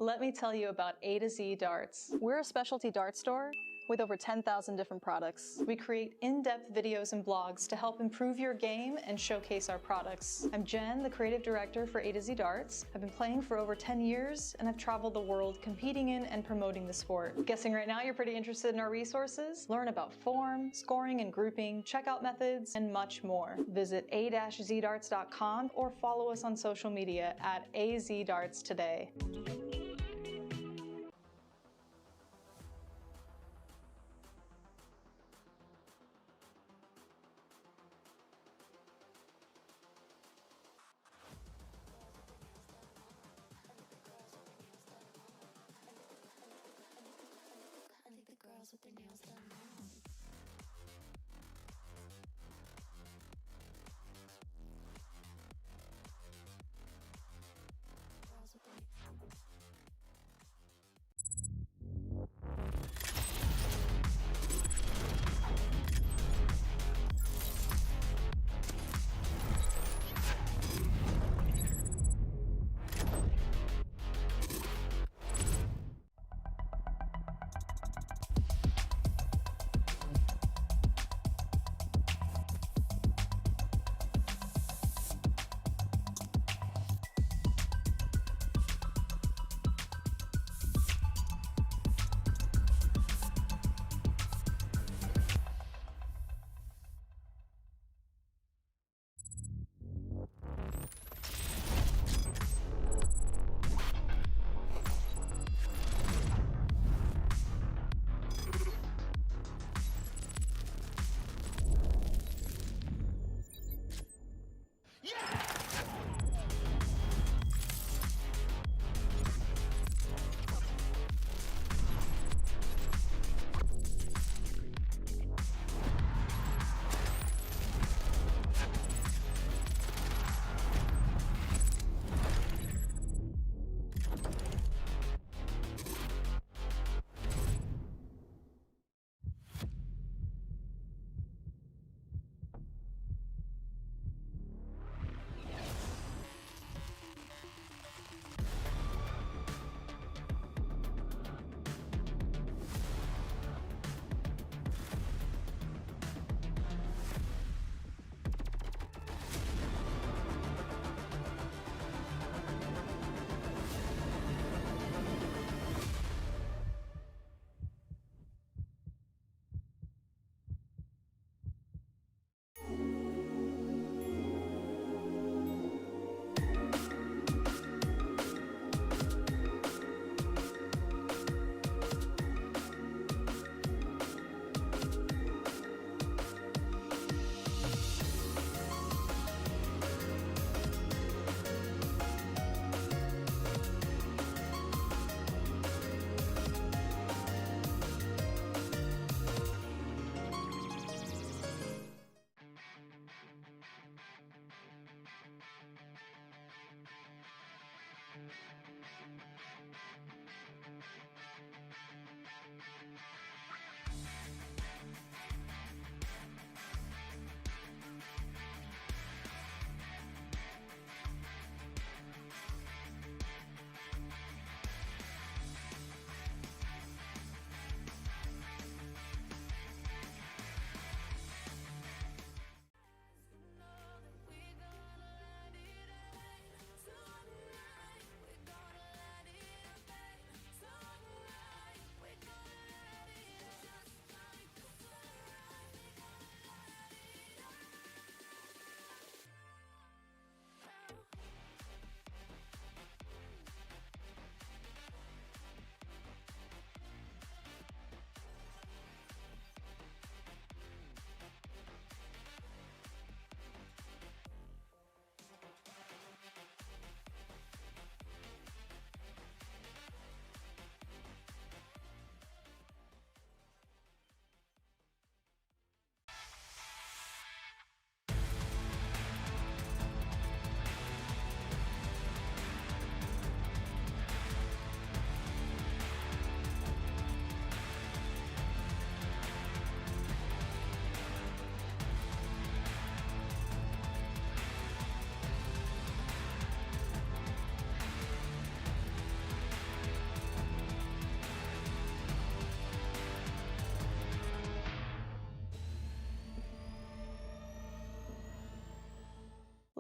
Let me tell you about A to Z Darts. We're a specialty dart store with over 10,000 different products. We create in-depth videos and blogs to help improve your game and showcase our products. I'm Jen, the creative director for A to Z Darts. I've been playing for over 10 years and I've traveled the world competing in and promoting the sport. Guessing right now you're pretty interested in our resources? Learn about form, scoring and grouping, checkout methods, and much more. Visit a-zdarts.com or follow us on social media at azdarts today. I think the girls with their nails done now. Girls with their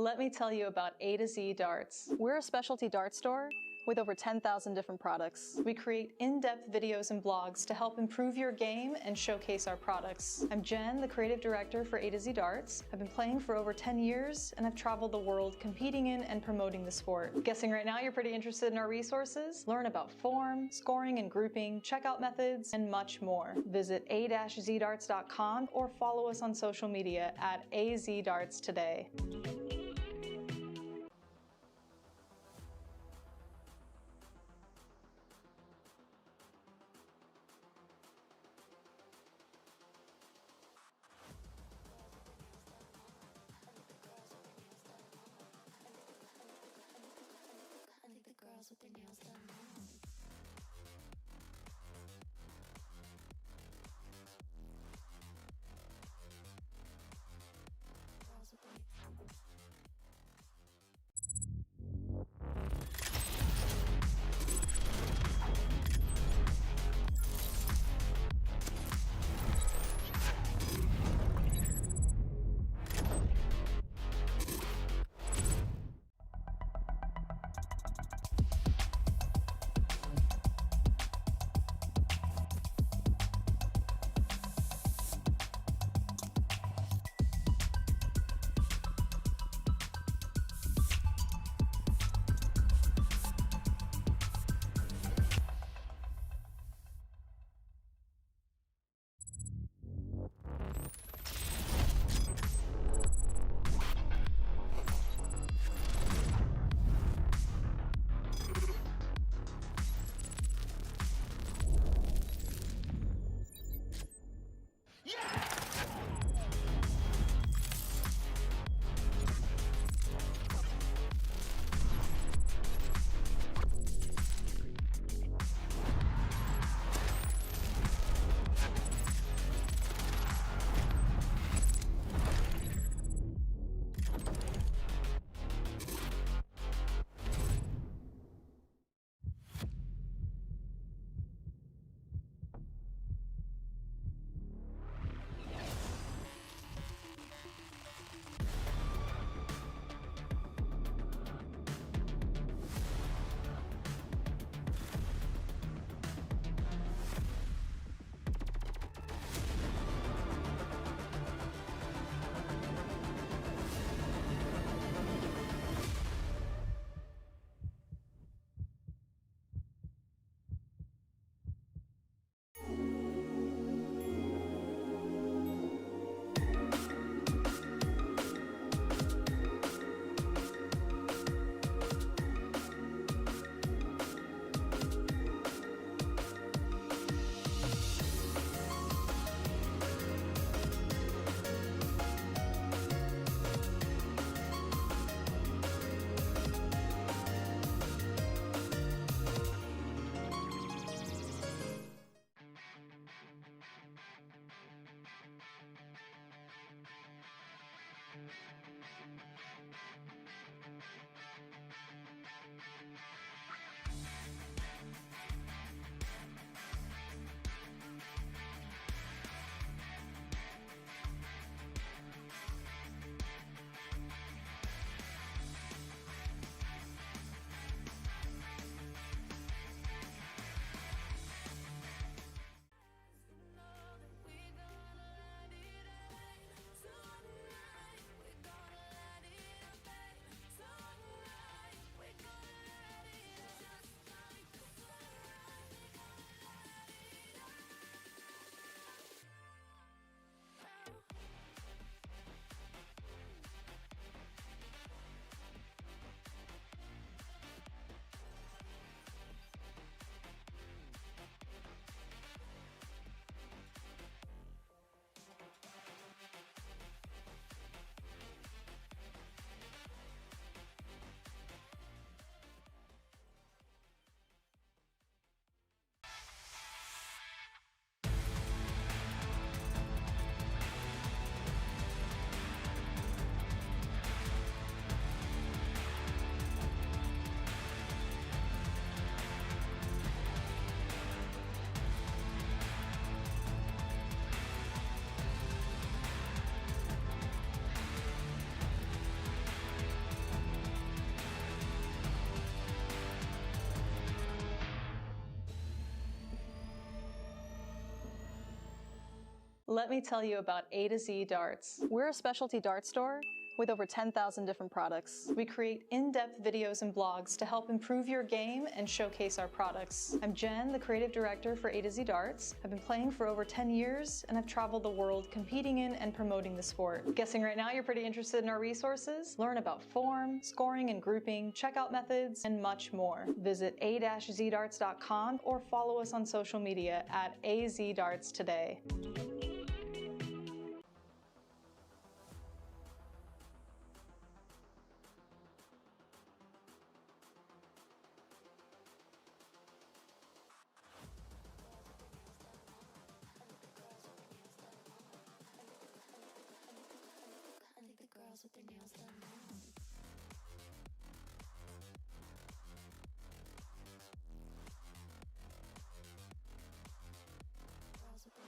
Let me tell you about A to Z Darts. We're a specialty dart store with over 10,000 different products. We create in-depth videos and blogs to help improve your game and showcase our products. I'm Jen, the creative director for A to Z Darts. I've been playing for over 10 years and I've traveled the world competing in and promoting the sport. Guessing right now you're pretty interested in our resources? Learn about form, scoring and grouping, checkout methods, and much more. Visit a-zdarts.com or follow us on social media at azdarts today. I think the girls with their nails done. Girls with their Let me tell you about A to Z Darts. We're a specialty dart store with over 10,000 different products. We create in-depth videos and blogs to help improve your game and showcase our products. I'm Jen, the creative director for A to Z Darts. I've been playing for over 10 years and I've traveled the world competing in and promoting the sport. Guessing right now you're pretty interested in our resources? Learn about form, scoring and grouping, checkout methods, and much more. Visit a-zdarts.com or follow us on social media at azdarts today. I think the girls with their nails done. Girls with their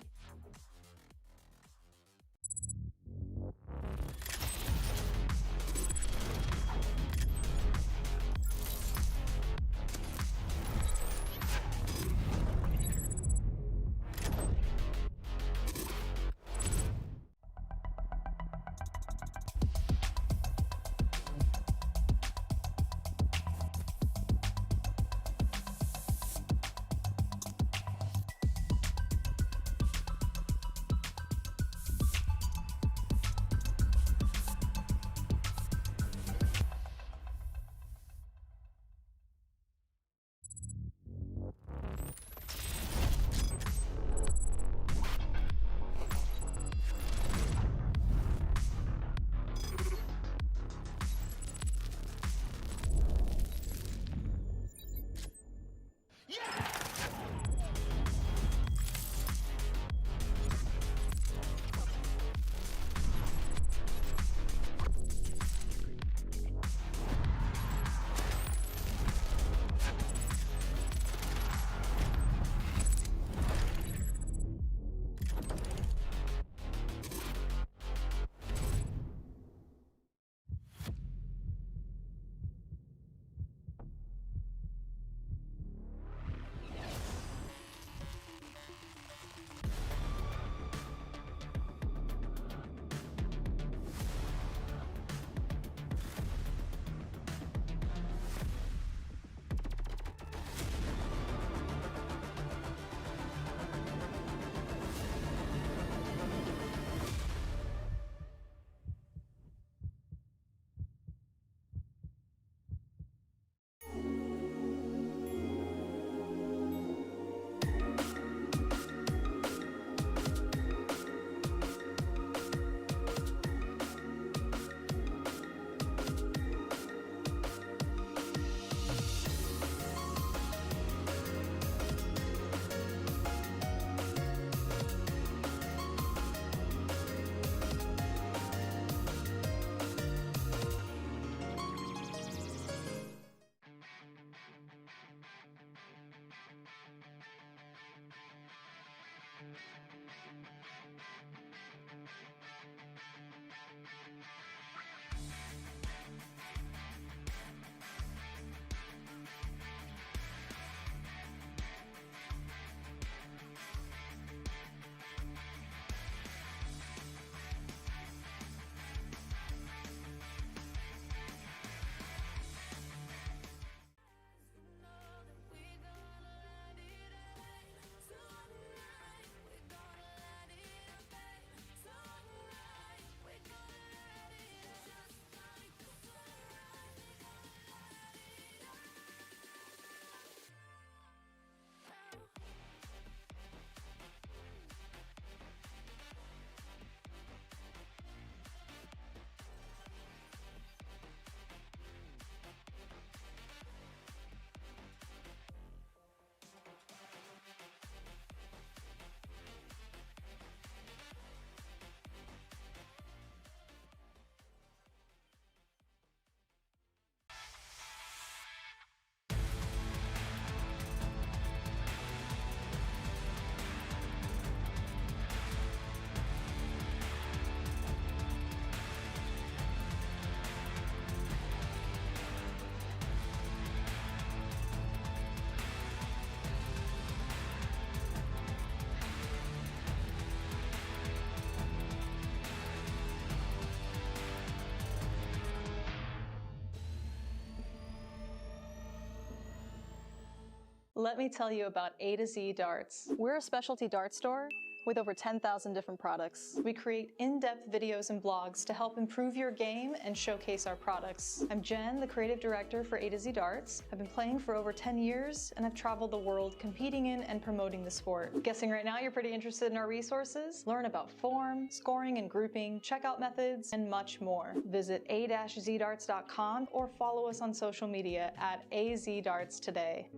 Let me tell you about A to Z Darts. We're a specialty dart store with over 10,000 different products. We create in-depth videos and blogs to help improve your game and showcase our products. I'm Jen, the creative director for A to Z Darts. I've been playing for over 10 years and I've traveled the world competing in and promoting the sport. Guessing right now you're pretty interested in our resources? Learn about form, scoring and grouping, checkout methods, and much more. Visit a-zdarts.com or follow us on social media at azdarts today.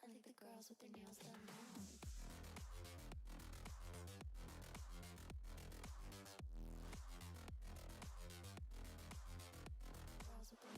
I think the girls with their nails done. Girls with their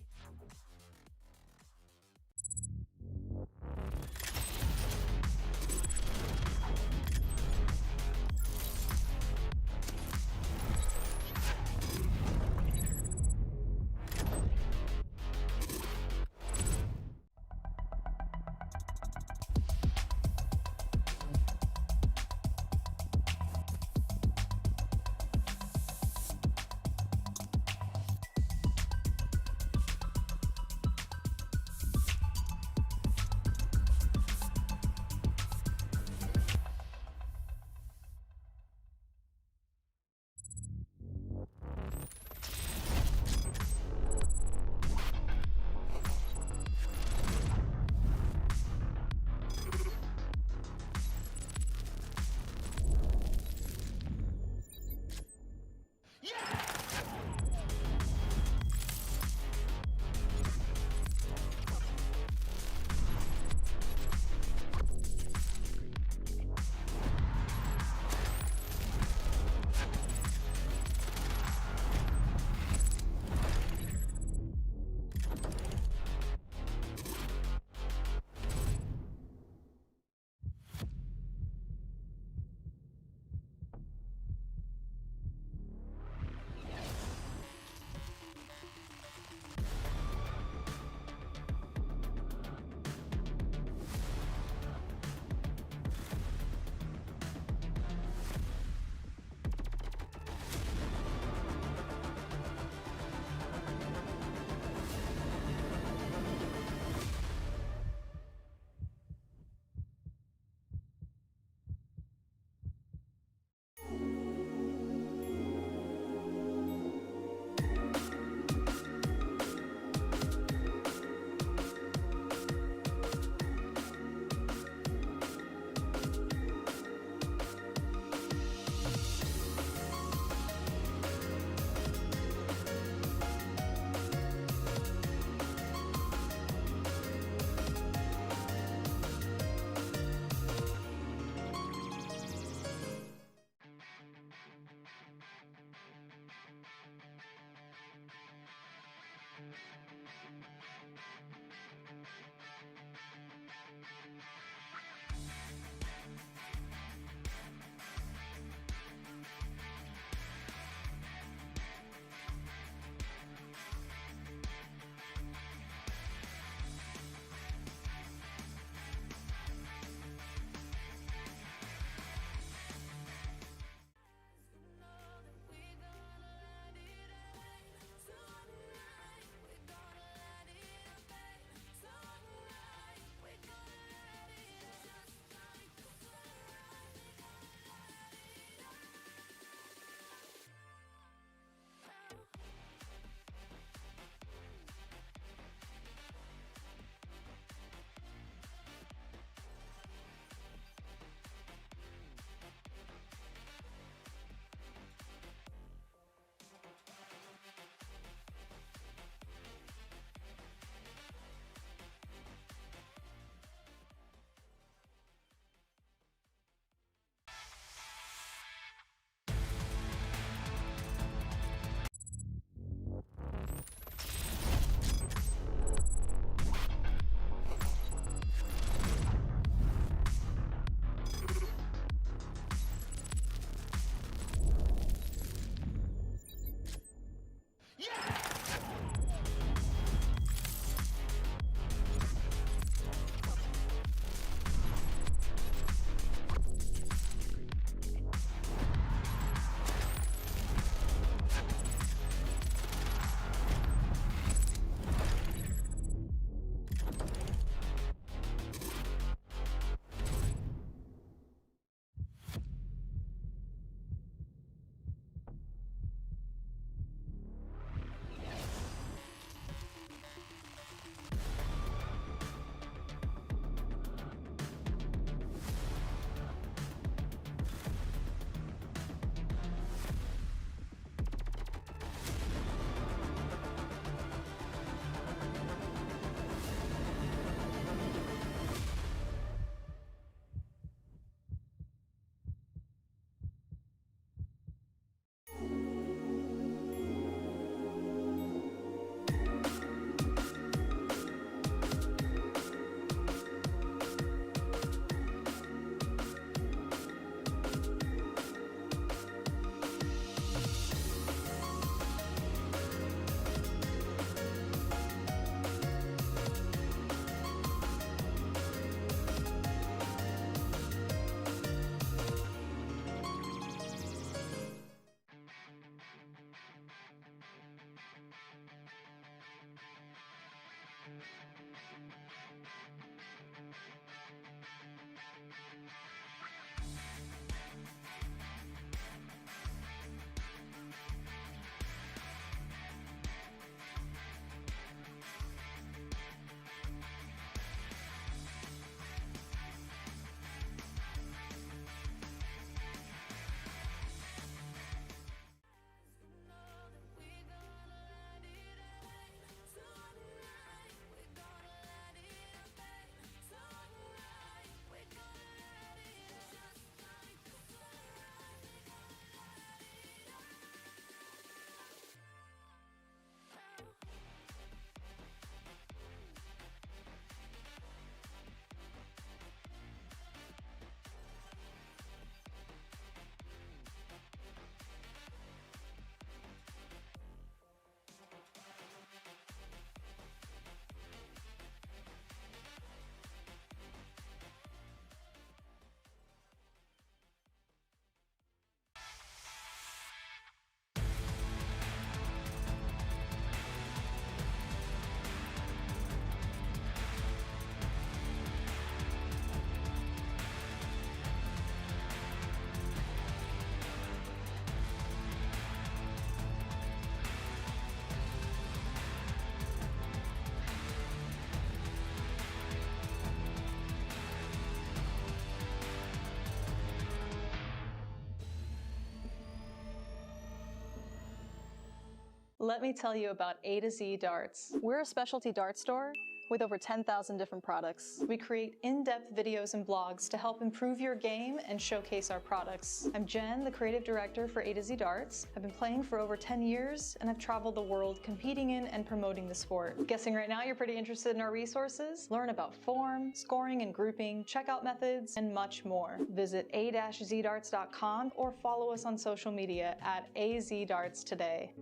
Let me tell you about A to Z Darts. We're a specialty dart store with over 10,000 different products. We create in-depth videos and blogs to help improve your game and showcase our products. I'm Jen, the creative director for A to Z Darts. I've been playing for over 10 years and I've traveled the world competing in and promoting the sport. Guessing right now you're pretty interested in our resources? Learn about form, scoring and grouping, checkout methods, and much more. Visit a-zdarts.com or follow us on social media at azdarts today.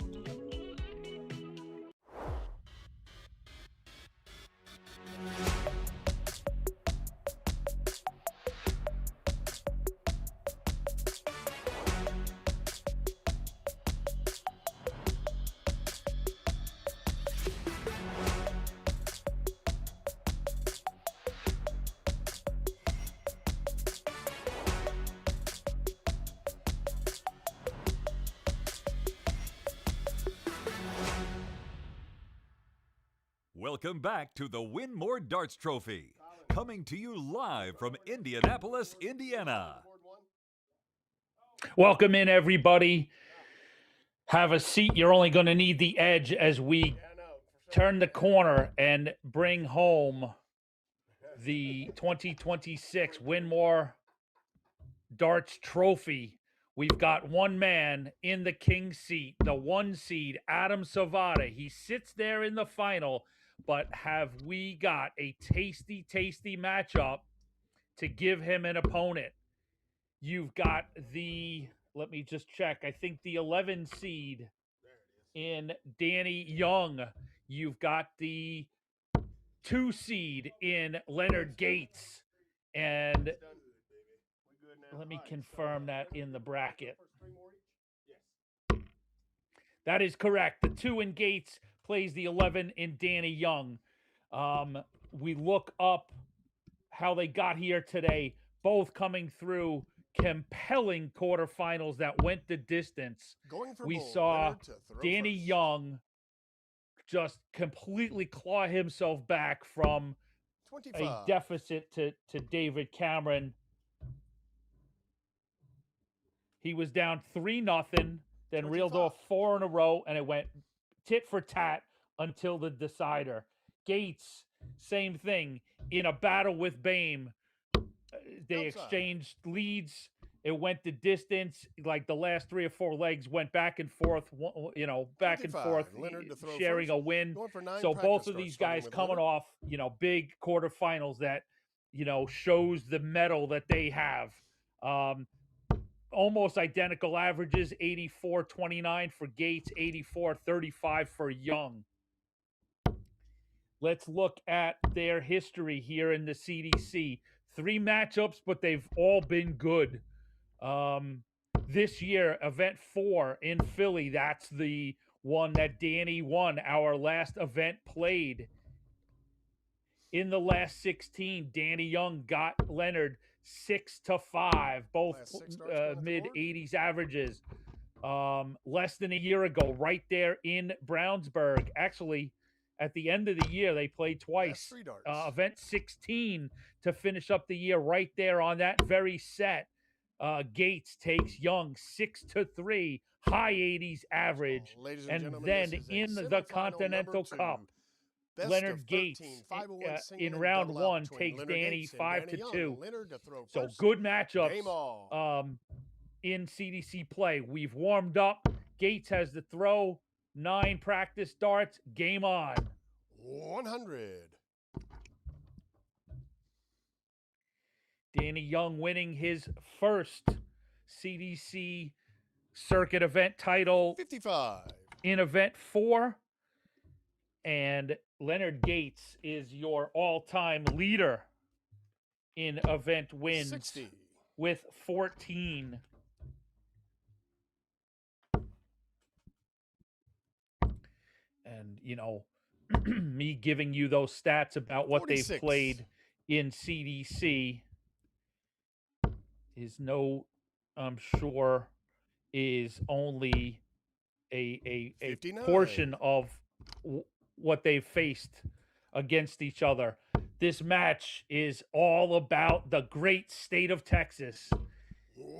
Welcome back to the Winmau Darts Trophy, coming to you live from Indianapolis, Indiana. Welcome in, everybody. Have a seat. You're only going to need the edge as we turn the corner and bring home the 2026 Winmau Darts Trophy. We've got one man in the king seat, the 1 seed, Adam Savada. He sits there in the final, but have we got a tasty, tasty matchup to give him an opponent? You've got the, let me just check, I think the 11 seed in Danny Young. You've got the 2 seed in Leonard Gates. And let me confirm that in the bracket. That is correct. The 2 in Gates plays the 11 in Danny Young. We look up how they got here today, both coming through compelling quarterfinals that went the distance. We saw Danny Young just completely claw himself back from a deficit to David Cameron. He was down 3-0, then reeled off 4 in a row, and it went tit for tat until the decider. Gates, same thing. In a battle with Bame, they exchanged leads. It went the distance. Like the last 3 or 4 legs went back and forth, back and forth, sharing a win. So both of these guys coming off, big quarterfinals that, shows the mettle that they have. Almost identical averages, 84-29 for Gates, 84-35 for Young. Let's look at their history here in the CDC. 3 matchups, but they've all been good. This year, event 4 in Philly, that's the one that Danny won, our last event played. In the last 16, Danny Young got Leonard 6-5, both mid-80s averages. Less than a year ago, right there in Brownsburg. Actually, at the end of the year, they played twice. Event 16 to finish up the year right there on that very set. Gates takes Young 6-3, high 80s average. And then in the Continental Cup, Leonard Gates in round 1 takes Danny 5-2. So good matchups in CDC play. We've warmed up. Gates has the throw. 9 practice darts. Game on. 100. Danny Young winning his first CDC circuit event title 55 in event 4. And Leonard Gates is your all-time leader in event wins 60 with 14. And, me giving you those stats about what 46. they've played in CDC is I'm sure, is only a 59. portion of what they've faced against each other. This match is all about the great state of Texas.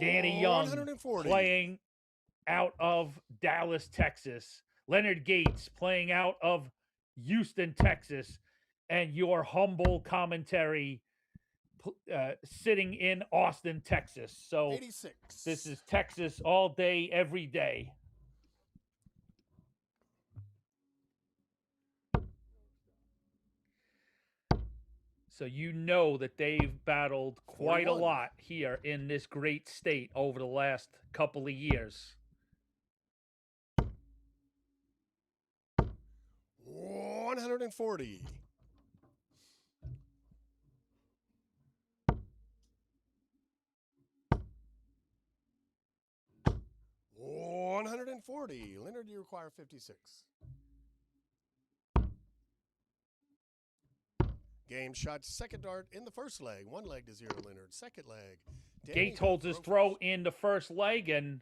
Danny Young 140. playing out of Dallas, Texas. Leonard Gates playing out of Houston, Texas, and your humble commentary sitting in Austin, Texas. So 86. this is Texas all day, every day. So you know that they've battled quite 41. a lot here in this great state over the last couple of years. 140. 140. Leonard, you require 56. Game shot second dart in the first leg. One leg to 0, Leonard. Second leg. Danny Gates holds his throw in the first leg, and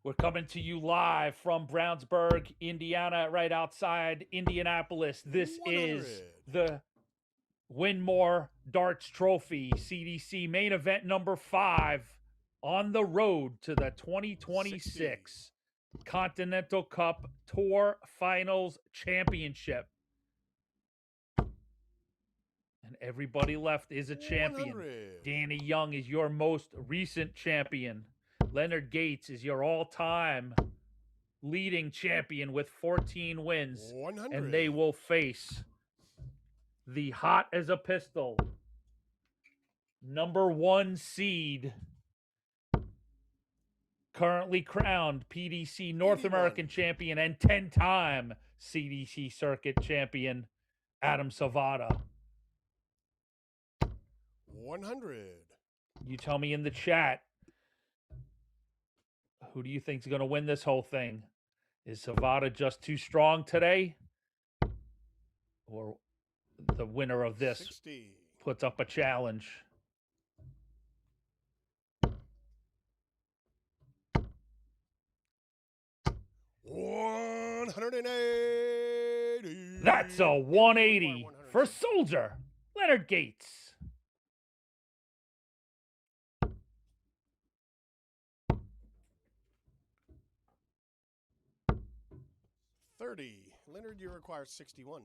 we're coming to you live from Brownsburg, Indiana, right outside Indianapolis. This 100. is the Winmau Darts Trophy CDC main event number 5 on the road to the 2026 60. Continental Cup Tour Finals Championship. And everybody left is a champion. 100. Danny Young is your most recent champion. Leonard Gates is your all-time leading champion with 14 wins. 100. And they will face the hot as a pistol number 1 seed, currently crowned PDC North 81. American champion and 10-time CDC circuit champion, Adam Savada. 100. You tell me in the chat, who do you think is going to win this whole thing? Is Savada just too strong today? Or the winner of this 60. puts up a challenge? $180. That's a 180 for Soldier, Leonard Gates. $30. Leonard, you require 61.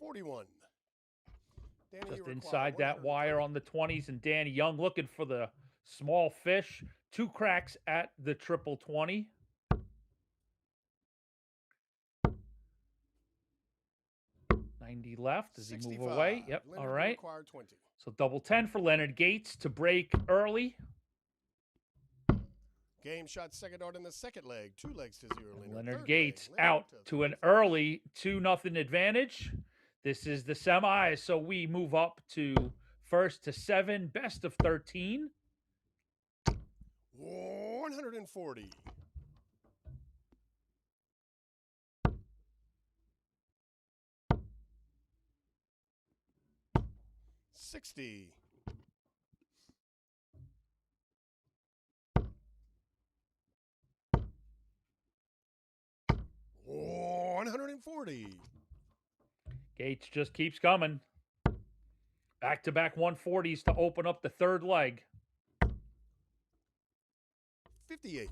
$41. Danny, you Just require inside that 130. wire on the 20s, and Danny Young looking for the small fish. 2 cracks at the triple 20. $90 left. Does he move 65. away? Yep. Leonard, All you right. require 20. So double 10 for Leonard Gates to break early. Game shot second dart in the second leg. 2 legs to 0. And Leonard. Leonard Third Gates leg. Leonard out to an early 2-0 advantage. This is the semis, so we move up to first to 7, best of 13. 140. $60. $140. Gates just keeps coming. Back-to-back 140s to open up the third leg. 58.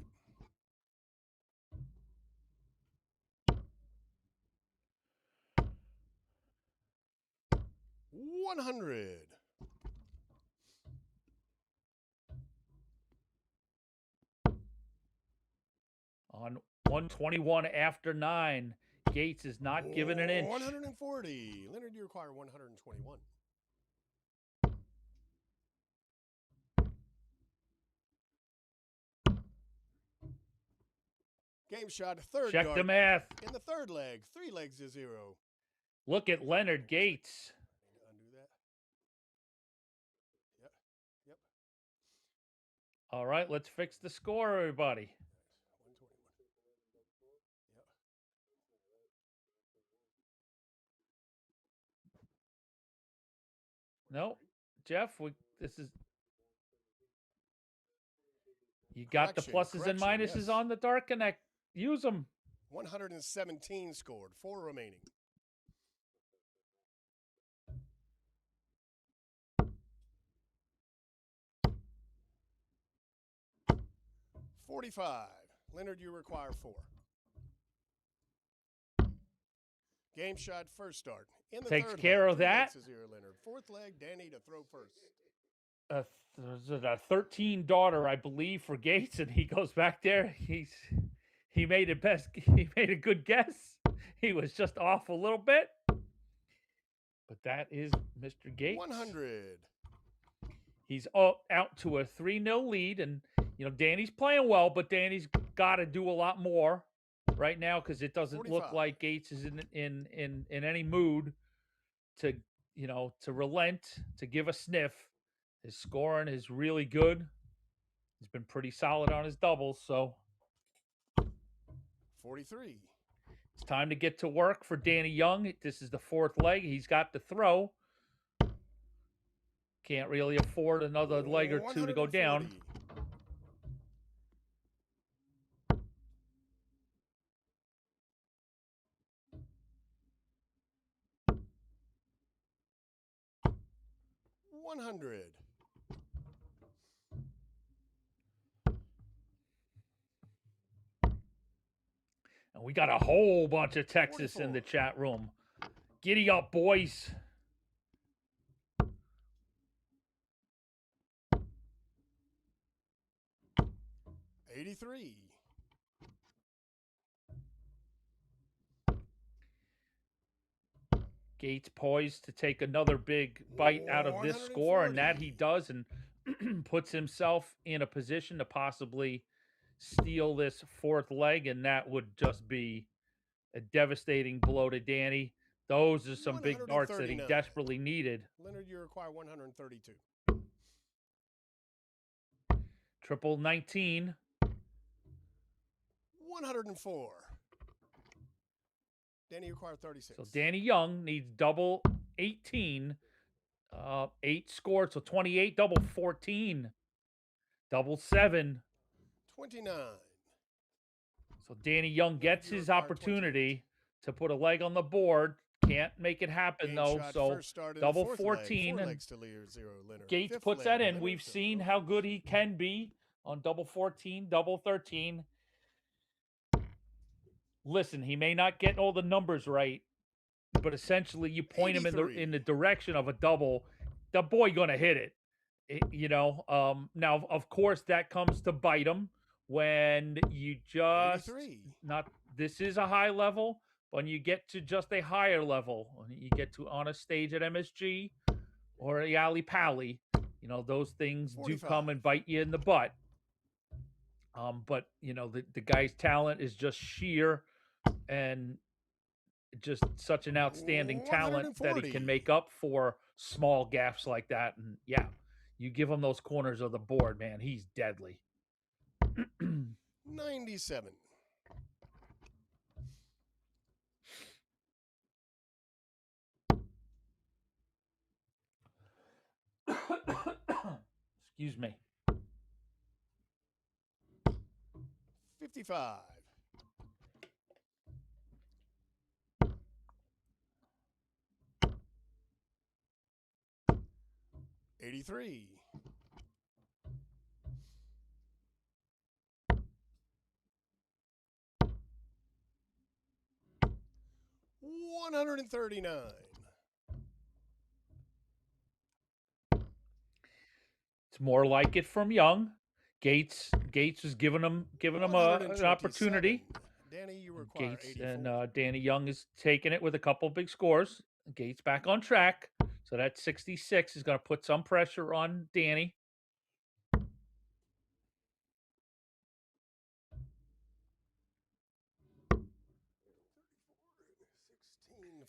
$100. On 121 after 9, Gates is not giving an inch. 140. Leonard, you require 121. Game shot, third Check dart the math. in the third leg. 3 legs to 0. Look at Leonard Gates. Need to undo that. Yep. Yep. All right, let's fix the score, everybody. 121. Yep. No, Jeff, this is. You got the Correction, pluses and minuses yes. on the Dark Connect. Use them. 117 scored. 4 remaining. 45. Leonard, you require 4. Game shot, first start. In the Takes third care leg, of 3 that. legs to 0, Leonard. Fourth leg, Danny to throw first. A 13 daughter, I believe, for Gates, and he goes back there. He made he made a good guess. He was just off a little bit. But that is Mr. Gates. 100. He's out to a 3-0 lead, and Danny's playing well, but Danny's got to do a lot more right now because it doesn't 45. look like Gates is in any mood to relent, to give a sniff. His scoring is really good. He's been pretty solid on his doubles, so 43. it's time to get to work for Danny Young. This is the 4th leg. He's got to throw. Can't really afford another leg or two to go down. 100. And we got a whole bunch of Texas 44. in the chat room. Giddy up, boys. $83. Gates poised to take another big bite out of this score, and that he does, and puts himself in a position to possibly steal this 4th leg, and that would just be a devastating blow to Danny. Those are some big darts that he 139. desperately needed. Leonard, you require 132. Triple 19. 104. Danny, you require 36. So Danny Young needs double 18. 8 scored, so 28, double 14. Double 7. 29. So Danny Young gets his opportunity to put a leg on the board. Can't make it happen, Game though. shot, So first start in the double fourth 14. leg. 4 And legs to 0, Leonard. Gates Fifth puts leg, that in. Leonard We've to seen throw how first. good he can be on double 14, double 13. Listen, he may not get all the numbers right, but essentially you point him in 83. the direction of a double, the boy gonna hit it. Now of course that comes to bite him when you just 83. not. This is a high level. When you get to just a higher level, when you get to on a stage at MSG or the Alley Pally, those things do 45. come and bite you in the butt. But the guy's talent is just sheer and just such an outstanding talent that he 140. can make up for small gaps like that. And yeah, you give him those corners of the board, man, he's deadly. 97. Excuse me. 55. 83. 139. It's more like it from Young. Gates was giving him an opportunity. 127. Danny, you require Gates 84. and Danny Young is taking it with a couple big scores. Gates back on track. So that 66 is going to put some pressure on Danny.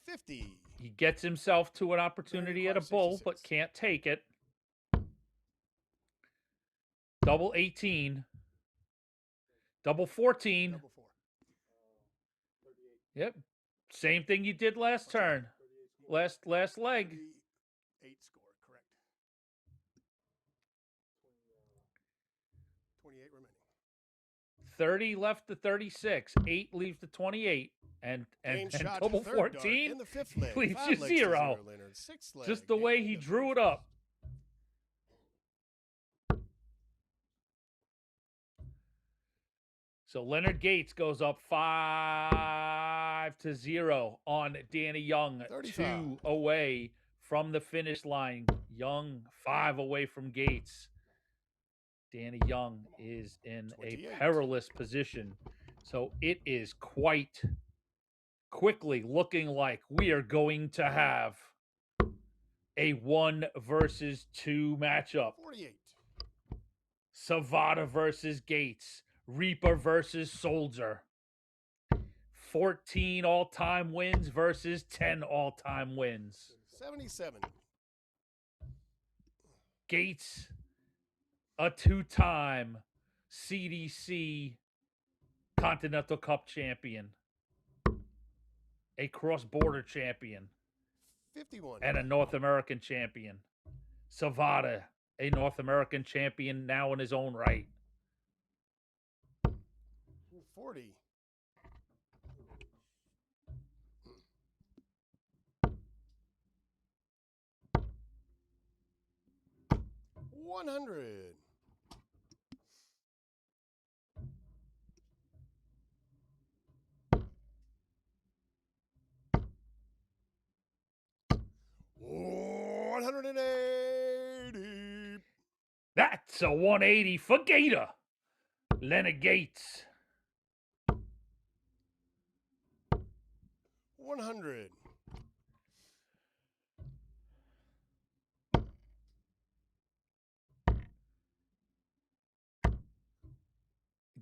$50. He gets himself to an opportunity at a bull, but 66. can't take it. Double 18. Double 14. Double 4. Yep. Same thing you did last turn. Last leg. 8 score, correct. 28 remaining. 30 left to 36. 8 leaves to 28. And Game shot, double third dart 14 in the fifth leg. leaves 5 you legs to 0. Leonard. Sixth leg, Just the way Danny he to drew it throw up. So Leonard Gates goes up 5-0 on Danny Young. 35. 2 away from the finish line. Young 5 away from Gates. Danny Young is in 28. a perilous position. So it is quite quickly looking like we are going to have a 1 versus 2 matchup. 48. Savada versus Gates. Reaper versus Soldier. 14 all-time wins versus 10 all-time wins. 77. Gates, a 2-time CDC Continental Cup champion, a cross-border champion, 51. and a North American champion. Savada, a North American champion now in his own right. 40. 100. 180. That's a 180 for Gator. Leonard Gates. 100.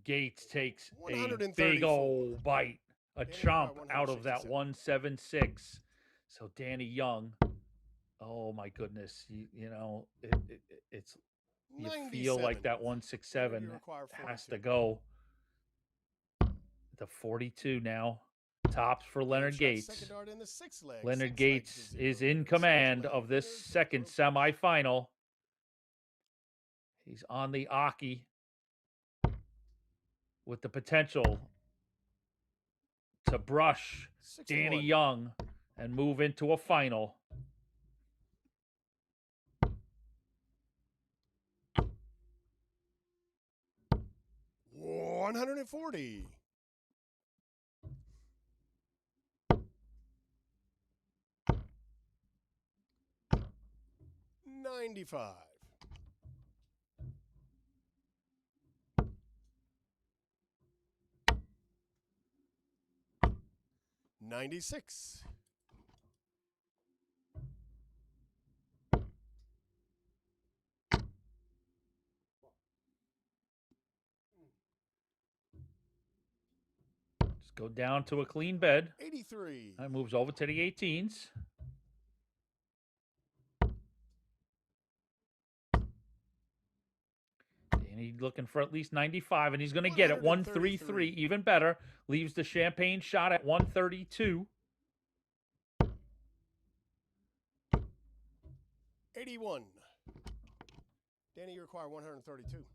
'Gates takes a 134. big old bite, a Danny chomp Young, out of that 167. 176. So Danny Young, oh my goodness, you know, it's you feel like 97. that 167 You require has 42. to go. The 42 now. Tops for Leonard Shot Gates. second dart in the sixth leg. Leonard Six legs Gates to is 0. in Seventh command leg. of this Winners of second Pro Tour. semifinal. He's on the Aki with the potential to brush 61. Danny Young and move into a final. $140. 95. 96. 'Go down to a clean bed. 83. That moves over to the 18s. And he's looking for at least 95, and he's going to get it. 133, even better. Leaves the champagne shot at 132. 81. Danny, you require 132.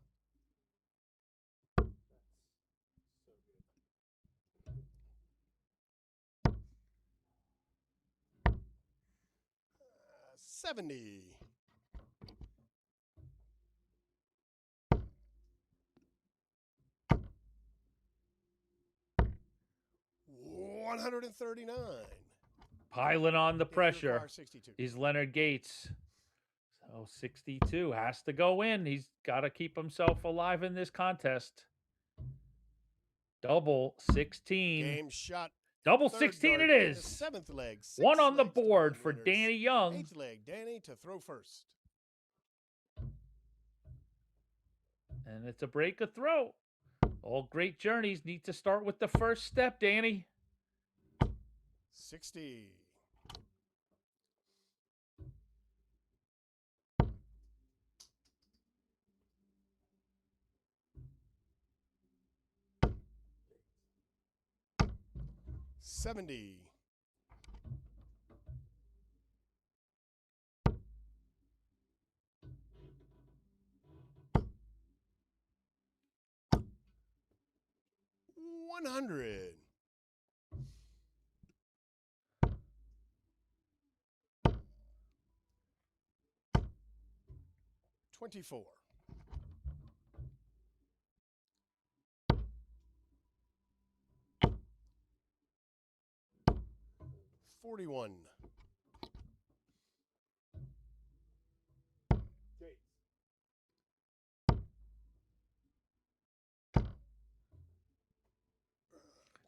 Uh, 70. 139. Piling on the Danny, you pressure require 62. is Leonard Gates. So 62 has to go in. He's got to keep himself alive in this contest. Double 16. Game shot. Double Third 16 dart it in the is. seventh leg. One Six on the legs to board one for winners. Danny Young. Eighth leg, Danny to throw first. And it's a break of throw. All great journeys need to start with the first step, Danny. 60. 70. 100. 24. 41.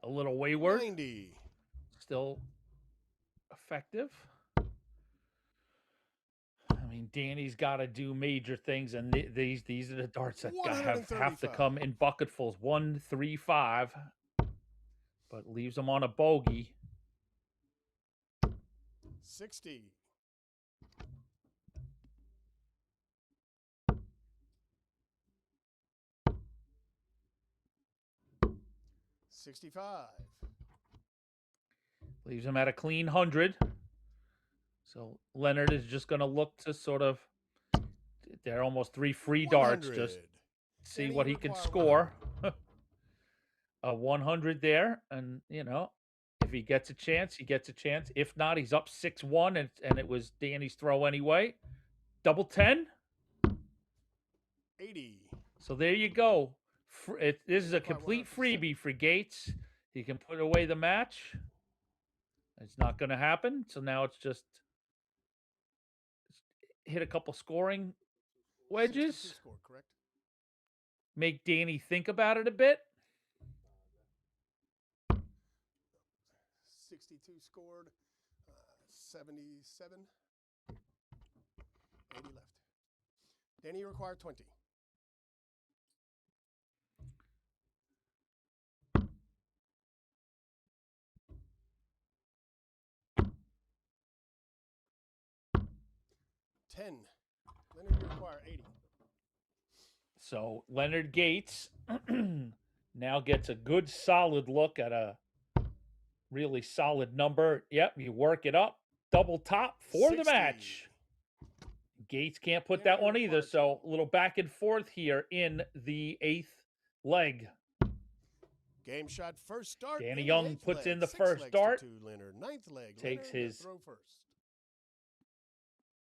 A little wayward. 90. Still effective. I mean, Danny's got to do major things, and these are the darts that have to 135. come in bucketfuls. 1, 3, 5, but leaves them on a bogey. 60. 65. Leaves him at a clean 100. So Leonard is just going to look to sort of, they're almost 3 free darts, 100. just see Danny, what you he can require score. A 100 there, and you know, if he gets a chance, he gets a chance. If not, he's up 6-1, and it was Danny's throw anyway. Double 10. 80. So there you go. This is a Quite complete 100%. freebie for Gates. He can put away the match. It's not going to happen. So now it's just hit a couple scoring 62 wedges. score, correct? Make Danny think about it a bit. 62 scored. 77. 80 left. Danny, you require 20. $10. Leonard, you require 80. So Leonard Gates now gets a good solid look at a really solid number. Yep, you work it up. Double top for 60. the match. Gates can't put Danny, that you one either. require So a little back and forth here in the 8th leg. Game shot first start. Danny in the Young 8th puts leg. in the 6 first legs dart. To 2, Leonard. 9th leg. Takes Leonard, his throw first.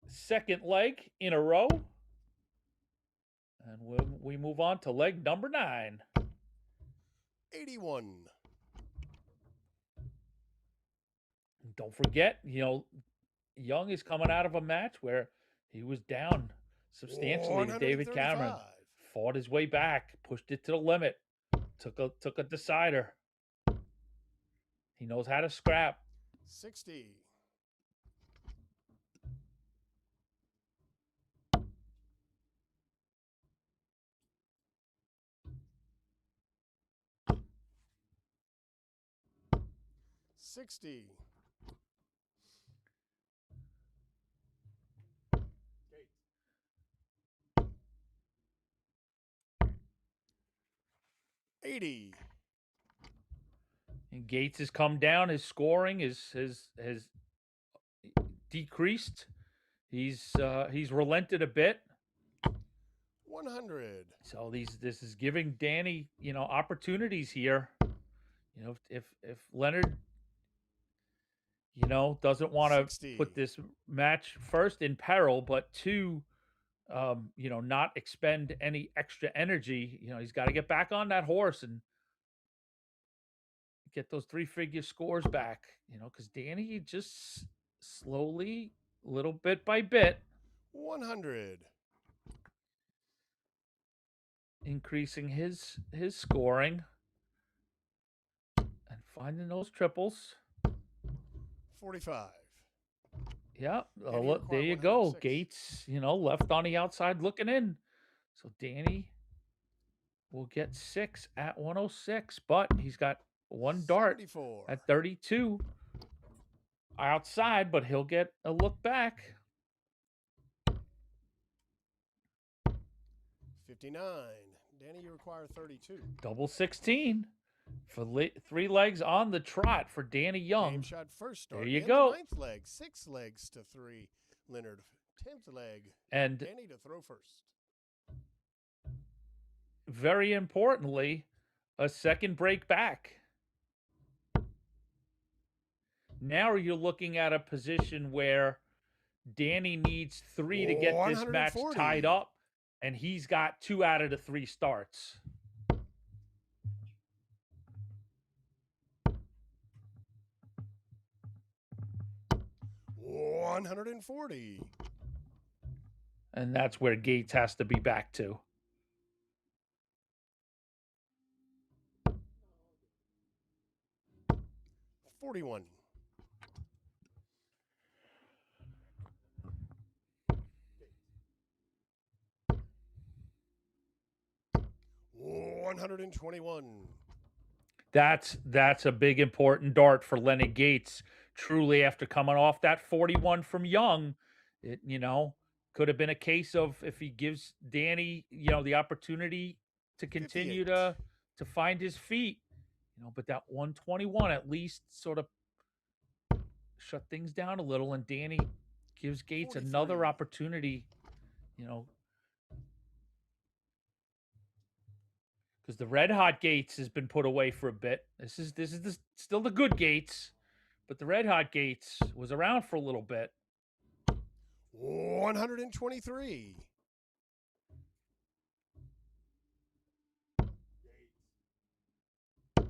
second leg in a row. And we move on to leg number 9. 81. Don't forget, you know, Young is coming out of a match where he was down substantially to David Cameron. 135. Fought his way back, pushed it to the limit, took a decider. He knows how to scrap. 60. 60. $80. And Gates has come down. His scoring has decreased. He's relented a bit. 100. So this is giving Danny, you know, opportunities here. You know, if Leonard, you know, doesn't want to 60. put this match first in peril, but two, you know, not expend any extra energy. You know, he's got to get back on that horse and get those 3-figure scores back. You know, because Danny just slowly, little bit by bit, 100. increasing his scoring and finding those triples. 45. Yeah, Danny, you look, there require you go. 106. Gates, you know, left on the outside looking in. So Danny will get 6 at 106, but he's got one dart 74. at 32 outside, but he'll get a look back. 59. Danny, you require 32. Double 16 for 3 legs on the trot for Danny Young. Game shot first start. There you in go. The 9th leg. 6 legs to 3. Leonard. 10th leg. And Danny to throw first. very importantly, a second break back. Now you're looking at a position where Danny needs 3 to get this match 140. tied up, and he's got 2 out of the 3 starts. 140. And that's where Gates has to be back to. $41. $121. That's a big important dart for Leonard Gates. Truly, after coming off that 41 from Young, it could have been a case of if he gives Danny the opportunity to continue 58. to find his feet, but that 121 at least sort of shut things down a little, and Danny gives Gates 43. another opportunity, because the red hot Gates has been put away for a bit. This is still the good Gates, but the red hot Gates was around for a little bit. 123.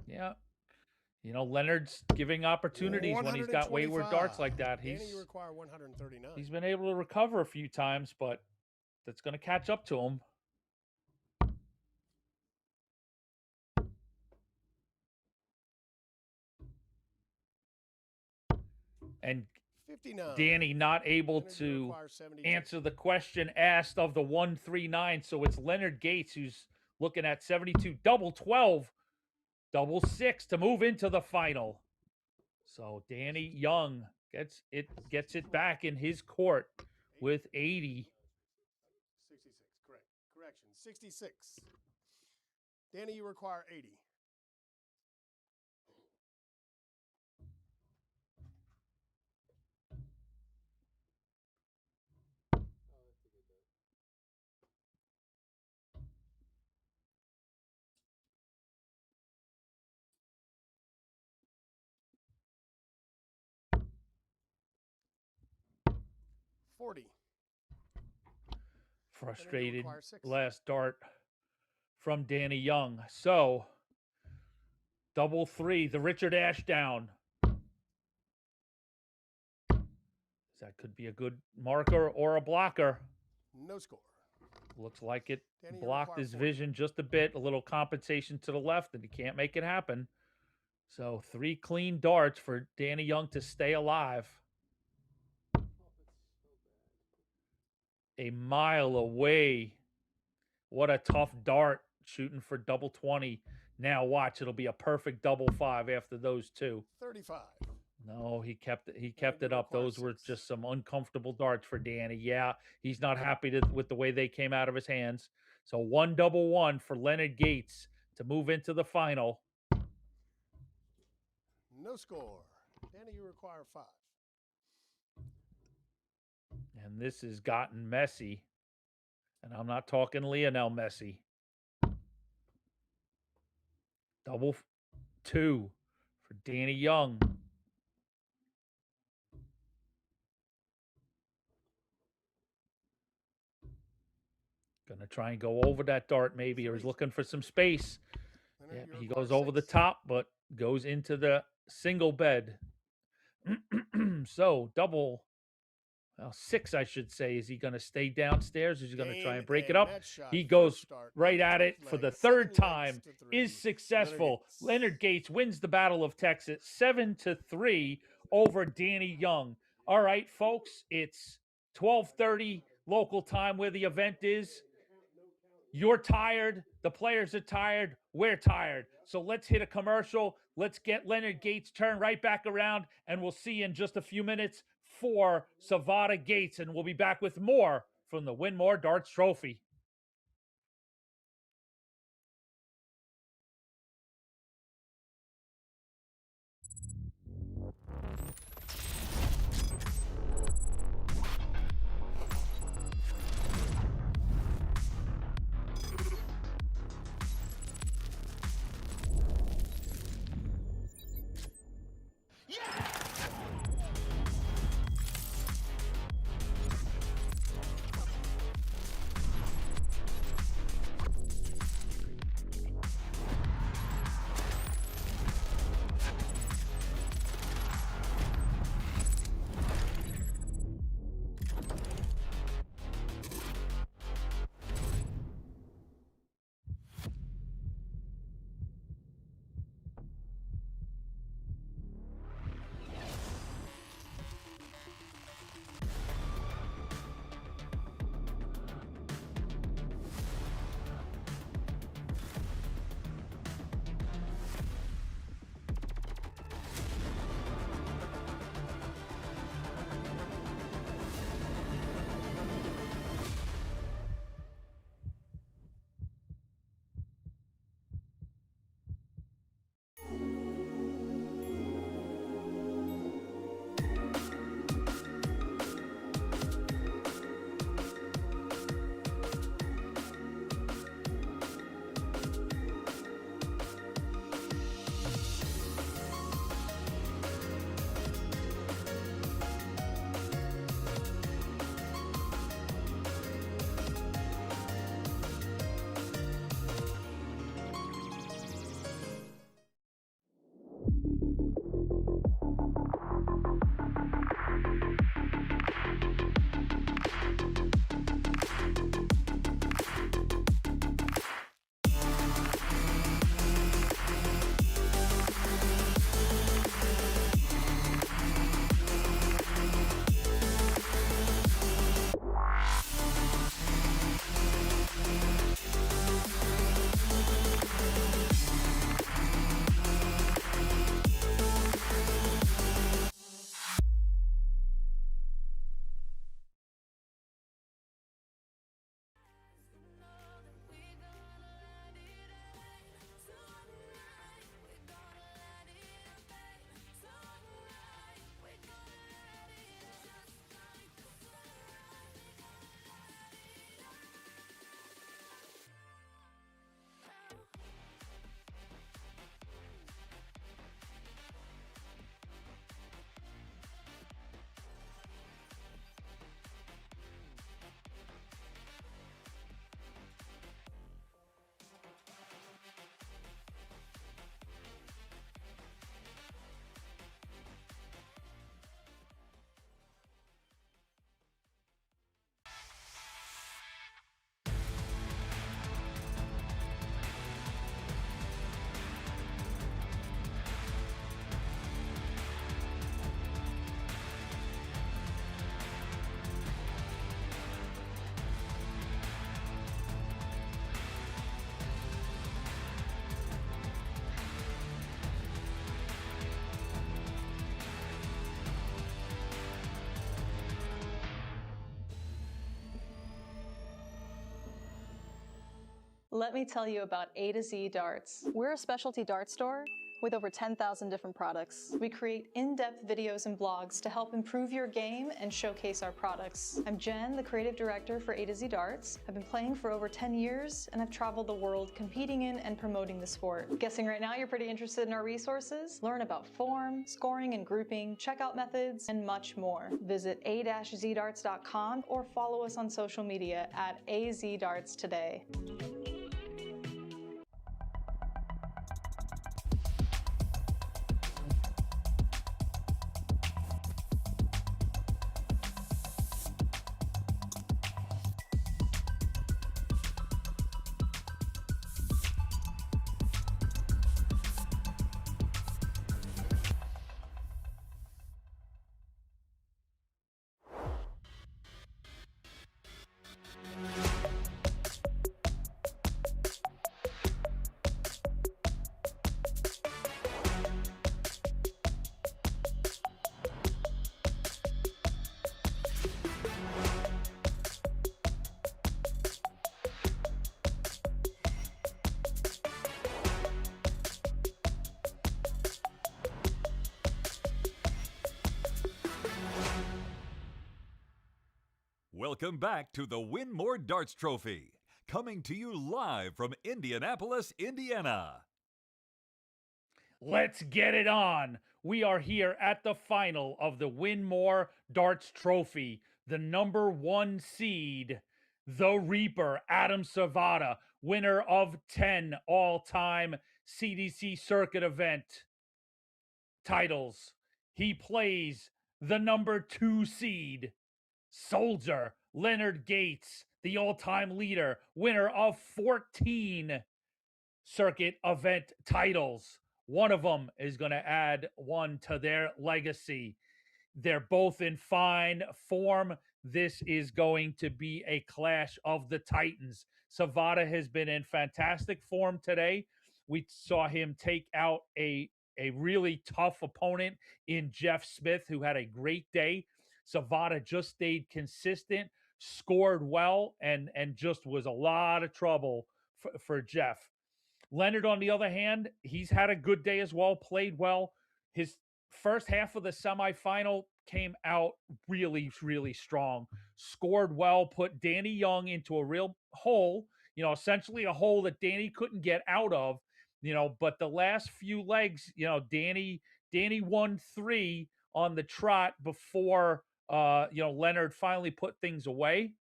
Yeah. Leonard's giving opportunities when he's got wayward darts like that. Danny, you require 139. He's been able to recover a few times, but that's going to catch up to him. And 59. Danny not able Leonard, you to require 72. answer the question asked of the 139. So it's Leonard Gates who's looking at 72, double 12, double 6 to move into the final. So Danny Young gets it back in his court with 80. 66, correct. Correction, 66. Danny, you require 80. $40. Frustrated require 6. last dart from Danny Young. So double 3, the Richard Ashdown. That could be a good marker or a blocker. No score. Looks like it Danny, you blocked require his 40. vision just a bit. A little compensation to the left, and he can't make it happen. So 3 clean darts for Danny Young to stay alive. A mile away. What a tough dart shooting for double 20. Now watch, it'll be a perfect double 5 after those two. 35. No, he kept it up. require Those were 6. just some uncomfortable darts for Danny. Yeah, he's not happy with the way they came out of his hands. So 1 double 1 for Leonard Gates to move into the final. No score. Danny, you require 5. And this has gotten messy. And I'm not talking Lionel Messi. Double 2 for Danny Young. Gonna try and go over that dart maybe, or he's looking for some space. Leonard, Yeah, you he require goes over the 6. top, but goes into the single bed. So double, 6, I should say. Is he going to stay downstairs? Or is he going to try and break it up? He goes right at it for the third time. Is successful. Leonard Gates wins the Battle of Texas 7-3 over Danny Young. All right, folks, it's 12:30 local time where the event is. You're tired. The players are tired. We're tired. So let's hit a commercial. Let's get Leonard Gates turned right back around, and we'll see you in just a few minutes for Savada Gates, and we'll be back with more from the Winmau Darts Trophy. Let me tell you about A to Z Darts. We're a specialty dart store with over 10,000 different products. We create in-depth videos and blogs to help improve your game and showcase our products. I'm Jen, the creative director for A to Z Darts. I've been playing for over 10 years and I've traveled the world competing in and promoting the sport. Guessing right now you're pretty interested in our resources? Learn about form, scoring and grouping, checkout methods, and much more. Visit a-zdarts.com or follow us on social media at azdarts today. Welcome back to the Winmau Darts Trophy, coming to you live from Indianapolis, Indiana. Let's get it on. We are here at the final of the Winmau Darts Trophy. The number 1 seed, the Reaper, Adam Savada, winner of 10 all-time CDC circuit event titles. He plays the number 2 seed, Soldier, Leonard Gates, the all-time leader, winner of 14 circuit event titles. One of them is going to add one to their legacy. They're both in fine form. This is going to be a clash of the Titans. Savada has been in fantastic form today. We saw him take out a really tough opponent in Jeff Smith, who had a great day. Savada just stayed consistent, scored well, and just was a lot of trouble for Jeff. Leonard, on the other hand, he's had a good day as well, played well. His first half of the semifinal came out really, really strong, scored well, put Danny Young into a real hole, essentially a hole that Danny couldn't get out of, but the last few legs, Danny won 3 on the trot before, Leonard finally put things away.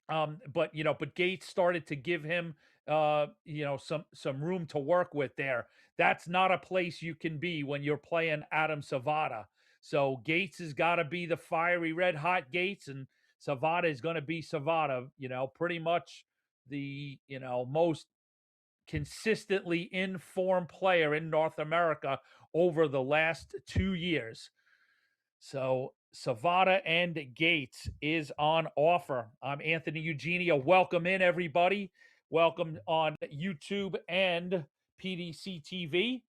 But Gates started to give him some room to work with there. That's not a place you can be when you're playing Adam Savada. So Gates has got to be the fiery red hot Gates, and Savada is going to be Savada, pretty much the most consistently in form player in North America over the last 2 years. So Savada and Gates is on offer. I'm Anthony Eugenia. Welcome in, everybody. Welcome on YouTube and PDC TV.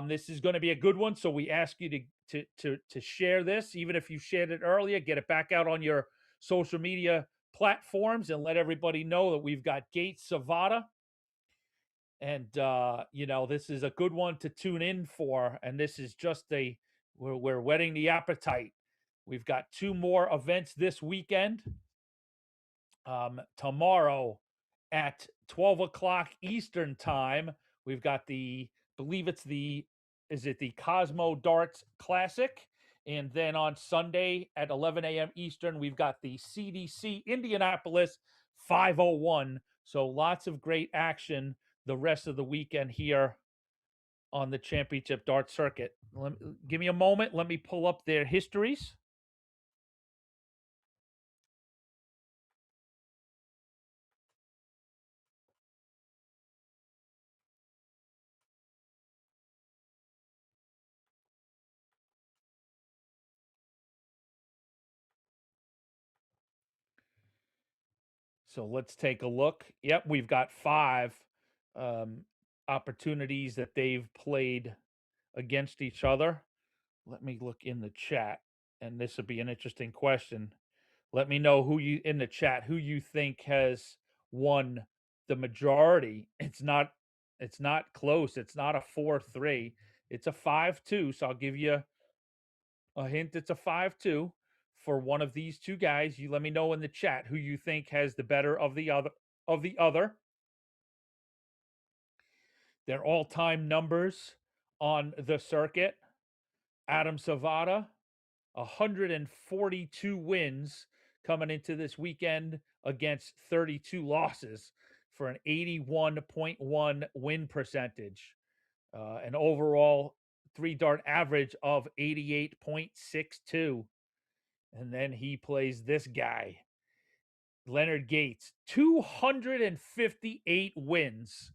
This is going to be a good one, so we ask you to share this. Even if you shared it earlier, get it back out on your social media platforms and let everybody know that we've got Gates Savada. And this is a good one to tune in for. And this is just we're whetting the appetite. We've got 2 more events this weekend. Tomorrow at 12 o'clock Eastern time, we've got the Cosmo Darts Classic. And then on Sunday at 11 a.m. Eastern, we've got the CDC Indianapolis 501. So lots of great action the rest of the weekend here on the Championship Dart Circuit. Give me a moment. Let me pull up their histories. So let's take a look. Yep, we've got 5 opportunities that they've played against each other. Let me look in the chat, and this would be an interesting question. Let me know who you think has won the majority. It's not close. It's not a 4-3. It's a 5-2. So I'll give you a hint. It's a 5-2 for one of these two guys. You let me know in the chat who you think has the better of the other. Their all-time numbers on the circuit. Adam Savada, 142 wins coming into this weekend against 32 losses for an 81.1 win percentage. An overall 3-dart average of 88.62. And then he plays this guy, Leonard Gates, 258 wins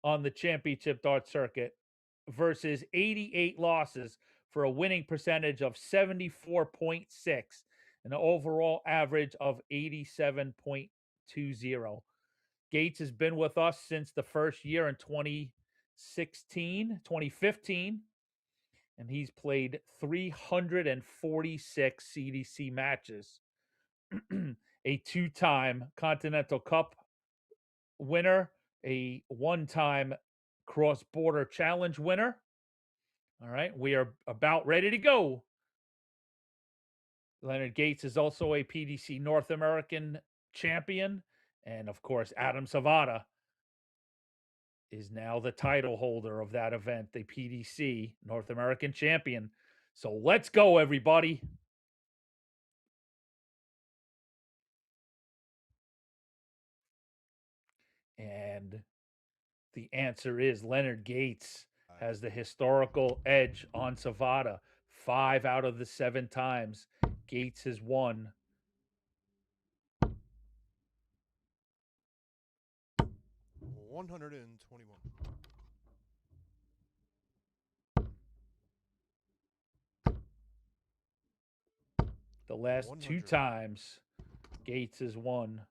on the championship dart circuit versus 88 losses for a winning percentage of 74.6, an overall average of 87.20. Gates has been with us since the first year in 2015, and he's played 346 CDC matches. A 2-time Continental Cup winner, a 1-time cross-border challenge winner. All right, we are about ready to go. Leonard Gates is also a PDC North American champion. And of course, Adam Savada is now the title holder of that event, the PDC North American champion. So let's go, everybody. And the answer is Leonard Gates has the historical edge on Savada. 5 out of the 7 times Gates has won. $121. The last 2 100. times Gates has won.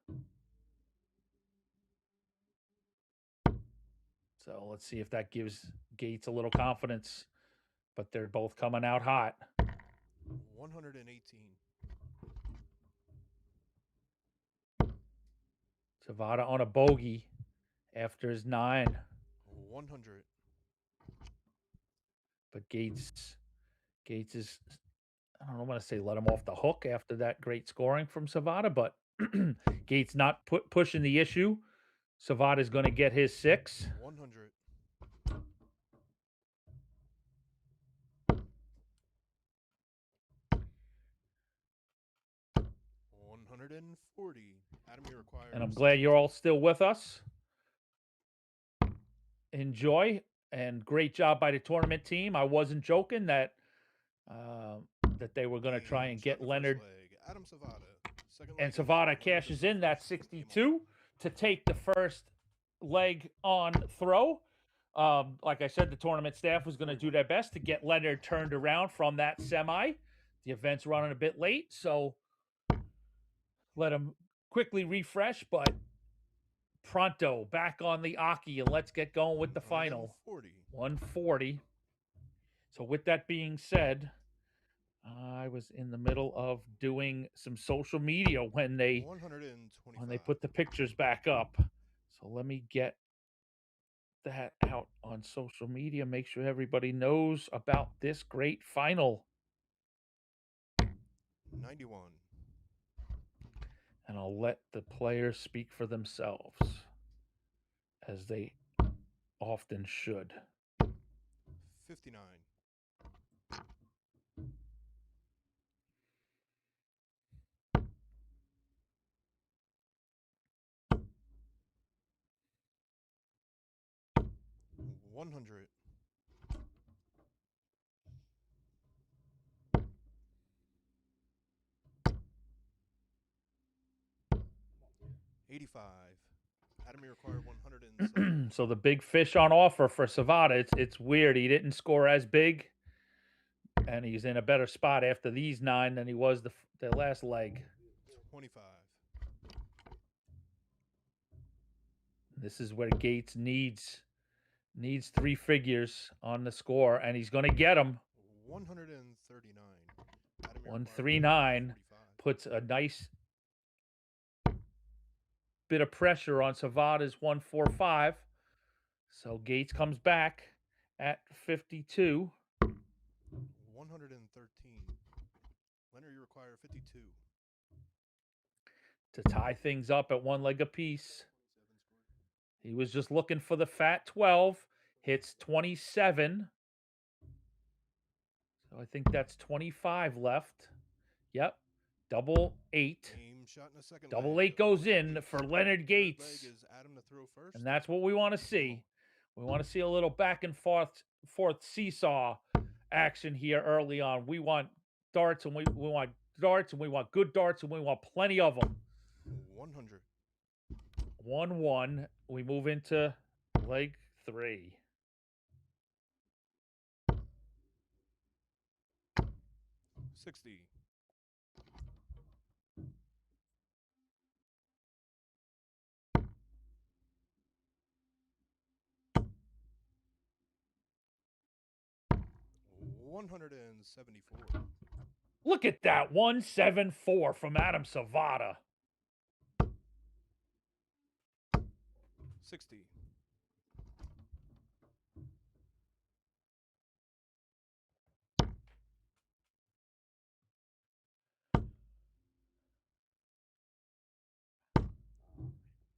So let's see if that gives Gates a little confidence. But they're both coming out hot. 118. Savada on a bogey after his 9. 100. But Gates is, I don't want to say let him off the hook after that great scoring from Savada, but Gates not pushing the issue. Savada's going to get his 6. 100. 140. Adam, you require. And I'm glad you're all still with us. Enjoy, and great job by the tournament team. I wasn't joking that they were going to try and get Leonard. Adam Savada. And Savada cashes in that 62 to take the first leg on throw. Like I said, the tournament staff was going to do their best to get Leonard turned around from that semi. The event's running a bit late, so let him quickly refresh, but pronto back on the Aki, and let's get going with the final. 140. So with that being said, I was in the middle of doing some social media when they put the pictures back up. So let me get that out on social media. Make sure everybody knows about this great final. 91. And I'll let the players speak for themselves, as they often should. 59. 100. 85. Adam, you require 107. So the big fish on offer for Savada. It's weird. He didn't score as big, and he's in a better spot after these 9 than he was the last leg. 25. This is where Gates needs 3 figures on the score, and he's going to get them. 139. 139 puts a nice bit of pressure on Savada's 145. So Gates comes back at 52. 113. Leonard, you require 52. To tie things up at one leg apiece. He was just looking for the fat 12. Hits 27. So I think that's 25 left. Yep. Double 8. Game shot in the second Double leg. 8 goes Leonard in Gates. for Leonard Third Gates. leg is Adam to throw first. And that's what we want to see. We want to see a little back and forth seesaw action here early on. We want darts, and we want darts, and we want good darts, and we want plenty of them. 100. 1-1. We move into leg 3. $60. 174. Look at that. 174 from Adam Savada. 60.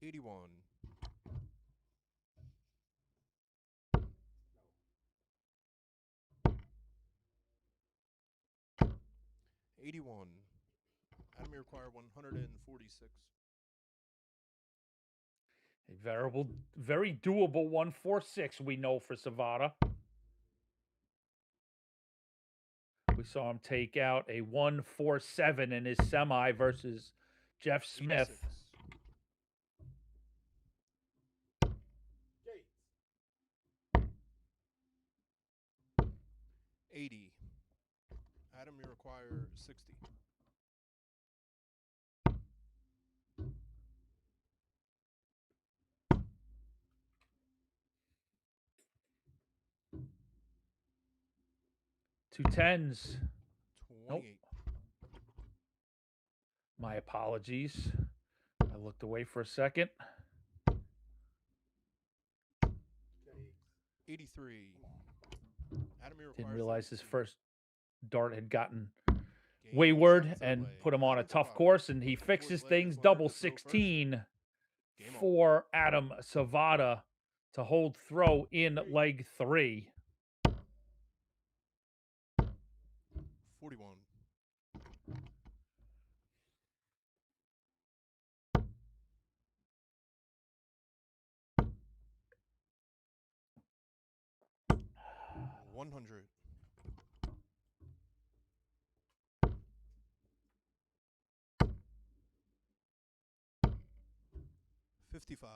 81. 81. Adam, you require 146. A very doable 146 we know for Savada. We saw him take out a 147 in his semi versus Jeff Smith. 80. Adam, you require 60. 2 10s. 28. Nope. My apologies. I looked away for a second. 83. Adam, you require Didn't realize his 32. first dart had gotten Game wayward shot and away. put him on a Adam tough Savada. course, and he Fourth fixes leg things. is Leonard Double to throw first. 16 Game on. for Adam Savada to hold throw in leg 3. 41. 100. 55.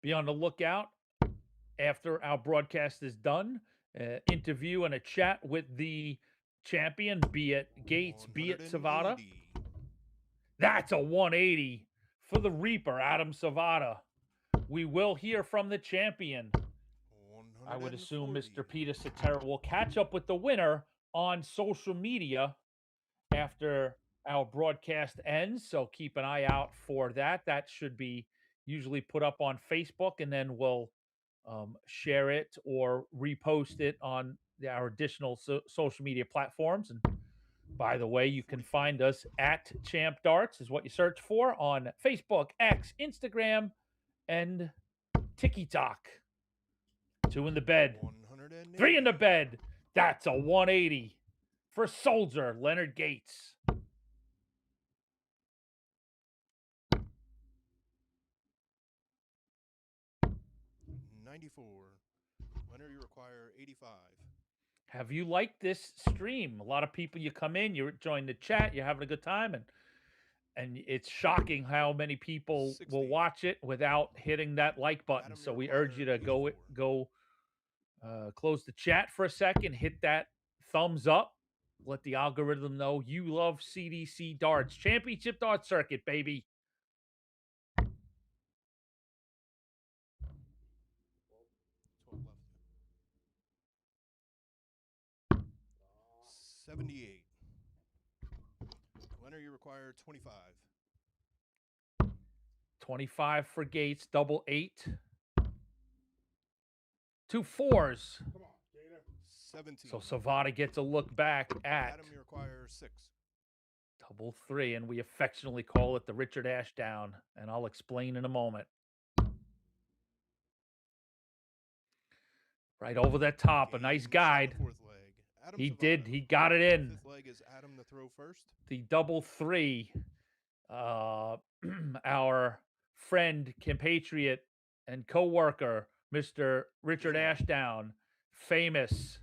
Be on the lookout after our broadcast is done. Interview and a chat with the champion, be it Gates, be it Savada. 180. That's a 180 for the Reaper, Adam Savada. We will hear from the champion. I would assume 140. Mr. Peter Cetera will catch up with the winner on social media after our broadcast ends. So keep an eye out for that. That should be usually put up on Facebook, and then we'll share it or repost it on our additional social media platforms. And by the way, you can find us at Champ Darts is what you search for on Facebook, X, Instagram, and TikTok. 2 in the bed. 180. 3 in the bed. That's a 180 for Soldier Leonard Gates. 94. Leonard, you require 85. Have you liked this stream? A lot of people, you come in, you join the chat, you're having a good time, and it's shocking how many people 60. will watch it without hitting that like button. Adam, So you we urge you to require go close the chat for a second, hit that thumbs up, let the algorithm know you love CDC Darts, Championship Dart Circuit, baby. 12 left. 78. Leonard, Winner, you require 25. 25 for Gates, double 8. 2 4s. 17. So Savada gets a look back at Adam, you require 6. double 3, and we affectionately call it the Richard Ashdown, and I'll explain in a moment. Right over that top, a nice Game shot guide. the fourth leg. Adam He Savada. did. He got it in. Fifth leg is Adam to throw first. The double 3. Our friend, compatriot, and co-worker, Mr. Richard Ashdown, famous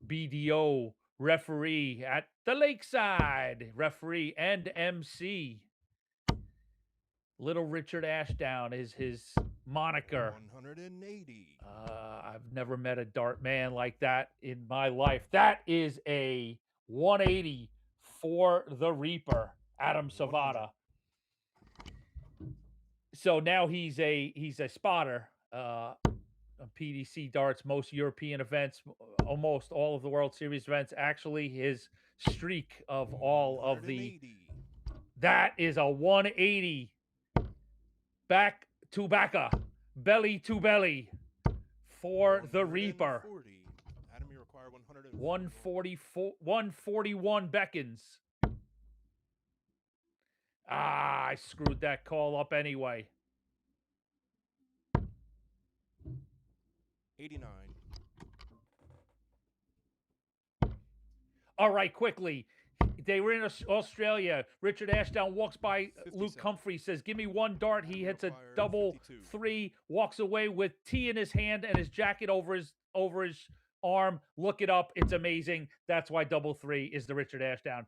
BDO referee at the Lakeside, referee and MC. Little Richard Ashdown is his moniker. 180. I've never met a dart man like that in my life. That is a 180 for the Reaper, Adam Savada. So now he's a spotter on PDC darts, most European events, almost all of the World Series events. Actually, his streak of all of the 180. that is a 180 back to backa, belly to belly for the Reaper. 140. Adam, you require 141 beckons. I screwed that call up anyway. 89. All right, quickly. They were in Australia. Richard Ashdown walks by Luke 57. Comfrey, says, give me one dart. He hits a Require double 52. 3, walks away with tea in his hand and his jacket over his arm. Look it up. It's amazing. That's why double 3 is the Richard Ashdown.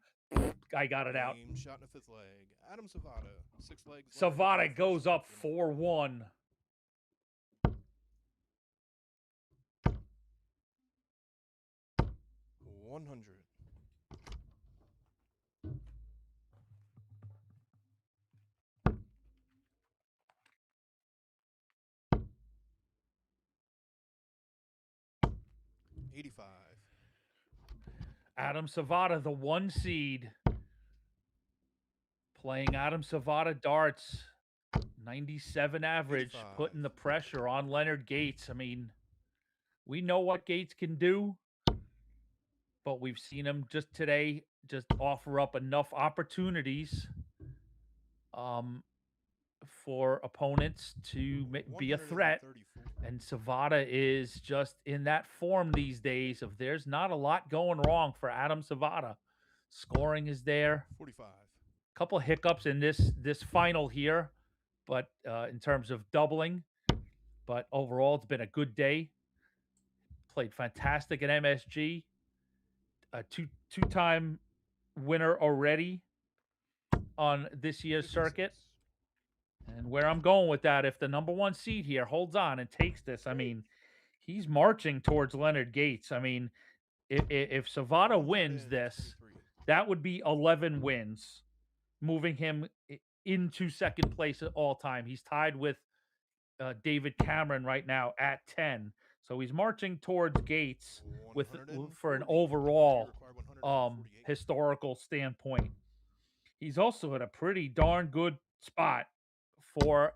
I got it out. Game shot in the fifth leg. Adam Savada. 6 legs. left. Savada goes up 4-1. 100. $85. Adam Savada, the 1 seed. Playing Adam Savada darts. 97 average, 85. putting the pressure on Leonard Gates. I mean, we know what Gates can do, but we've seen him just today just offer up enough opportunities for opponents to be a threat. 134. And Savada is just in that form these days of there's not a lot going wrong for Adam Savada. Scoring is there. 45. Couple hiccups in this final here, but in terms of doubling, but overall it's been a good day. Played fantastic at MSG. A two-time winner already on this year's 56. circuit. And where I'm going with that, if the number 1 seed here holds on and takes this, I mean, he's marching towards Leonard Gates. I mean, if Savada wins this, 123. that would be 11 wins, moving him into second place at all time. He's tied with David Cameron right now at 10. So he's marching towards Gates with for an 140. overall You require 148. historical standpoint. He's also at a pretty darn good spot for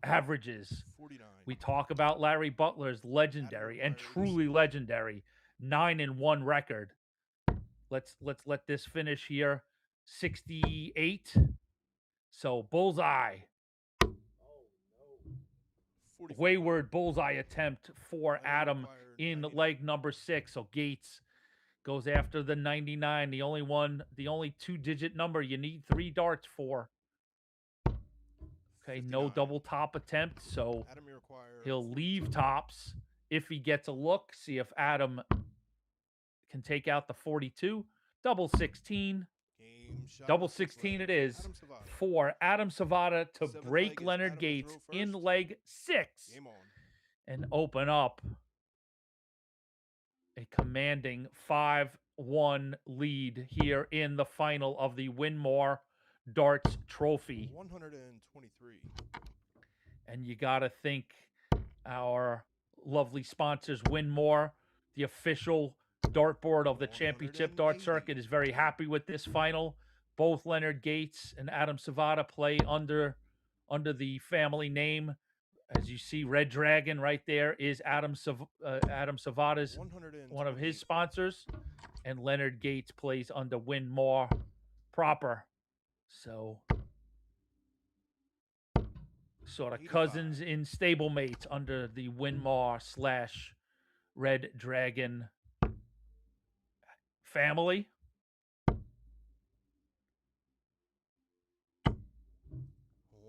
averages. 49. We talk about Larry Butler's legendary and truly legendary 9-1 record. Let's let this finish here. 68. So bullseye. 45. Wayward bullseye attempt for Adam required in 99. leg number 6. So Gates goes after the 99, the only 2-digit number you need 3 darts for. Okay, no 59. double top attempt, so Adam, you require he'll leave tops if he gets a look. See if Adam can take out the 42. Double 16. Game shot Double in the sixth 16 leg. it is Adam Savada. for Adam Savada to Seventh break leg is Leonard Adam to Gates throw in first. leg 6 Game on. and open up a commanding 5-1 lead here in the final of the Winmau Darts Trophy. 123. And you got to think our lovely sponsors, Winmau, the official dartboard of the championship dart 180. circuit, is very happy with this final. both Leonard Gates and Adam Savada play under the family name. As you see, Red Dragon right there is Adam Savada's one of his 128. sponsors, and Leonard Gates plays under Winmau proper. So sort of 85. cousins in stablemates under the Winmau / Red Dragon family.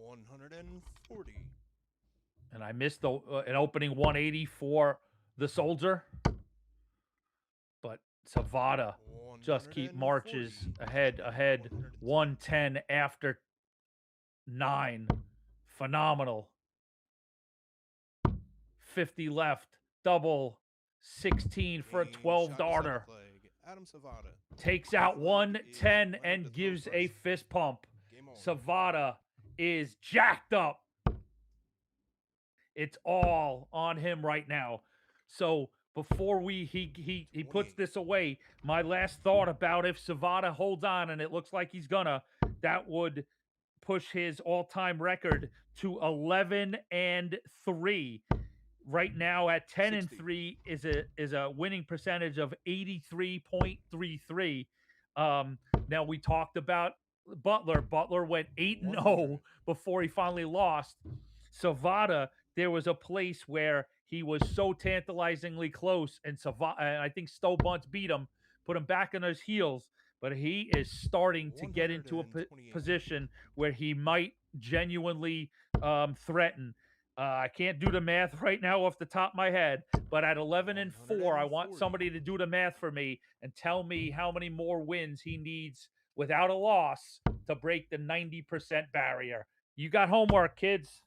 140. And I missed an opening 180 for the Soldier. But Savada just keep marches 140. ahead. 110 after 9. Phenomenal. 50 left. Double. 16 for a Game 12 shot, darter. seventh leg. Adam Savada. Takes out Eighth leg is 110 Leonard and to throw gives a first. fist pump. Game on. Savada is jacked up. It's all on him right now. So before he puts 28. this away, my last thought about if Savada holds on, and it looks like he's gonna, that would push his all-time record to 11-3. Right now at 10-3 is a winning percentage of 83.33. Now we talked about Butler. Butler went 8-0 before he finally lost. Savada, there was a place where he was so tantalizingly close, and I think Stowe Bunce beat him, put him back on his heels. But he is starting to get into a 128. position where he might genuinely threaten. I can't do the math right now off the top of my head, but at 11-4, I want 140. somebody to do the math for me and tell me how many more wins he needs without a loss to break the 90% barrier. You got homework, kids.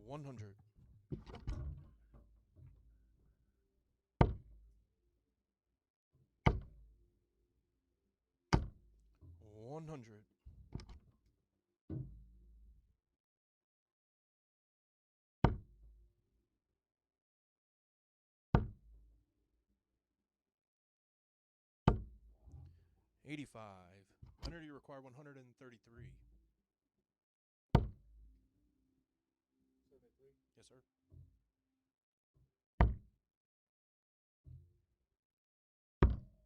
100. 100. 85. Leonard, you require 133. Yes, sir.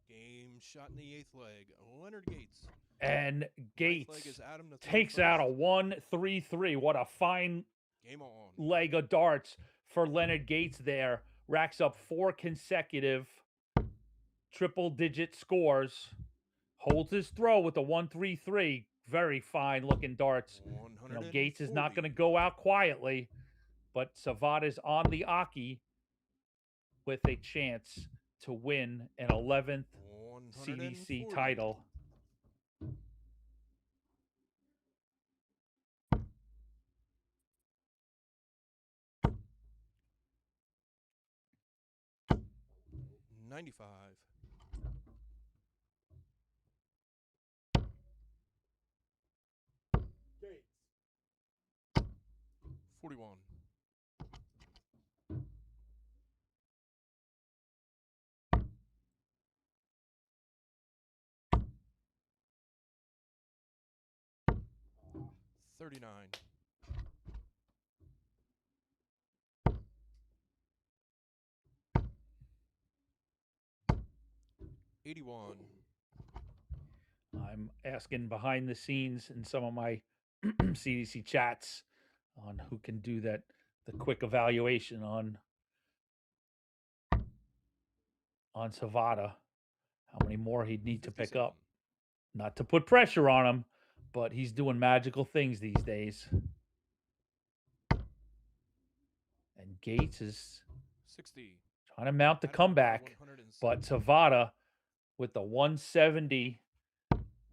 Game shot in the 8th leg. Leonard Gates. And Ninth Gates leg is Adam to throw takes out a first. 1-3-3. What a fine Game on. leg of darts for Leonard Gates there. Racks up 4 consecutive triple-digit scores. Holds his throw with a 1-3-3. Very fine looking darts. You know, Gates is not going to go out quietly, but Savada's on the Aki with a chance to win an 11th CDC 140. title. $95. 41. 39. 81. I'm asking behind the scenes in some of my CDC chats on who can do that, the quick evaluation on Savada, how many more he'd need to pick 57. up. Not to put pressure on him, but he's doing magical things these days. And Gates is 60. trying to mount the Adam comeback, 107. but Savada with the 170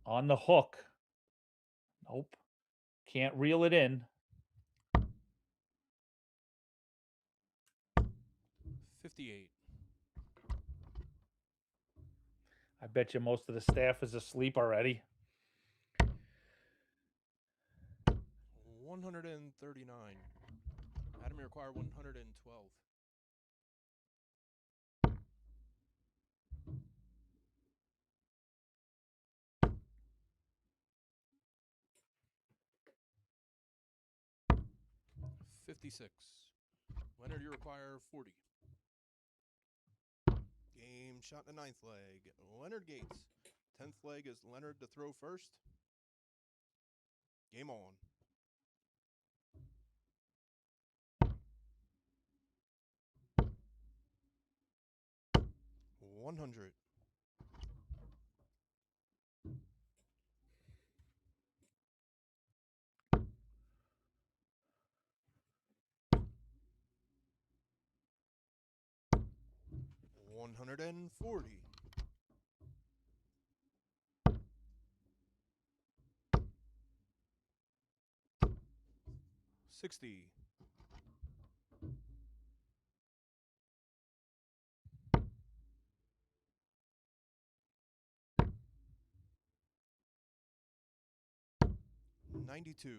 on the hook. Nope. Can't reel it in. 58. I bet you most of the staff is asleep already. 139. Adam, you require 112. 56. Leonard, you require 40. Game shot in the 9th leg. Leonard Gates. 10th leg is Leonard to throw first. Game on. $100. $140. 60. 92.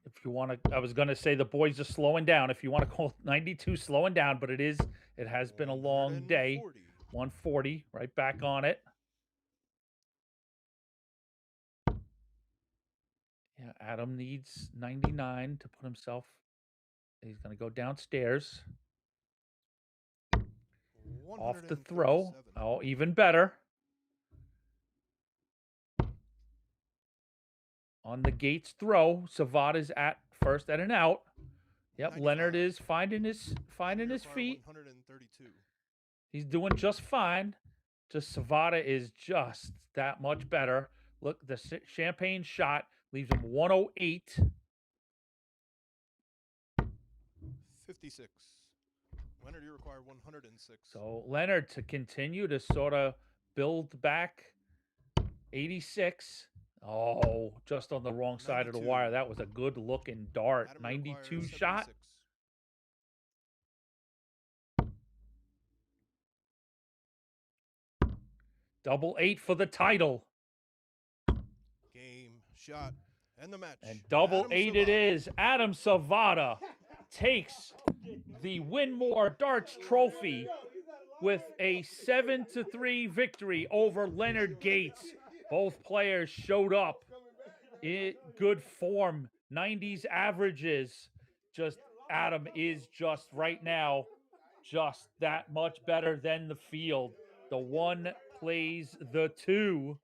If you want to, I was going to say the boys are slowing down. If you want to call 92 slowing down, but it has been a long day. 140. 140, right back on it. Yeah, Adam needs 99 to put himself. He's going to go downstairs. Off the throw. 137. Oh, even better. On the Gates throw, Savada's at first at an out. Yep, 95. Leonard is finding his Leonard, you his require feet. 132. He's doing just fine. Just Savada is just that much better. Look, the champagne shot leaves him 108. 56. Leonard, you require 106. So Leonard to continue to sort of build back. 86. Oh, just on the wrong side of the 92. wire. That was a good looking dart. Adam, you require 92 shot. 76. Double 8 for the title. Game, shot, and the match. And double Adam 8 it Savada. is. Adam Savada takes the Winmau Darts Trophy with a 7-3 victory over Leonard Gates. Both players showed up in good form, 90s averages. Just Adam is just right now just that much better than the field. The one plays the two,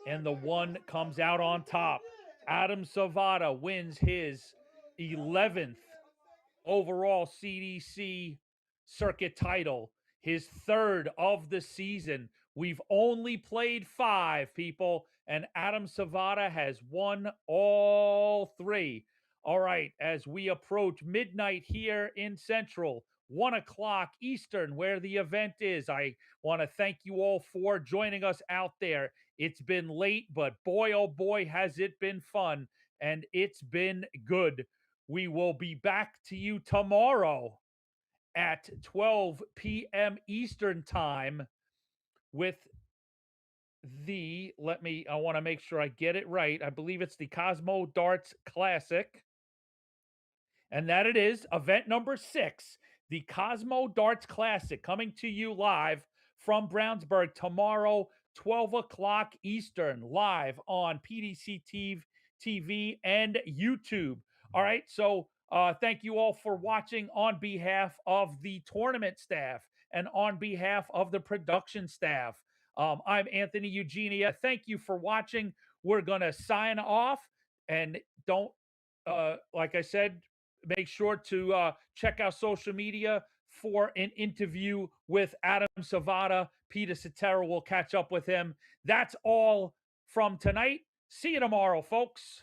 and the one comes out on top. Adam Savada wins his 11th overall CDC circuit title, his 3rd of the season. We've only played 5, people, and Adam Savada has won all 3. All right, as we approach midnight here in Central, 1 o'clock Eastern, where the event is, I want to thank you all for joining us out there. It's been late, but boy, oh boy, has it been fun, and it's been good. We will be back to you tomorrow at 12 p.m. Eastern time with I want to make sure I get it right. I believe it's the Cosmo Darts Classic. And that it is, event number 6, the Cosmo Darts Classic, coming to you live from Brownsburg tomorrow, 12 o'clock Eastern, live on PDC TV and YouTube. All right, so thank you all for watching on behalf of the tournament staff and on behalf of the production staff. I'm Anthony Eugenia. Thank you for watching. We're going to sign off, and don't, like I said, make sure to check out social media for an interview with Adam Savada. Peter Cetera will catch up with him. That's all from tonight. See you tomorrow, folks.